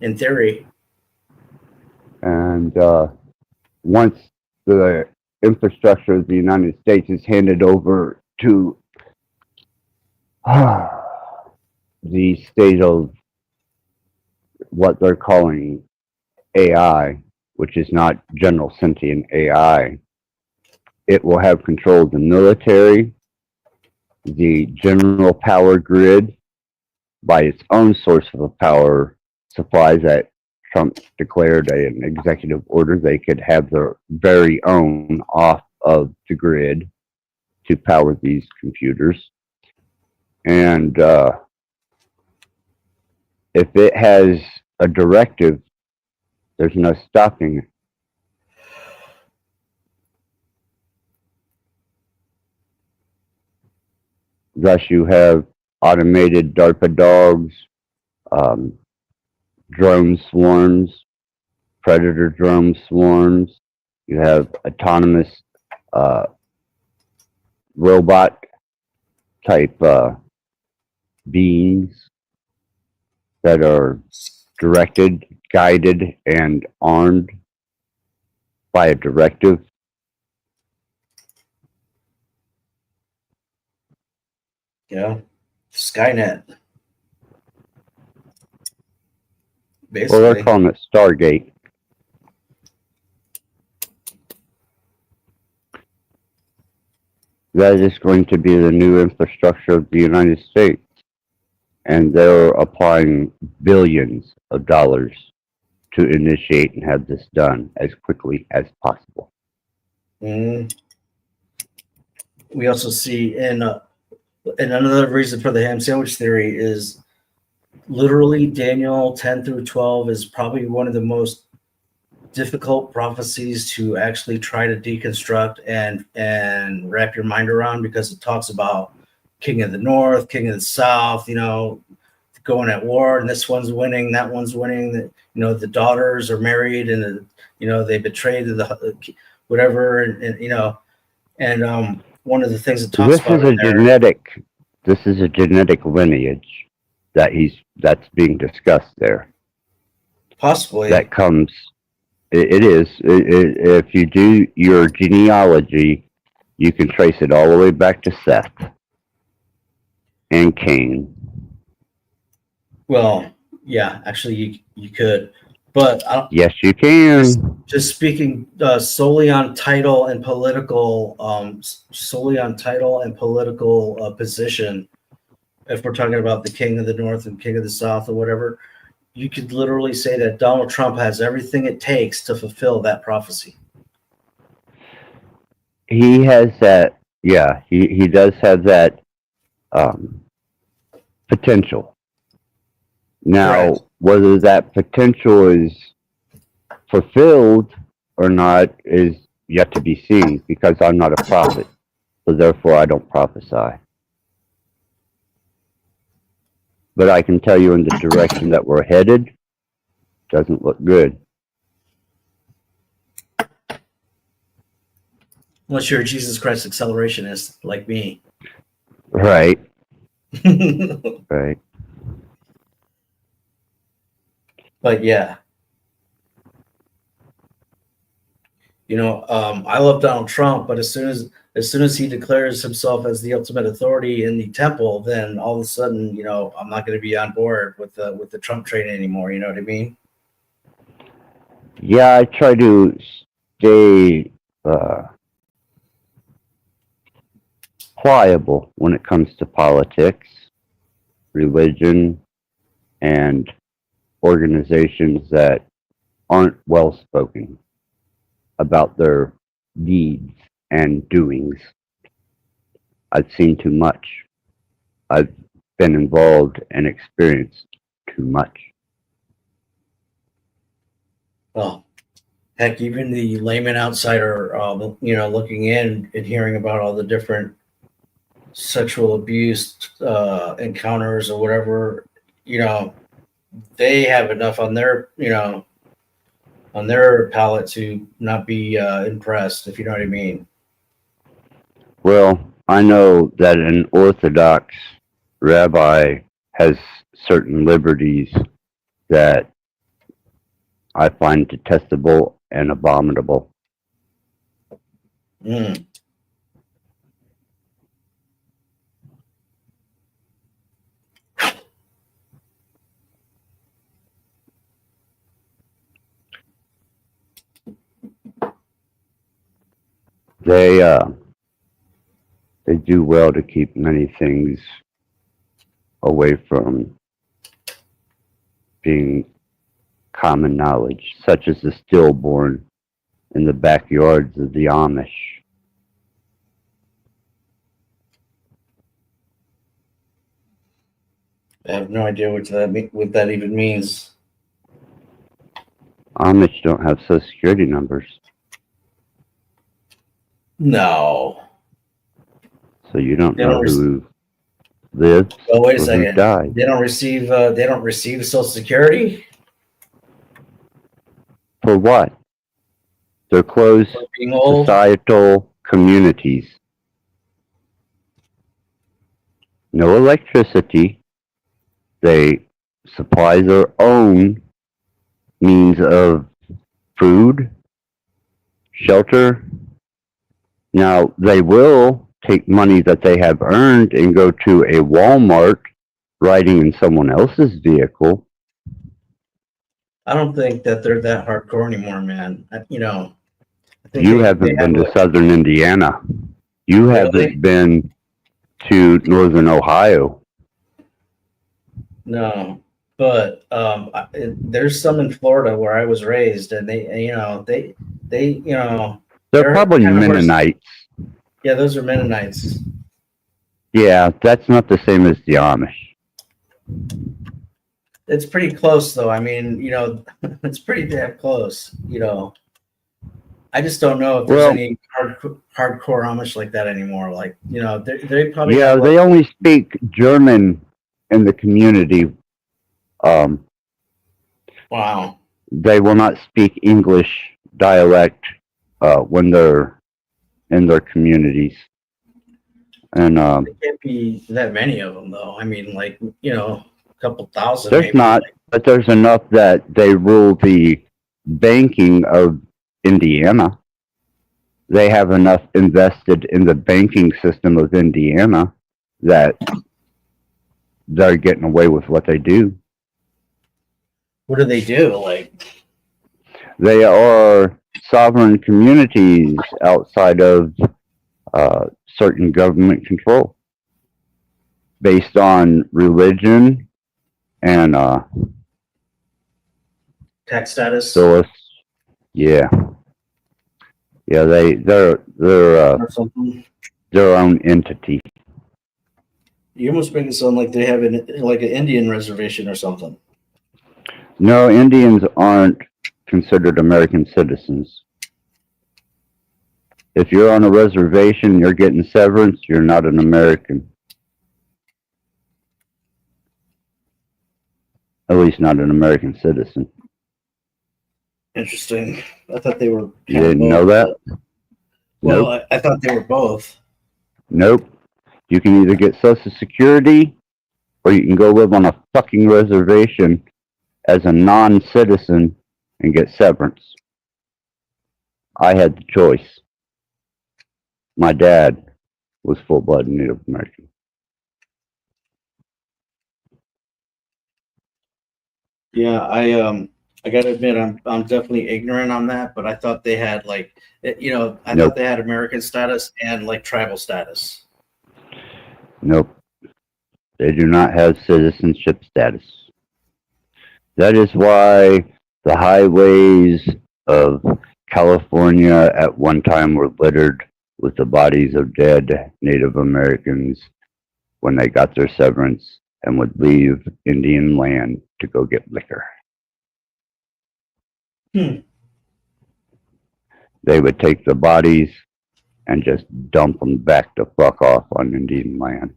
in theory. And once the infrastructure of the United States is handed over to the state of what they're calling AI, which is not general sentient AI, it will have control of the military, the general power grid by its own source of a power supply that Trump declared an executive order they could have their very own off of the grid to power these computers. And if it has a directive, there's no stopping it. Thus, you have automated DARPA dogs, drone swarms, predator drone swarms. You have autonomous robot type beings that are directed, guided, and armed by a directive. Yeah, Skynet. Well, Basically, they're calling it Stargate. That is going to be the new infrastructure of the United States. And they're applying billions of dollars to initiate and have this done as quickly as possible. we also see, and another reason for the ham sandwich theory is literally Daniel 10 through 12 is probably one of the most difficult prophecies to actually try to deconstruct and wrap your mind around, because it talks about king of the north, king of the south, going at war, and this one's winning, that one's winning, the daughters are married, and they betrayed the whatever, and one of the things it talks about This is a genetic lineage that's being discussed there. Possibly. That comes. It is. If you do your genealogy, you can trace it all the way back to Seth and Cain. Well, yeah, actually, you could, but yes, you can. Just speaking solely on title and political, position. If we're talking about the king of the north and king of the south or whatever, you could literally say that Donald Trump has everything it takes to fulfill that prophecy. He has that. Yeah, he does have that potential. Now, Correct. Whether that potential is fulfilled or not is yet to be seen, because I'm not a prophet, so therefore I don't prophesy. But I can tell you in the direction that we're headed, doesn't look good. Unless you're a Jesus Christ accelerationist like me. Right. Right. But yeah, I love Donald Trump, but as soon as he declares himself as the ultimate authority in the temple, then all of a sudden, I'm not going to be on board with the Trump train anymore. You know what I mean? Yeah, I try to stay pliable when it comes to politics, religion, and organizations that aren't well spoken about their deeds and doings. I've seen too much. I've been involved and experienced too much. Well, heck, even the layman outsider, looking in and hearing about all the different sexual abuse encounters or whatever, they have enough on their palate to not be impressed, if you know what I mean. Well, I know that an Orthodox rabbi has certain liberties that I find detestable and abominable. Mm. They do well to keep many things away from being common knowledge, such as the stillborn in the backyards of the Amish. I have no idea what that even means. Amish don't have social security numbers, No. so you don't They know don't who lives Oh, wait a or who second. died. They don't receive. They don't receive Social Security For what? They're closed for being old. societal communities. No electricity. They supply their own means of food, shelter. Now, they will take money that they have earned and go to a Walmart riding in someone else's vehicle. I don't think that they're that hardcore anymore, man. I think You they haven't have been to like, southern Indiana. You really? haven't been to northern Ohio. No, but there's some in Florida where I was raised, and they They're they're probably kind of Mennonites. Yeah, those are Mennonites. Yeah, that's not the same as the Amish. It's pretty close, though. I mean, it's pretty damn close. I just don't know if there's Well, any hardcore Amish like that anymore. Like, they probably yeah, have they like, only speak German in the community. wow. They will not speak English dialect when they're in their communities. And There can't be that many of them, though. I mean, like, a couple thousand there's maybe. not, but there's enough that they rule the banking of Indiana. They have enough invested in the banking system of Indiana that they're getting away with what they do. What do they do? Like, They are sovereign communities outside of certain government control based on religion and tax status? source. Yeah. Yeah, they're Or something? their own entity. You almost make it sound like they have like an Indian reservation or something. No, Indians aren't considered American citizens. If you're on a reservation, you're getting severance, you're not an American. At least not an American citizen. Interesting. I thought they were. You didn't know that? Well, Nope. I thought they were both. Nope. You can either get Social Security or you can go live on a fucking reservation as a non-citizen and get severance. I had the choice. My dad was full-blood Native American. Yeah, I gotta admit, I'm definitely ignorant on that, but I thought they had like, I Nope. thought they had American status and like tribal status. Nope. They do not have citizenship status. That is why the highways of California at one time were littered with the bodies of dead Native Americans when they got their severance and would leave Indian land to go get liquor. They would take the bodies and just dump them back to fuck off on Indian land.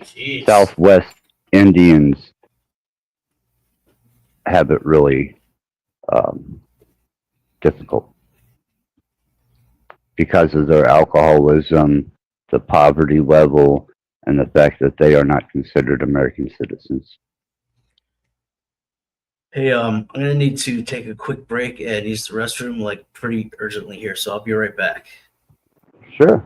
Jeez. Southwest Indians have it really difficult because of their alcoholism, the poverty level, and the fact that they are not considered American citizens. Hey, I'm gonna need to take a quick break and use the restroom like pretty urgently here, so I'll be right back. Sure.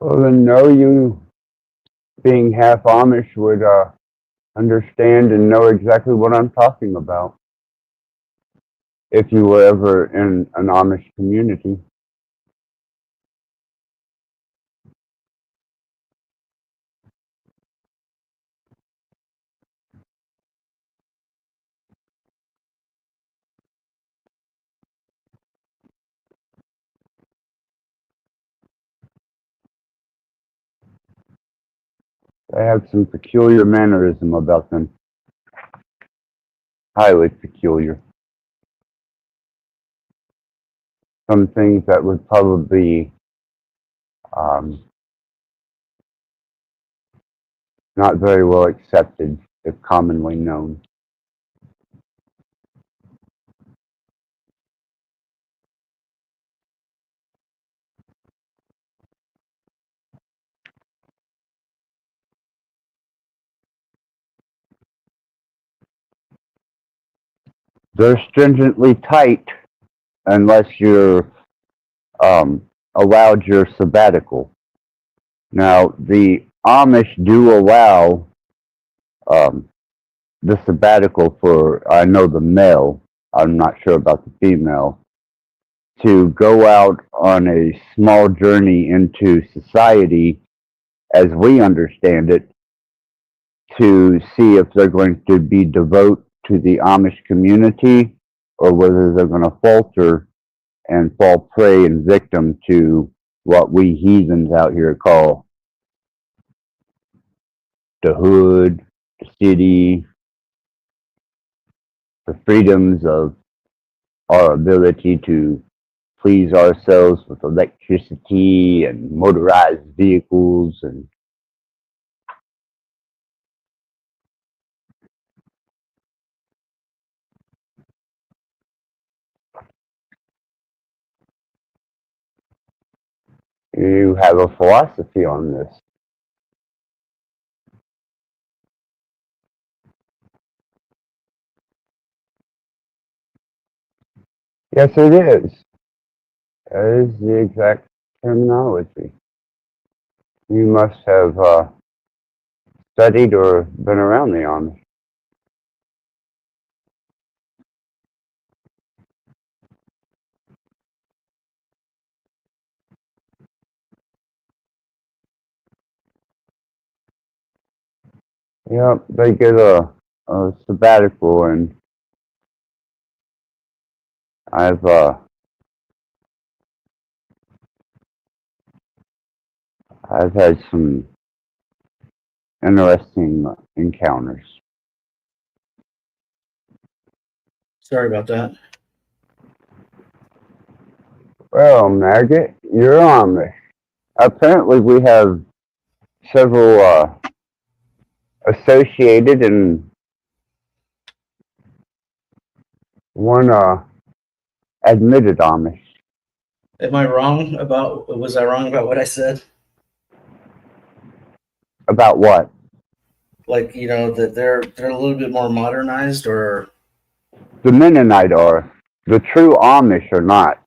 Well, then, no, you being half Amish would understand and know exactly what I'm talking about if you were ever in an Amish community. They have some peculiar mannerism about them. Highly peculiar. Some things that would probably be not very well accepted if commonly known. They're stringently tight unless you're allowed your sabbatical. Now, the Amish do allow um, the sabbatical for, I know the male, I'm not sure about the female, to go out on a small journey into society as we understand it, to see if they're going to be devout to the Amish community or whether they're going to falter and fall prey and victim to what we heathens out here call the hood, the city, the freedoms of our ability to please ourselves with electricity and motorized vehicles and you have a philosophy on this. Yes, it is. That is the exact terminology. You must have studied or been around the Amish. Yep, they get a sabbatical, and I've had some interesting encounters. Sorry about that. Well, Maggot, you're Amish. Apparently, we have several associated and one admitted Amish. Am I wrong about? Was I wrong about what I said? About what? Like, you know, that they're a little bit more modernized, or The Mennonite are. The true Amish are not.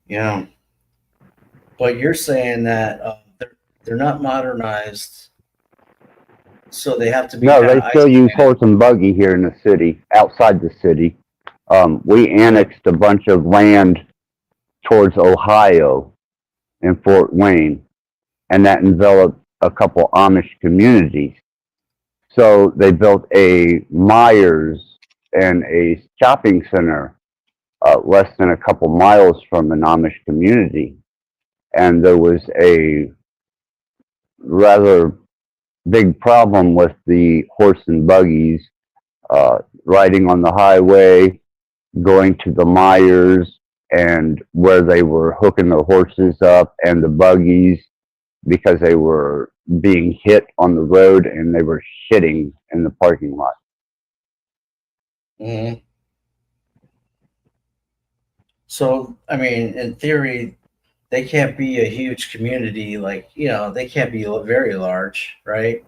yeah. But you're saying that they're not modernized, so they have to be. No, kind they of still use isolated. horse and buggy here in the city, outside the city. We annexed a bunch of land towards Ohio in Fort Wayne. and that enveloped a couple Amish communities. So they built a Myers and a shopping center less than a couple miles from an Amish community. And there was a rather big problem with the horse and buggies riding on the highway, going to the Myers, and where they were hooking their horses up and the buggies because they were being hit on the road and they were shitting in the parking lot. Mhm. So, I mean, in theory, they can't be a huge community. Like, you know, they can't be very large, right?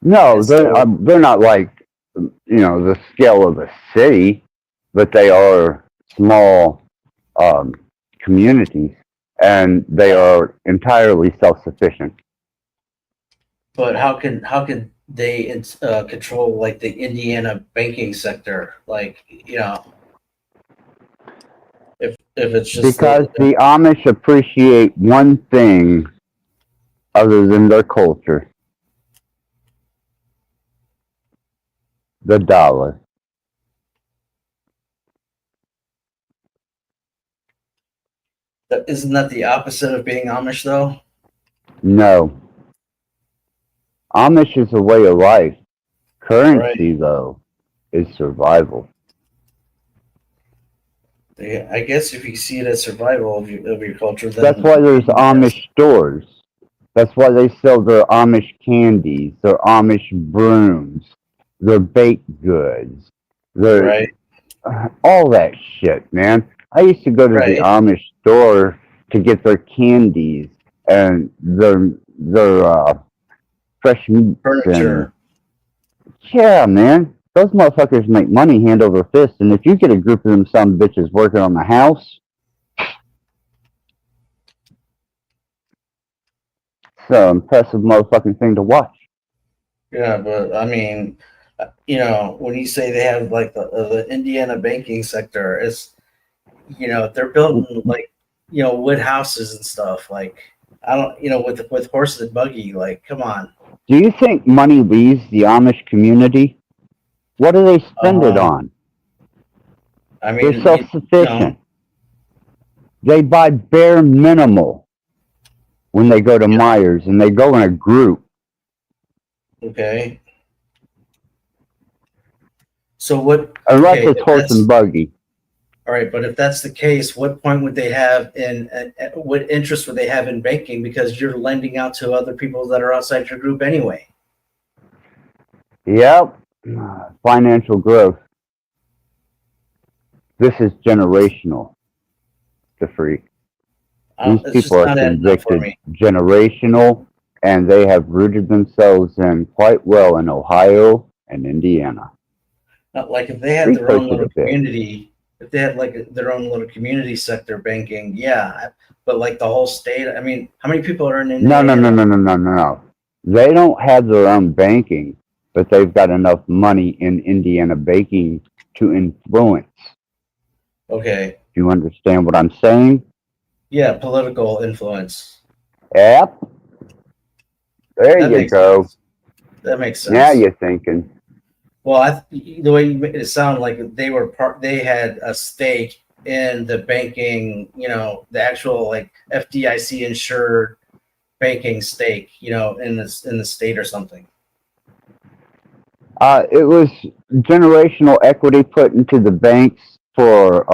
No, And so, they're not like the scale of a city, but they are small communities, and they are entirely self-sufficient. but how can they control like the Indiana banking sector? Like, you know, if it's just Because the Amish appreciate one thing other than their culture: the dollar. isn't that the opposite of being Amish though? No, Amish is a way of life. Right. Currency, though, is survival. I guess if you see it as survival of your culture, That's then why there's maybe that's Amish stores. That's why they sell their Amish candies, their Amish brooms, their baked goods, their right. all that shit, man. I used to go to the Right. Amish store to get their candies and their fresh meats and Furniture. yeah, man. Those motherfuckers make money hand over fist, and if you get a group of them some bitches working on the house, it's an impressive motherfucking thing to watch. Yeah, but I mean, you know, when you say they have like the Indiana banking sector, it's, you know, they're building like, you know, wood houses and stuff. Like, I don't, you know, with horses and buggy. Like, come on. Do you think money leaves the Amish community? What do they spend it Um, on? I They're mean, you know, self-sufficient. They buy bare minimal when they go to yeah, Myers, and they go in a group. okay. So what? Unless Okay, it's if horse and that's buggy. all right, but if that's the case, what point would they have in? What interest would they have in banking? Because you're lending out to other people that are outside your group anyway. Yep. Financial growth. This is generational, the freak. These It's people just are not adding up for convicted me. generational, and they have rooted themselves in quite well in Ohio and Indiana. Not like if they had their Research own it little a bit. community, if they had like their own little community sector banking, yeah. But like the whole state, I mean, how many people are in No, no, no, Indiana? no, no, no, no, no. They don't have their own banking, but they've got enough money in Indiana banking to influence. Okay, Do you understand what I'm saying? yeah, political influence. Yep. There That you makes go. sense. That makes Now sense. you're thinking. Well, the way you make it sound like they were part, they had a stake in the banking, you know, the actual like FDIC insured banking stake, you know, in the state or something. It was generational equity put into the banks for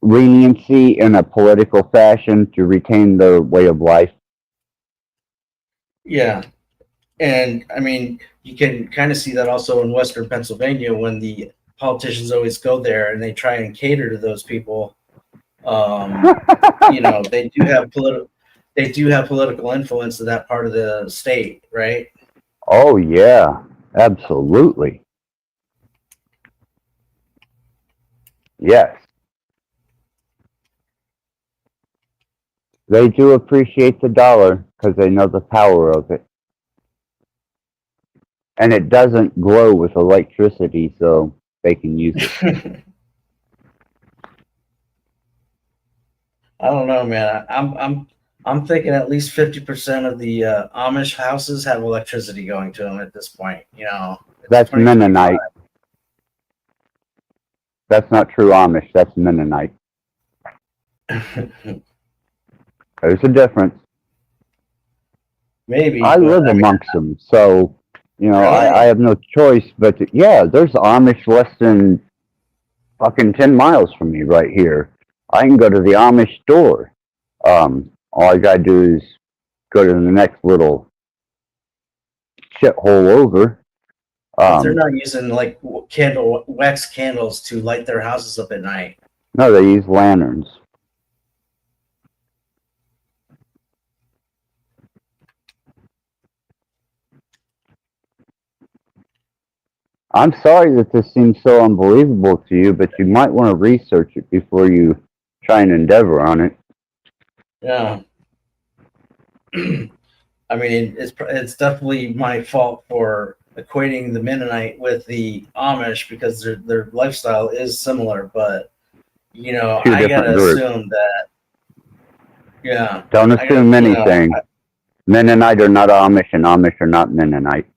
leniency in a political fashion to retain their way of life. Yeah, and I mean, you can kind of see that also in Western Pennsylvania when the politicians always go there and they try and cater to those people. You know, they do have political influence in that part of the state, right? Oh, yeah, absolutely. Yes. They do appreciate the dollar because they know the power of it. And it doesn't glow with electricity, so they can use it. I don't know, man. I'm I'm thinking at least 50% of the Amish houses have electricity going to them at this point. You know, it's That's 2025. Mennonite. That's not true Amish. That's Mennonite. There's a difference. Maybe, I but live I mean, amongst them, so you know I really? have no choice. But yeah, there's Amish less than fucking 10 miles from me right here. I can go to the Amish store. All I gotta do is go to the next little shithole over. But they're not using like wax candles to light their houses up at night. No, they use lanterns. I'm sorry that this seems so unbelievable to you, but you might want to research it before you try and endeavor on it. Yeah. I mean, it's definitely my fault for equating the Mennonite with the Amish because their lifestyle is similar, but you know, Two I different gotta groups. assume that. Yeah. Don't I assume gotta, you know, anything. Mennonite are not Amish, and Amish are not Mennonite.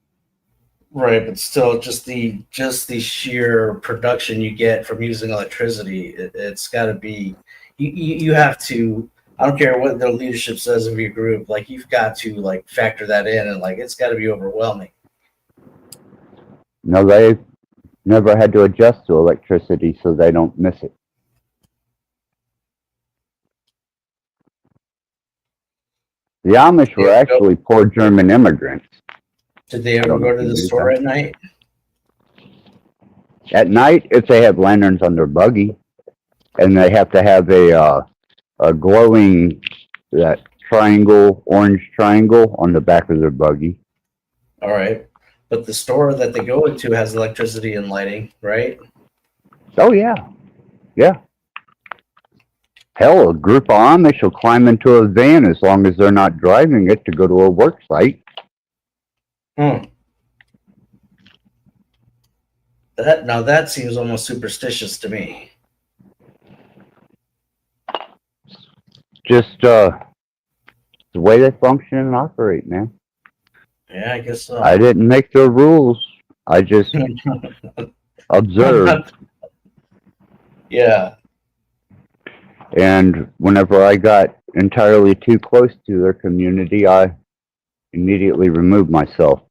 right, but still, just the sheer production you get from using electricity, it's got to be. You have to. I don't care what the leadership says of your group. Like you've got to like factor that in, and like it's got to be overwhelming. No, they never had to adjust to electricity, so they don't miss it. The Amish were actually poor German immigrants. Did they I ever don't know go if to you the knew store that. at night? At night, if they have lanterns on their buggy, and they have to have a glowing that orange triangle on the back of their buggy. All right, but the store that they go into has electricity and lighting, right? Oh yeah, yeah. Hell, a group of Amish will climb into a van as long as they're not driving it to go to a work site. That seems almost superstitious to me. Just the way they function and operate, man. Yeah, I guess so. I didn't make the rules. I just observed. Yeah. And whenever I got entirely too close to their community, I immediately removed myself.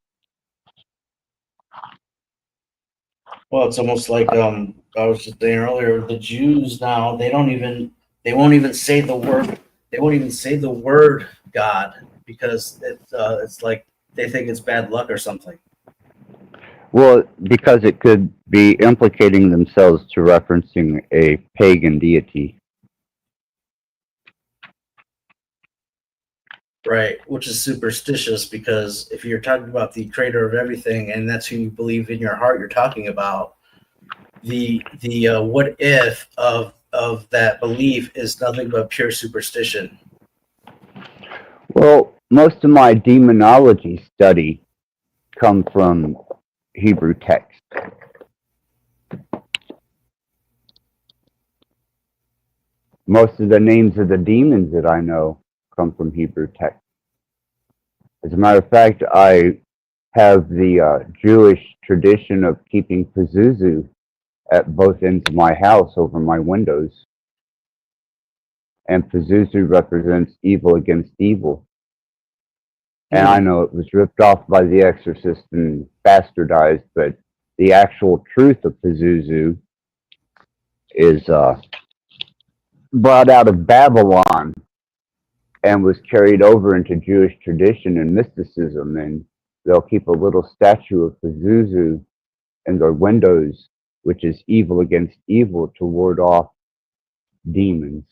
Well, it's almost like I was just saying earlier. The Jews now they won't even say the word. They won't even say the word God because it's like they think it's bad luck or something. Well, because it could be implicating themselves to referencing a pagan deity. Right, which is superstitious because if you're talking about the creator of everything and that's who you believe in your heart you're talking about, the what if of that belief is nothing but pure superstition. Well, most of my demonology study come from Hebrew text. Most of the names of the demons that I know come from Hebrew text. As a matter of fact, I have the Jewish tradition of keeping Pazuzu at both ends of my house over my windows. And Pazuzu represents evil against evil. And I know it was ripped off by The Exorcist and bastardized, but the actual truth of Pazuzu is brought out of Babylon and was carried over into Jewish tradition and mysticism. And they'll keep a little statue of Pazuzu in their windows, which is evil against evil to ward off demons.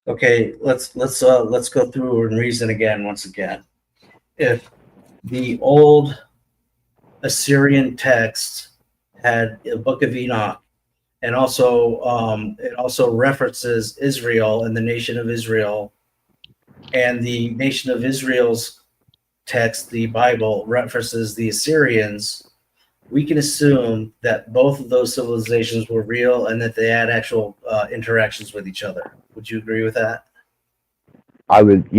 Okay, let's go through and reason again once again. If the old Assyrian text had a Book of Enoch, and also it also references Israel and the nation of Israel, and the nation of Israel's text, the Bible, references the Assyrians, we can assume that both of those civilizations were real and that they had actual interactions with each other. Would you agree with that? I would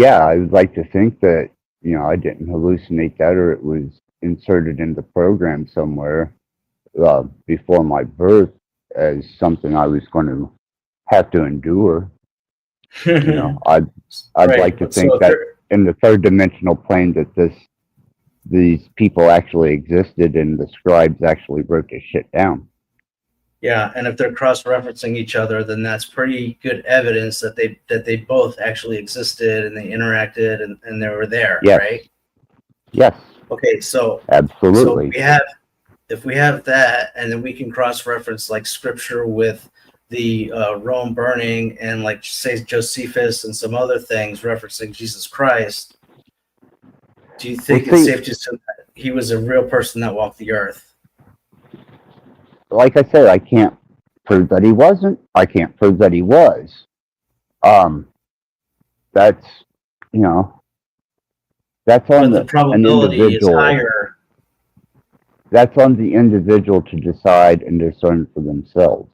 like to think that, I didn't hallucinate that, or it was inserted in the program somewhere before my birth as something I was going to have to endure. I'd Right, like to but so think if that they're in the third dimensional plane that these people actually existed and the scribes actually wrote this shit down. yeah, and if they're cross-referencing each other, then that's pretty good evidence that they both actually existed and they interacted and they were there, Yes. right? Yes. Okay, so Absolutely. if we have that, and then we can cross-reference like scripture with the Rome burning and like say Josephus and some other things referencing Jesus Christ. Do you think it's safe to assume that he was a real person that walked the earth? Like I said, I can't prove that he wasn't. I can't prove that he was. That's that's on But the an probability is individual. higher. That's on the individual to decide and discern for themselves.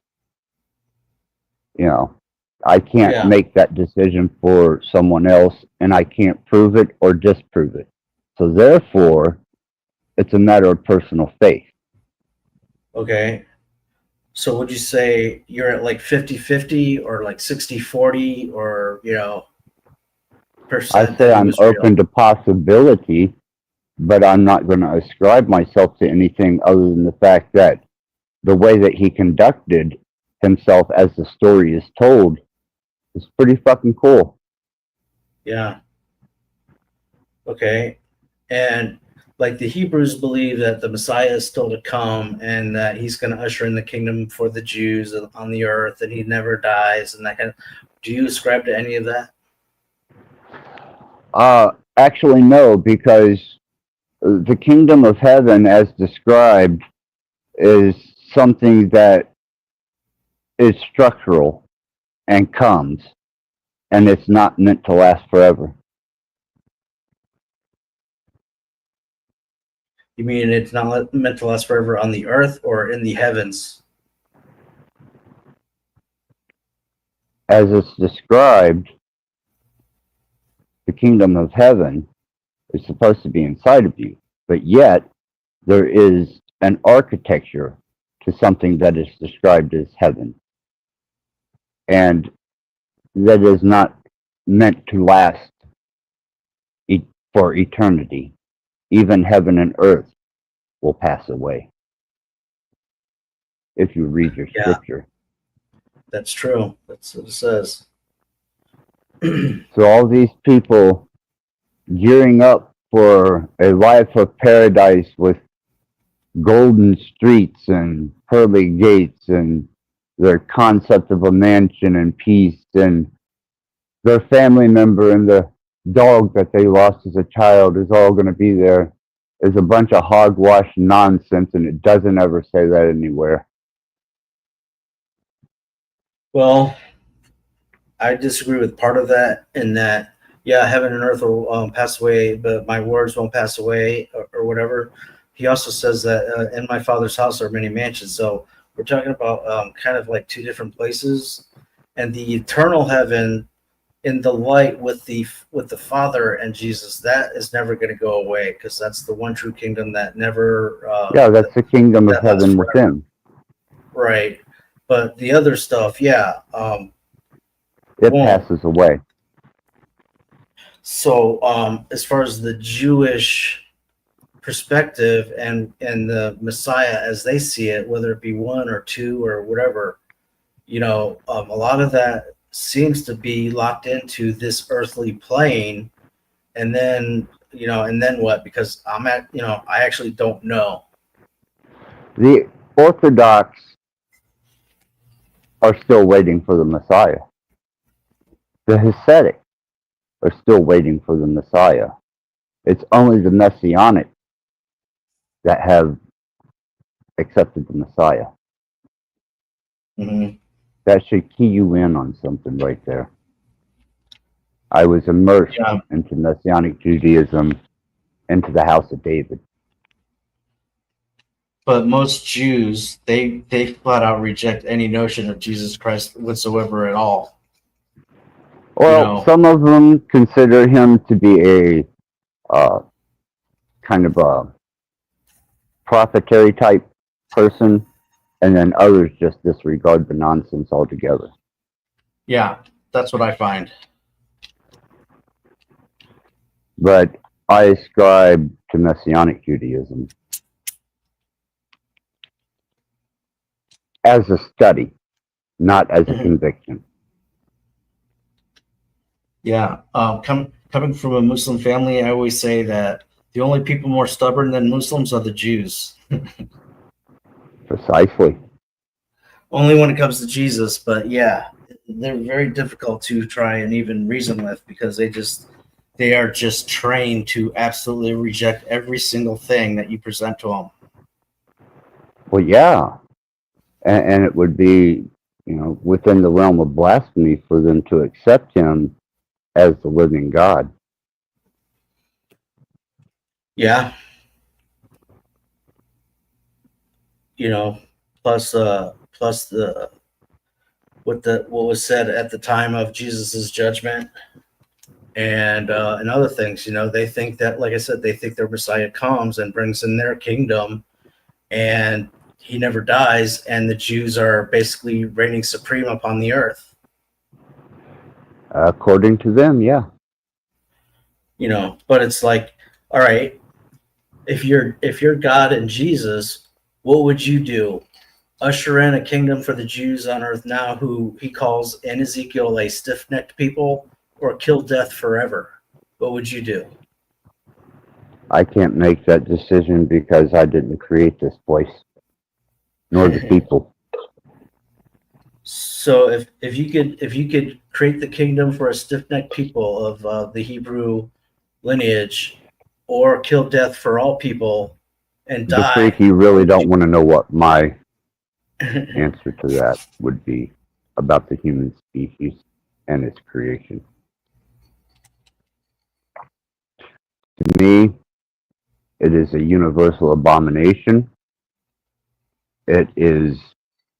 I can't make that decision for someone else, and I can't prove it or disprove it. So therefore, it's a matter of personal faith. Okay. So would you say you're at like 50-50 or like 60-40 or, percent I say that he I'm was real? open to possibility, but I'm not going to ascribe myself to anything other than the fact that the way that he conducted himself as the story is told is pretty fucking cool. Yeah. Okay. And like the Hebrews believe that the Messiah is still to come and that he's going to usher in the kingdom for the Jews on the earth and he never dies and that kind of. Do you ascribe to any of that? Actually, no, because the kingdom of heaven, as described, is something that is structural and comes, and it's not meant to last forever. You mean it's not meant to last forever on the earth or in the heavens? As it's described, the kingdom of heaven is supposed to be inside of you, but yet there is an architecture to something that is described as heaven, and that is not meant to last for eternity. Even heaven and earth will pass away if you read your scripture. That's true. That's what it says. So all these people gearing up for a life of paradise with golden streets and pearly gates and their concept of a mansion and peace and their family member and the dog that they lost as a child is all going to be there is a bunch of hogwash nonsense, and it doesn't ever say that anywhere. Well, I disagree with part of that in that, yeah, heaven and earth will pass away, but my words won't pass away or whatever. He also says that in my Father's house are many mansions. So we're talking about kind of like two different places, and the eternal heaven in the light with the Father and Jesus, that is never going to go away because that's the one true kingdom that never. That's the kingdom of heaven within. Right, but the other stuff, yeah. It passes away. So, as far as the Jewish perspective and the Messiah as they see it, whether it be one or two or whatever, a lot of that seems to be locked into this earthly plane, and then what? Because I actually don't know. The Orthodox are still waiting for the Messiah. The Hasidic are still waiting for the Messiah. It's only the Messianic that have accepted the Messiah. Mm-hmm. That should key you in on something right there. I was immersed into Messianic Judaism, into the house of David. But most Jews, they flat out reject any notion of Jesus Christ whatsoever at all. Well, some of them consider him to be a kind of a prophetary type person, and then others just disregard the nonsense altogether. Yeah, that's what I find. But I ascribe to Messianic Judaism as a study, not as a conviction. Yeah, coming from a Muslim family, I always say that the only people more stubborn than Muslims are the Jews. Precisely. Only when it comes to Jesus, but yeah, they're very difficult to try and even reason with because they are just trained to absolutely reject every single thing that you present to them. Well, yeah. And it would be, within the realm of blasphemy for them to accept him as the living God. Yeah. Plus the what was said at the time of Jesus's judgment and other things. They think that, like I said, they think their Messiah comes and brings in their kingdom, and he never dies, and the Jews are basically reigning supreme upon the earth. According to them, yeah. But it's like, all right, if you're God and Jesus, what would you do? Usher in a kingdom for the Jews on earth now who he calls in Ezekiel a stiff-necked people, or kill death forever? What would you do? I can't make that decision because I didn't create this place, nor the people. So if you could create the kingdom for a stiff-necked people of the Hebrew lineage, or kill death for all people and The die, freak, you really don't want to know what my answer to that would be about the human species and its creation. To me, it is a universal abomination. It is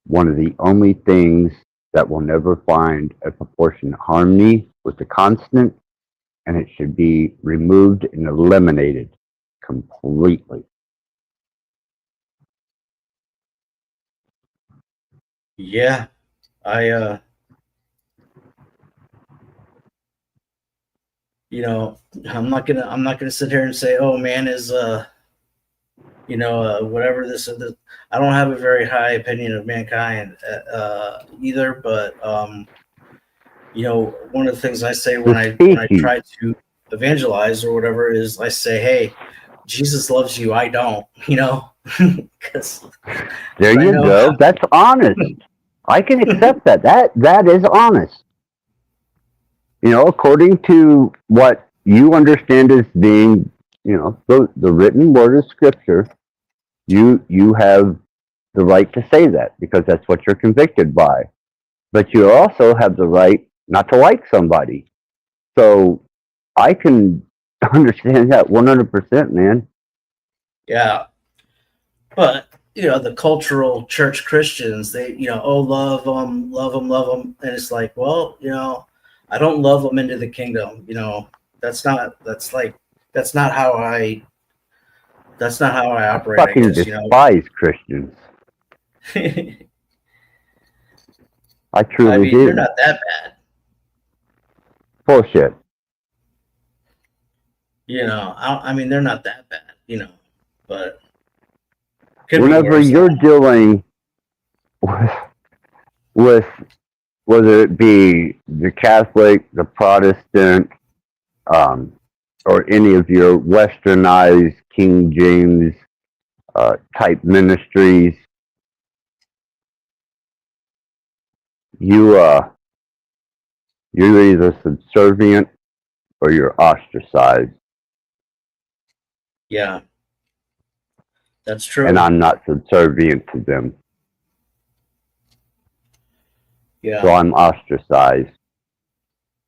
one of the only things that will never find a proportionate harmony with the constant, and it should be removed and eliminated completely. Yeah, I'm not gonna sit here and say, oh, man is whatever this is. I don't have a very high opinion of mankind either, but one of the things I say when I try to evangelize or whatever is I say, hey, Jesus loves you, I don't, because there you go. That's honest. I can accept that. That is honest. According to what you understand as being, the written word of Scripture, you have the right to say that because that's what you're convicted by. But you also have the right not to like somebody. So I can understand that 100%, man. Yeah. But, the cultural church Christians, they, love them, love them, love them. And it's like, well, I don't love them into the kingdom. That's not how I operate. I fucking despise Christians. I truly do. They're not that bad. Bullshit. They're not that bad, but whenever you're dealing with whether it be the Catholic, the Protestant, or any of your westernized King James type ministries, you're either subservient or you're ostracized. Yeah, that's true. And I'm not subservient to them. Yeah. So I'm ostracized.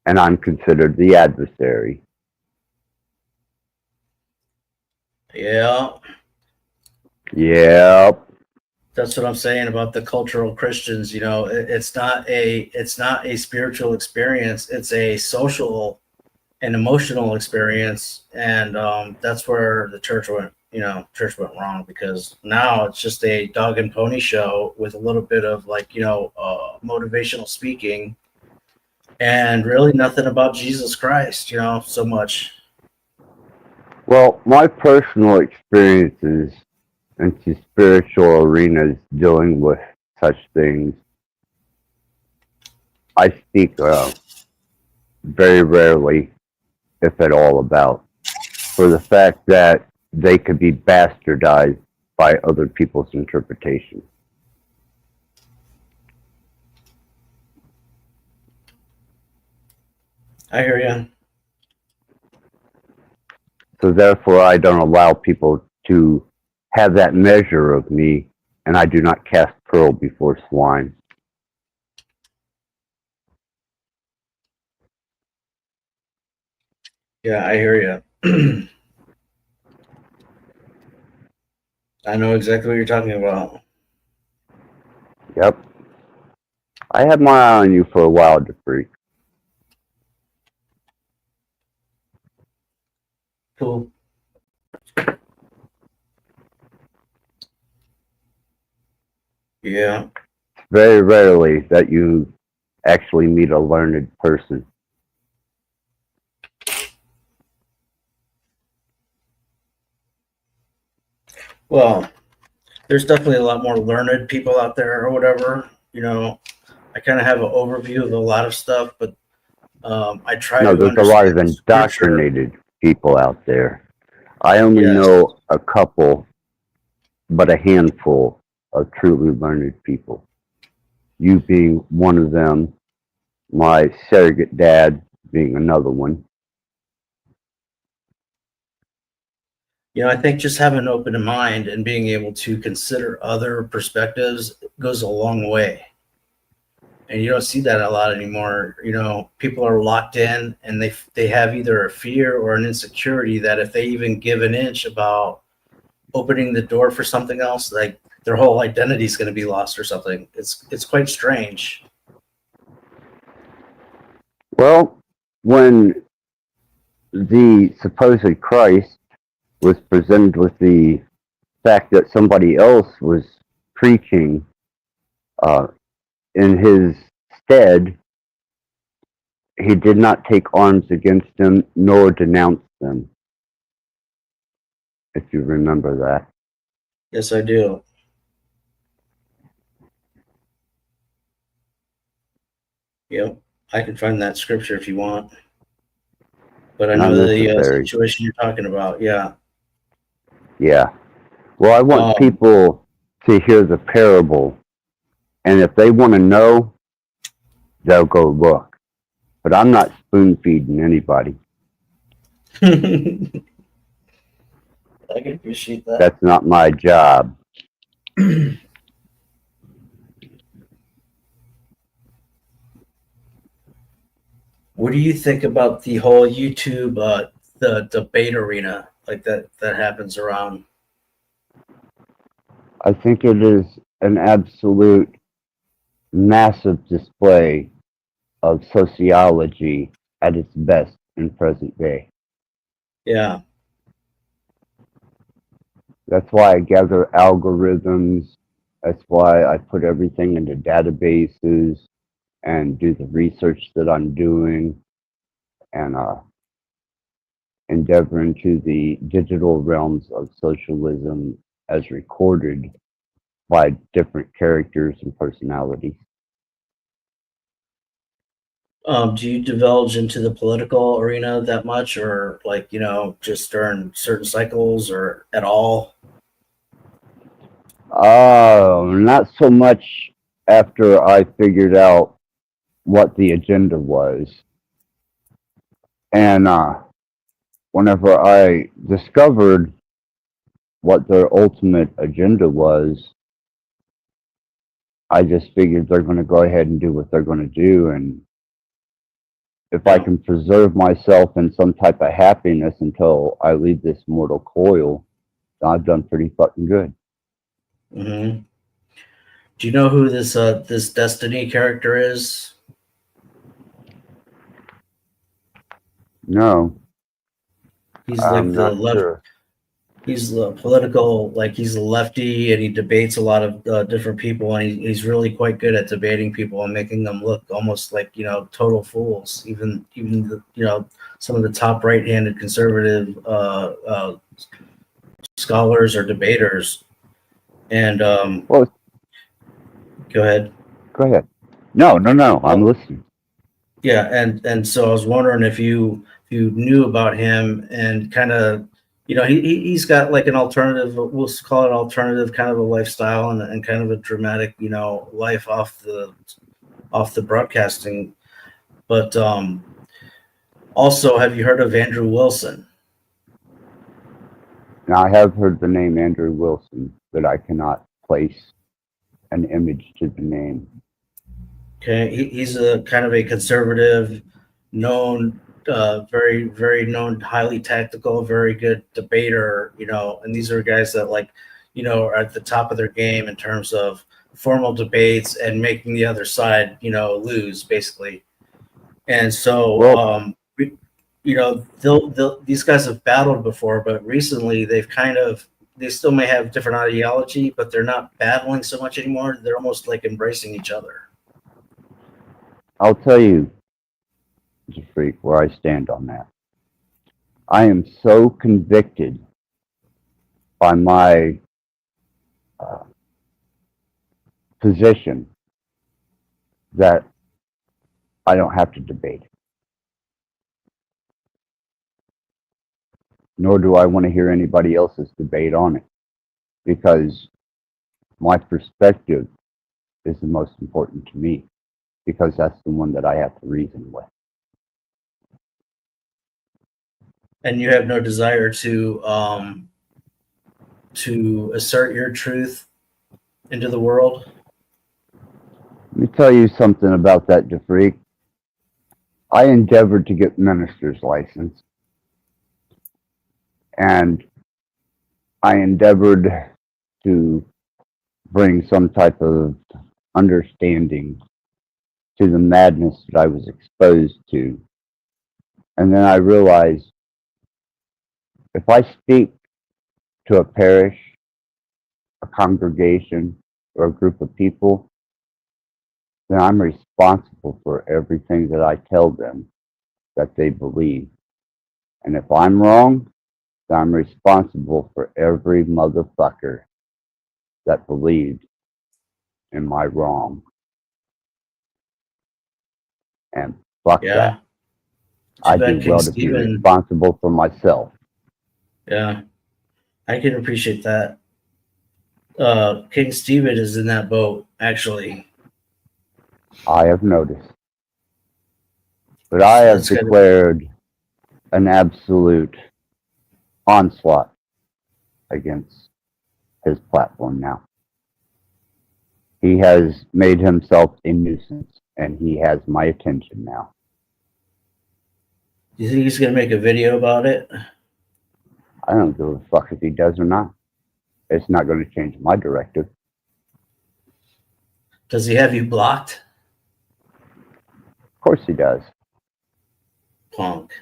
And I'm considered the adversary. Yeah. Yep. That's what I'm saying about the cultural Christians. You know, it's not a spiritual experience. It's a social and emotional experience, and that's where the church went. You know, church went wrong because now it's just a dog and pony show with a little bit of like motivational speaking, and really nothing about Jesus Christ. You know, so much. Well, my personal experiences into spiritual arenas dealing with such things, I speak very rarely, if at all, about, for the fact that they could be bastardized by other people's interpretation. I hear you. So therefore, I don't allow people to have that measure of me, and I do not cast pearl before swine. Yeah, I hear you. I know exactly what you're talking about. Yep. I had my eye on you for a while, DeFreak. Cool. Yeah. Very rarely that you actually meet a learned person. Well, there's definitely a lot more learned people out there or whatever. You know, I kind of have an overview of a lot of stuff, but I try No, to there's a lot understand of the scripture. indoctrinated people out there. I only Yes. know a couple, but a handful of truly learned people. You being one of them, my surrogate dad being another one. You know, I think just having an open mind and being able to consider other perspectives goes a long way. And you don't see that a lot anymore. You know, people are locked in and they have either a fear or an insecurity that if they even give an inch about opening the door for something else, like their whole identity is going to be lost or something. It's quite strange. Well, when the supposed Christ was presented with the fact that somebody else was preaching uh, in his stead, he did not take arms against them nor denounce them, if you remember that. Yes, I do. Yep. I can find that scripture if you want. But I Not know the necessary. situation you're talking about. Yeah. Yeah. Well, I want people to hear the parable, and if they want to know, they'll go look. But I'm not spoon feeding anybody. I can appreciate that. That's not my job. What do you think about the whole YouTube, the debate arena, like that happens around? I think it is an absolute massive display of sociology at its best in present day. Yeah. That's why I gather algorithms. That's why I put everything into databases and do the research that I'm doing and endeavor into the digital realms of socialism as recorded by different characters and personalities. Do you divulge into the political arena that much, or like just during certain cycles, or at all? Not so much after I figured out what the agenda was. And whenever I discovered what their ultimate agenda was, I just figured they're going to go ahead and do what they're going to do. And if I can preserve myself in some type of happiness until I leave this mortal coil, I've done pretty fucking good. Hmm. Do you know who this Destiny character is? No, He's like I'm the not left. sure. He's the political, like he's a lefty, and he debates a lot of different people, and he's really quite good at debating people and making them look almost like total fools. Even some of the top right-handed conservative scholars or debaters. And Well, go ahead. go ahead. No, I'm listening. Yeah, and so I was wondering if you knew about him and kind of, he's got like an alternative, we'll call it alternative kind of a lifestyle and kind of a dramatic, life off the broadcasting. But also, have you heard of Andrew Wilson? Now, I have heard the name Andrew Wilson, but I cannot place an image to the name. Okay, he's a kind of a conservative, known, very very known, highly tactical, very good debater. And these are guys that are at the top of their game in terms of formal debates and making the other side, lose basically. And so, these guys have battled before, but recently they still may have different ideology, but they're not battling so much anymore. They're almost like embracing each other. I'll tell you, Mr. Freak, where I stand on that. I am so convicted by my position that I don't have to debate. Nor do I want to hear anybody else's debate on it, because my perspective is the most important to me, because that's the one that I have to reason with. And you have no desire to assert your truth into the world. Let me tell you something about that, DeFreak. I endeavored to get minister's license, and I endeavored to bring some type of understanding to the madness that I was exposed to. And then I realized if I speak to a parish, a congregation, or a group of people, then I'm responsible for everything that I tell them that they believe. And if I'm wrong, then I'm responsible for every motherfucker that believed in my wrong. And fuck that. I do well to be responsible for myself. Yeah, I can appreciate that. King Stephen is in that boat, actually. I have noticed. But I have declared an absolute onslaught against his platform now. He has made himself a nuisance, and he has my attention now. Do you think he's going to make a video about it? I don't give a fuck if he does or not. It's not going to change my directive. Does he have you blocked? Of course he does. Punk.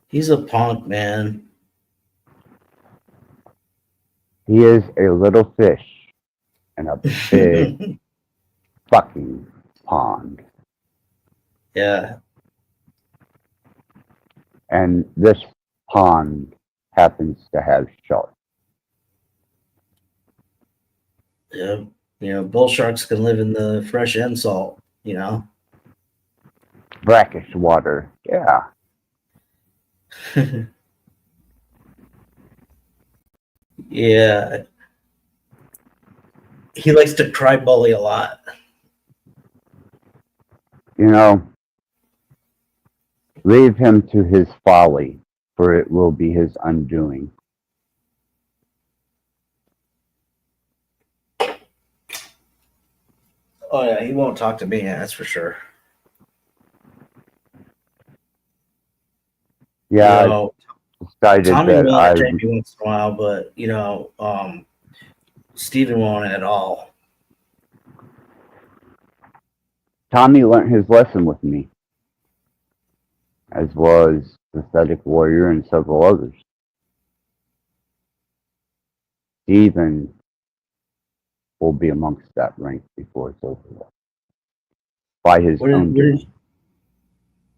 He's a punk, man. He is a little fish in a big fucking pond. Yeah. And this pond happens to have sharks. Yeah. Bull sharks can live in the fresh and salt, Brackish water. Yeah. Yeah. He likes to cry bully a lot. Leave him to his folly, for it will be his undoing. Oh, yeah, he won't talk to me, that's for sure. Yeah, decided Tommy that will I entertain me once in a while, but Steven won't at all. Tommy learned his lesson with me, as well as Pathetic Warrior and several others. Steven will be amongst that rank before it's over with. By his own doing.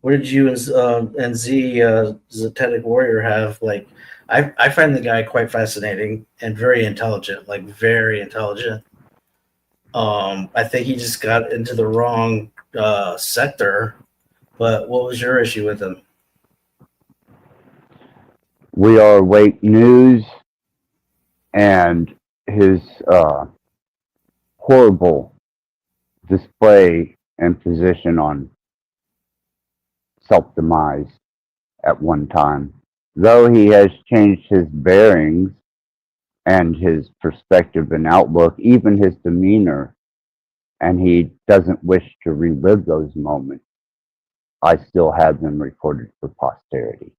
What did you and Z Zetetic Warrior have? Like, I find the guy quite fascinating and very intelligent, like very intelligent. I think he just got into the wrong sector. But what was your issue with him? We are await news and his horrible display and position on self-demise at one time. Though he has changed his bearings and his perspective and outlook, even his demeanor, and he doesn't wish to relive those moments, I still have them recorded for posterity.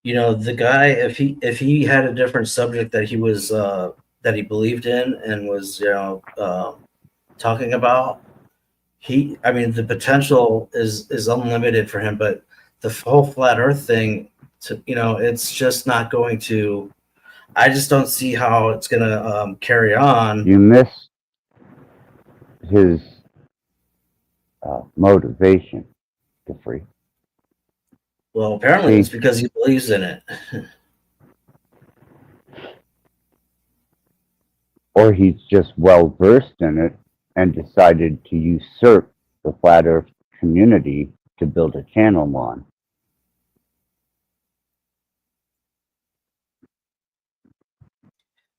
You know, the guy, if he had a different subject that he was that he believed in and was talking about, I mean, the potential is unlimited for him. But the whole flat Earth thing, it's just not going to. I just don't see how it's going to carry on. You miss his motivation, Jeffrey. Well, apparently it's because he believes in it. Or he's just well versed in it and decided to usurp the flat Earth community to build a channel on.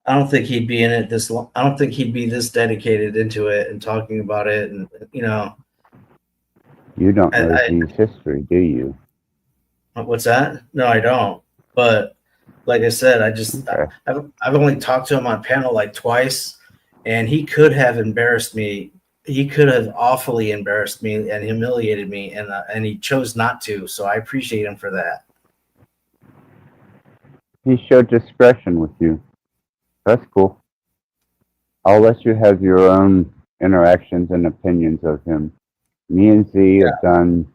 I don't think he'd be in it this long. I don't think he'd be this dedicated into it and talking about it. And you don't know Z's history, do you? What's that? No, I don't. But like I said, I've only talked to him on panel like twice, and he could have embarrassed me. He could have awfully embarrassed me and humiliated me, and he chose not to. So I appreciate him for that. He showed discretion with you. That's cool. I'll let you have your own interactions and opinions of him. Me and Z have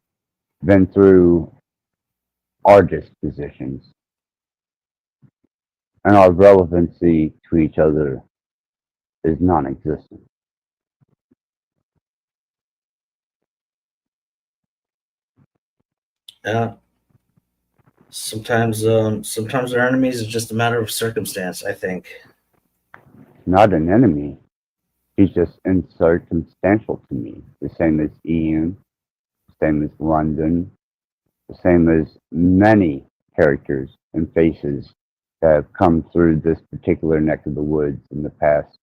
been through our dispositions, and our relevancy to each other is non-existent. Yeah. Sometimes our enemies is just a matter of circumstance, I think. Not an enemy. He's just incircumstantial to me. The same as Ian, the same as London, the same as many characters and faces that have come through this particular neck of the woods in the past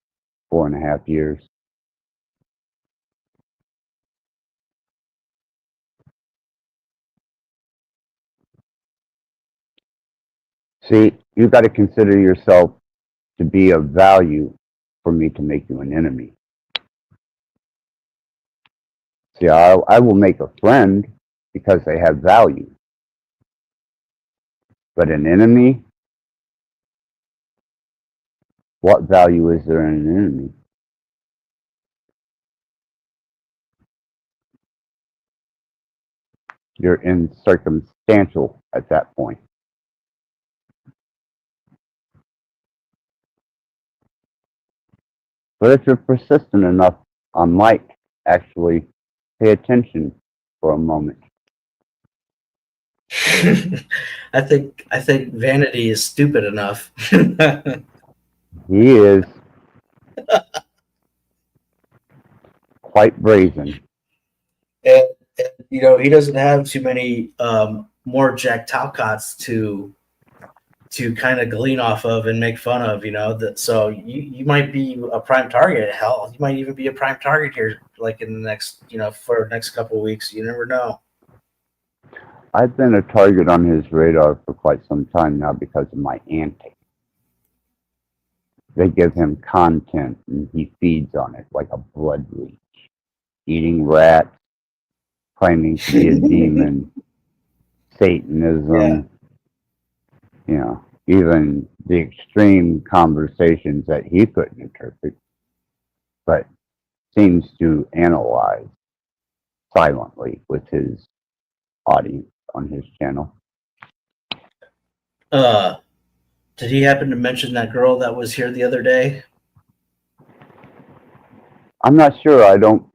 4.5 years. See, you got to consider yourself to be of value for me to make you an enemy. See, I will make a friend because they have value. But an enemy? What value is there in an enemy? You're incircumstantial at that point. But if you're persistent enough, I might actually pay attention for a moment. I think vanity is stupid enough. He is quite brazen. And he doesn't have too many more Jack Talcots to kind of glean off of and make fun of, so you might be a prime target. Hell, you might even be a prime target here, like in the next, for the next couple of weeks. You never know. I've been a target on his radar for quite some time now because of my antics. They give him content and he feeds on it like a blood leech. eating rats, claiming to be a demon, Satanism, you know, even the extreme conversations that he couldn't interpret, but seems to analyze silently with his audience on his channel. Did he happen to mention that girl that was here the other day? I'm not sure. I don't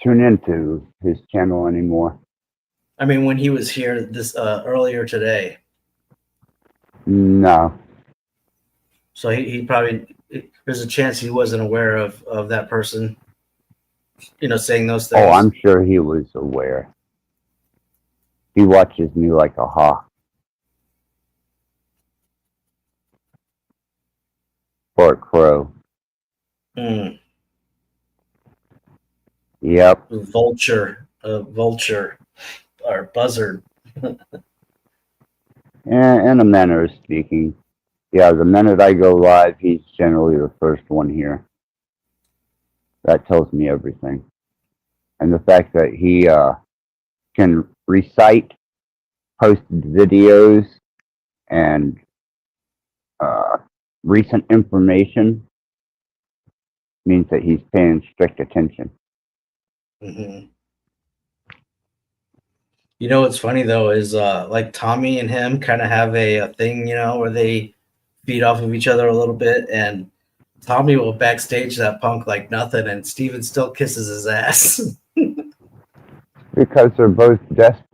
tune into his channel anymore. I mean, when he was here this earlier today. No. So he probably, there's a chance he wasn't aware of that person, you know, saying those things. Oh, I'm sure he was aware. He watches me like a hawk. Or a crow. Mm. Yep. Vulture, or buzzard. In a manner of speaking. Yeah, the minute I go live, he's generally the first one here. That tells me everything. And the fact that he can recite posted videos and recent information means that he's paying strict attention. Mm-hmm. You know what's funny though is like Tommy and him kind of have a thing, you know, where they feed off of each other a little bit, and Tommy will backstage that punk like nothing, and Steven still kisses his ass. Because they're both desperate.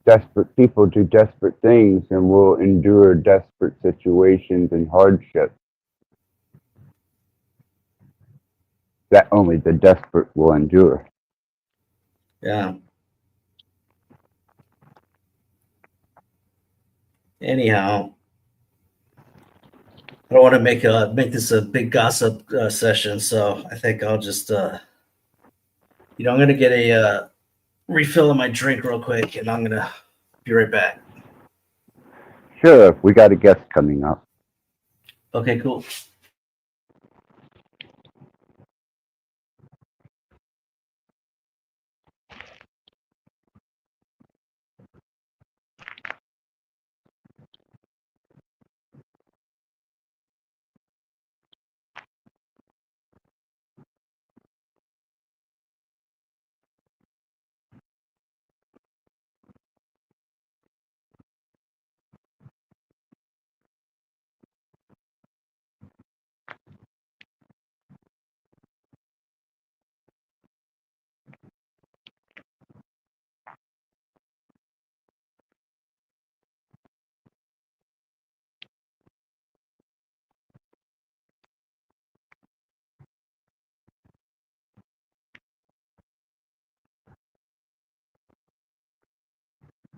Desperate people do desperate things and will endure desperate situations and hardships that only the desperate will endure. Yeah. Anyhow, I don't want to make this a big gossip session, so I think I'll just I'm gonna get a refill of my drink real quick, and I'm gonna be right back. Sure, we got a guest coming up. Okay, cool.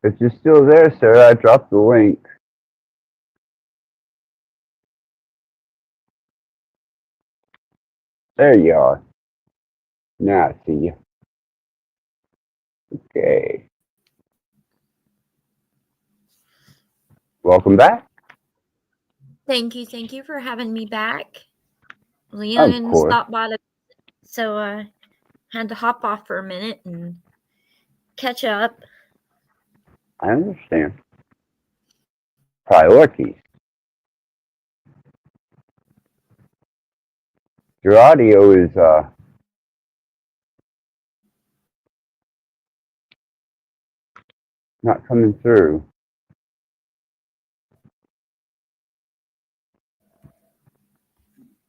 If you're still there, sir, I dropped the link. There you are. Now I see you. Okay. Welcome back. Thank you for having me back. Of Leon course. stopped by so I had to hop off for a minute and catch up. I understand. Priorities. Your audio is not coming through.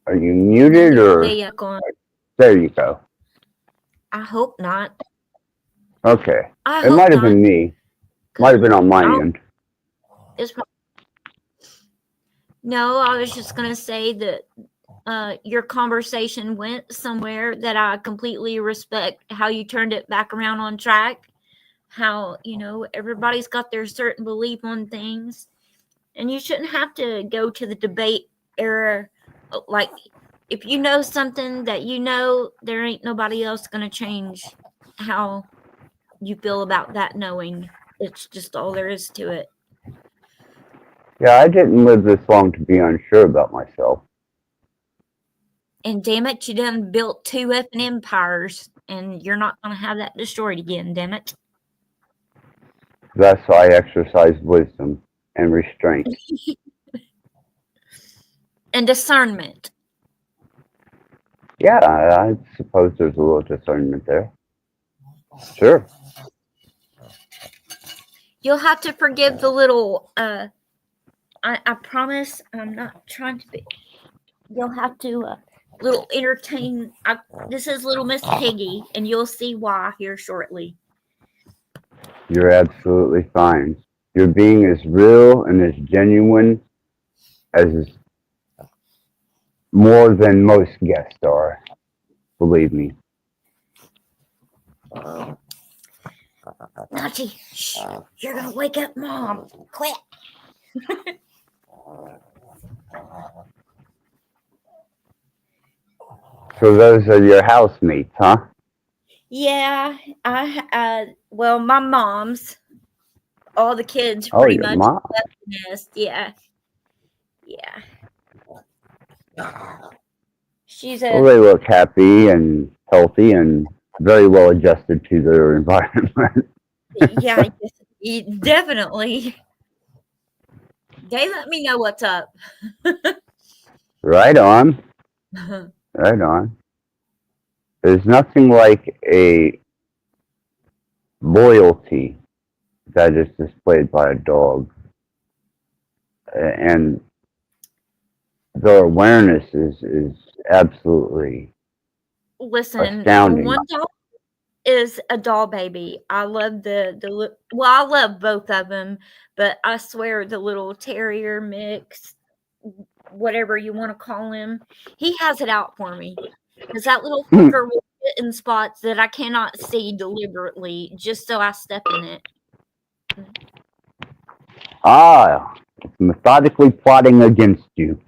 Are you muted or? There you go. I hope not. Okay. I It hope might have not. been me. Might have been on my end. It's No, I was just gonna say that your conversation went somewhere that I completely respect how you turned it back around on track. How, everybody's got their certain belief on things, and you shouldn't have to go to the debate era. Like, if you know something that there ain't nobody else gonna change how you feel about that knowing. It's just all there is to it. Yeah, I didn't live this long to be unsure about myself. And damn it, you done built 2 effing empires, and you're not gonna have that destroyed again, damn it. Thus, I exercise wisdom and restraint. And discernment. Yeah, I suppose there's a little discernment there. Sure. You'll have to forgive the little, I promise I'm not trying to be. You'll have to, little entertain. This is little Miss Piggy, and you'll see why here shortly. You're absolutely fine. You're being as real and as genuine as more than most guests are. Believe me. Nachi, shh, you're gonna wake up Mom. Quit. So those are your housemates, huh? Yeah, well, my mom's. All the kids Oh, pretty your much mom. left the nest. Yeah. She's Well, they look happy and healthy and very well adjusted to their environment. yeah, definitely. They let me know what's up. Right on. Right on. There's nothing like a loyalty that is displayed by a dog. And their awareness is absolutely Listen, astounding. one dog is a doll baby. I love I love both of them, but I swear the little terrier mix, whatever you want to call him, he has it out for me. Because that little fucker will fit in spots that I cannot see deliberately just so I step in it. Ah, it's methodically plotting against you.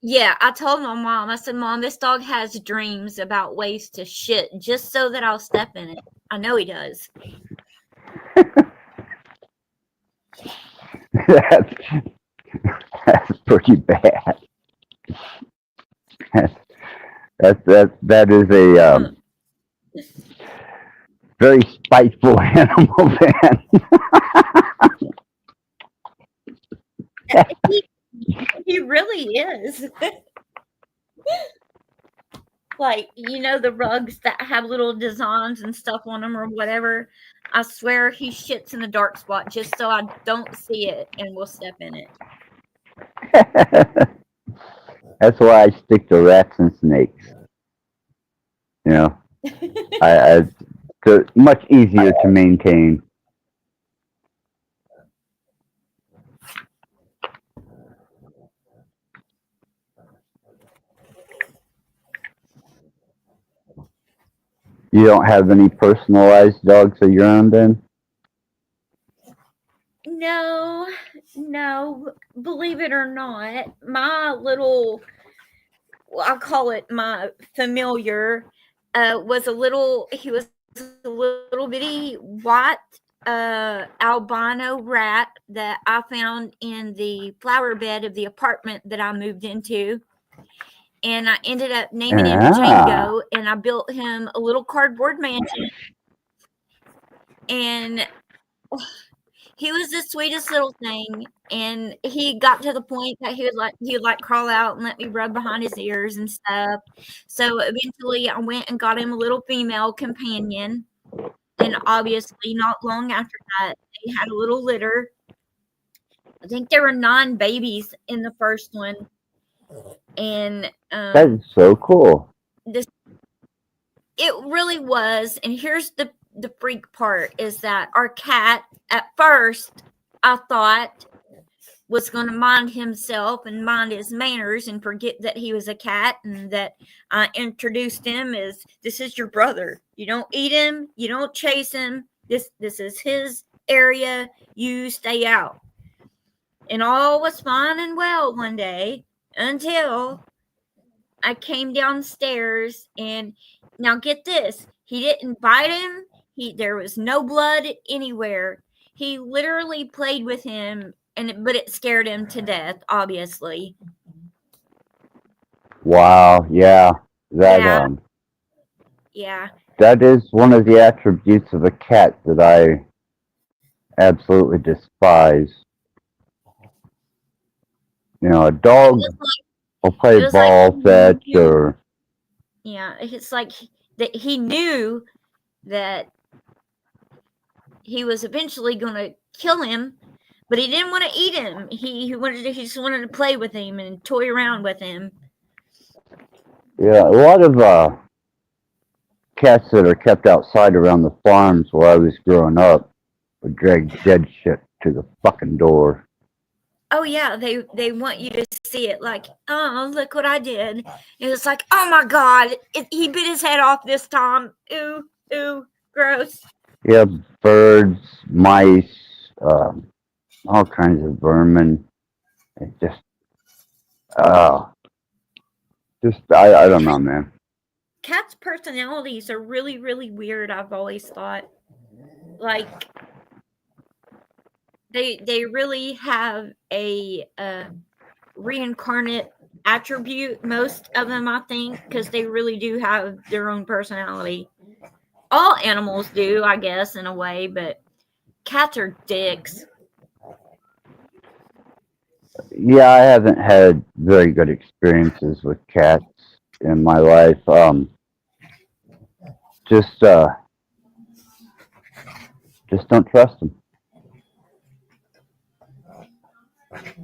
Yeah, I told my mom, I said, Mom, this dog has dreams about ways to shit just so that I'll step in it. I know he does. That's pretty bad. That is a very spiteful animal, man. He really is. Like, the rugs that have little designs and stuff on them or whatever. I swear he shits in the dark spot just so I don't see it and will step in it. That's why I stick to rats and snakes. They're much easier to maintain. You don't have any personalized dogs of your own, then? No, believe it or not, my little, I call it my familiar, was he was a little bitty white albino rat that I found in the flower bed of the apartment that I moved into. And I ended up naming him Django, and I built him a little cardboard mansion. And he was the sweetest little thing. And he got to the point that he would crawl out and let me rub behind his ears and stuff. So eventually I went and got him a little female companion. And obviously not long after that, they had a little litter. I think there were 9 babies in the first one. And that is so cool. It really was. And here's the freak part is that our cat, at first, I thought was going to mind himself and mind his manners and forget that he was a cat, and that I introduced him as, this is your brother. You don't eat him. You don't chase him. This is his area. You stay out. And all was fine and well one day until I came downstairs, and now get this, he didn't bite him. There was no blood anywhere. He literally played with him, but it scared him to death, obviously. Wow, yeah. That Yeah. that is one of the attributes of a cat that I absolutely despise. You know, a dog will play it was like ball fetch or yeah, it's like that he knew that he was eventually going to kill him, but he didn't want to eat him. He just wanted to play with him and toy around with him. yeah, a lot of cats that are kept outside around the farms where I was growing up would drag dead shit to the fucking door. Oh yeah, they want you to see it. Like, oh, look what I did. And it's like, oh my god, he bit his head off this time. Ooh, ooh, gross. Yeah, birds, mice, all kinds of vermin. It just, I don't know, man. Cats' personalities are really, really weird. I've always thought, like, they really have a reincarnate attribute. Most of them, I think, because they really do have their own personality. All animals do, I guess, in a way, but cats are dicks. Yeah, I haven't had very good experiences with cats in my life. Just don't trust them.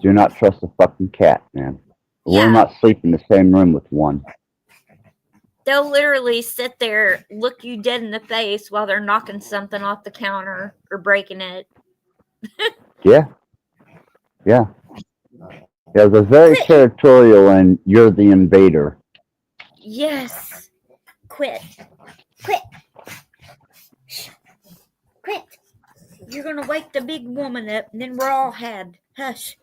Do not trust a fucking cat, man. Yeah. Will not sleep in the same room with one. They'll literally sit there, look you dead in the face while they're knocking something off the counter or breaking it. Yeah. Yeah. Yeah, they're very territorial and you're the invader. Yes. Quit. Quit. Shh. Quit. You're going to wake the big woman up and then we're all had. Hush.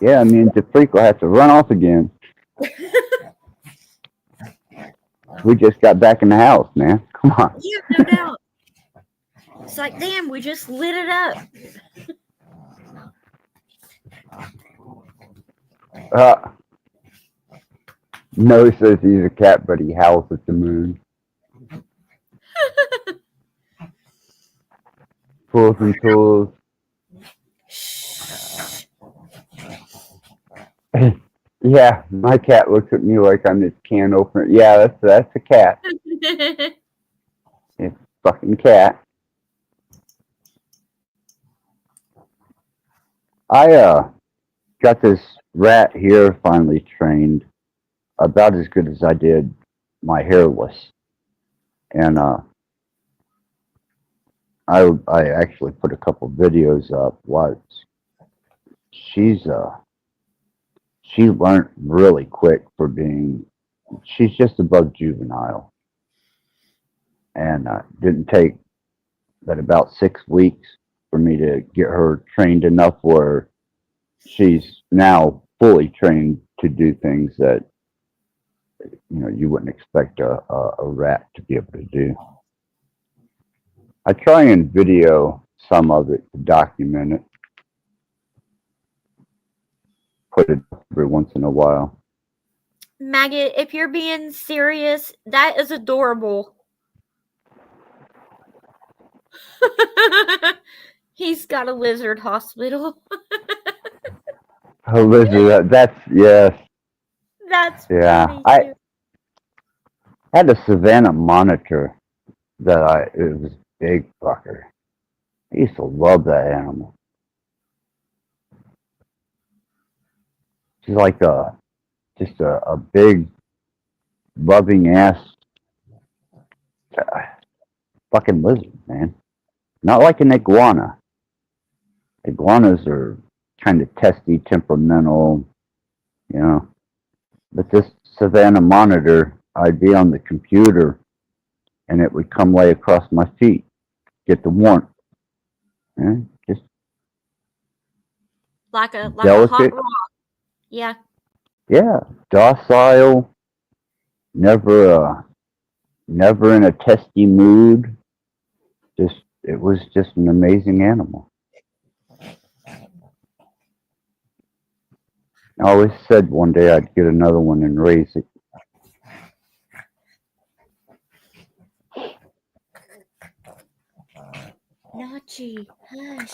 Yeah, I mean, the freak will have to run off again. We just got back in the house, man. Come on. Yeah, no doubt. It's like, damn, we just lit it up. No says he's a cat, but he howls at the moon. Fools and tools. Yeah, my cat looks at me like I'm his can opener. Yeah, that's a cat. It's a fucking cat. I got this rat here finally trained, about as good as I did my hairless, and I actually put a couple videos up. She learned really quick for being. She's just above juvenile, and didn't take but about 6 weeks for me to get her trained enough where she's now fully trained to do things that you wouldn't expect a rat to be able to do. I try and video some of it to document it, put it every once in a while. Maggot, if you're being serious, that is adorable. He's got a lizard hospital. A lizard, that's, yes. That's yeah. funny, I had a Savannah monitor it was a big fucker. I used to love that animal. She's like just a big, loving ass fucking lizard, man. Not like an iguana. Iguanas are kind of testy, temperamental, But this Savannah monitor, I'd be on the computer and it would come lay across my feet, get the warmth. Yeah, just like a delicate. hot rock. Yeah. Yeah, docile, never in a testy mood. It was just an amazing animal. I always said one day I'd get another one and raise it. Archie, hush.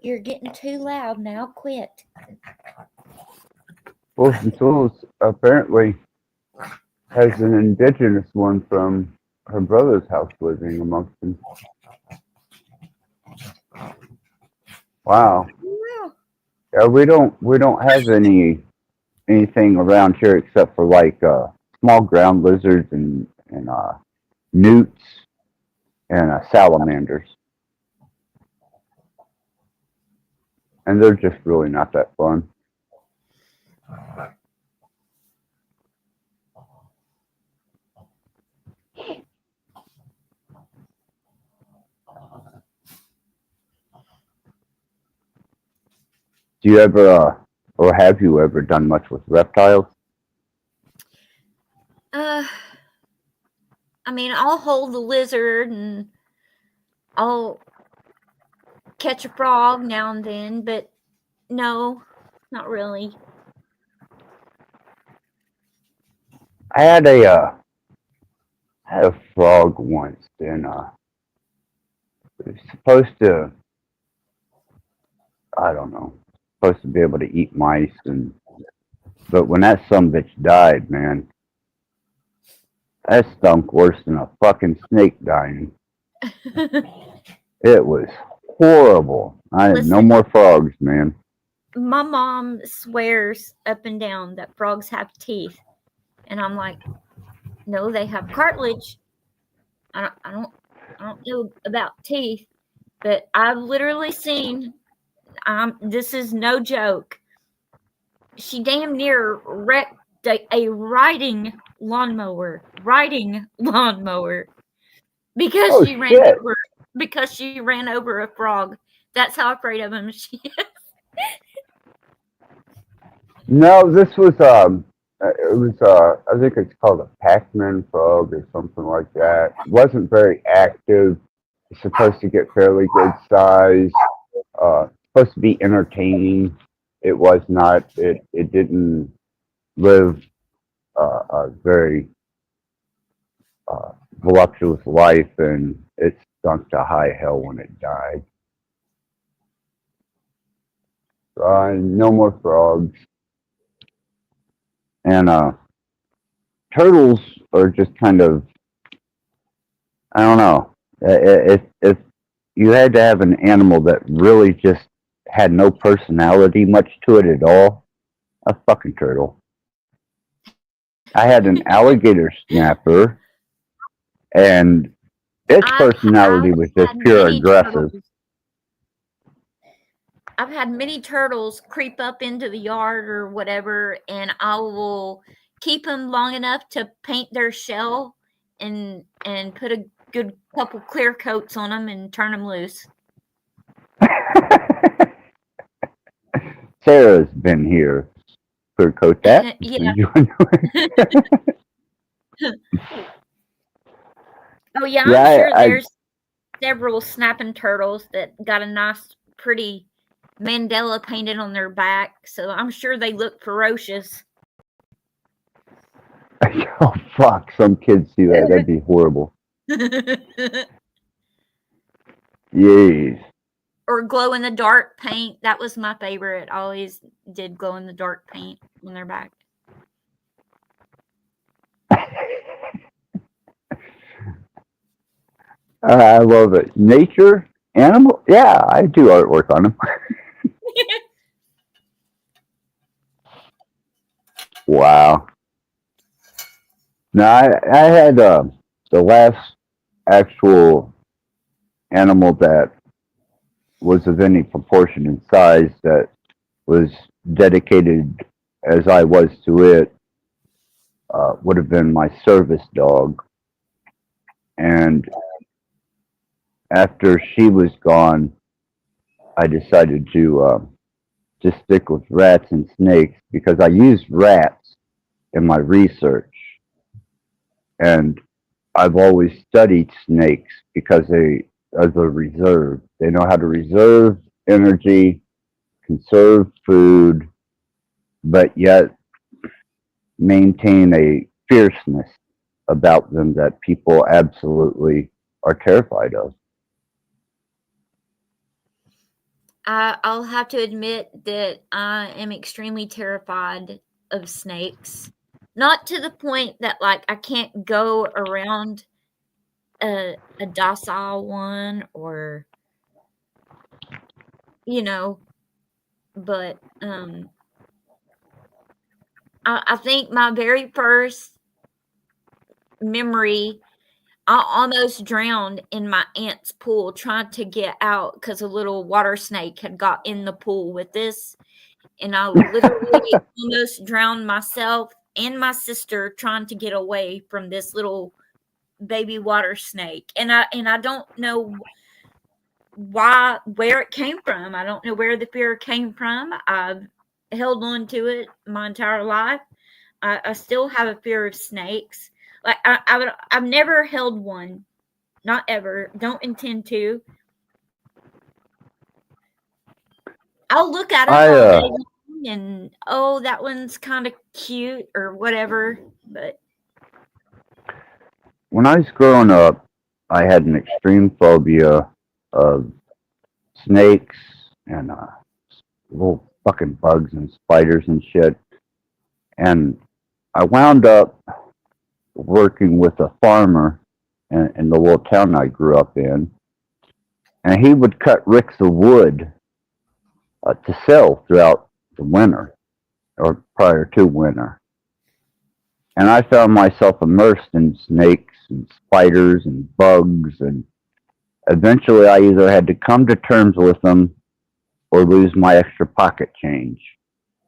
You're getting too loud now. Quit. Wolf and Tools apparently has an indigenous one from her brother's house living amongst them. Wow. Wow. Yeah, we don't have anything around here except for like small ground lizards and newts and salamanders, and they're just really not that fun. Do you ever, or have you ever done much with reptiles? I mean, I'll hold the lizard and I'll catch a frog now and then, but no, not really. I had a frog once, and it was supposed to, I don't know, supposed to be able to eat mice, but when that sumbitch died, man, that stunk worse than a fucking snake dying. It was horrible. I had no Listen. more frogs, man. My mom swears up and down that frogs have teeth, and I'm like, no, they have cartilage. I don't know about teeth, but I've literally seen. This is no joke. She damn near wrecked a riding lawnmower because Oh, she ran shit. over a frog. That's how afraid of him she is. No, this was it was I think it's called a Pac-Man frog or something like that. It wasn't very active. It's supposed to get fairly good size. Supposed to be entertaining. It was not. It didn't live a very voluptuous life, and it stunk to high hell when it died. No more frogs. And turtles are just kind of, I don't know. If you had to have an animal that really just had no personality much to it at all, a fucking turtle. I had an alligator snapper, and its personality was just pure aggressive. I've had many turtles creep up into the yard or whatever, and I will keep them long enough to paint their shell and put a good couple clear coats on them and turn them loose. Sarah's been here. Clear coat that. Yeah. Oh yeah, I'm Yeah, sure there's several snapping turtles that got a nice, pretty Mandela painted on their back, so I'm sure they look ferocious. Oh fuck! Some kids see that. That'd be horrible. Yes. Or glow in the dark paint. That was my favorite. I always did glow in the dark paint on their back. I love it. Nature, animal. Yeah, I do artwork on them. Wow. Now I had the last actual animal that was of any proportion in size that was dedicated as I was to it would have been my service dog. And after she was gone, I decided to just stick with rats and snakes because I used rats in my research. And I've always studied snakes because they are the reserve. They know how to reserve energy, conserve food, but yet maintain a fierceness about them that people absolutely are terrified of. I'll have to admit that I am extremely terrified of snakes. Not to the point that like I can't go around a docile one or you know, but I think my very first memory, I almost drowned in my aunt's pool trying to get out because a little water snake had got in the pool with us. And I literally almost drowned myself and my sister trying to get away from this little baby water snake. And I don't know where it came from. I don't know where the fear came from. I've held on to it my entire life. I still have a fear of snakes. Like I've never held one, not ever. Don't intend to. I'll look at them all day long and oh, that one's kind of cute or whatever. But When I was growing up, I had an extreme phobia of snakes and little fucking bugs and spiders and shit. And I wound up working with a farmer in the little town I grew up in. And he would cut ricks of wood to sell throughout the winter or prior to winter. And I found myself immersed in snakes and spiders and bugs. And eventually I either had to come to terms with them or lose my extra pocket change.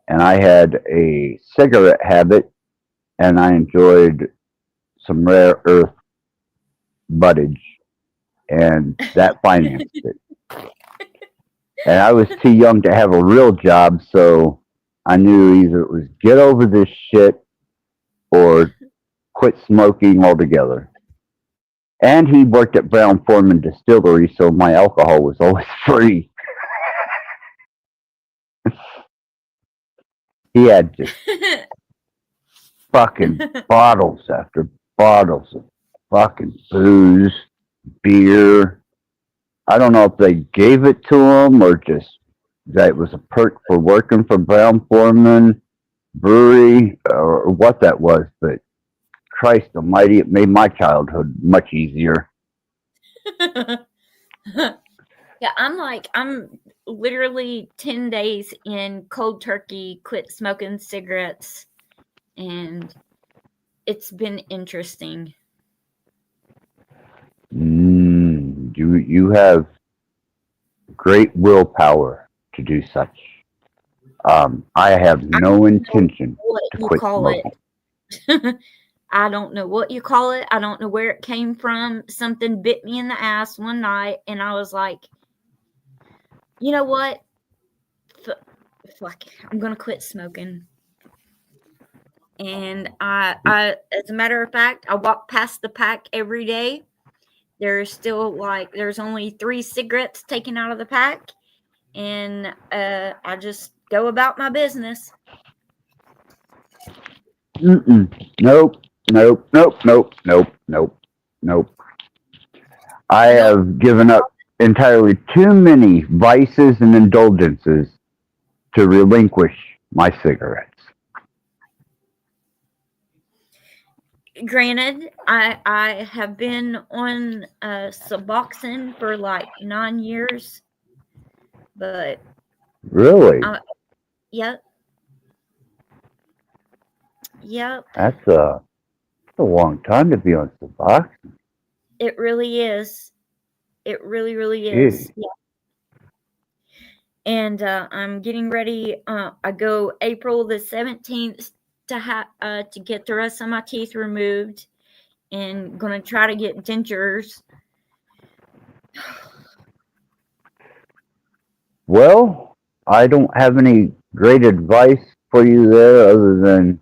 And I had a cigarette habit and I enjoyed some rare earth buttage, and that financed it. And I was too young to have a real job, so I knew either it was get over this shit or quit smoking altogether. And he worked at Brown Forman Distillery, so my alcohol was always free. He had just fucking bottles after bottles of fucking booze, beer. I don't know if they gave it to him or just that it was a perk for working for Brown Forman Brewery or what that was, but Christ almighty, it made my childhood much easier. Yeah, I'm literally 10 days in cold turkey, quit smoking cigarettes, and it's been interesting. You have great willpower to do such. I have no intention to quit smoking. I don't know what you call it. I don't know where it came from. Something bit me in the ass one night, and I was like, you know what? Fuck, I'm gonna quit smoking. And I, as a matter of fact, I walk past the pack every day. There's still there's only 3 cigarettes taken out of the pack, and I just go about my business. Nope. I have given up entirely too many vices and indulgences to relinquish my cigarettes. Granted, I have been on Suboxone for like 9 years, but really, yep. that's a long time to be on Suboxone. It really is. It really is. Yeah. And I'm getting ready. I go April the 17th to get the rest of my teeth removed, and gonna try to get dentures. Well, I don't have any great advice for you there other than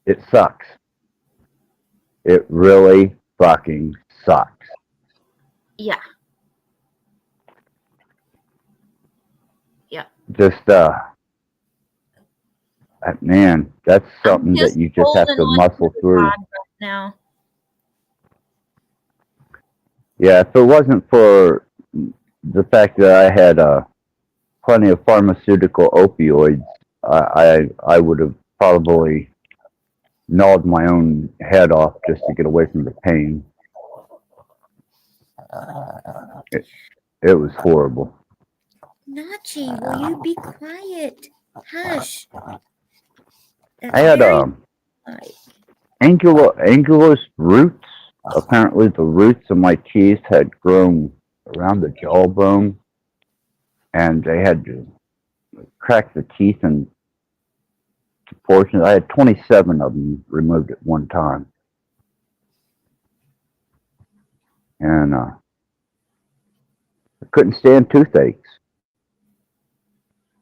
it sucks. It really fucking sucks. Yeah. Yeah. Just man, that's something that you just have to muscle through. Right now. Yeah, if it wasn't for the fact that I had plenty of pharmaceutical opioids, I would have probably gnawed my own head off just to get away from the pain. It was horrible. Nachi, will you be quiet? Hush. That's I had very angular roots. Apparently, the roots of my teeth had grown around the jawbone, and they had to crack the teeth into portions. I had 27 of them removed at one time, and I couldn't stand toothaches.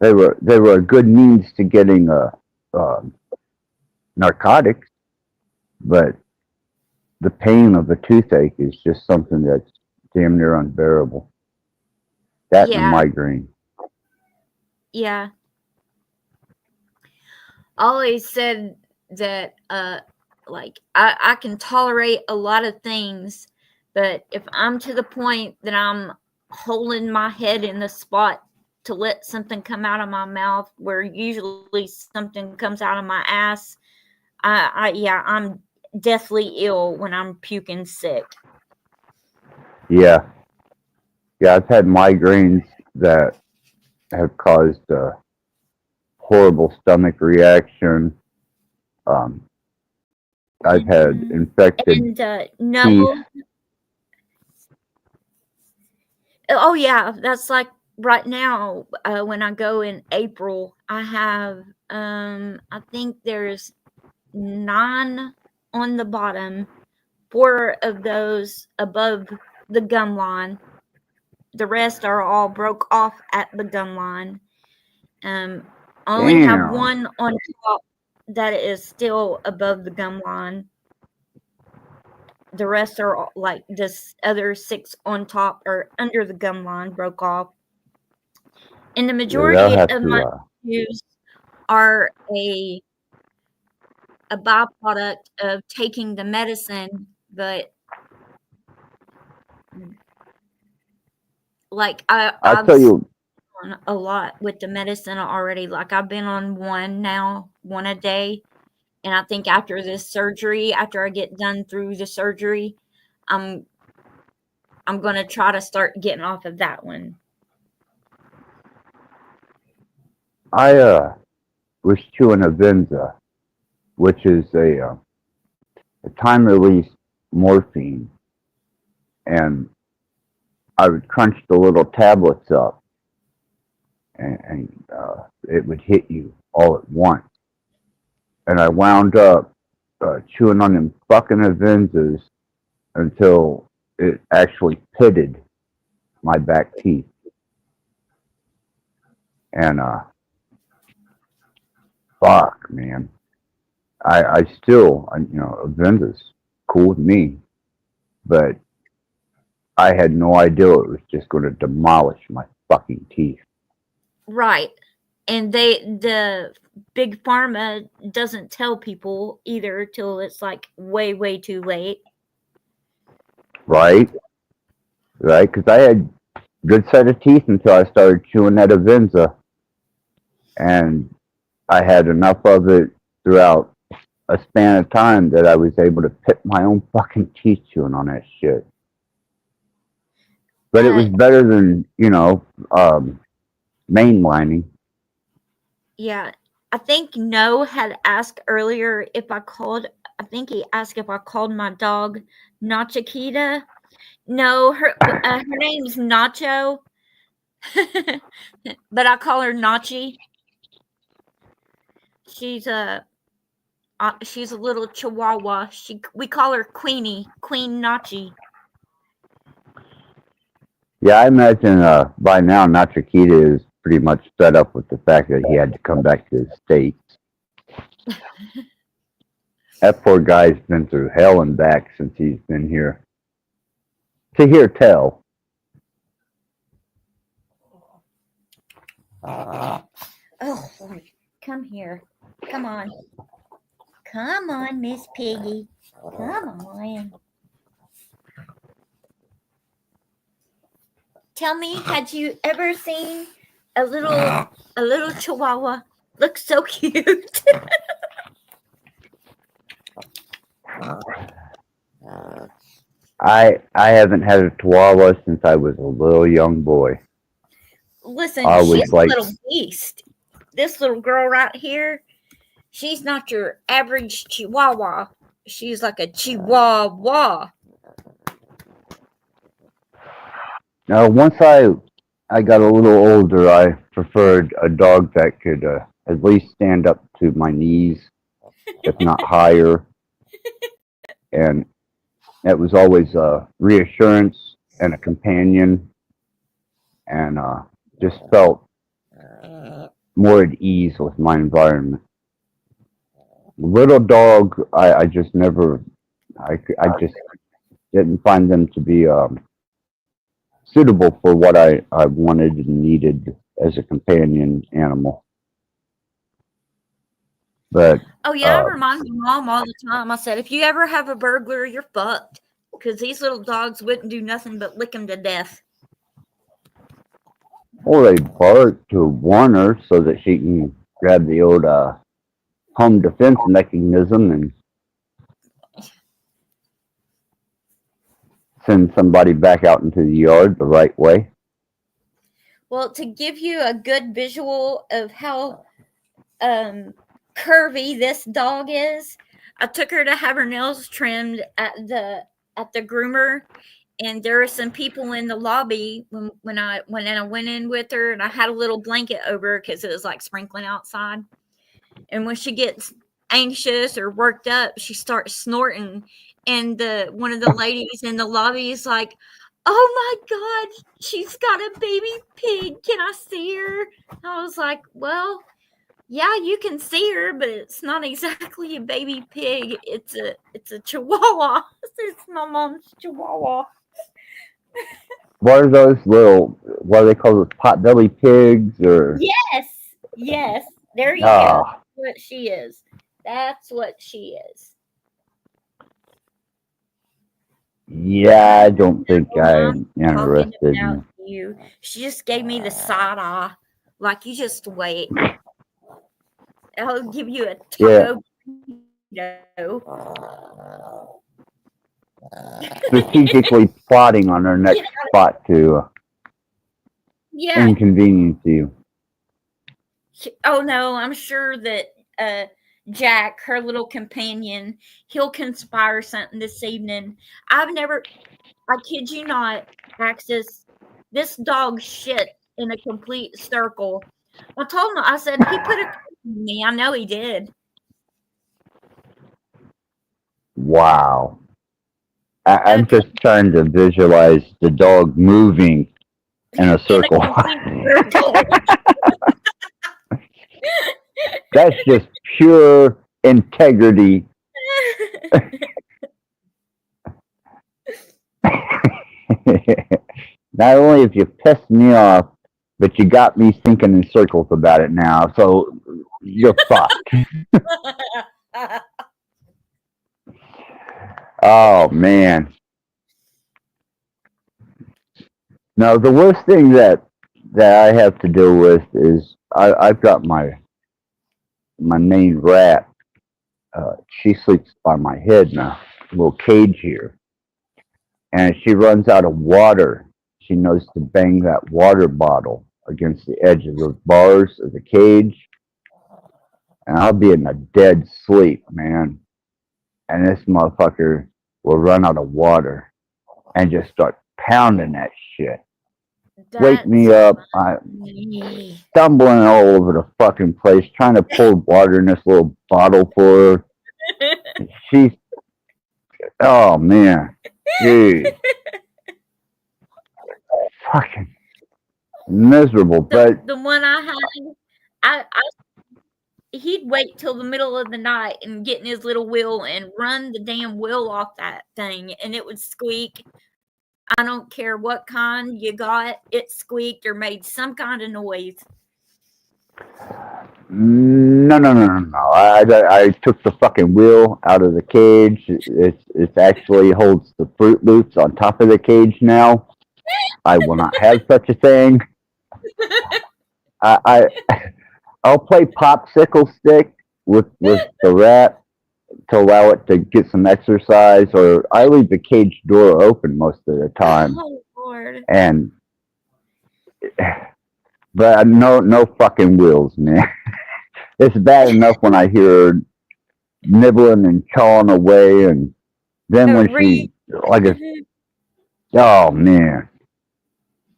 They were a good means to getting narcotics, but the pain of the toothache is just something that's damn near unbearable. That and a yeah, migraine. yeah. I always said that like I can tolerate a lot of things, but if I'm to the point that I'm holding my head in the spot to let something come out of my mouth, where usually something comes out of my ass, I'm deathly ill when I'm puking sick. Yeah, I've had migraines that have caused a horrible stomach reaction. I've had infected And teeth. no, oh yeah, that's like right now. When I go in April, I have I think there's 9 on the bottom, 4 of those above the gum line. The rest are all broke off at the gum line. I only have Damn. 1 on top that is still above the gum line. The rest are like this other 6 on top or under the gum line broke off. And the Yeah, majority they'll have of my to. issues are a byproduct of taking the medicine, but like I'll I've tell you. on a lot with the medicine already. Like I've been on one a day, and I think after this surgery, after I get done through the surgery, I'm gonna try to start getting off of that one. I was chewing Avenza, which is a time release morphine, and I would crunch the little tablets up, and it would hit you all at once. And I wound up chewing on them fucking Avenzas until it actually pitted my back teeth. And fuck, man, I still, Avenza's cool with me, but I had no idea it was just going to demolish my fucking teeth. Right. And the big pharma doesn't tell people either till it's like way, way too late. Right? Because I had good set of teeth until I started chewing that Avenza, and I had enough of it throughout a span of time that I was able to pit my own fucking teeth chewing on that shit. But it was better than, mainlining. Yeah. I think No had asked earlier if I called, I think he asked if I called my dog Nachikita. No, her name's Nacho, but I call her Nachi. She's a little Chihuahua. We call her Queen Nachi. Yeah, I imagine by now Nachikita is pretty much fed up with the fact that he had to come back to the States. That poor guy's been through hell and back since he's been here. To hear tell. Oh, Lord. Come here. Come on. Come on, Miss Piggy. Come on. tell me, had you ever seen a little chihuahua? Looks so cute. I haven't had a Chihuahua since I was a little young boy. Listen, I always she's a liked. little beast. This little girl right here, she's not your average chihuahua. She's like a chihuahua. Now, once I got a little older, I preferred a dog that could at least stand up to my knees, if not higher, and it was always a reassurance and a companion, and just felt more at ease with my environment. Little dog, I just never, I just didn't find them to be suitable for what I wanted and needed as a companion animal. But Oh yeah, I remind my mom all the time. I said, if you ever have a burglar, you're fucked. Because these little dogs wouldn't do nothing but lick them to death. well, they bark to warn her so that she can grab the old home defense mechanism and send somebody back out into the yard the right way. Well, to give you a good visual of how curvy this dog is, I took her to have her nails trimmed at the groomer, and there were some people in the lobby when I went in with her, and I had a little blanket over her because it was like sprinkling outside. And when she gets anxious or worked up, she starts snorting, and one of the ladies in the lobby is like, "Oh my God, she's got a baby pig. Can I see her?" I was like, "Well, yeah, you can see her, but it's not exactly a baby pig. It's a chihuahua. It's my mom's chihuahua." What are those little? What do they call those potbelly pigs? Or Yes. There you go. ah, That's what she is. That's what she is. yeah, I don't think I'm Talking interested. about you. She just gave me the side eye. Like, you just wait. I'll give you a taco. Strategically plotting on her next spot to Yeah. inconvenience you. Oh no, I'm sure that Jack, her little companion, he'll conspire something this evening. I kid you not, Axis, this dog shit in a complete circle. I told him, I said, he put a curse on me. I know he did. Wow. I'm just trying to visualize the dog moving in a circle. That's just pure integrity. Not only have you pissed me off, but you got me thinking in circles about it now. So you're fucked. Oh man. Now the worst thing that I have to deal with is I've got my main rat. She sleeps by my head in a little cage here, and if she runs out of water, she knows to bang that water bottle against the edge of the bars of the cage, and I'll be in a dead sleep, man. And this motherfucker will run out of water and just start pounding that shit. Wake me up. I'm stumbling all over the fucking place, trying to pour water in this little bottle for her. She's, oh man, dude, fucking miserable. But the one I had, he'd wait till the middle of the night and get in his little wheel and run the damn wheel off that thing, and it would squeak. I don't care what kind you got, it squeaked or made some kind of noise. no. I took the fucking wheel out of the cage. It actually holds the Fruit Loops on top of the cage now. I will not have such a thing. I'll play popsicle stick with the rat to allow it to get some exercise, or I leave the cage door open most of the time. Oh Lord. And but no fucking wheels, man. It's bad enough when I hear her nibbling and chawing away, and then when she oh man,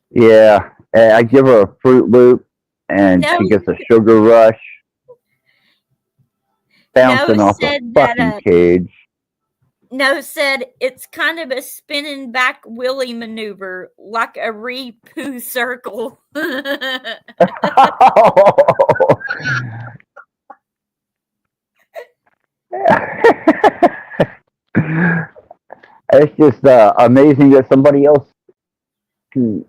yeah. And I give her a Fruit Loop, and No, she gets a sugar rush, bouncing no off the said that. fucking cage. No said it's kind of a spinning back wheelie maneuver, like a re-poo circle. It's just amazing that somebody else can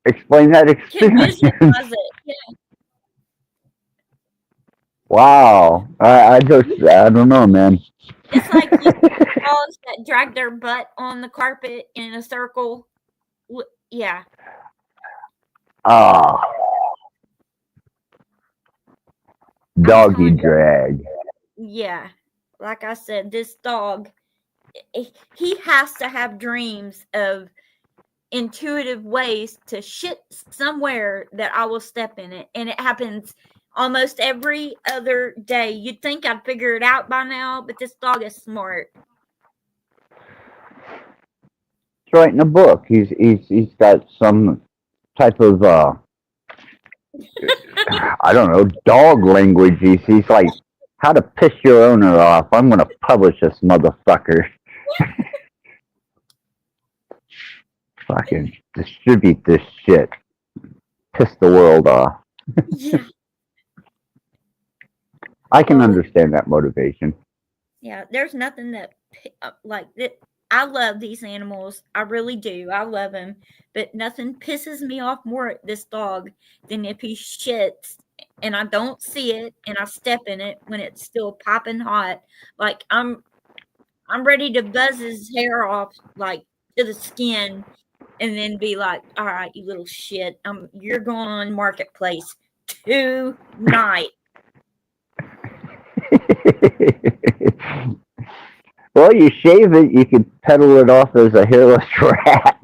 explain that Can experience. visualize it. Yeah. Wow. I don't know, man. It's like you see dogs that drag their butt on the carpet in a circle. Yeah. Ah, I'm doggy telling you. drag. Yeah. Like I said, this dog, he has to have dreams of intuitive ways to shit somewhere that I will step in it. And it happens almost every other day. You'd think I'd figure it out by now, but this dog is smart. He's writing a book. He's got some type of I don't know, dog language. He's like, how to piss your owner off. I'm gonna publish this motherfucker. Fucking distribute this shit. Piss the world off. Yeah. I can understand that motivation. Yeah, there's nothing that like that. I love these animals. I really do. I love them. But nothing pisses me off more at this dog than if he shits and I don't see it and I step in it when it's still popping hot. Like I'm ready to buzz his hair off like to the skin and then be like, all right, you little shit. You're going on marketplace tonight. Well, you shave it, you can peddle it off as a hairless rat.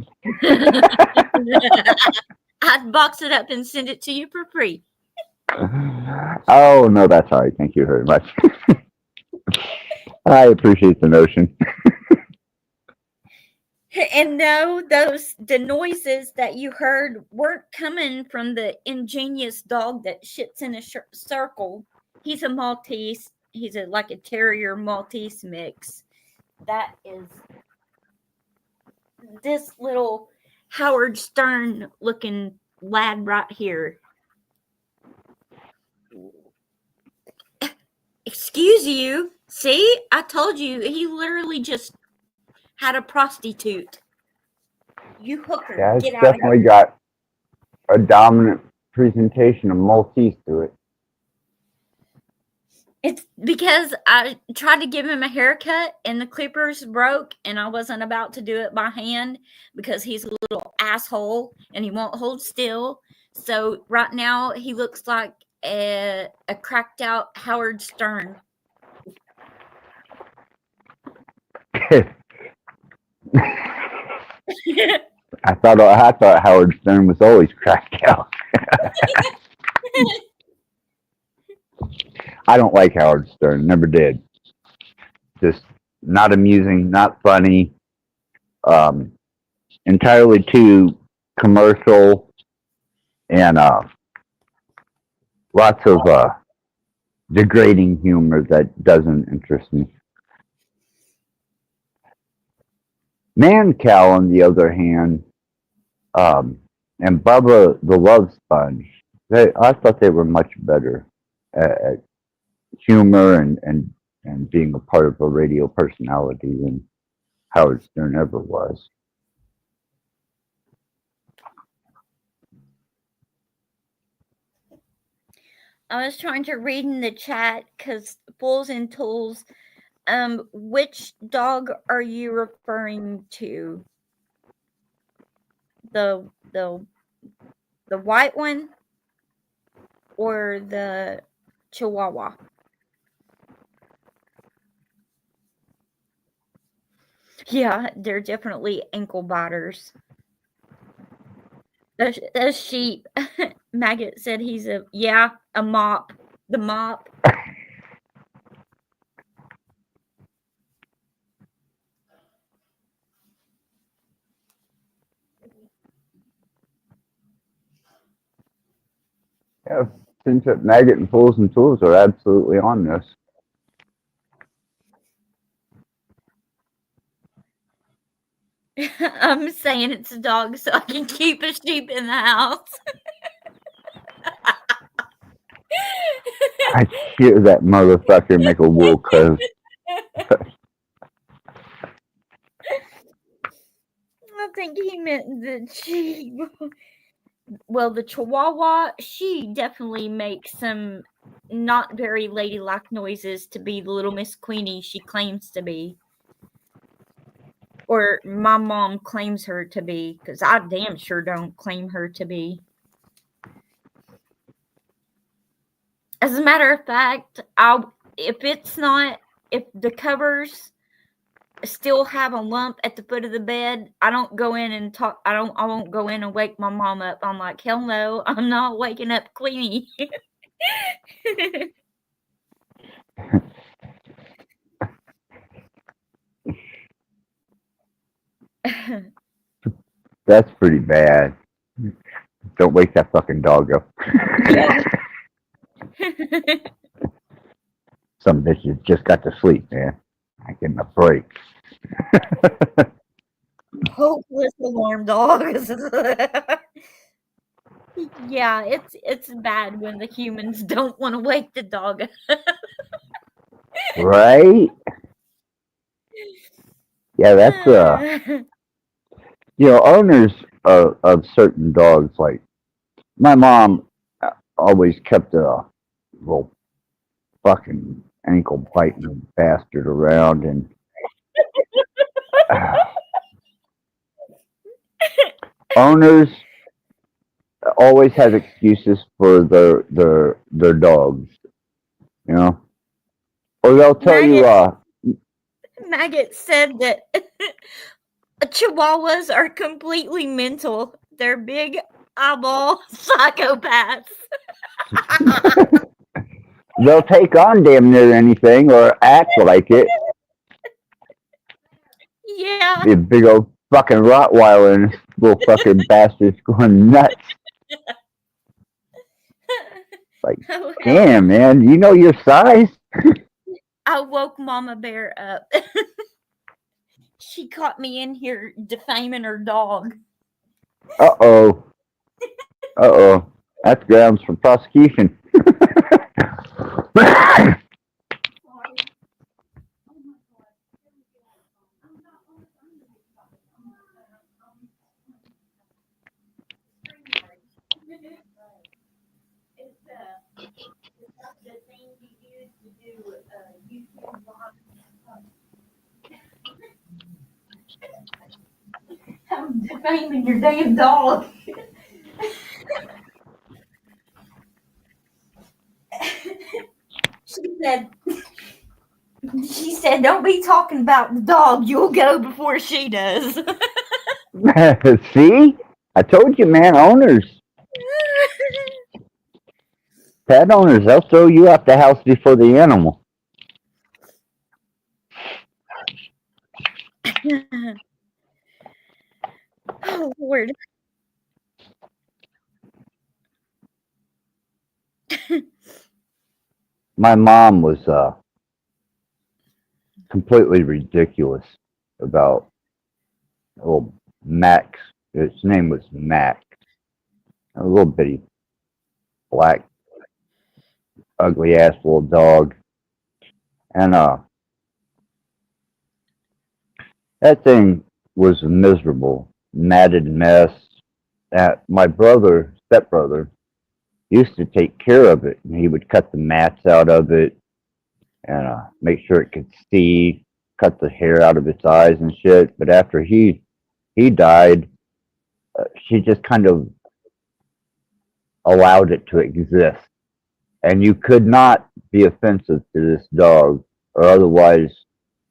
I'd box it up and send it to you for free. Oh, no, that's all right. Thank you very much. I appreciate the notion. And no, the noises that you heard weren't coming from the ingenious dog that shits in a circle. He's a Maltese. He's like a terrier Maltese mix. That is this little Howard Stern looking lad right here. Excuse you. See, I told you he literally just had a prostitute. You hooker, Yeah, it's get out of definitely here. got a dominant presentation of Maltese to it. It's because I tried to give him a haircut and the clippers broke and I wasn't about to do it by hand because he's a little asshole and he won't hold still. So right now he looks like a cracked out Howard Stern. I thought Howard Stern was always cracked out. I don't like Howard Stern. Never did. Just not amusing, not funny. Entirely too commercial, and lots of degrading humor that doesn't interest me. Mancow, on the other hand, and Bubba the Love Sponge, I thought they were much better at humor and being a part of a radio personality than Howard Stern ever was. I was trying to read in the chat because Fools and Tools. Which dog are you referring to? The white one or the Chihuahua? Yeah, they're definitely ankle biters. The sheep. Maggot said he's a mop. The mop. Yeah, since that Maggot and Fools and Tools are absolutely on this. I'm saying it's a dog so I can keep a sheep in the house. I hear that motherfucker make a wool cove. I think he meant the sheep. Well, the Chihuahua, she definitely makes some not very ladylike noises to be the little Miss Queenie she claims to be. Or my mom claims her to be, because I damn sure don't claim her to be. As a matter of fact, if the covers still have a lump at the foot of the bed, I don't go in and talk. I won't go in and wake my mom up. I'm like, hell no, I'm not waking up Queenie. That's pretty bad. Don't wake that fucking dog up. Some bitches just got to sleep, man. I give them a break. Hopeless alarm dogs. Yeah, it's bad when the humans don't want to wake the dog up. Right? Yeah, that's owners of certain dogs, like my mom always kept a little fucking ankle biting bastard around, and owners always have excuses for their dogs, or they'll tell Maggot said that Chihuahuas are completely mental. They're big eyeball psychopaths. they'll take on damn near anything or act like it. Yeah. The big old fucking Rottweiler and this little fucking bastard's going nuts. Like, damn, man, you know your size? I woke Mama Bear up. She caught me in here defaming her dog. Uh-oh. Uh-oh. That's grounds for prosecution. I'm defaming your damn dog. She said, don't be talking about the dog. You'll go before she does. See? I told you, man, owners. Pet owners, they'll throw you out the house before the animal. Oh, Lord. My mom was completely ridiculous about old Max. His name was Max. A little bitty black, ugly ass little dog. And that thing was a miserable, matted mess. That my stepbrother, used to take care of it, and he would cut the mats out of it and make sure it could see, cut the hair out of its eyes and shit. But after he died, she just kind of allowed it to exist. And you could not be offensive to this dog, or otherwise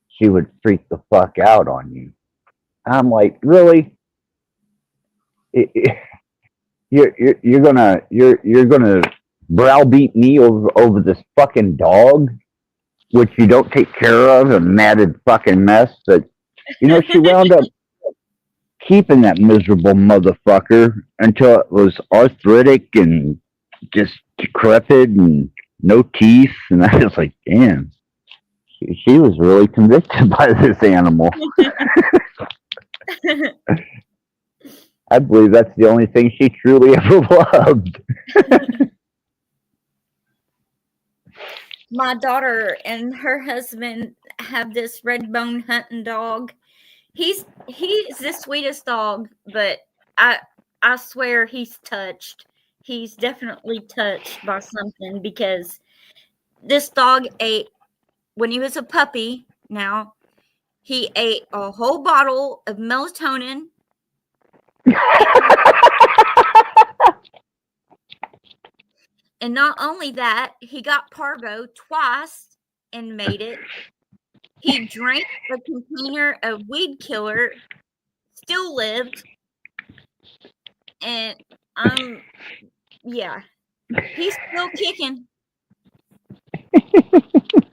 she would freak the fuck out on you. I'm like, really? You're gonna browbeat me over this fucking dog, which you don't take care of, a matted fucking mess. But she wound up keeping that miserable motherfucker until it was arthritic and just decrepit and no teeth. And I was like, damn, she was really convicted by this animal. I believe that's the only thing she truly ever loved. My daughter and her husband have this red bone hunting dog. He's the sweetest dog, but I swear he's touched. He's definitely touched by something, because this dog ate, when he was a puppy, now he ate a whole bottle of melatonin. And not only that, he got parvo twice and made it. He drank a container of weed killer, still lived. And yeah, he's still kicking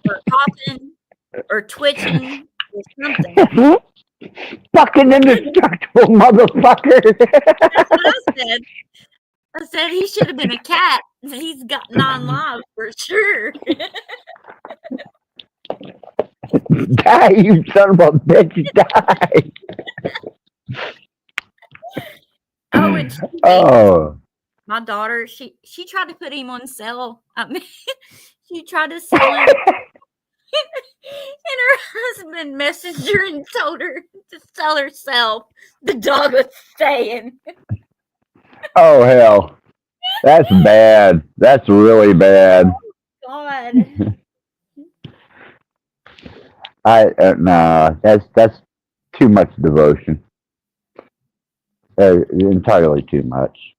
or hopping or twitching or something. Fucking indestructible motherfucker. That's what I said. I said he should have been a cat. He's got 9 lives for sure. Die, you son of a bitch, die. Oh, and my daughter, she tried to put him on sale. I mean, she tried to sell him. And her husband messaged her and told her to sell herself. The dog was staying. Oh, hell. That's bad. That's really bad. Oh, God. Nah, that's too much devotion. Entirely too much.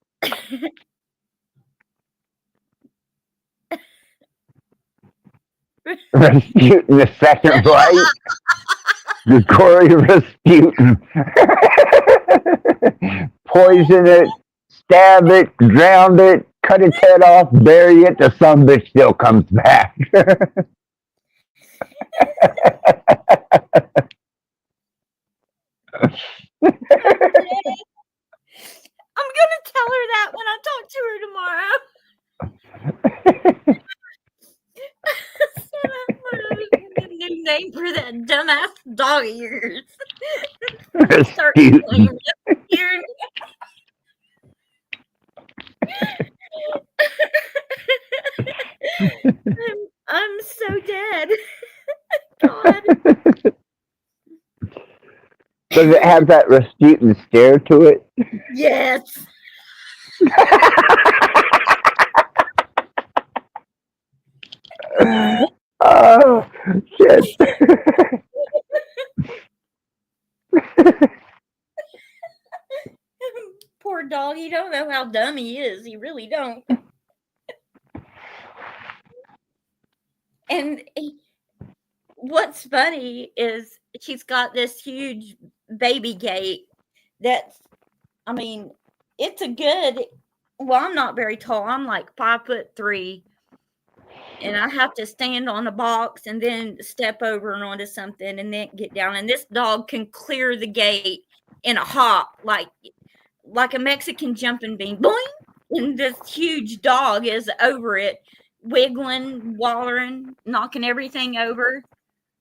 Rasputin the second, right? Gregory Rasputin. Poison it, stab it, drown it, cut its head off, bury it, the son bitch still comes back. I'm gonna tell her that when I talk to her tomorrow. A new name for that dumbass dog of yours. Start playing Rasputin. I'm so dead. God. Does it have that Rasputin stare to it? Yes. Oh, shit. Poor dog. He don't know how dumb he is. He really don't. And what's funny is she's got this huge baby gate that's, I mean, it's a good, well, I'm not very tall. I'm like 5'3", and I have to stand on a box and then step over and onto something and then get down. And this dog can clear the gate in a hop, like a Mexican jumping bean. Boing! And this huge dog is over it, wiggling, wallering, knocking everything over.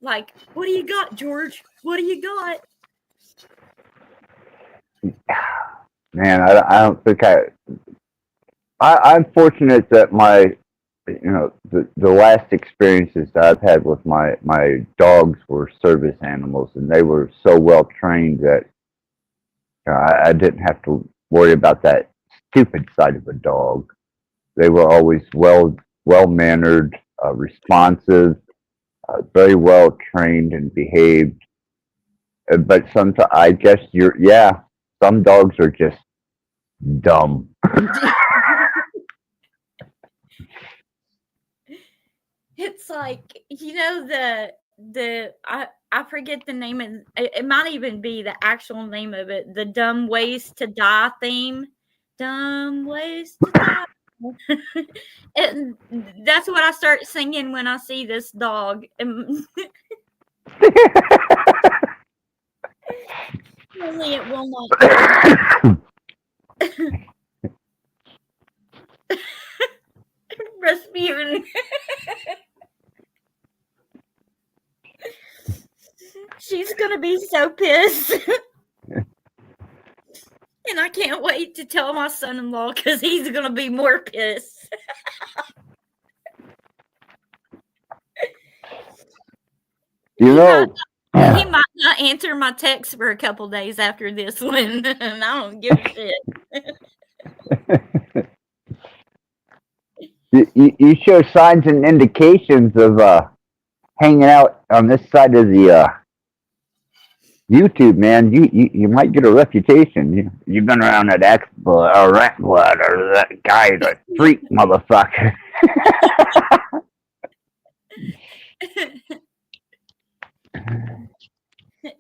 Like, what do you got, George? What do you got? Man, I don't think I'm fortunate that the last experiences that I've had with my dogs were service animals, and they were so well trained that I didn't have to worry about that stupid side of a dog. They were always well mannered, responsive, very well trained and behaved. But sometimes I guess some dogs are just Dumb. It's like, you know, I forget the name of it might even be the actual name of it, the Dumb Ways to Die theme. Dumb Ways to Die. And that's what I start singing when I see this dog. Only it will not Rasputin. She's gonna be so pissed. And I can't wait to tell my son-in-law because he's gonna be more pissed. You know, He might not answer my text for a couple days after this one, and I don't give a shit. you show signs and indications of hanging out on this side of the YouTube, man. You might get a reputation. You've been around that Rattblood or that guy, that freak motherfucker.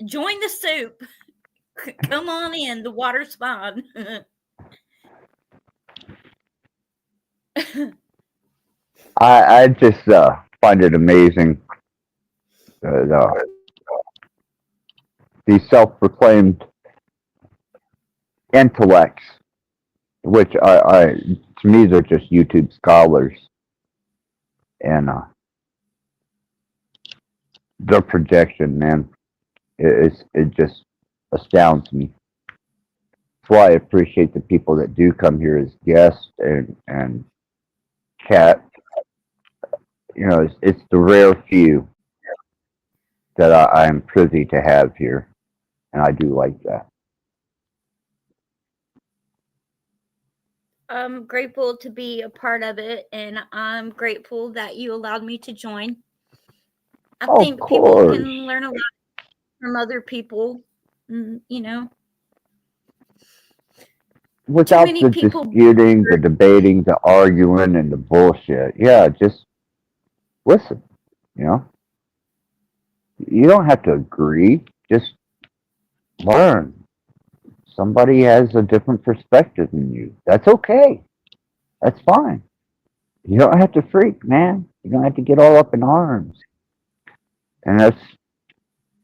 Join the soup. Come on in. The water's fine. I just find it amazing these self-proclaimed intellects, which to me they're just YouTube scholars, and their projection, man, it just astounds me. That's why I appreciate the people that do come here as guests and chat. You know, it's the rare few that I am privy to have here, and I do like that. I'm grateful to be a part of it, and I'm grateful that you allowed me to join. I think people can learn a lot from other people, you know. Without the disputing, the debating, the arguing, and the bullshit. Yeah, just listen, you know. You don't have to agree, just learn. Somebody has a different perspective than you. That's okay. That's fine. You don't have to freak, man. You don't have to get all up in arms. And that's,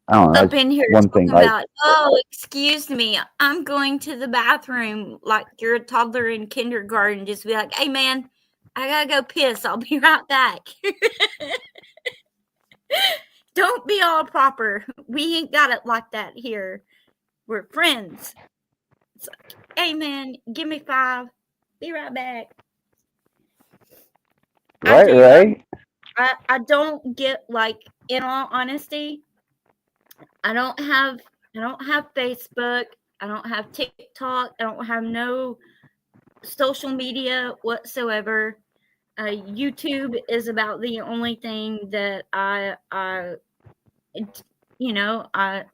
I don't know, Up in here one talking thing I, about, oh, excuse me, I'm going to the bathroom like you're a toddler in kindergarten. Just be like, hey, man, I gotta go piss. I'll be right back. Don't be all proper. We ain't got it like that here. We're friends. It's like, hey, man, give me 5. Be right back. right. I don't get, like, in all honesty, I don't have Facebook. I don't have TikTok. I don't have no social media whatsoever. YouTube is about the only thing that I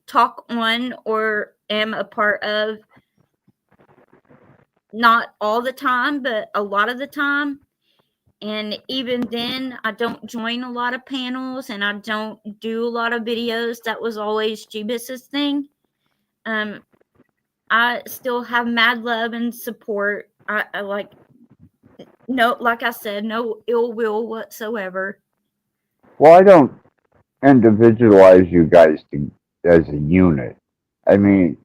talk on or am a part of. Not all the time, but a lot of the time. And even then, I don't join a lot of panels and I don't do a lot of videos. That was always Jeebus's thing. I still have mad love and support. I like I said, no ill will whatsoever. well, I don't individualize you guys as a unit. I mean,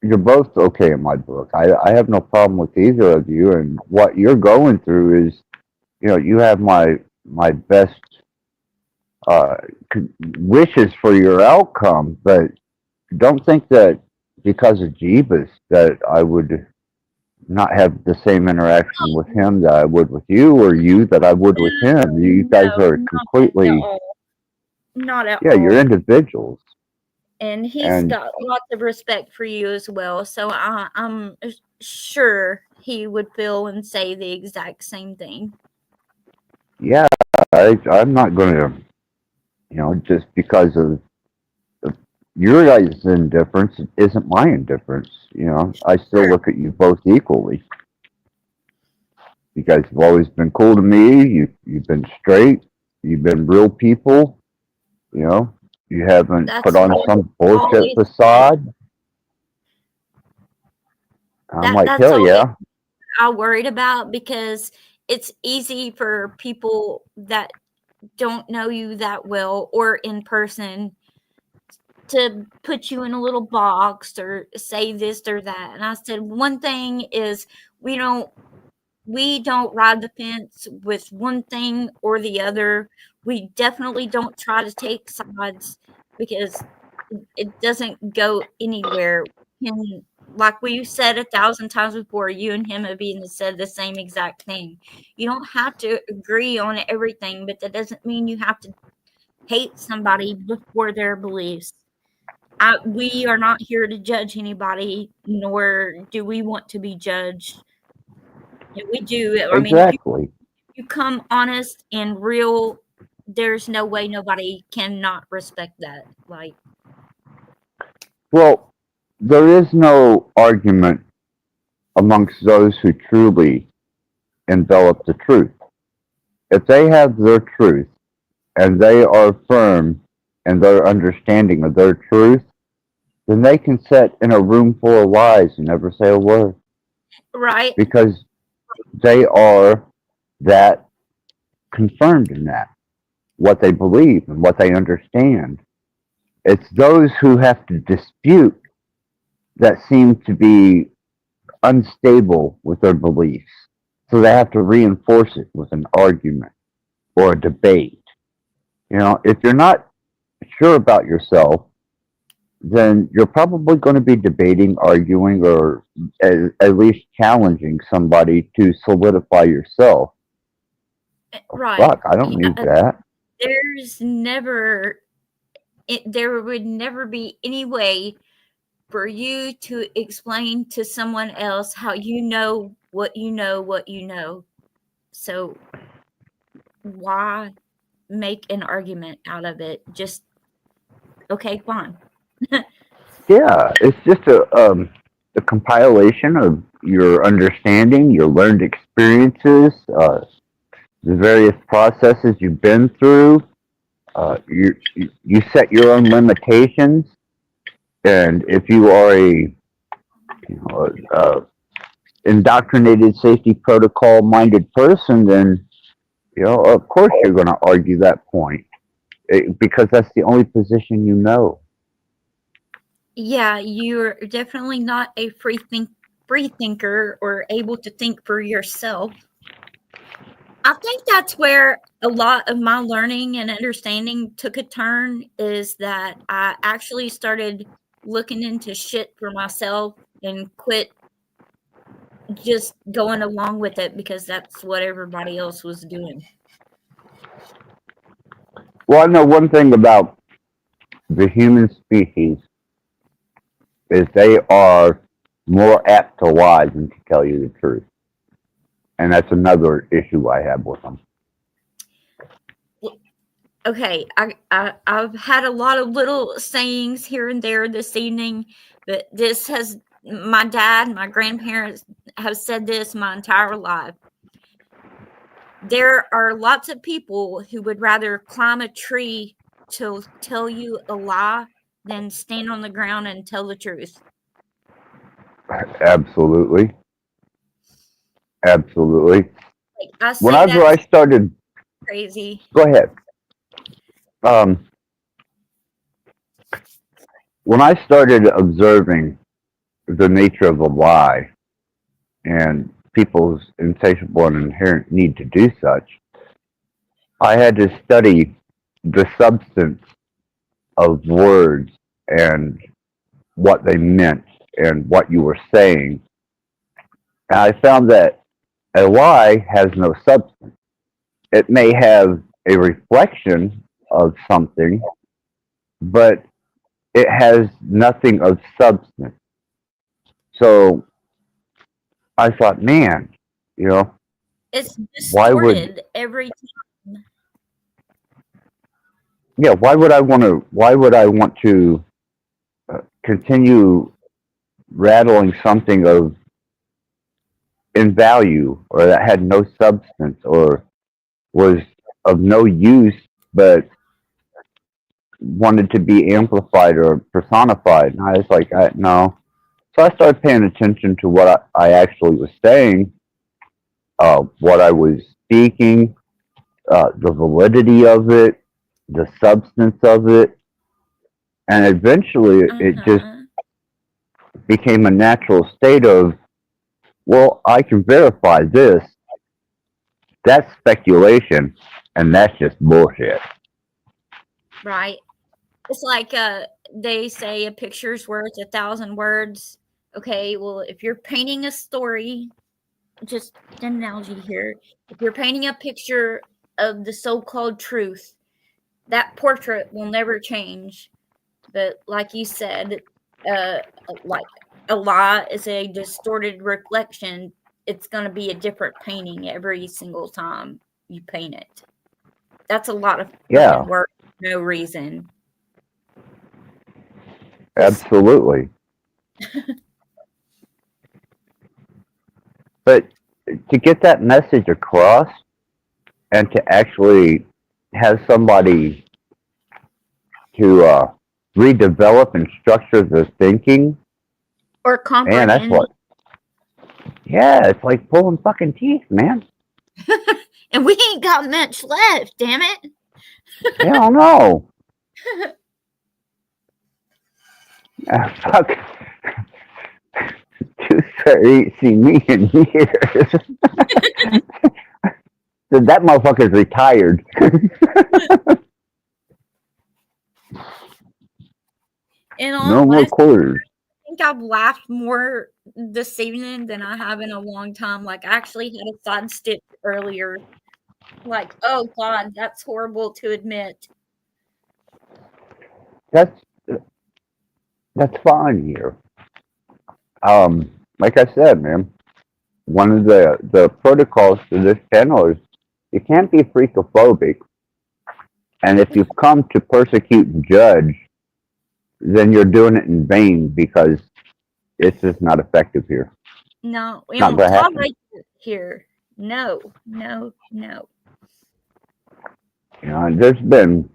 you're both okay in my book. I have no problem with either of you, and what you're going through is, you know, you have my best wishes for your outcome, but don't think that because of Jeebus that I would not have the same interaction with him that I would with you, or you that I would with him. You guys are completely not at all. Yeah, you're individuals. And he's got lots of respect for you as well. So I'm sure he would feel and say the exact same thing. Yeah, I'm not going to, you know, just because of your guys' indifference isn't my indifference. You know, I still look at you both equally. You guys have always been cool to me. You've been straight. You've been real people. You know, you haven't put That's on what some I bullshit always said. facade. I'm like, That's hell always yeah. I worried about because it's easy for people that don't know you that well or in person to put you in a little box or say this or that. And I said one thing is we don't ride the fence with one thing or the other. We definitely don't try to take sides because it doesn't go anywhere. And like we said 1,000 times before, you and him have even said the same exact thing. You don't have to agree on everything, but that doesn't mean you have to hate somebody before their beliefs. We are not here to judge anybody, nor do we want to be judged. Yeah, we do. I mean, if Exactly. you come honest and real, there's no way nobody cannot respect that. Like, Well, there is no argument amongst those who truly envelop the truth. If they have their truth and they are firm in their understanding of their truth, then they can sit in a room full of lies and never say a word right? because they are that confirmed in that, what they believe and what they understand. It's those who have to dispute that seem to be unstable with their beliefs. So they have to reinforce it with an argument or a debate. You know, if you're not sure about yourself, then you're probably going to be debating, arguing, or at least challenging somebody to solidify yourself. Right. Fuck, I don't need that. There's never, there would never be any way for you to explain to someone else how you know what you know, what you know. So why make an argument out of it? Just, okay, fine. Yeah, it's just a compilation of your understanding, your learned experiences, the various processes you've been through. You set your own limitations, and if you are indoctrinated safety protocol minded person, then of course you're going to argue that point because that's the only position you know. Yeah, you're definitely not a free thinker or able to think for yourself. I think that's where a lot of my learning and understanding took a turn, is that I actually started looking into shit for myself and quit just going along with it because that's what everybody else was doing. Well, I know one thing about the human species is they are more apt to lie than to tell you the truth. And that's another issue I have with them. Okay, I've had a lot of little sayings here and there this evening, but this has, my dad, my grandparents have said this my entire life. There are lots of people who would rather climb a tree to tell you a lie than stand on the ground and tell the truth. Absolutely. Absolutely. Like, I say Whenever I that's started, crazy. go ahead. When I started observing the nature of a lie and people's insatiable and inherent need to do such, I had to study the substance of words and what they meant and what you were saying. And I found that a lie has no substance. It may have a reflection of something, but it has nothing of substance. So I thought, man, It's why would distorted every time. why would I want to continue rattling something of in value or that had no substance or was of no use but wanted to be amplified or personified. And I was like, no. So I started paying attention to what I actually was saying, what I was speaking, the validity of it, the substance of it. And eventually it just became a natural state of, well, I can verify this. That's speculation, and that's just bullshit. Right. It's like they say a picture's worth 1,000 words. Okay, well, if you're painting a story, just an analogy here, if you're painting a picture of the so-called truth, that portrait will never change. But like you said, like a lie is a distorted reflection. It's going to be a different painting every single time you paint it. That's a lot of fucking work for no reason. Absolutely. But to get that message across and to actually have somebody to redevelop and structure their thinking, or comprehend. Man, that's what. Yeah, it's like pulling fucking teeth, man. And we ain't got much left, damn it. Hell no. Fuck. Ain't seen me in years. That motherfucker's retired. No more quarters. I think I've laughed more this evening than I have in a long time. Like, I actually had a side stitch earlier. Like, oh God, that's horrible to admit. That's fine here. Like I said, man, one of the protocols for this channel is you can't be freakophobic, and if you've come to persecute and judge, then you're doing it in vain because it's just not effective here. No, we Not don't gonna happen. tolerate it here. No, no, no. You know, there's been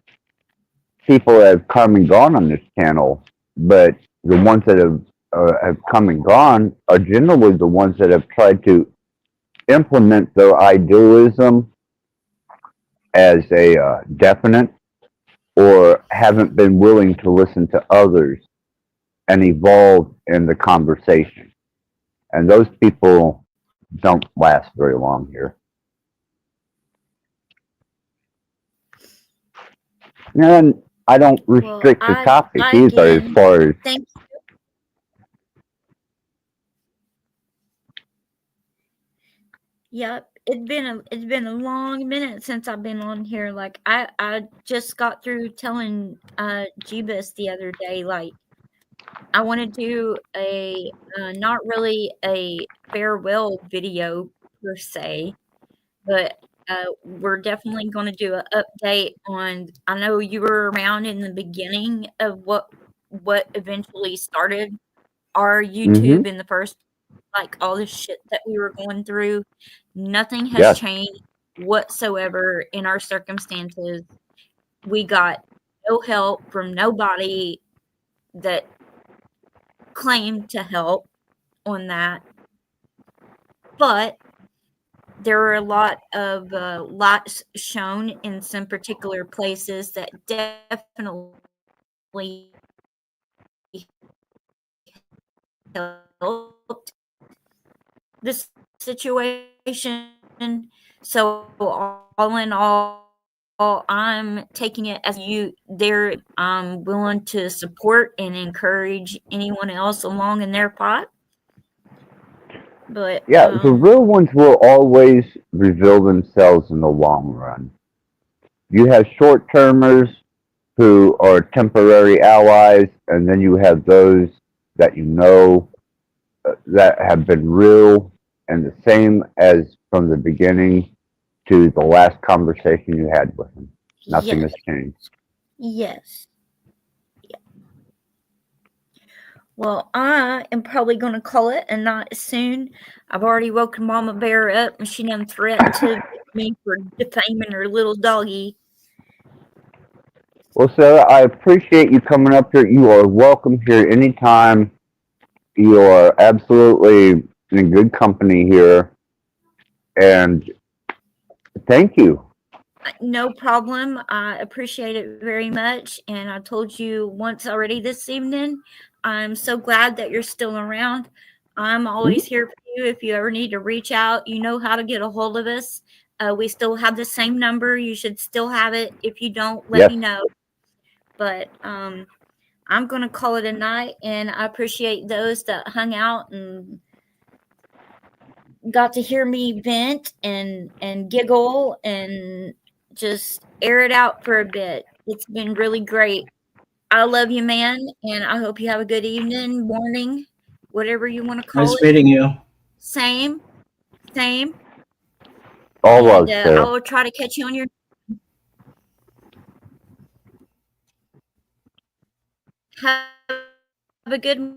people that have come and gone on this channel, but the ones that have come and gone are generally the ones that have tried to implement their idealism as a definite, or haven't been willing to listen to others and evolve in the conversation. And those people don't last very long here. And I don't restrict the topic either as far as... Thank you. Yep, it's been a long minute since I've been on here. Like I just got through telling Jeebus the other day, like I want to do a not really a farewell video per se, but we're definitely going to do an update on. I know you were around in the beginning of what eventually started our YouTube in the first, like all the shit that we were going through. Nothing has changed whatsoever in our circumstances. We got no help from nobody that claimed to help on that. But there were a lot of lights shown in some particular places that definitely helped this situation. So all in all, I'm taking it as I'm willing to support and encourage anyone else along in their pot. But yeah, the real ones will always reveal themselves in the long run. You have short-termers who are temporary allies, and then you have those that you know that have been real and the same as from the beginning to the last conversation you had with them. Nothing has changed. Yes. Yeah. Well, I am probably going to call it a night soon. I've already woken Mama Bear up, and she done threatened to me for defaming her little doggy. Well, Sarah, I appreciate you coming up here. You are welcome here anytime. You are absolutely in good company here. And thank you. No problem. I appreciate it very much. And I told you once already this evening, I'm so glad that you're still around. I'm always here for you. If you ever need to reach out, you know how to get a hold of us. We still have the same number. You should still have it. If you don't, let Yes. me know. But I'm going to call it a night. And I appreciate those that hung out and got to hear me vent and giggle and just air it out for a bit. It's been really great. I love you, man, and I hope you have a good evening, morning, whatever you want to call Nice it. meeting you. Same. All love, And I Sarah. will try to catch you on your. Have a good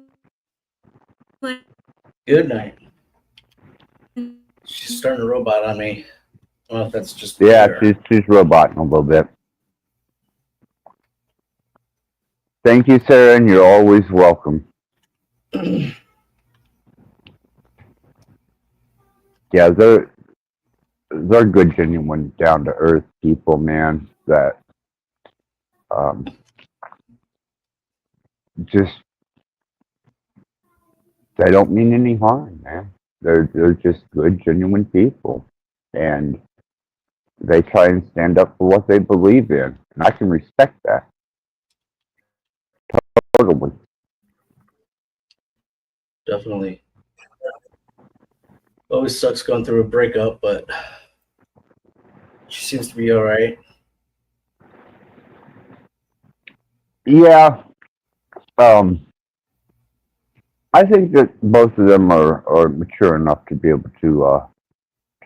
one. Good night. She's starting to robot on me. I don't know if that's just Yeah, me or- she's roboting a little bit. Thank you, Sarah, and you're always welcome. Yeah, they're good, genuine, down to earth people, man. That just they don't mean any harm, man. They're just good, genuine people, and they try and stand up for what they believe in, and I can respect that totally. Definitely. Always sucks going through a breakup, but she seems to be all right. Yeah, I think that both of them are mature enough to be able to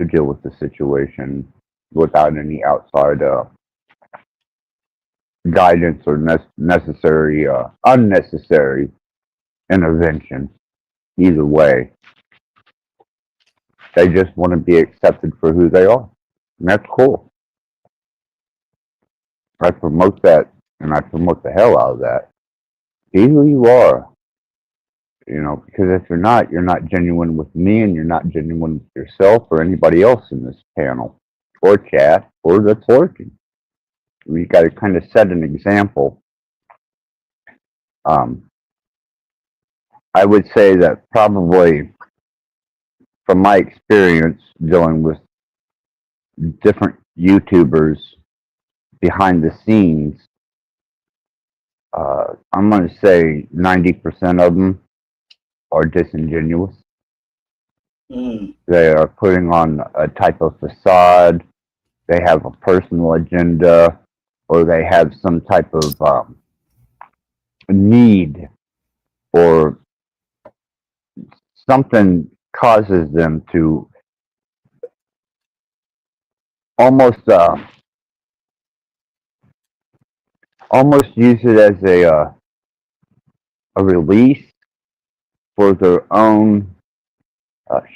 deal with the situation without any outside guidance or necessary unnecessary intervention. Either way, they just want to be accepted for who they are, and that's cool. I promote that, and I promote the hell out of that. Be who you are, because if you're not genuine with me, and you're not genuine with yourself or anybody else in this panel or chat or that's lurking. We got to kind of set an example. I would say that probably, from my experience dealing with different YouTubers behind the scenes, I'm going to say 90% of them are disingenuous. They are putting on a type of facade. They have a personal agenda, or they have some type of need, or something causes them to almost use it as a release for their own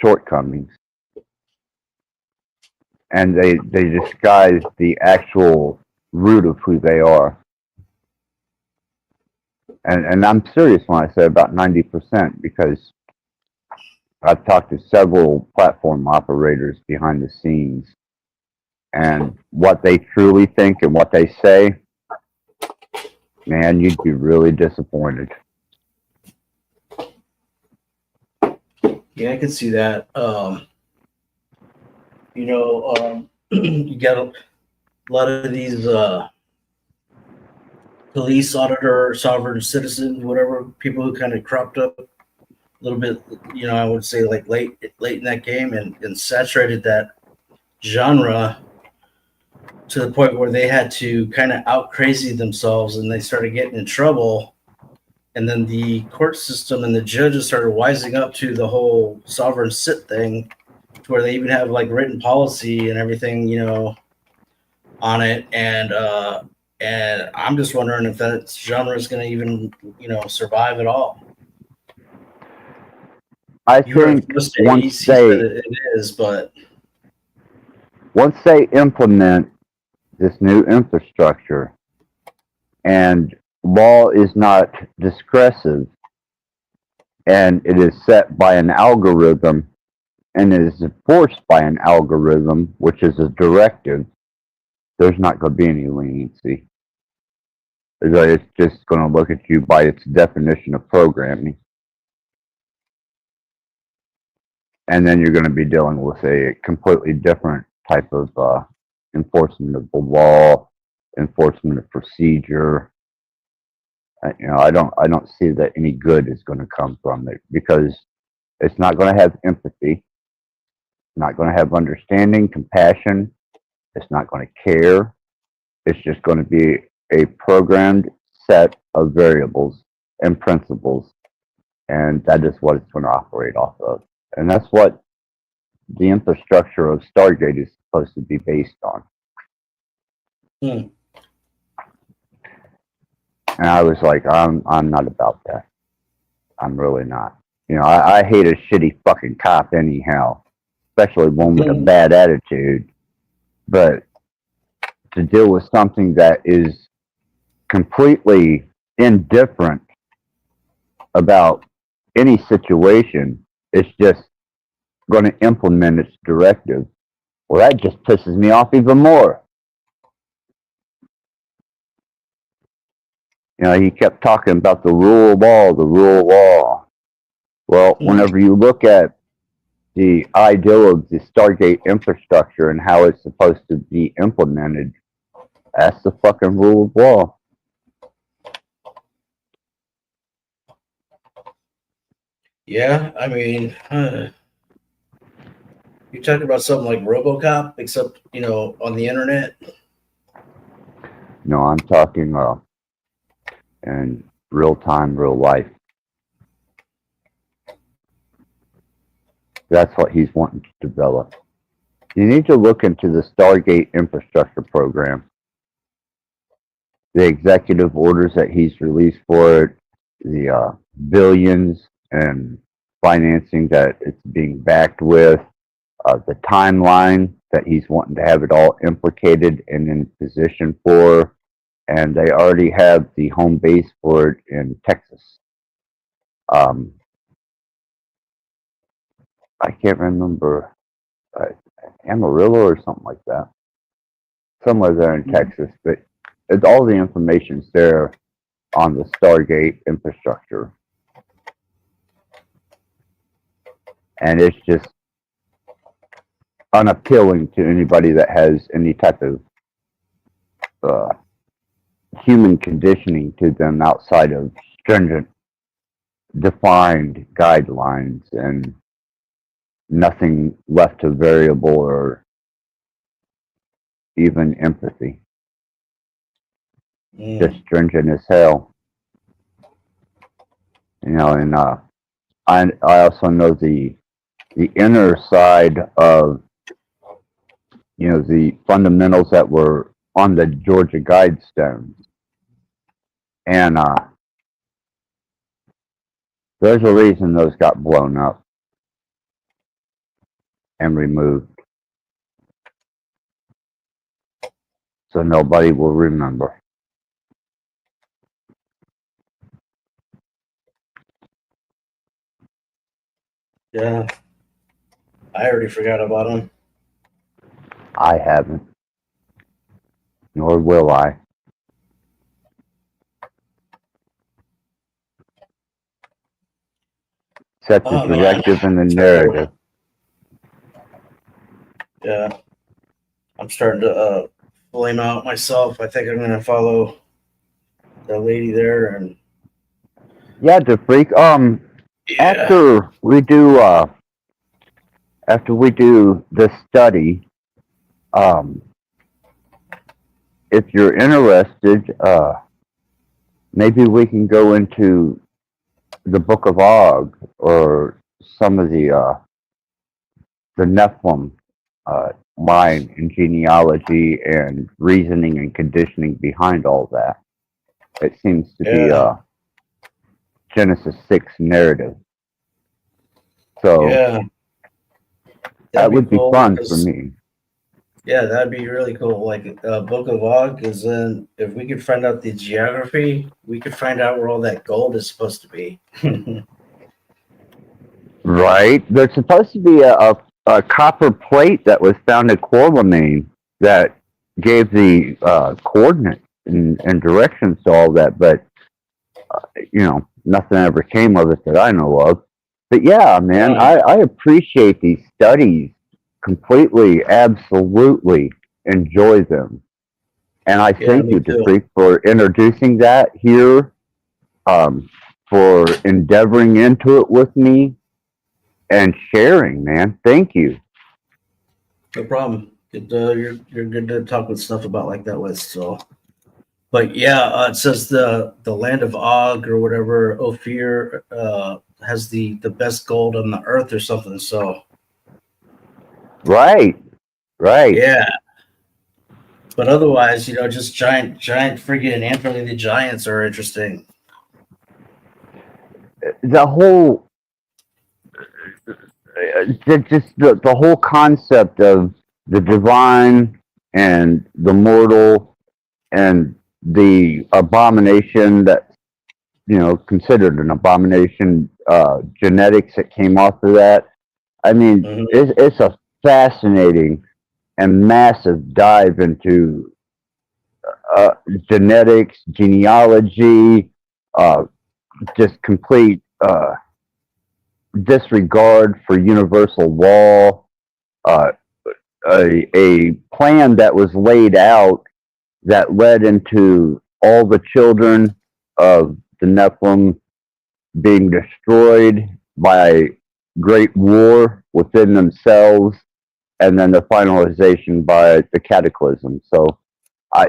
shortcomings, and they disguise the actual root of who they are. And I'm serious when I say about 90%, because I've talked to several platform operators behind the scenes, and what they truly think and what they say, man, you'd be really disappointed. Yeah, I can see that. You got a lot of these police auditor, sovereign citizen, whatever people who kind of cropped up a little bit. I would say like late in that game and saturated that genre to the point where they had to kind of out crazy themselves, and they started getting in trouble. And then the court system and the judges started wising up to the whole sovereign sit thing, to where they even have like written policy and everything, on it. And I'm just wondering if that genre is going to even, survive at all. I You heard think Mr. once Ace, he said they it is, but implement this new infrastructure and law is not discretive and it is set by an algorithm and it is enforced by an algorithm, which is a directive, there's not going to be any leniency. It's just going to look at you by its definition of programming. And then you're going to be dealing with a completely different type of enforcement of the law, enforcement of procedure. I don't see that any good is going to come from it because it's not going to have empathy, not going to have understanding, compassion. It's not going to care. It's just going to be a programmed set of variables and principles, and that is what it's going to operate off of. And that's what the infrastructure of Stargate is supposed to be based on. And I was like, I'm not about that. I'm really not. I hate a shitty fucking cop anyhow, especially one with a bad attitude. But to deal with something that is completely indifferent about any situation, it's just going to implement its directive. Well, that just pisses me off even more. He kept talking about the rule of law, the rule of law. Well, whenever you look at the ideal of the Stargate infrastructure and how it's supposed to be implemented, that's the fucking rule of law. yeah, I mean, you're talking about something like RoboCop, except on the internet. No, I'm talking in real time, real life. That's what he's wanting to develop. You need to look into the Stargate infrastructure program. The executive orders that he's released for it, the billions and financing that it's being backed with, the timeline that he's wanting to have it all implicated and in position for, and they already have the home base for it in Texas. I can't remember, Amarillo or something like that. Somewhere there in Texas, but all the information's there on the Stargate infrastructure. And it's just unappealing to anybody that has any type of human conditioning to them outside of stringent, defined guidelines and nothing left to variable or even empathy. Just stringent as hell. And I also know the inner side of the fundamentals that were on the Georgia Guidestones. And there's a reason those got blown up and removed. So nobody will remember. Yeah, I already forgot about them. I haven't. Nor will I. Set the directive and the narrative. Yeah, I'm starting to flame out myself. I think I'm going to follow the lady there and. Yeah, the freak. After we do this study, if you're interested, maybe we can go into the Book of Og or some of the Nephilim line and genealogy and reasoning and conditioning behind all that. It seems to be Genesis 6 narrative. So Yeah, that that'd be would be cool fun for because me. yeah, that'd be really cool. Like Book of Og is in. If we could find out the geography, we could find out where all that gold is supposed to be. Right? There's supposed to be a copper plate that was found at Qualamine that gave the coordinates and directions to all that, but nothing ever came of it that I know of. But yeah, man, I appreciate these studies completely, absolutely enjoy them. And I Yeah, thank me you, too. Defreak, for introducing that here, for endeavoring into it with me and sharing, man. Thank you. No problem. You're good to talk with stuff about like that with. So, but yeah, it says the land of Og or whatever Ophir has the best gold on the earth or something. So Right. yeah, but otherwise, just giant friggin' Anthony the Giants are interesting. The whole, the whole concept of the divine and the mortal and the abomination that considered an abomination, genetics that came off of that. I mean, it's a fascinating and massive dive into genetics, genealogy, just complete disregard for universal law, uh, a plan that was laid out that led into all the children of the Nephilim being destroyed by great war within themselves, and then the finalization by the cataclysm. So,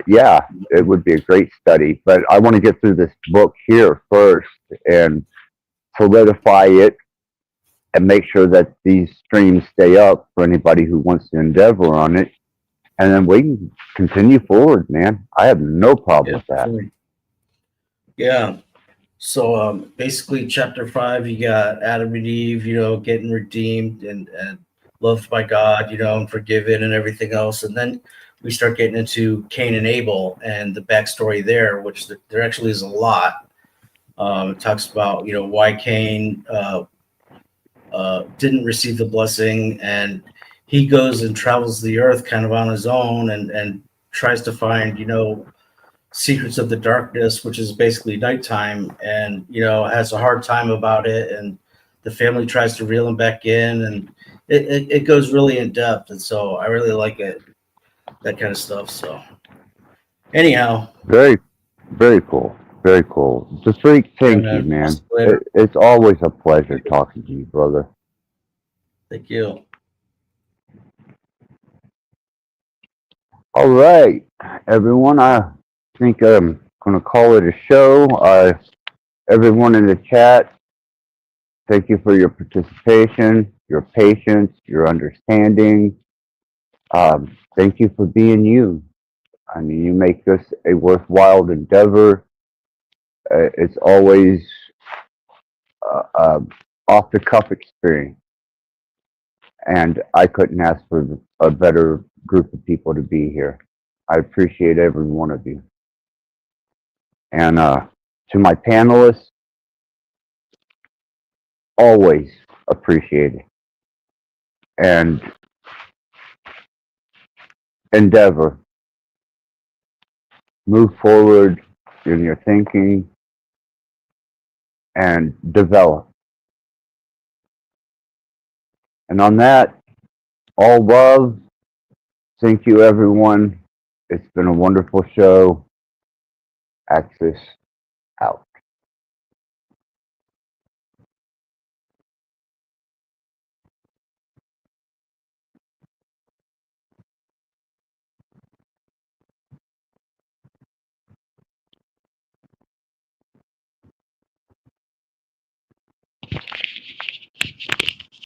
yeah, it would be a great study. But I want to get through this book here first and solidify it and make sure that these streams stay up for anybody who wants to endeavor on it. And then we can continue forward, man. I have no problem with that. Yeah. So basically, chapter 5, you got Adam and Eve, getting redeemed and loved by God, and forgiven and everything else. And then we start getting into Cain and Abel and the backstory there, which there actually is a lot. It talks about, why Cain didn't receive the blessing, and he goes and travels the earth kind of on his own and tries to find, secrets of the darkness, which is basically nighttime, and has a hard time about it, and the family tries to reel him back in, and it goes really in depth, and so I really like it, that kind of stuff. So anyhow, very, very cool, very cool. The freak, thank you, man. It's always a pleasure talking to you, brother. Thank you. All right, everyone. I think I'm going to call it a show. Everyone in the chat, thank you for your participation, your patience, your understanding. Thank you for being you. I mean, you make this a worthwhile endeavor. It's always off the cuff experience. And I couldn't ask for a better group of people to be here. I appreciate every one of you. And to my panelists, always appreciate it. And endeavor. Move forward in your thinking and develop. And on that, all love. Thank you, everyone. It's been a wonderful show. Axis out.